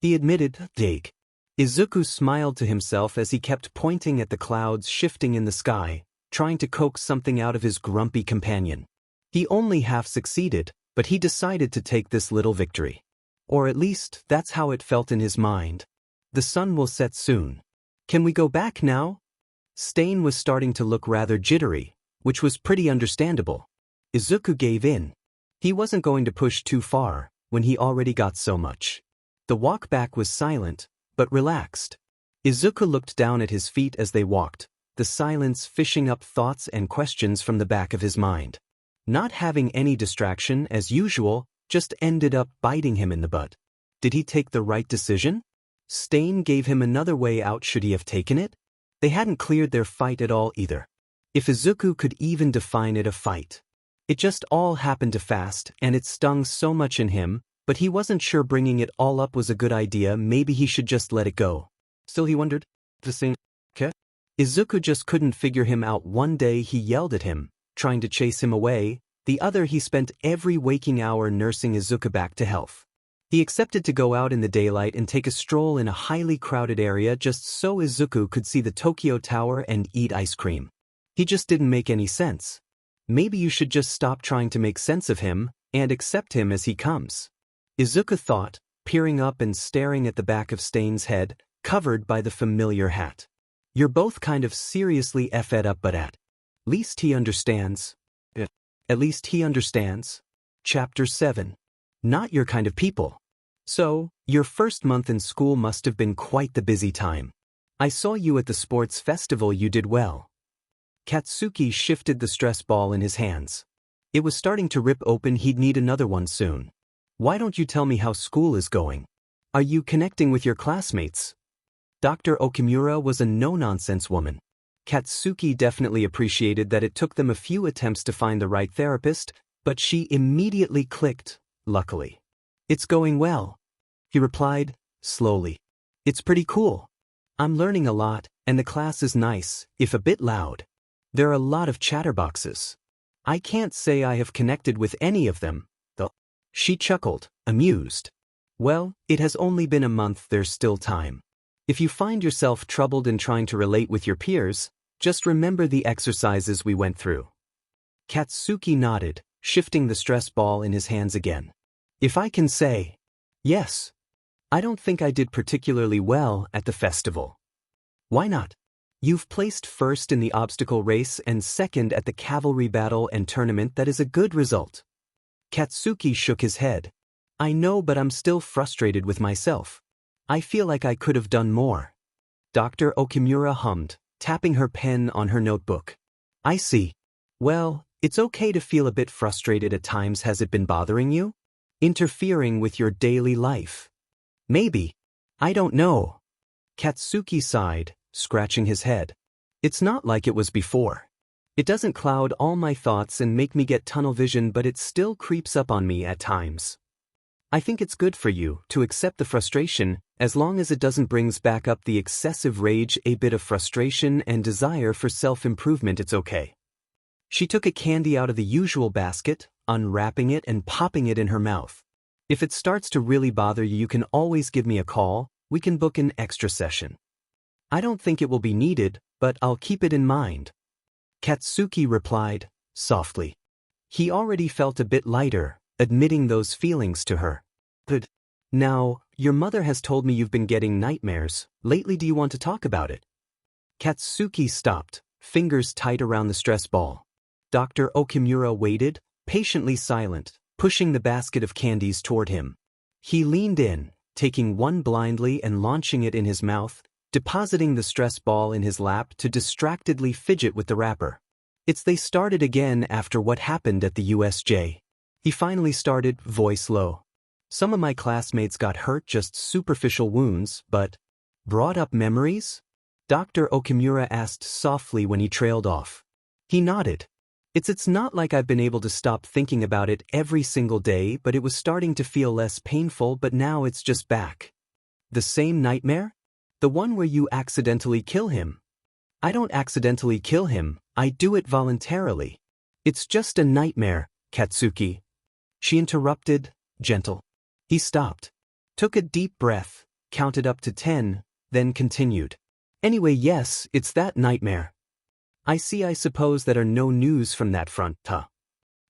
he admitted. "Dig." Izuku smiled to himself as he kept pointing at the clouds shifting in the sky, trying to coax something out of his grumpy companion. He only half succeeded, but he decided to take this little victory. Or at least, that's how it felt in his mind. "The sun will set soon. Can we go back now?" Stain was starting to look rather jittery, which was pretty understandable. Izuku gave in. He wasn't going to push too far, when he already got so much. The walk back was silent, but relaxed. Izuku looked down at his feet as they walked, the silence fishing up thoughts and questions from the back of his mind. Not having any distraction, as usual, just ended up biting him in the butt. Did he take the right decision? Stain gave him another way out. Should he have taken it? They hadn't cleared their fight at all either. If Izuku could even define it a fight. It just all happened too fast, and it stung so much in him, but he wasn't sure bringing it all up was a good idea. Maybe he should just let it go. Still he wondered, the same, okay? Izuku just couldn't figure him out. One day he yelled at him, trying to chase him away. The other he spent every waking hour nursing Izuku back to health. He accepted to go out in the daylight and take a stroll in a highly crowded area just so Izuku could see the Tokyo Tower and eat ice cream. He just didn't make any sense. Maybe you should just stop trying to make sense of him and accept him as he comes, Izuku thought, peering up and staring at the back of Stain's head, covered by the familiar hat. You're both kind of seriously effed up, but at least he understands. At least he understands. Chapter 7. Not your kind of people. So, your first month in school must have been quite the busy time. I saw you at the sports festival. You did well. Katsuki shifted the stress ball in his hands. It was starting to rip open. He'd need another one soon. Why don't you tell me how school is going? Are you connecting with your classmates? Dr. Okimura was a no-nonsense woman. Katsuki definitely appreciated that it took them a few attempts to find the right therapist, but she immediately clicked, luckily. It's going well, he replied, slowly. It's pretty cool. I'm learning a lot, and the class is nice, if a bit loud. There are a lot of chatterboxes. I can't say I have connected with any of them, though. She chuckled, amused. Well, it has only been a month. There's still time. If you find yourself troubled in trying to relate with your peers, just remember the exercises we went through. Katsuki nodded, shifting the stress ball in his hands again. If I can say, yes. I don't think I did particularly well at the festival. Why not? You've placed first in the obstacle race and second at the cavalry battle and tournament. That is a good result. Katsuki shook his head. I know, but I'm still frustrated with myself. I feel like I could have done more. Dr. Okimura hummed, tapping her pen on her notebook. I see. Well, it's okay to feel a bit frustrated at times. Has it been bothering you? Interfering with your daily life? Maybe. I don't know. Katsuki sighed, scratching his head. It's not like it was before. It doesn't cloud all my thoughts and make me get tunnel vision, but it still creeps up on me at times. I think it's good for you to accept the frustration, as long as it doesn't brings back up the excessive rage. A bit of frustration and desire for self-improvement, it's okay. She took a candy out of the usual basket, unwrapping it and popping it in her mouth. If it starts to really bother you, you can always give me a call. We can book an extra session. I don't think it will be needed, but I'll keep it in mind. Katsuki replied, softly. He already felt a bit lighter, admitting those feelings to her. Good. Now, your mother has told me you've been getting nightmares lately. Do you want to talk about it? Katsuki stopped, fingers tight around the stress ball. Dr. Okimura waited, patiently silent, pushing the basket of candies toward him. He leaned in, taking one blindly and launching it in his mouth, depositing the stress ball in his lap to distractedly fidget with the wrapper. They started again after what happened at the USJ. He finally started, voice low. Some of my classmates got hurt, just superficial wounds, but brought up memories? Dr. Okimura asked softly when he trailed off. He nodded. It's not like I've been able to stop thinking about it every single day, but it was starting to feel less painful, but now it's just back. The same nightmare? The one where you accidentally kill him? I don't accidentally kill him, I do it voluntarily. It's just a nightmare, Katsuki. She interrupted, gentle. He stopped, took a deep breath, counted up to 10, then continued. Anyway, yes, it's that nightmare. I see. I suppose that are no news from that front, huh?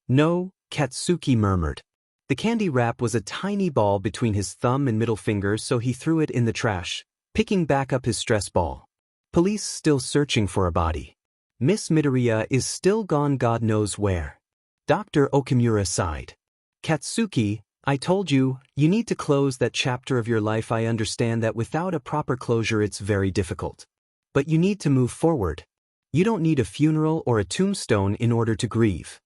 No, Katsuki murmured. The candy wrap was a tiny ball between his thumb and middle finger, so he threw it in the trash, picking back up his stress ball. Police still searching for a body. Miss Midoriya is still gone God knows where. Dr. Okimura sighed. Katsuki, I told you, you need to close that chapter of your life. I understand that without a proper closure it's very difficult. But you need to move forward. You don't need a funeral or a tombstone in order to grieve.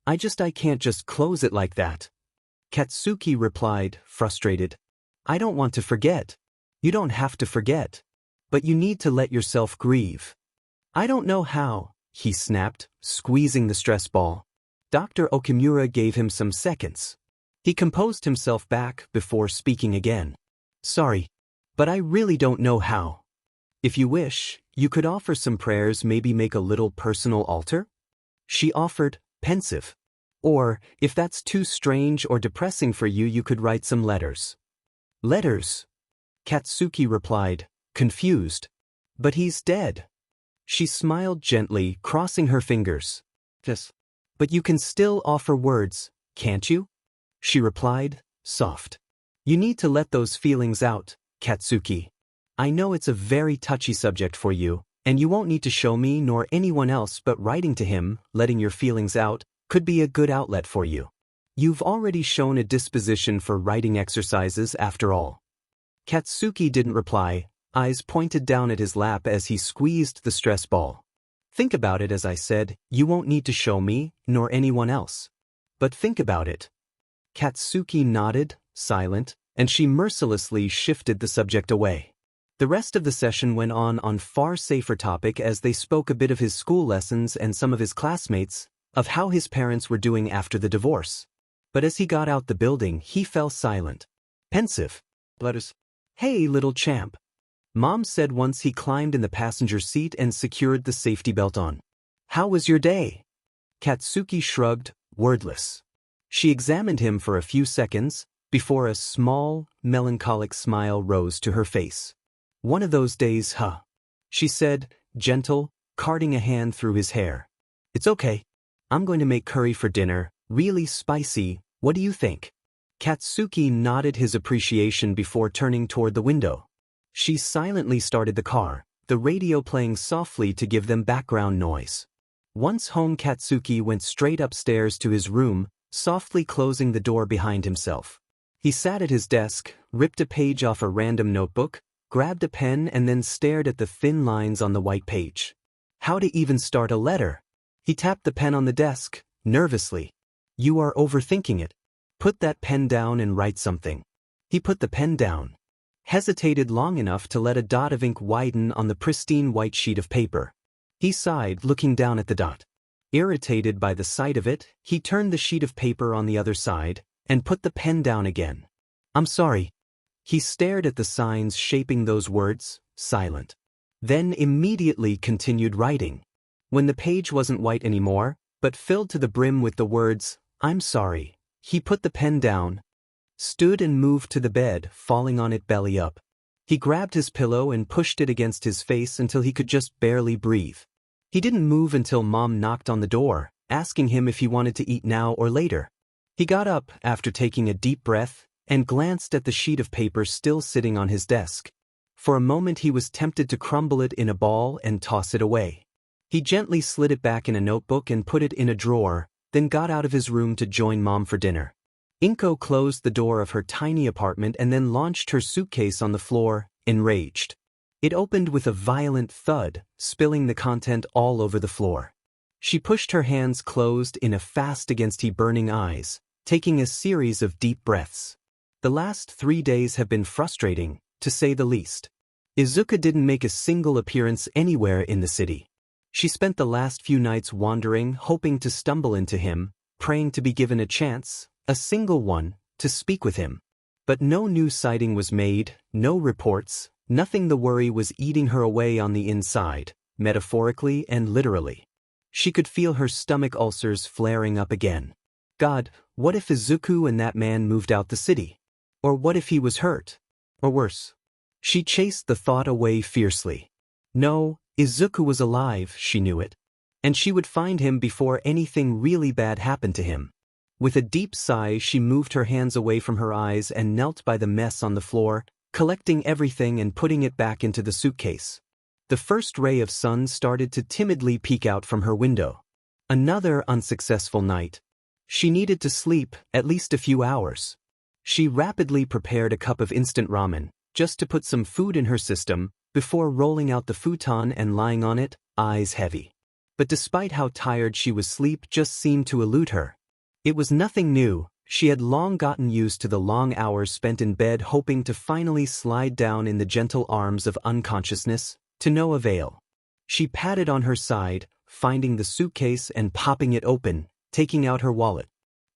I can't just close it like that. Katsuki replied, frustrated. I don't want to forget. You don't have to forget. But you need to let yourself grieve. I don't know how, he snapped, squeezing the stress ball. Dr. Okimura gave him some seconds. He composed himself back before speaking again. Sorry, but I really don't know how. If you wish, you could offer some prayers, maybe make a little personal altar? She offered, pensive. Or, if that's too strange or depressing for you, you could write some letters. Letters? Katsuki replied, confused. But he's dead. She smiled gently, crossing her fingers. Yes. But you can still offer words, can't you? She replied, soft. You need to let those feelings out, Katsuki. I know it's a very touchy subject for you, and you won't need to show me nor anyone else, but writing to him, letting your feelings out, could be a good outlet for you. You've already shown a disposition for writing exercises after all. Katsuki didn't reply, eyes pointed down at his lap as he squeezed the stress ball. Think about it, as I said, you won't need to show me, nor anyone else. But think about it. Katsuki nodded, silent, and she mercilessly shifted the subject away. The rest of the session went on far safer topic as they spoke a bit of his school lessons and some of his classmates, of how his parents were doing after the divorce. But as he got out the building, he fell silent. Pensive. Letters. Hey, little champ. Mom said once he climbed in the passenger seat and secured the safety belt on. How was your day? Katsuki shrugged, wordless. She examined him for a few seconds, before a small, melancholic smile rose to her face. One of those days, huh? She said, gentle, carting a hand through his hair. It's okay. I'm going to make curry for dinner, really spicy, what do you think? Katsuki nodded his appreciation before turning toward the window. She silently started the car, the radio playing softly to give them background noise. Once home, Katsuki went straight upstairs to his room, softly closing the door behind himself. He sat at his desk, ripped a page off a random notebook, grabbed a pen and then stared at the thin lines on the white page. How to even start a letter? He tapped the pen on the desk, nervously. You are overthinking it. Put that pen down and write something. He put the pen down. Hesitated long enough to let a dot of ink widen on the pristine white sheet of paper. He sighed, looking down at the dot. Irritated by the sight of it, he turned the sheet of paper on the other side, and put the pen down again. I'm sorry. He stared at the signs shaping those words, silent. Then immediately continued writing. When the page wasn't white anymore, but filled to the brim with the words, I'm sorry, he put the pen down, stood and moved to the bed, falling on it belly up. He grabbed his pillow and pushed it against his face until he could just barely breathe. He didn't move until Mom knocked on the door, asking him if he wanted to eat now or later. He got up after taking a deep breath and glanced at the sheet of paper still sitting on his desk. For a moment he was tempted to crumble it in a ball and toss it away. He gently slid it back in a notebook and put it in a drawer, then got out of his room to join Mom for dinner. Inko closed the door of her tiny apartment and then launched her suitcase on the floor, enraged. It opened with a violent thud, spilling the content all over the floor. She pushed her hands closed in a fast against his burning eyes, taking a series of deep breaths. The last 3 days have been frustrating, to say the least. Izuku didn't make a single appearance anywhere in the city. She spent the last few nights wandering, hoping to stumble into him, praying to be given a chance, a single one, to speak with him. But no new sighting was made, no reports, nothing. The worry was eating her away on the inside, metaphorically and literally. She could feel her stomach ulcers flaring up again. God, what if Izuku and that man moved out the city? Or what if he was hurt? Or worse? She chased the thought away fiercely. No, Izuku was alive, she knew it. And she would find him before anything really bad happened to him. With a deep sigh, she moved her hands away from her eyes and knelt by the mess on the floor, collecting everything and putting it back into the suitcase. The first ray of sun started to timidly peek out from her window. Another unsuccessful night. She needed to sleep, at least a few hours. She rapidly prepared a cup of instant ramen, just to put some food in her system, before rolling out the futon and lying on it, eyes heavy. But despite how tired she was, sleep just seemed to elude her. It was nothing new. She had long gotten used to the long hours spent in bed, hoping to finally slide down in the gentle arms of unconsciousness, to no avail. She patted on her side, finding the suitcase and popping it open, taking out her wallet.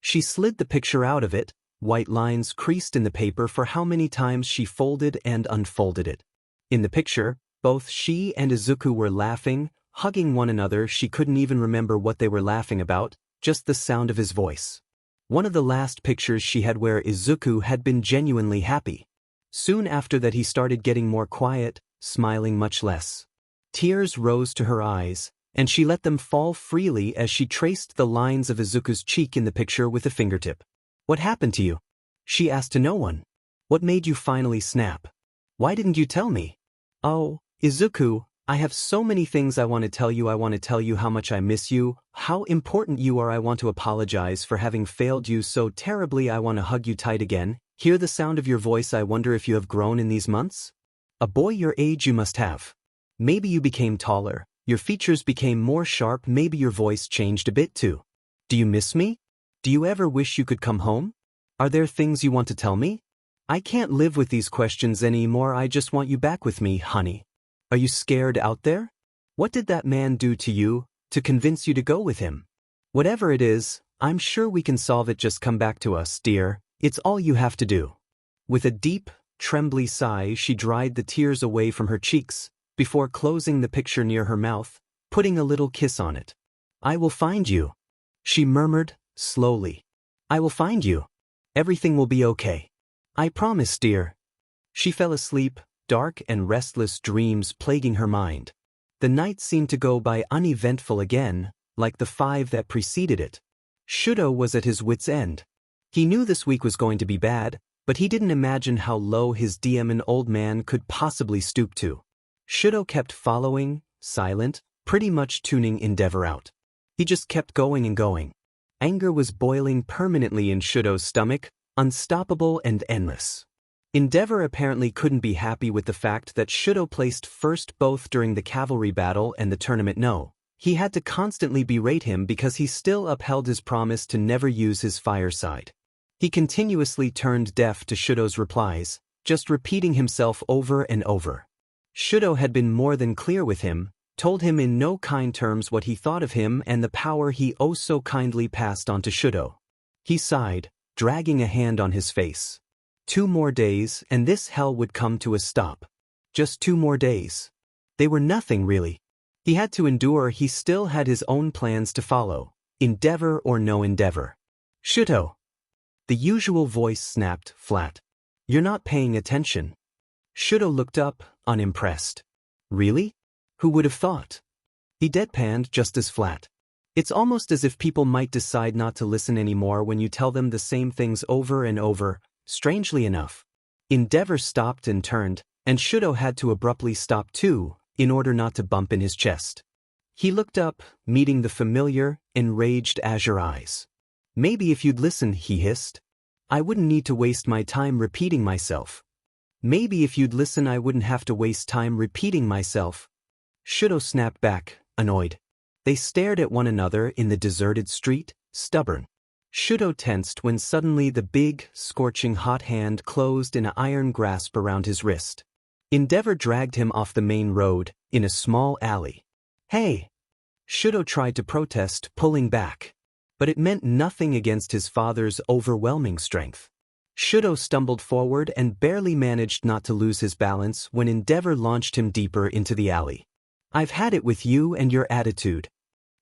She slid the picture out of it, white lines creased in the paper for how many times she folded and unfolded it. In the picture, both she and Izuku were laughing, hugging one another. She couldn't even remember what they were laughing about, just the sound of his voice. One of the last pictures she had where Izuku had been genuinely happy. Soon after that he started getting more quiet, smiling much less. Tears rose to her eyes, and she let them fall freely as she traced the lines of Izuku's cheek in the picture with a fingertip. What happened to you? She asked. To no one. What made you finally snap? Why didn't you tell me? Oh, Izuku, I have so many things I want to tell you. I want to tell you how much I miss you, how important you are. I want to apologize for having failed you so terribly. I want to hug you tight again. Hear the sound of your voice. I wonder if you have grown in these months? A boy your age you must have. Maybe you became taller, your features became more sharp, maybe your voice changed a bit too. Do you miss me? Do you ever wish you could come home? Are there things you want to tell me? I can't live with these questions anymore. I just want you back with me, honey. Are you scared out there? What did that man do to you, to convince you to go with him? Whatever it is, I'm sure we can solve it. Just come back to us, dear. It's all you have to do. With a deep, trembly sigh, she dried the tears away from her cheeks, before closing the picture near her mouth, putting a little kiss on it. I will find you, she murmured, slowly. I will find you. Everything will be okay. I promise, dear. She fell asleep, dark and restless dreams plaguing her mind. The night seemed to go by uneventful again, like the 5 that preceded it. Shudo was at his wit's end. He knew this week was going to be bad, but he didn't imagine how low his demon old man could possibly stoop to. Shudo kept following, silent, pretty much tuning Endeavor out. He just kept going and going. Anger was boiling permanently in Shudo's stomach, unstoppable and endless. Endeavor apparently couldn't be happy with the fact that Shudo placed first both during the cavalry battle and the tournament. No, he had to constantly berate him because he still upheld his promise to never use his fire side. He continuously turned deaf to Shudo's replies, just repeating himself over and over. Shudo had been more than clear with him, told him in no kind terms what he thought of him and the power he oh so kindly passed on to Shudo. He sighed, dragging a hand on his face. 2 more days and this hell would come to a stop. Just 2 more days. They were nothing really. He had to endure. He still had his own plans to follow, endeavor or no endeavor. Shudo. The usual voice snapped flat. You're not paying attention. Shudo looked up, unimpressed. Really? Who would have thought? He deadpanned just as flat. It's almost as if people might decide not to listen anymore when you tell them the same things over and over. Strangely enough, Endeavor stopped and turned, and Shudo had to abruptly stop too, in order not to bump in his chest. He looked up, meeting the familiar, enraged azure eyes. Maybe if you'd listen, he hissed. I wouldn't need to waste my time repeating myself. Maybe if you'd listen, I wouldn't have to waste time repeating myself. Shudo snapped back, annoyed. They stared at one another in the deserted street, stubborn. Shudo tensed when suddenly the big, scorching hot hand closed in an iron grasp around his wrist. Endeavor dragged him off the main road, in a small alley. Hey! Shudo tried to protest, pulling back. But it meant nothing against his father's overwhelming strength. Shudo stumbled forward and barely managed not to lose his balance when Endeavor launched him deeper into the alley. I've had it with you and your attitude.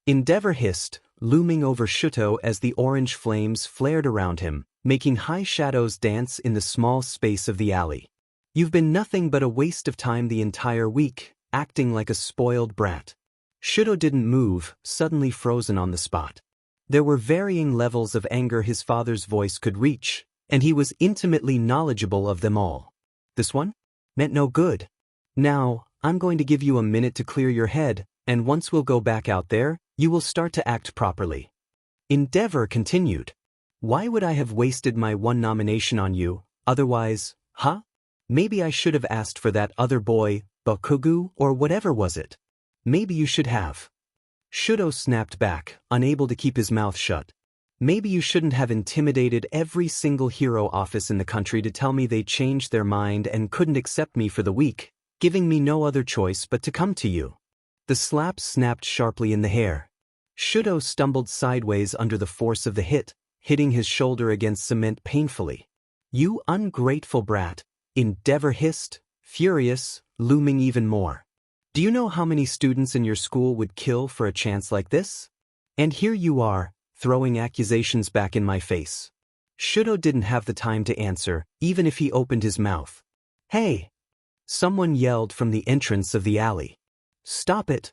Endeavor hissed, looming over Shudo as the orange flames flared around him, making high shadows dance in the small space of the alley. You've been nothing but a waste of time the entire week, acting like a spoiled brat. Shudo didn't move, suddenly frozen on the spot. There were varying levels of anger his father's voice could reach, and he was intimately knowledgeable of them all. This one? Meant no good. Now, I'm going to give you a minute to clear your head, and once we'll go back out there, you will start to act properly. Endeavor continued. Why would I have wasted my 1 nomination on you, otherwise, huh? Maybe I should have asked for that other boy, Bakugu, or whatever was it. Maybe you should have. Shudo snapped back, unable to keep his mouth shut. Maybe you shouldn't have intimidated every single hero office in the country to tell me they changed their mind and couldn't accept me for the week, giving me no other choice but to come to you. The slap snapped sharply in the hair. Shudo stumbled sideways under the force of the hit, hitting his shoulder against cement painfully. You ungrateful brat, Endeavor hissed, furious, looming even more. Do you know how many students in your school would kill for a chance like this? And here you are, throwing accusations back in my face. Shudo didn't have the time to answer, even if he opened his mouth. Hey! Someone yelled from the entrance of the alley. Stop it!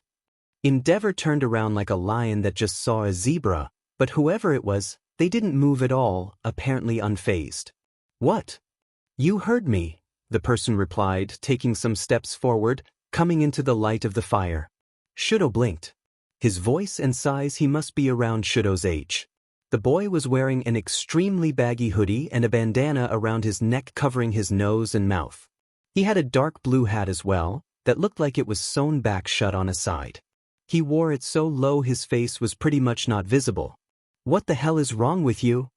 Endeavor turned around like a lion that just saw a zebra, but whoever it was, they didn't move at all, apparently unfazed. What? You heard me, the person replied, taking some steps forward, coming into the light of the fire. Shudo blinked. His voice and size, he must be around Shudo's age. The boy was wearing an extremely baggy hoodie and a bandana around his neck covering his nose and mouth. He had a dark blue hat as well, that looked like it was sewn back shut on a side. He wore it so low his face was pretty much not visible. "What the hell is wrong with you?"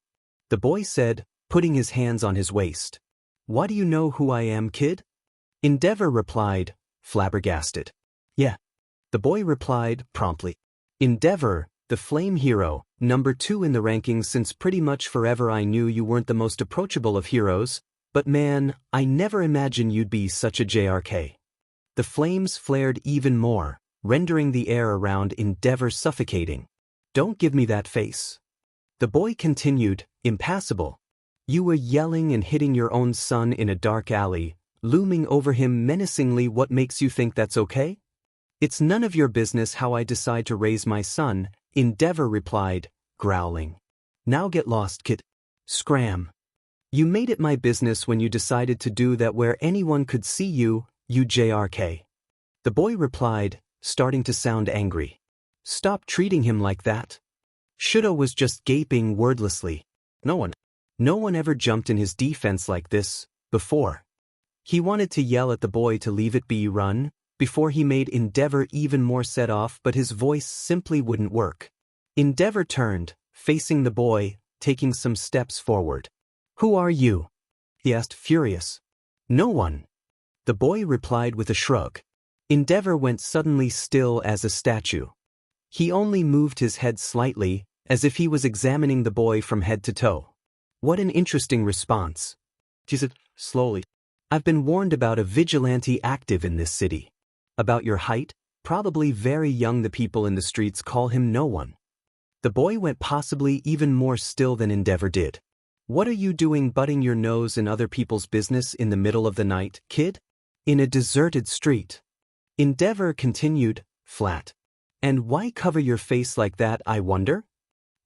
the boy said, putting his hands on his waist. "Why do you know who I am, kid?" Endeavor replied, flabbergasted. "Yeah." The boy replied promptly. "Endeavor, the flame hero, number 2 in the rankings. Since pretty much forever I knew you weren't the most approachable of heroes, but man, I never imagined you'd be such a JRK. The flames flared even more, rendering the air around Endeavor suffocating. "Don't give me that face." The boy continued, impassible. "You were yelling and hitting your own son in a dark alley, looming over him menacingly. What makes you think that's okay?" "It's none of your business how I decide to raise my son," Endeavor replied, growling. "Now get lost, kid." Scram. "You made it my business when you decided to do that where anyone could see you, you JRK." The boy replied, starting to sound angry. "Stop treating him like that." Shudo was just gaping wordlessly. No one ever jumped in his defense like this, before. He wanted to yell at the boy to leave it be, run, before he made Endeavor even more set off, but his voice simply wouldn't work. Endeavor turned, facing the boy, taking some steps forward. "Who are you?" he asked, furious. "No one." The boy replied with a shrug. Endeavor went suddenly still as a statue. He only moved his head slightly, as if he was examining the boy from head to toe. "What an interesting response," he said, slowly. "I've been warned about a vigilante active in this city. About your height, probably very young. The people in the streets call him no one." The boy went possibly even more still than Endeavor did. "What are you doing butting your nose in other people's business in the middle of the night, kid? In a deserted street?" Endeavor continued, flat. "And why cover your face like that, I wonder?"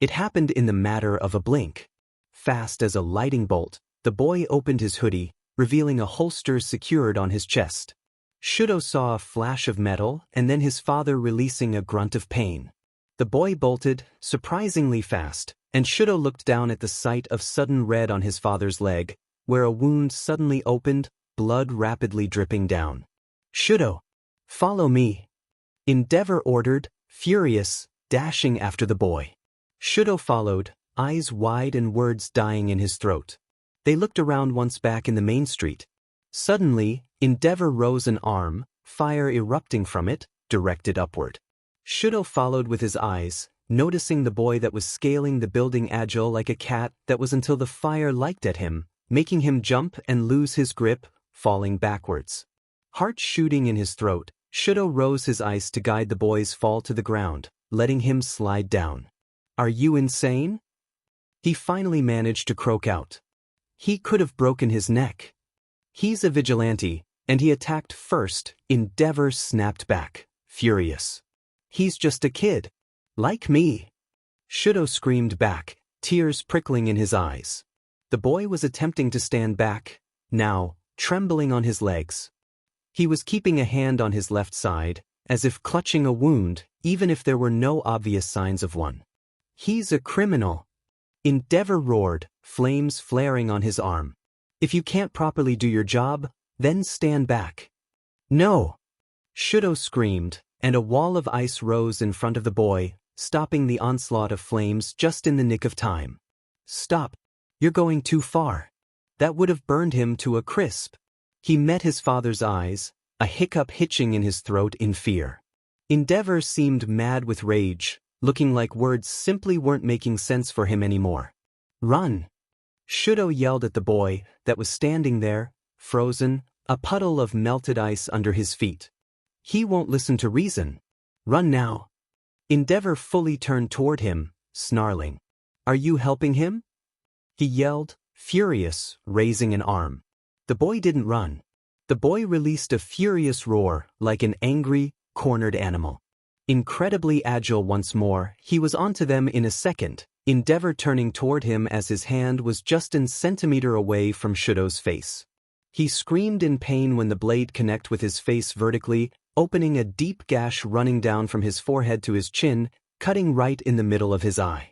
It happened in the matter of a blink. Fast as a lightning bolt, the boy opened his hoodie, revealing a holster secured on his chest. Shudo saw a flash of metal and then his father releasing a grunt of pain. The boy bolted, surprisingly fast, and Shudo looked down at the sight of sudden red on his father's leg, where a wound suddenly opened, blood rapidly dripping down. "Shudo, follow me," Endeavor ordered, furious, dashing after the boy. Shudo followed, eyes wide and words dying in his throat. They looked around once back in the main street. Suddenly, Endeavor rose an arm, fire erupting from it, directed upward. Shudo followed with his eyes, noticing the boy that was scaling the building agile like a cat that was until the fire leapt at him, making him jump and lose his grip, falling backwards. Heart shooting in his throat, Shudo rose his eyes to guide the boy's fall to the ground, letting him slide down. "Are you insane?" he finally managed to croak out. He could have broken his neck. "He's a vigilante, and he attacked first," Endeavor snapped back, furious. "He's just a kid. Like me." Shudo screamed back, tears prickling in his eyes. The boy was attempting to stand back, now, trembling on his legs. He was keeping a hand on his left side, as if clutching a wound, even if there were no obvious signs of one. "He's a criminal," Endeavor roared, flames flaring on his arm. "If you can't properly do your job, then stand back." "No!" Shudo screamed, and a wall of ice rose in front of the boy, stopping the onslaught of flames just in the nick of time. "Stop. You're going too far." That would have burned him to a crisp. He met his father's eyes, a hiccup hitching in his throat in fear. Endeavor seemed mad with rage, looking like words simply weren't making sense for him anymore. "Run!" Shudo yelled at the boy that was standing there, frozen, a puddle of melted ice under his feet. "He won't listen to reason. Run now." Endeavor fully turned toward him, snarling. "Are you helping him?" he yelled, furious, raising an arm. The boy didn't run. The boy released a furious roar, like an angry, cornered animal. Incredibly agile once more, he was onto them in a second, Endeavor turning toward him as his hand was just a centimeter away from Shudo's face. He screamed in pain when the blade connected with his face vertically, opening a deep gash running down from his forehead to his chin, cutting right in the middle of his eye.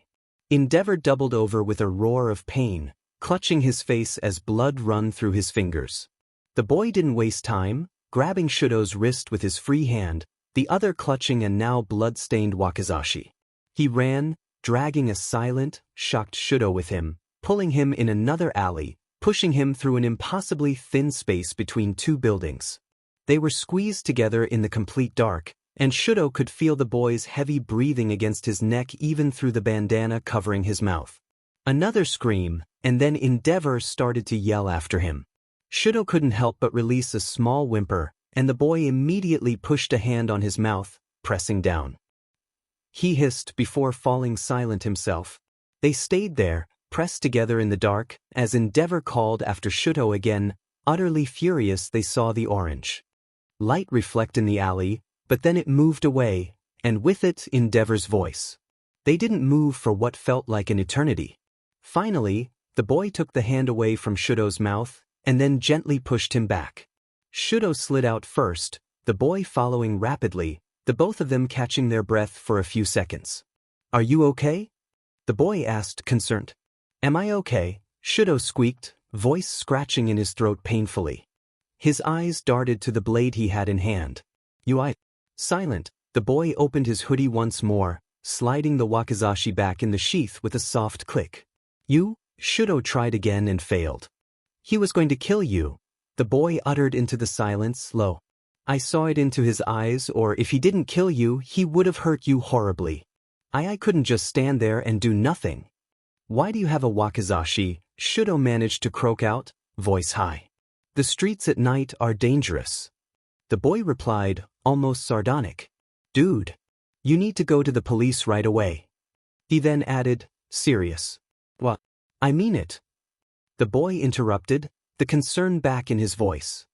Endeavor doubled over with a roar of pain, clutching his face as blood ran through his fingers. The boy didn't waste time, grabbing Shudo's wrist with his free hand, the other clutching a now blood-stained wakizashi. He ran, dragging a silent, shocked Shudo with him, pulling him in another alley, pushing him through an impossibly thin space between two buildings. They were squeezed together in the complete dark, and Shudo could feel the boy's heavy breathing against his neck even through the bandana covering his mouth. Another scream, and then Endeavor started to yell after him. Shudo couldn't help but release a small whimper, and the boy immediately pushed a hand on his mouth, pressing down. He hissed before falling silent himself. They stayed there, pressed together in the dark, as Endeavor called after Shudo again. Utterly furious, they saw the orange light reflect in the alley, but then it moved away, and with it Endeavor's voice. They didn't move for what felt like an eternity. Finally, the boy took the hand away from Shudo's mouth, and then gently pushed him back. Shudo slid out first, the boy following rapidly, the both of them catching their breath for a few seconds. "Are you okay?" the boy asked, concerned. "Am I okay?" Shudo squeaked, voice scratching in his throat painfully. His eyes darted to the blade he had in hand. "You Silent, the boy opened his hoodie once more, sliding the wakizashi back in the sheath with a soft click. "You?" Shudo tried again and failed. "He was going to kill you," the boy uttered into the silence, low. "I saw it into his eyes, or if he didn't kill you, he would have hurt you horribly. I couldn't just stand there and do nothing." "Why do you have a wakizashi?" Shudo managed to croak out, voice high. "The streets at night are dangerous." The boy replied, almost sardonic. "Dude, you need to go to the police right away." He then added, serious. "What? I mean it." The boy interrupted, the concern back in his voice.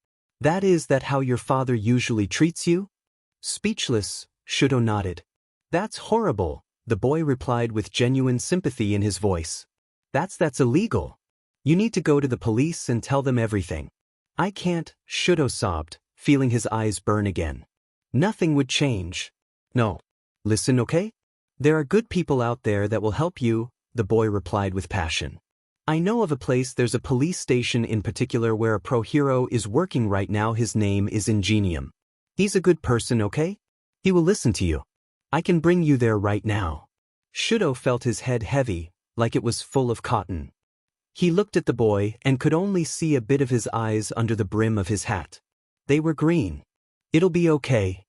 Is that how your father usually treats you?" Speechless, Shudo nodded. "That's horrible," the boy replied with genuine sympathy in his voice. That's illegal. You need to go to the police and tell them everything." "I can't," Shudo sobbed, feeling his eyes burn again. "Nothing would change." "No. Listen, okay? There are good people out there that will help you," the boy replied with passion. "I know of a place, there's a police station in particular where a pro hero is working right now. His name is Ingenium. He's a good person, okay? He will listen to you. I can bring you there right now." Shudo felt his head heavy, like it was full of cotton. He looked at the boy and could only see a bit of his eyes under the brim of his hat. They were green. "It'll be okay,"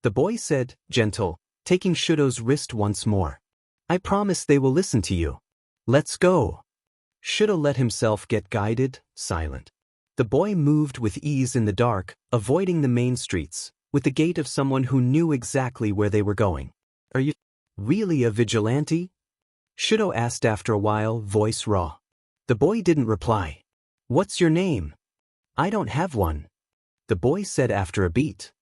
the boy said, gentle, taking Shudo's wrist once more. "I promise they will listen to you. Let's go." Shudo let himself get guided, silent. The boy moved with ease in the dark, avoiding the main streets, with the gait of someone who knew exactly where they were going. "Are you really a vigilante?" Shudo asked after a while, voice raw. The boy didn't reply. "What's your name?" "I don't have one," the boy said after a beat.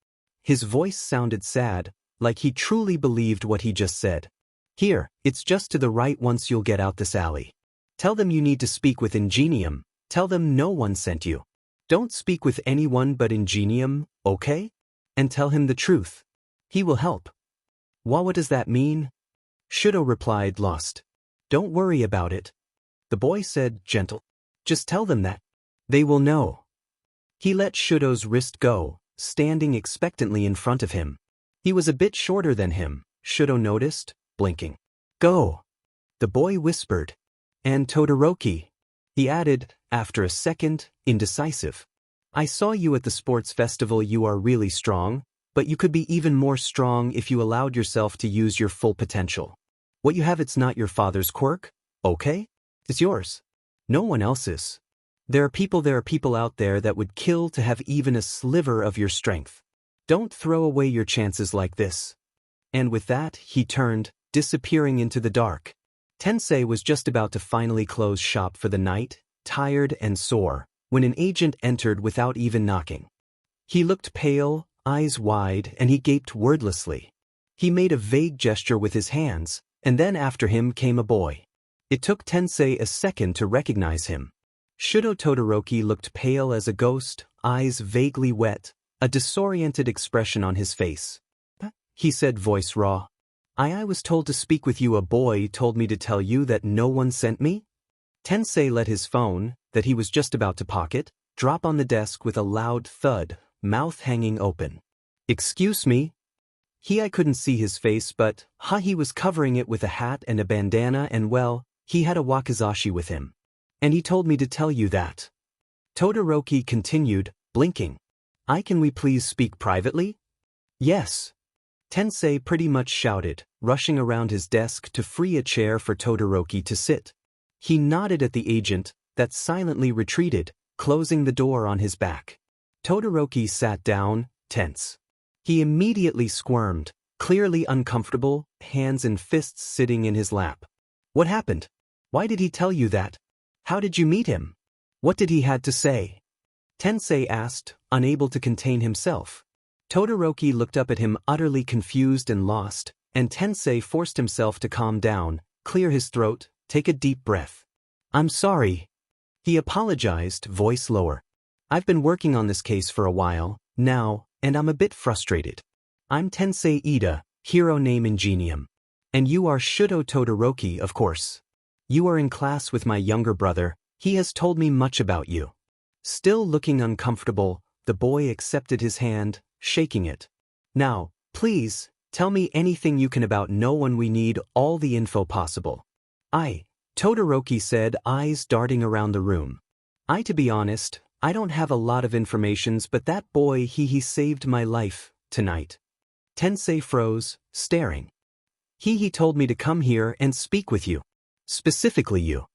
His voice sounded sad, like he truly believed what he just said. "Here, it's just to the right once you'll get out this alley. Tell them you need to speak with Ingenium. Tell them no one sent you. Don't speak with anyone but Ingenium, okay? And tell him the truth. He will help." What does that mean?" Shudo replied, lost. "Don't worry about it," the boy said, gentle. "Just tell them that. They will know." He let Shudo's wrist go, standing expectantly in front of him. He was a bit shorter than him, Shudo noticed, blinking. "Go," the boy whispered. "And Todoroki," he added, after a second, indecisive. "I saw you at the sports festival. You are really strong, but you could be even more strong if you allowed yourself to use your full potential. What you have, it's not your father's quirk, okay? It's yours. No one else's. There are people out there that would kill to have even a sliver of your strength. Don't throw away your chances like this." And with that, he turned, disappearing into the dark. Tensei was just about to finally close shop for the night, tired and sore, when an agent entered without even knocking. He looked pale, eyes wide, and he gaped wordlessly. He made a vague gesture with his hands, and then after him came a boy. It took Tensei a second to recognize him. Shudo Todoroki looked pale as a ghost, eyes vaguely wet, a disoriented expression on his face. He said, voice raw. I was told to speak with you. A boy told me to tell you that no one sent me? Tensei let his phone, that he was just about to pocket, drop on the desk with a loud thud, mouth hanging open. Excuse me? I couldn't see his face, but, he was covering it with a hat and a bandana and well, he had a wakizashi with him. And he told me to tell you that. Todoroki continued, blinking. Can we please speak privately? Yes. Tensei pretty much shouted, rushing around his desk to free a chair for Todoroki to sit. He nodded at the agent, that silently retreated, closing the door on his back. Todoroki sat down, tense. He immediately squirmed, clearly uncomfortable, hands and fists sitting in his lap. What happened? Why did he tell you that? How did you meet him? What did he had to say? Tensei asked, unable to contain himself. Todoroki looked up at him utterly confused and lost, and Tensei forced himself to calm down, clear his throat, take a deep breath. I'm sorry. He apologized, voice lower. I've been working on this case for a while, now, and I'm a bit frustrated. I'm Tensei Ida, hero name Ingenium. And you are Shudo Todoroki, of course. You are in class with my younger brother, he has told me much about you. Still looking uncomfortable, the boy accepted his hand, shaking it. Now, please, tell me anything you can about no one. We need all the info possible. Todoroki said, eyes darting around the room. To be honest, I don't have a lot of informations, but that boy he saved my life, tonight. Tensei froze, staring. He told me to come here and speak with you. Specifically you.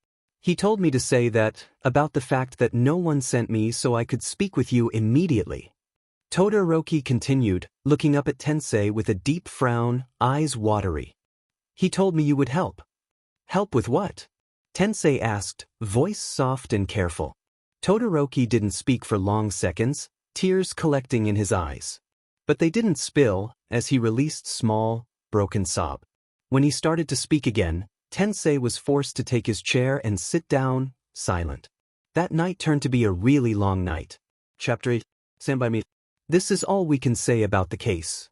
He told me to say that, about the fact that no one sent me so I could speak with you immediately. Todoroki continued, looking up at Tensei with a deep frown, eyes watery. He told me you would help. Help with what? Tensei asked, voice soft and careful. Todoroki didn't speak for long seconds, tears collecting in his eyes. But they didn't spill, as he released small, broken sob. When he started to speak again, Tensei was forced to take his chair and sit down, silent. That night turned to be a really long night. Chapter 8. Stand by me. This is all we can say about the case.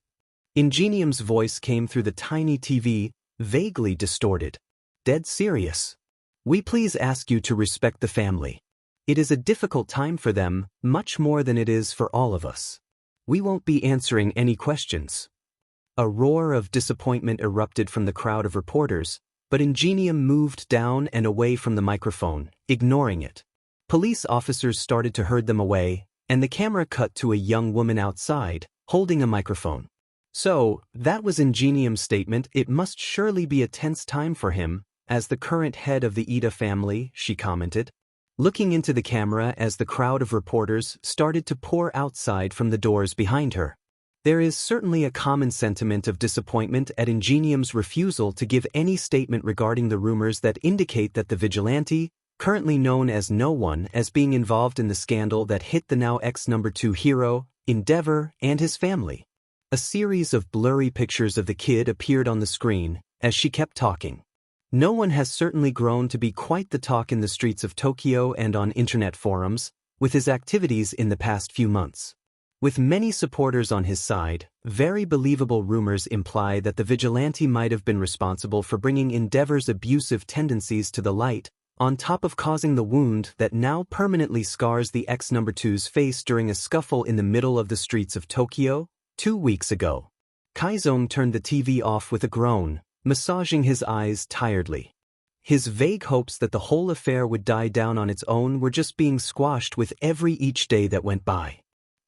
Ingenium's voice came through the tiny TV, vaguely distorted. Dead serious. We please ask you to respect the family. It is a difficult time for them, much more than it is for all of us. We won't be answering any questions. A roar of disappointment erupted from the crowd of reporters, but Ingenium moved down and away from the microphone, ignoring it. Police officers started to herd them away, and the camera cut to a young woman outside, holding a microphone. So, that was Ingenium's statement. It must surely be a tense time for him, as the current head of the Ida family, she commented. Looking into the camera as the crowd of reporters started to pour outside from the doors behind her. There is certainly a common sentiment of disappointment at Ingenium's refusal to give any statement regarding the rumors that indicate that the vigilante, currently known as No One, as being involved in the scandal that hit the now ex-number 2 hero, Endeavor, and his family. A series of blurry pictures of the kid appeared on the screen, as she kept talking. No One has certainly grown to be quite the talk in the streets of Tokyo and on internet forums, with his activities in the past few months. With many supporters on his side, very believable rumors imply that the vigilante might have been responsible for bringing Endeavor's abusive tendencies to the light, on top of causing the wound that now permanently scars the ex-number 2's face during a scuffle in the middle of the streets of Tokyo, 2 weeks ago. Kaizong turned the TV off with a groan, massaging his eyes tiredly. His vague hopes that the whole affair would die down on its own were just being squashed with each day that went by.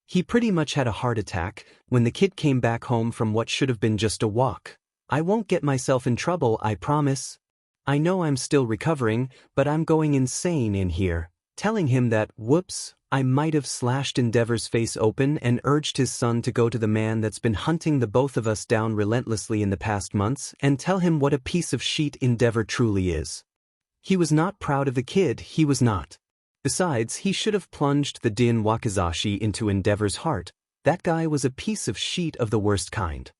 He pretty much had a heart attack when the kid came back home from what should have been just a walk. I won't get myself in trouble, I promise. I know I'm still recovering, but I'm going insane in here, telling him that, whoops, I might have slashed Endeavor's face open and urged his son to go to the man that's been hunting the both of us down relentlessly in the past months and tell him what a piece of shit Endeavor truly is. He was not proud of the kid, he was not. Besides, he should have plunged the Din Wakizashi into Endeavor's heart. That guy was a piece of shit of the worst kind.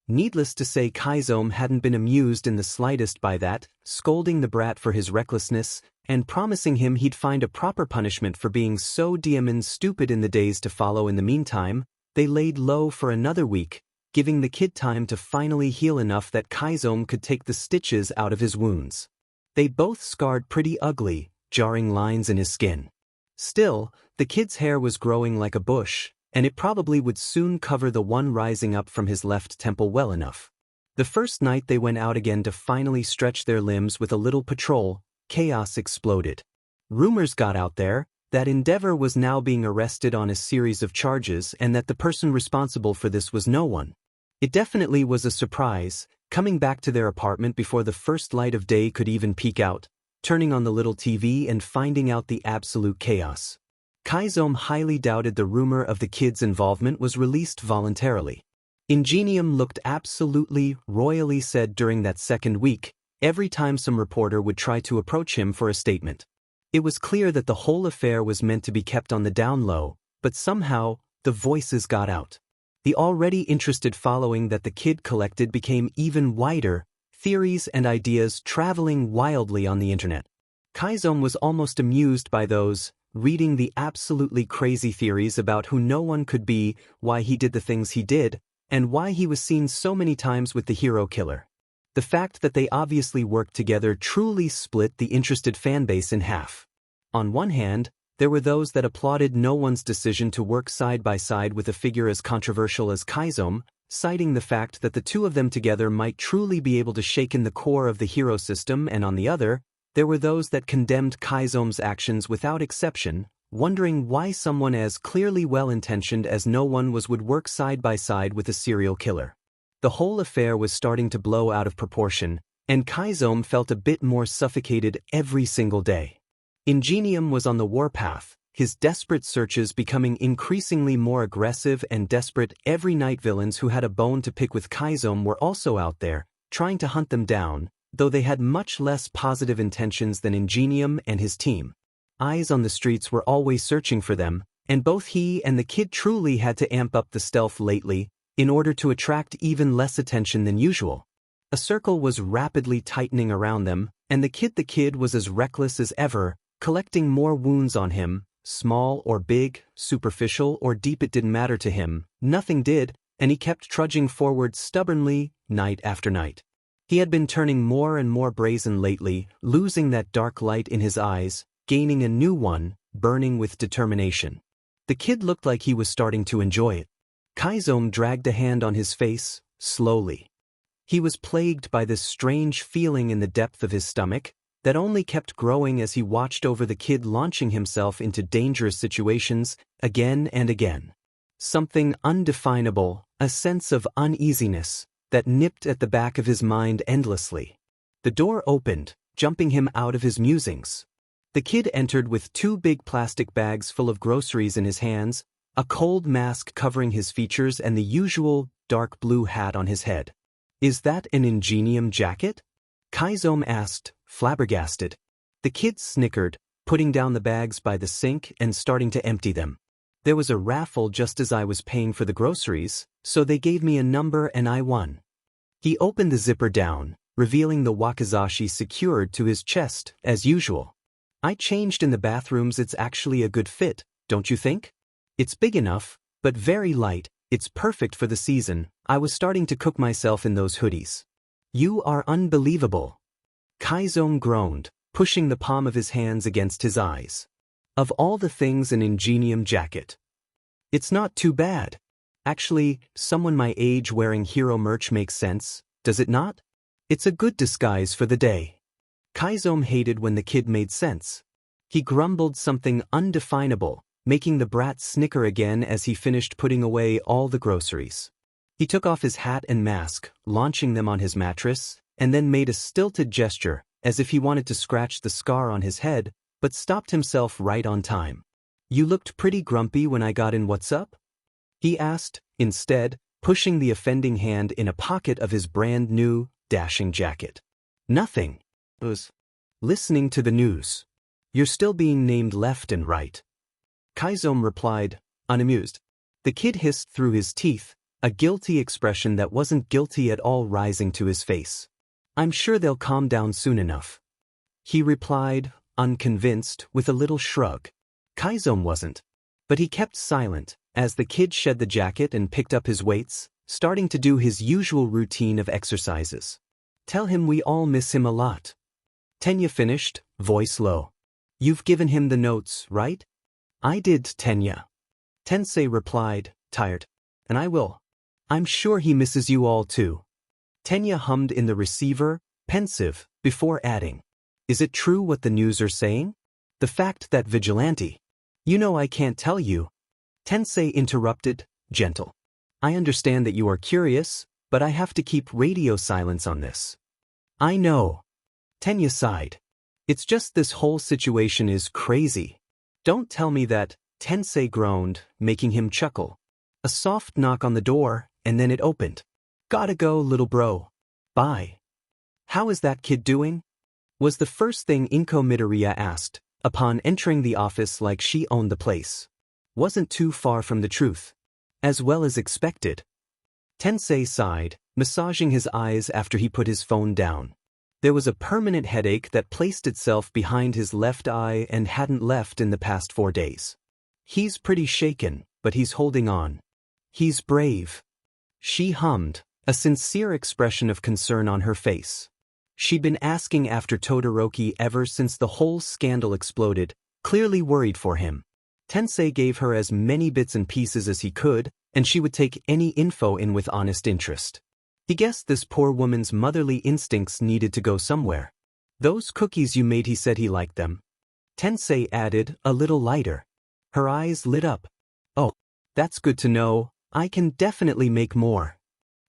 Needless to say, Kaizome hadn't been amused in the slightest by that, scolding the brat for his recklessness, and promising him he'd find a proper punishment for being so damn stupid in the days to follow. In the meantime, They laid low for another week, giving the kid time to finally heal enough that Kaizome could take the stitches out of his wounds. They both scarred pretty ugly, jarring lines in his skin. Still, the kid's hair was growing like a bush, and it probably would soon cover the one rising up from his left temple well enough. The first night they went out again to finally stretch their limbs with a little patrol, chaos exploded. Rumors got out there that Endeavor was now being arrested on a series of charges and that the person responsible for this was no one. It definitely was a surprise, coming back to their apartment before the first light of day could even peek out, turning on the little TV and finding out the absolute chaos. Kaizome highly doubted the rumor of the kid's involvement was released voluntarily. Ingenium looked absolutely royally said during that second week, every time some reporter would try to approach him for a statement. It was clear that the whole affair was meant to be kept on the down low, but somehow, the voices got out. The already interested following that the kid collected became even wider, theories and ideas traveling wildly on the internet. Kaizome was almost amused by those, reading the absolutely crazy theories about who no one could be, why he did the things he did, and why he was seen so many times with the hero killer. The fact that they obviously worked together truly split the interested fanbase in half. On one hand, there were those that applauded no one's decision to work side by side with a figure as controversial as Kaizome, citing the fact that the two of them together might truly be able to shake in the core of the hero system, and on the other, there were those that condemned Kaizome's actions without exception, wondering why someone as clearly well-intentioned as no one was would work side by side with a serial killer. The whole affair was starting to blow out of proportion, and Kaizome felt a bit more suffocated every single day. Ingenium was on the warpath, his desperate searches becoming increasingly more aggressive and desperate. Every night villains who had a bone to pick with Kaizome were also out there, trying to hunt them down, though they had much less positive intentions than Ingenium and his team. Eyes on the streets were always searching for them, and both he and the kid truly had to amp up the stealth lately, in order to attract even less attention than usual. A circle was rapidly tightening around them, and the kid was as reckless as ever, collecting more wounds on him, small or big, superficial or deep, it didn't matter to him, nothing did, and he kept trudging forward stubbornly, night after night. He had been turning more and more brazen lately, losing that dark light in his eyes, gaining a new one, burning with determination. The kid looked like he was starting to enjoy it. Kaizome dragged a hand on his face, slowly. He was plagued by this strange feeling in the depth of his stomach, that only kept growing as he watched over the kid launching himself into dangerous situations, again and again. Something undefinable, a sense of uneasiness, that nipped at the back of his mind endlessly. The door opened, jumping him out of his musings. The kid entered with 2 big plastic bags full of groceries in his hands, a cold mask covering his features and the usual, dark blue hat on his head. "Is that an Ingenium jacket?" Kaizome asked, flabbergasted. The kid snickered, putting down the bags by the sink and starting to empty them. "There was a raffle just as I was paying for the groceries, so they gave me a number and I won." He opened the zipper down, revealing the wakizashi secured to his chest, as usual. "I changed in the bathrooms. It's actually a good fit, don't you think? It's big enough, but very light. It's perfect for the season. I was starting to cook myself in those hoodies." "You are unbelievable." Kaizome groaned, pushing the palm of his hands against his eyes. "Of all the things, an Ingenium jacket. It's not too bad. Actually, someone my age wearing hero merch makes sense, does it not? It's a good disguise for the day." Kaizome hated when the kid made sense. He grumbled something undefinable, making the brat snicker again as he finished putting away all the groceries. He took off his hat and mask, launching them on his mattress, and then made a stilted gesture, as if he wanted to scratch the scar on his head, but stopped himself right on time. "You looked pretty grumpy when I got in. What's up?" he asked, instead, pushing the offending hand in a pocket of his brand new, dashing jacket. "Nothing. I was listening to the news. You're still being named left and right." Kaizome replied, unamused. The kid hissed through his teeth, a guilty expression that wasn't guilty at all rising to his face. "I'm sure they'll calm down soon enough," he replied, unconvinced, with a little shrug. Kaizome wasn't. But he kept silent, as the kid shed the jacket and picked up his weights, starting to do his usual routine of exercises. Tell him we all miss him a lot. Tenya finished, voice low. You've given him the notes, right? I did, Tenya. Tensei replied, tired. And I will. I'm sure he misses you all too. Tenya hummed in the receiver, pensive, before adding. Is it true what the news are saying? The fact that vigilante. You know I can't tell you. Tensei interrupted, gentle. I understand that you are curious, but I have to keep radio silence on this. I know. Tenya sighed. It's just this whole situation is crazy. Don't tell me that, Tensei groaned, making him chuckle. A soft knock on the door, and then it opened. Gotta go, little bro. Bye. How is that kid doing? Was the first thing Inko Midoriya asked, upon entering the office like she owned the place. Wasn't too far from the truth. As well as expected. Tensei sighed, massaging his eyes after he put his phone down. There was a permanent headache that placed itself behind his left eye and hadn't left in the past 4 days. He's pretty shaken, but he's holding on. He's brave. She hummed, a sincere expression of concern on her face. She'd been asking after Todoroki ever since the whole scandal exploded, clearly worried for him. Tensei gave her as many bits and pieces as he could, and she would take any info in with honest interest. He guessed this poor woman's motherly instincts needed to go somewhere. Those cookies you made, he said he liked them. Tensei added, a little lighter. Her eyes lit up. Oh, that's good to know, I can definitely make more.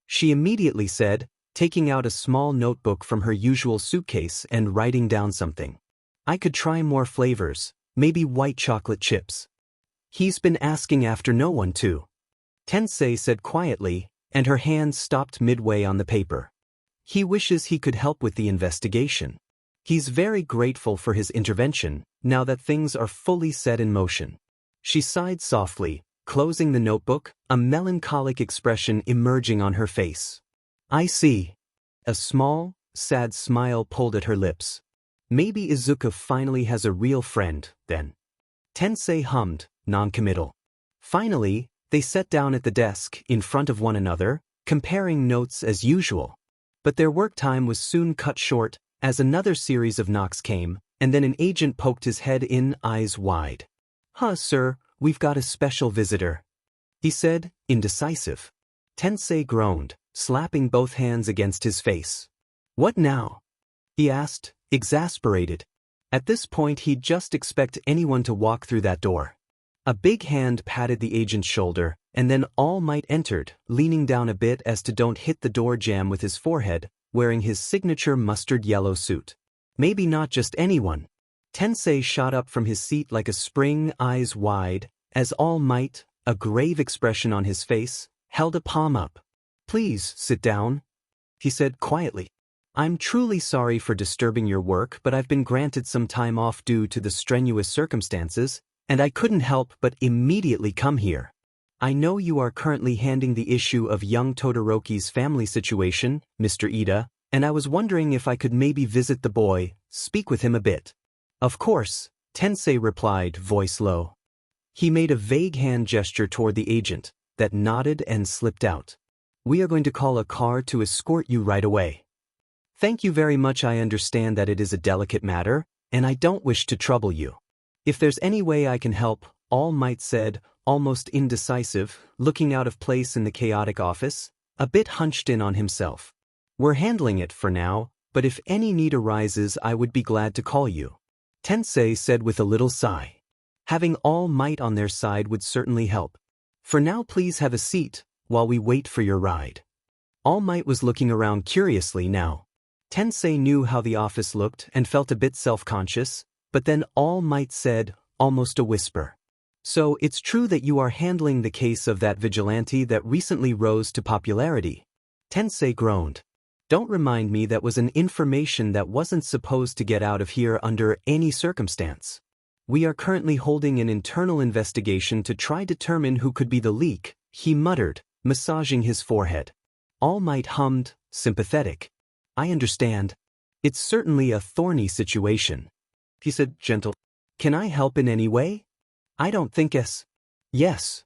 She immediately said, taking out a small notebook from her usual suitcase and writing down something. I could try more flavors, maybe white chocolate chips. He's been asking after no one too. Tensei said quietly, and her hand stopped midway on the paper. He wishes he could help with the investigation. He's very grateful for his intervention, now that things are fully set in motion. She sighed softly, closing the notebook, a melancholic expression emerging on her face. I see. A small, sad smile pulled at her lips. Maybe Izuku finally has a real friend, then. Tensei hummed, non-committal. Finally, they sat down at the desk, in front of one another, comparing notes as usual. But their work time was soon cut short, as another series of knocks came, and then an agent poked his head in, eyes wide. Sir, we've got a special visitor. He said, indecisive. Tensei groaned, slapping both hands against his face. What now? He asked, exasperated. At this point he'd just expect anyone to walk through that door. A big hand patted the agent's shoulder, and then All Might entered, leaning down a bit as to don't hit the door jamb with his forehead, wearing his signature mustard yellow suit. Maybe not just anyone. Tensei shot up from his seat like a spring, eyes wide, as All Might, a grave expression on his face, held a palm up. Please, sit down, he said quietly. I'm truly sorry for disturbing your work, but I've been granted some time off due to the strenuous circumstances, and I couldn't help but immediately come here. I know you are currently handling the issue of young Todoroki's family situation, Mr. Ida, and I was wondering if I could maybe visit the boy, speak with him a bit. Of course, Tensei replied, voice low. He made a vague hand gesture toward the agent, that nodded and slipped out. We are going to call a car to escort you right away. Thank you very much. I understand that it is a delicate matter, and I don't wish to trouble you. If there's any way I can help, All Might said, almost indecisive, looking out of place in the chaotic office, a bit hunched in on himself. We're handling it for now, but if any need arises I would be glad to call you. Tensei said with a little sigh. Having All Might on their side would certainly help. For now please have a seat, while we wait for your ride. All Might was looking around curiously now. Tensei knew how the office looked and felt a bit self-conscious, but then All Might said, almost a whisper. So it's true that you are handling the case of that vigilante that recently rose to popularity. Tensei groaned. Don't remind me, that was an information that wasn't supposed to get out of here under any circumstance. We are currently holding an internal investigation to try determine who could be the leak, he muttered, massaging his forehead. All Might hummed, sympathetic. I understand. It's certainly a thorny situation. He said, gentle. Can I help in any way? I don't think Yes.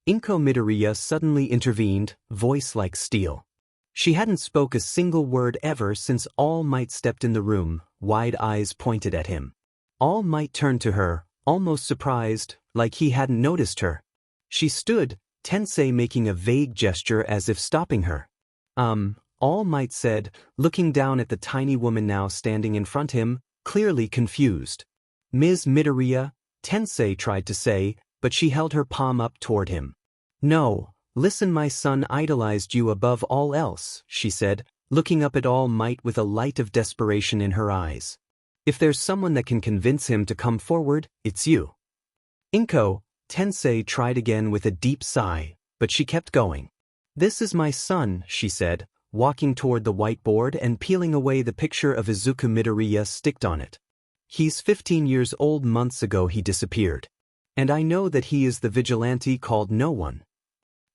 Inko Midoriya suddenly intervened, voice like steel. She hadn't spoke a single word ever since All Might stepped in the room, wide eyes pointed at him. All Might turned to her, almost surprised, like he hadn't noticed her. She stood, Tensei making a vague gesture as if stopping her. All Might said, looking down at the tiny woman now standing in front of him, clearly confused. Ms. Midoriya, Tensei tried to say, but she held her palm up toward him. No, listen, my son idolized you above all else, she said, looking up at All Might with a light of desperation in her eyes. If there's someone that can convince him to come forward, it's you. Inko, Tensei tried again with a deep sigh, but she kept going. This is my son, she said, walking toward the whiteboard and peeling away the picture of Izuku Midoriya sticked on it. He's 15 years old. Months ago he disappeared. And I know that he is the vigilante called No One.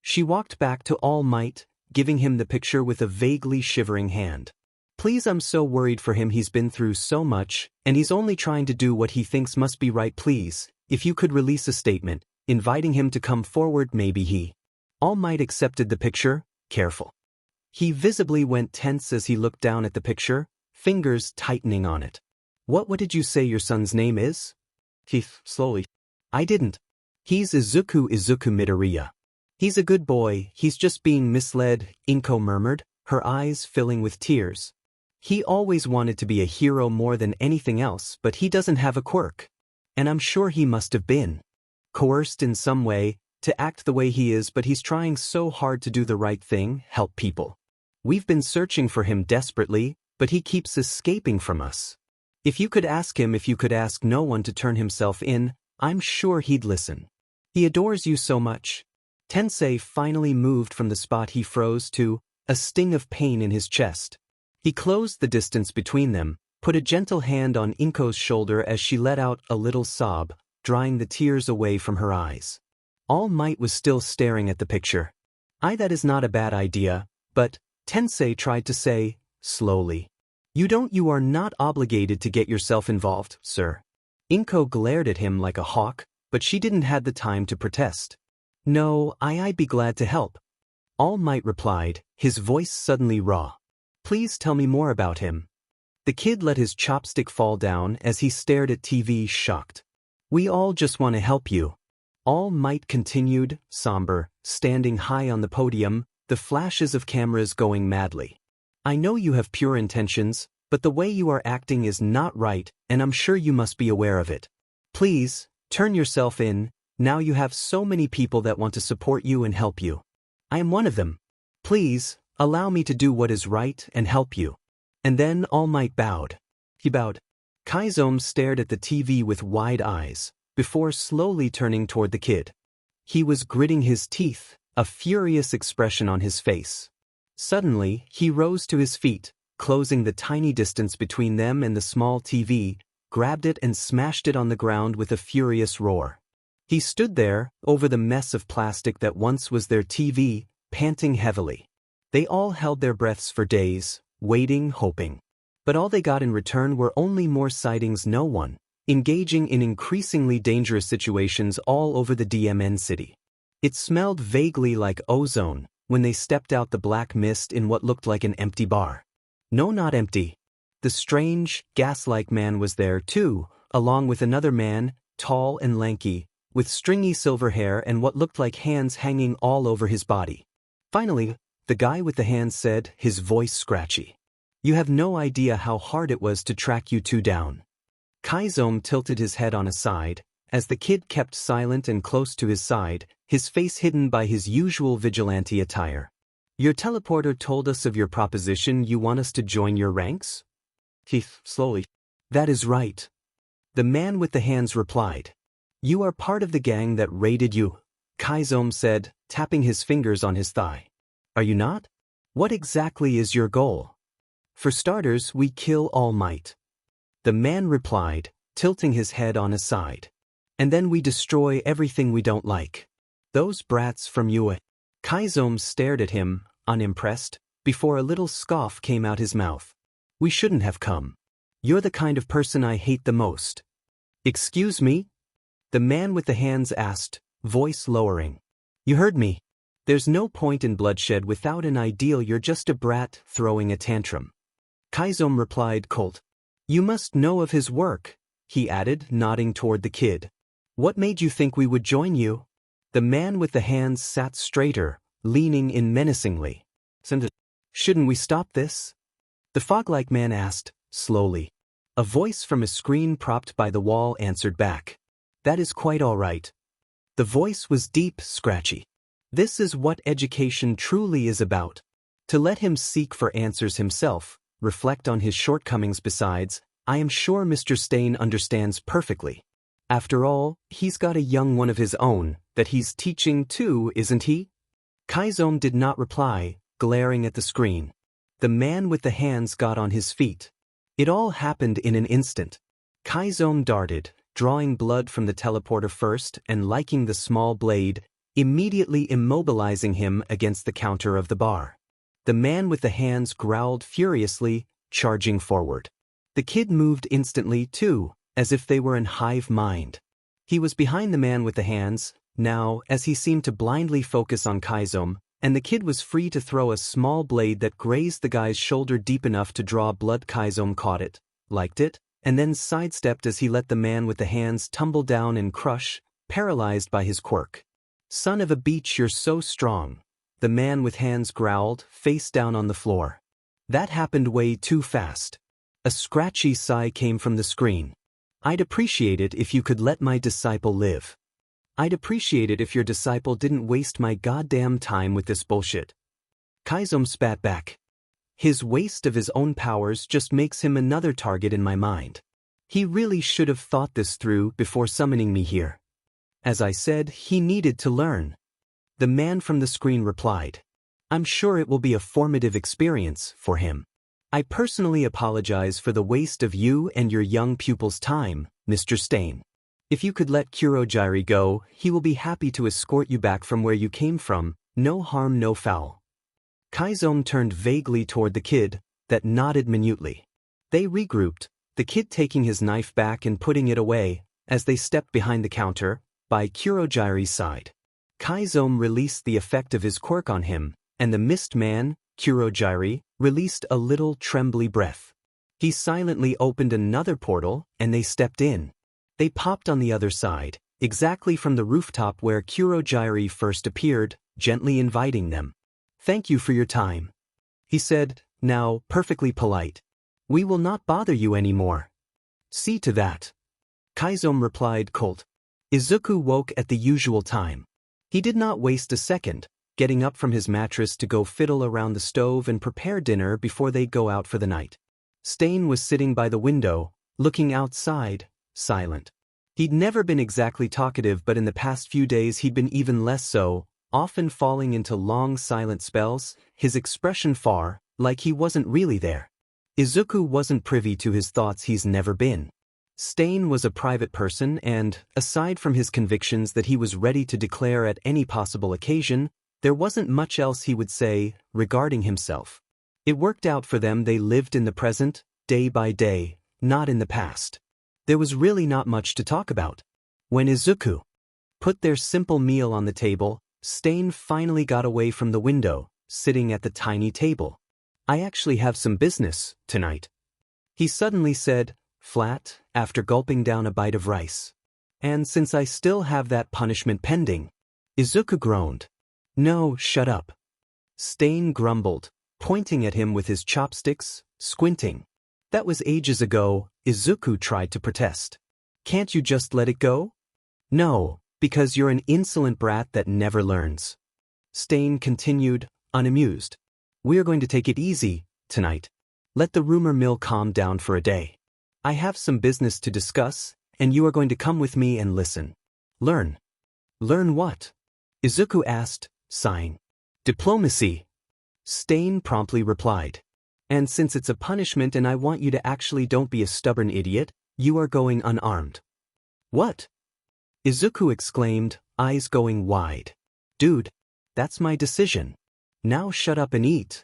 She walked back to All Might, giving him the picture with a vaguely shivering hand. Please, I'm so worried for him. He's been through so much, and he's only trying to do what he thinks must be right. Please, if you could release a statement, inviting him to come forward, maybe he. All Might accepted the picture, careful. He visibly went tense as he looked down at the picture, fingers tightening on it. What did you say your son's name is? Keith, slowly. I didn't. He's Izuku Midoriya. He's a good boy, he's just being misled, Inko murmured, her eyes filling with tears. He always wanted to be a hero more than anything else, but he doesn't have a quirk. And I'm sure he must have been coerced in some way to act the way he is, but he's trying so hard to do the right thing, help people. We've been searching for him desperately, but he keeps escaping from us. If you could ask him, if you could ask No One to turn himself in, I'm sure he'd listen. He adores you so much. Tensei finally moved from the spot he froze to, a sting of pain in his chest. He closed the distance between them, put a gentle hand on Inko's shoulder as she let out a little sob, drying the tears away from her eyes. All Might was still staring at the picture. That is not a bad idea, but, Tensei tried to say, slowly. You are not obligated to get yourself involved, sir. Inko glared at him like a hawk, but she didn't have the time to protest. No, I'd be glad to help. All Might replied, his voice suddenly raw. Please tell me more about him. The kid let his chopstick fall down as he stared at TV, shocked. We all just want to help you. All Might continued, somber, standing high on the podium, the flashes of cameras going madly. I know you have pure intentions, but the way you are acting is not right, and I'm sure you must be aware of it. Please, turn yourself in. Now you have so many people that want to support you and help you. I am one of them. Please, allow me to do what is right and help you. And then All Might bowed. He bowed. Kaizome stared at the TV with wide eyes, before slowly turning toward the kid. He was gritting his teeth, a furious expression on his face. Suddenly, he rose to his feet, closing the tiny distance between them and the small TV, grabbed it and smashed it on the ground with a furious roar. He stood there, over the mess of plastic that once was their TV, panting heavily. They all held their breaths for days, waiting, hoping. But all they got in return were only more sightings. No one, engaging in increasingly dangerous situations all over the DMN city. It smelled vaguely like ozone when they stepped out the black mist in what looked like an empty bar. No, not empty. The strange, gas-like man was there too, along with another man, tall and lanky, with stringy silver hair and what looked like hands hanging all over his body. Finally, the guy with the hands said, his voice scratchy. You have no idea how hard it was to track you two down. Kaizome tilted his head on a side, as the kid kept silent and close to his side, his face hidden by his usual vigilante attire. Your teleporter told us of your proposition. You want us to join your ranks? Keith, slowly. That is right. The man with the hands replied. You are part of the gang that raided you, Kaizome said, tapping his fingers on his thigh. Are you not? What exactly is your goal? For starters, we kill All Might. The man replied, tilting his head on his side. And then we destroy everything we don't like. Those brats from Yue. Kaizome stared at him, unimpressed, before a little scoff came out his mouth. We shouldn't have come. You're the kind of person I hate the most. Excuse me? The man with the hands asked, voice lowering. You heard me. There's no point in bloodshed without an ideal. You're just a brat throwing a tantrum. Kaizome replied cold. You must know of his work, he added, nodding toward the kid. What made you think we would join you? The man with the hands sat straighter, leaning in menacingly. Shouldn't we stop this? The fog-like man asked, slowly. A voice from a screen propped by the wall answered back. That is quite all right. The voice was deep, scratchy. This is what education truly is about. To let him seek for answers himself, reflect on his shortcomings. Besides, I am sure Mr. Stain understands perfectly. After all, he's got a young one of his own, that he's teaching too, isn't he? Kaizome did not reply, glaring at the screen. The man with the hands got on his feet. It all happened in an instant. Kaizome darted, drawing blood from the teleporter first and liking the small blade, immediately immobilizing him against the counter of the bar. The man with the hands growled furiously, charging forward. The kid moved instantly too, as if they were in hive mind. He was behind the man with the hands, now, as he seemed to blindly focus on Kaizome, and the kid was free to throw a small blade that grazed the guy's shoulder deep enough to draw blood. Kaizome caught it, liked it, and then sidestepped as he let the man with the hands tumble down and crush, paralyzed by his quirk. Son of a beach, you're so strong. The man with hands growled, face down on the floor. That happened way too fast. A scratchy sigh came from the screen. I'd appreciate it if you could let my disciple live. I'd appreciate it if your disciple didn't waste my goddamn time with this bullshit. Kaizome spat back. His waste of his own powers just makes him another target in my mind. He really should have thought this through before summoning me here. As I said, he needed to learn. The man from the screen replied. I'm sure it will be a formative experience for him. I personally apologize for the waste of you and your young pupil's time, Mr. Stain. If you could let Kurogyari go, he will be happy to escort you back from where you came from, no harm no foul. Kaizome turned vaguely toward the kid, that nodded minutely. They regrouped, the kid taking his knife back and putting it away, as they stepped behind the counter, by Kurogyari's side. Kaizome released the effect of his quirk on him, and the mist man, Kurogyari, released a little trembly breath. He silently opened another portal, and they stepped in. They popped on the other side, exactly from the rooftop where Kurogyari first appeared, gently inviting them. Thank you for your time, he said, now perfectly polite. We will not bother you anymore. See to that. Kaizome replied cold. Izuku woke at the usual time. He did not waste a second, getting up from his mattress to go fiddle around the stove and prepare dinner before they'd go out for the night. Stain was sitting by the window, looking outside, silent. He'd never been exactly talkative, but in the past few days he'd been even less so, often falling into long silent spells, his expression far, like he wasn't really there. Izuku wasn't privy to his thoughts. He's never been. Stain was a private person and, aside from his convictions that he was ready to declare at any possible occasion, there wasn't much else he would say regarding himself. It worked out for them. They lived in the present, day by day, not in the past. There was really not much to talk about. When Izuku put their simple meal on the table, Stain finally got away from the window, sitting at the tiny table. I actually have some business tonight, he suddenly said, flat, after gulping down a bite of rice. And since I still have that punishment pending. Izuku groaned. No, shut up. Stain grumbled, pointing at him with his chopsticks, squinting. That was ages ago, Izuku tried to protest. Can't you just let it go? No, because you're an insolent brat that never learns. Stain continued, unamused. We're going to take it easy, tonight. Let the rumor mill calm down for a day. I have some business to discuss, and you are going to come with me and listen. Learn. Learn what? Izuku asked, sighing. Diplomacy. Stain promptly replied. And since it's a punishment and I want you to actually don't be a stubborn idiot, you are going unarmed. What? Izuku exclaimed, eyes going wide. Dude, that's my decision. Now shut up and eat.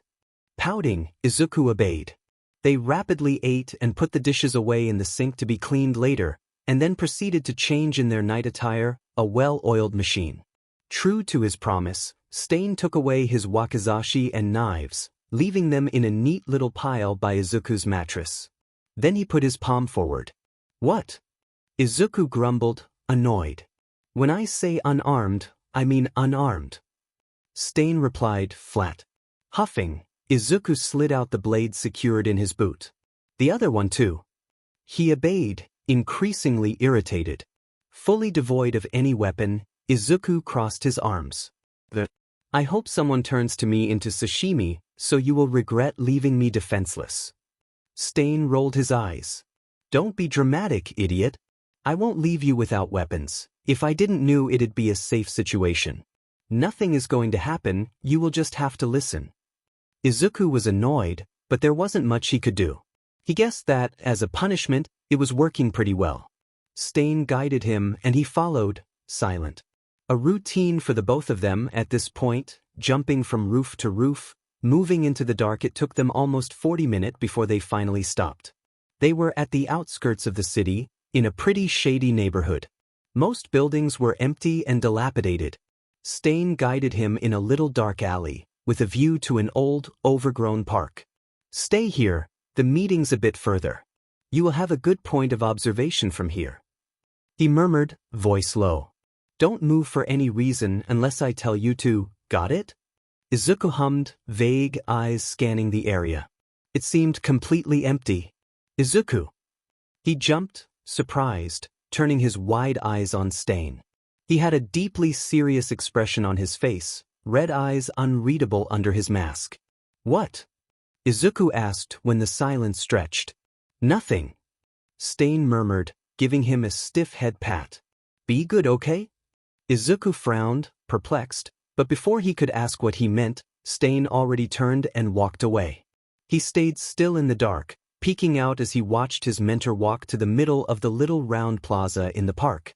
Pouting, Izuku obeyed. They rapidly ate and put the dishes away in the sink to be cleaned later, and then proceeded to change in their night attire, a well-oiled machine. True to his promise, Stain took away his wakizashi and knives, leaving them in a neat little pile by Izuku's mattress. Then he put his palm forward. What? Izuku grumbled, annoyed. When I say unarmed, I mean unarmed. Stain replied, flat. Huffing, Izuku slid out the blade secured in his boot. The other one too. He obeyed, increasingly irritated. Fully devoid of any weapon, Izuku crossed his arms. I hope someone turns to me into sashimi, so you will regret leaving me defenseless. Stain rolled his eyes. Don't be dramatic, idiot. I won't leave you without weapons. If I didn't know it'd be a safe situation. Nothing is going to happen, you will just have to listen. Izuku was annoyed, but there wasn't much he could do. He guessed that, as a punishment, it was working pretty well. Stain guided him and he followed, silent. A routine for the both of them at this point, jumping from roof to roof, moving into the dark. It took them almost 40 minutes before they finally stopped. They were at the outskirts of the city, in a pretty shady neighborhood. Most buildings were empty and dilapidated. Stain guided him in a little dark alley, with a view to an old, overgrown park. Stay here, the meeting's a bit further. You will have a good point of observation from here. He murmured, voice low. Don't move for any reason unless I tell you to, got it? Izuku hummed, vague eyes scanning the area. It seemed completely empty. Izuku. He jumped, surprised, turning his wide eyes on Stain. He had a deeply serious expression on his face, red eyes unreadable under his mask. What? Izuku asked when the silence stretched. Nothing. Stain murmured, giving him a stiff head pat. Be good, okay? Izuku frowned, perplexed, but before he could ask what he meant, Stain already turned and walked away. He stayed still in the dark, peeking out as he watched his mentor walk to the middle of the little round plaza in the park.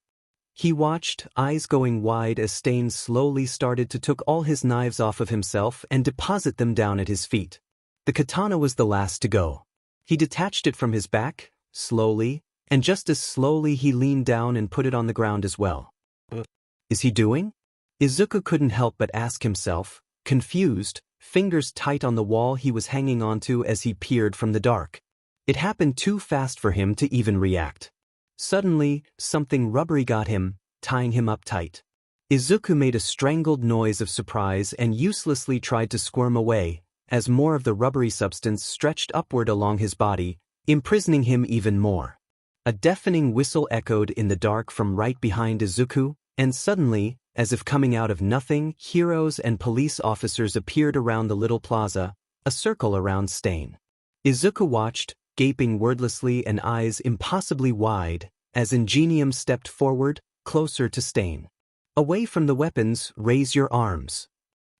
He watched, eyes going wide as Stain slowly started to take all his knives off of himself and deposit them down at his feet. The katana was the last to go. He detached it from his back, slowly, and just as slowly he leaned down and put it on the ground as well. Is he doing? Izuku couldn't help but ask himself, confused, fingers tight on the wall he was hanging onto as he peered from the dark. It happened too fast for him to even react. Suddenly, something rubbery got him, tying him up tight. Izuku made a strangled noise of surprise and uselessly tried to squirm away, as more of the rubbery substance stretched upward along his body, imprisoning him even more. A deafening whistle echoed in the dark from right behind Izuku, and suddenly, as if coming out of nothing, heroes and police officers appeared around the little plaza, a circle around Stain. Izuku watched, gaping wordlessly and eyes impossibly wide, as Ingenium stepped forward, closer to Stain. Away from the weapons, raise your arms.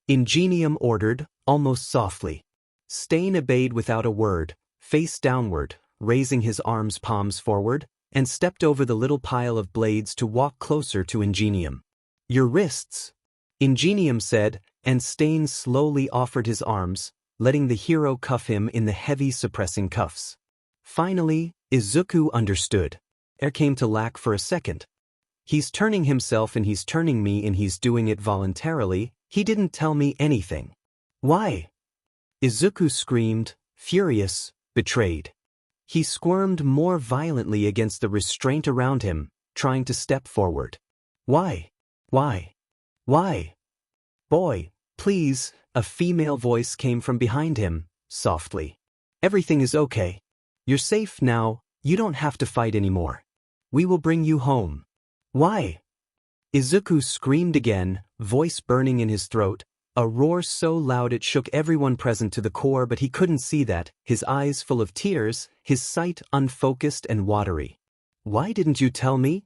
Ingenium ordered, almost softly. Stain obeyed without a word, face downward, raising his arms palms forward, and stepped over the little pile of blades to walk closer to Ingenium. Your wrists, Ingenium said, and Stain slowly offered his arms, letting the hero cuff him in the heavy suppressing cuffs. Finally, Izuku understood. Air came to lack for a second. He's turning himself and he's turning me and he's doing it voluntarily. He didn't tell me anything. Why? Izuku screamed, furious, betrayed. He squirmed more violently against the restraint around him, trying to step forward. Why? Why? Why? Boy, please, a female voice came from behind him, softly. Everything is okay. You're safe now, you don't have to fight anymore. We will bring you home. Why? Izuku screamed again, voice burning in his throat, a roar so loud it shook everyone present to the core, but he couldn't see that, his eyes full of tears, his sight unfocused and watery. Why didn't you tell me?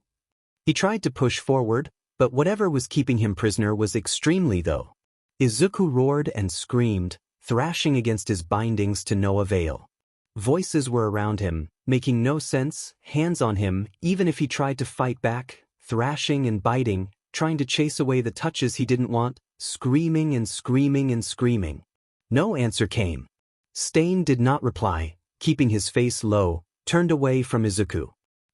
He tried to push forward, but whatever was keeping him prisoner was extremely though. Izuku roared and screamed, thrashing against his bindings to no avail. Voices were around him, making no sense, hands on him, even if he tried to fight back, thrashing and biting, trying to chase away the touches he didn't want, screaming and screaming and screaming. No answer came. Stain did not reply, keeping his face low, turned away from Izuku.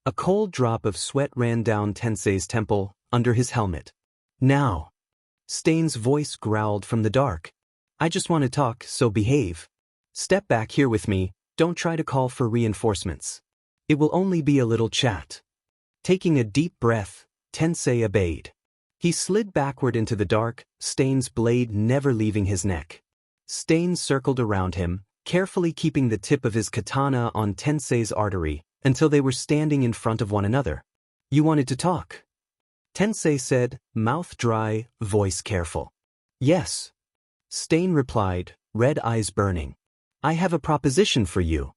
A cold drop of sweat ran down Tensei's temple, under his helmet. Now. Stain's voice growled from the dark. I just want to talk, so behave. Step back here with me, don't try to call for reinforcements. It will only be a little chat. Taking a deep breath, Tensei obeyed. He slid backward into the dark, Stain's blade never leaving his neck. Stain circled around him, carefully keeping the tip of his katana on Tensei's artery, until they were standing in front of one another. You wanted to talk? Tensei said, mouth dry, voice careful. Yes. Stain replied, red eyes burning. I have a proposition for you.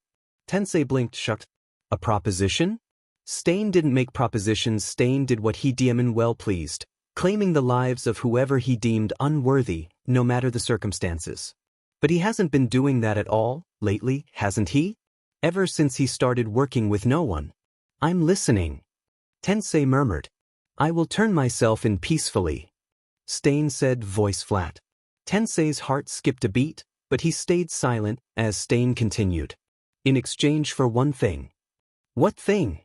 Tensei blinked shut. A proposition? Stain didn't make propositions, Stain did what he deemed well pleased, claiming the lives of whoever he deemed unworthy, no matter the circumstances. But he hasn't been doing that at all, lately, hasn't he? Ever since he started working with no one. I'm listening. Tensei murmured. I will turn myself in peacefully. Stain said, voice flat. Tensei's heart skipped a beat, but he stayed silent as Stain continued. In exchange for one thing. What thing?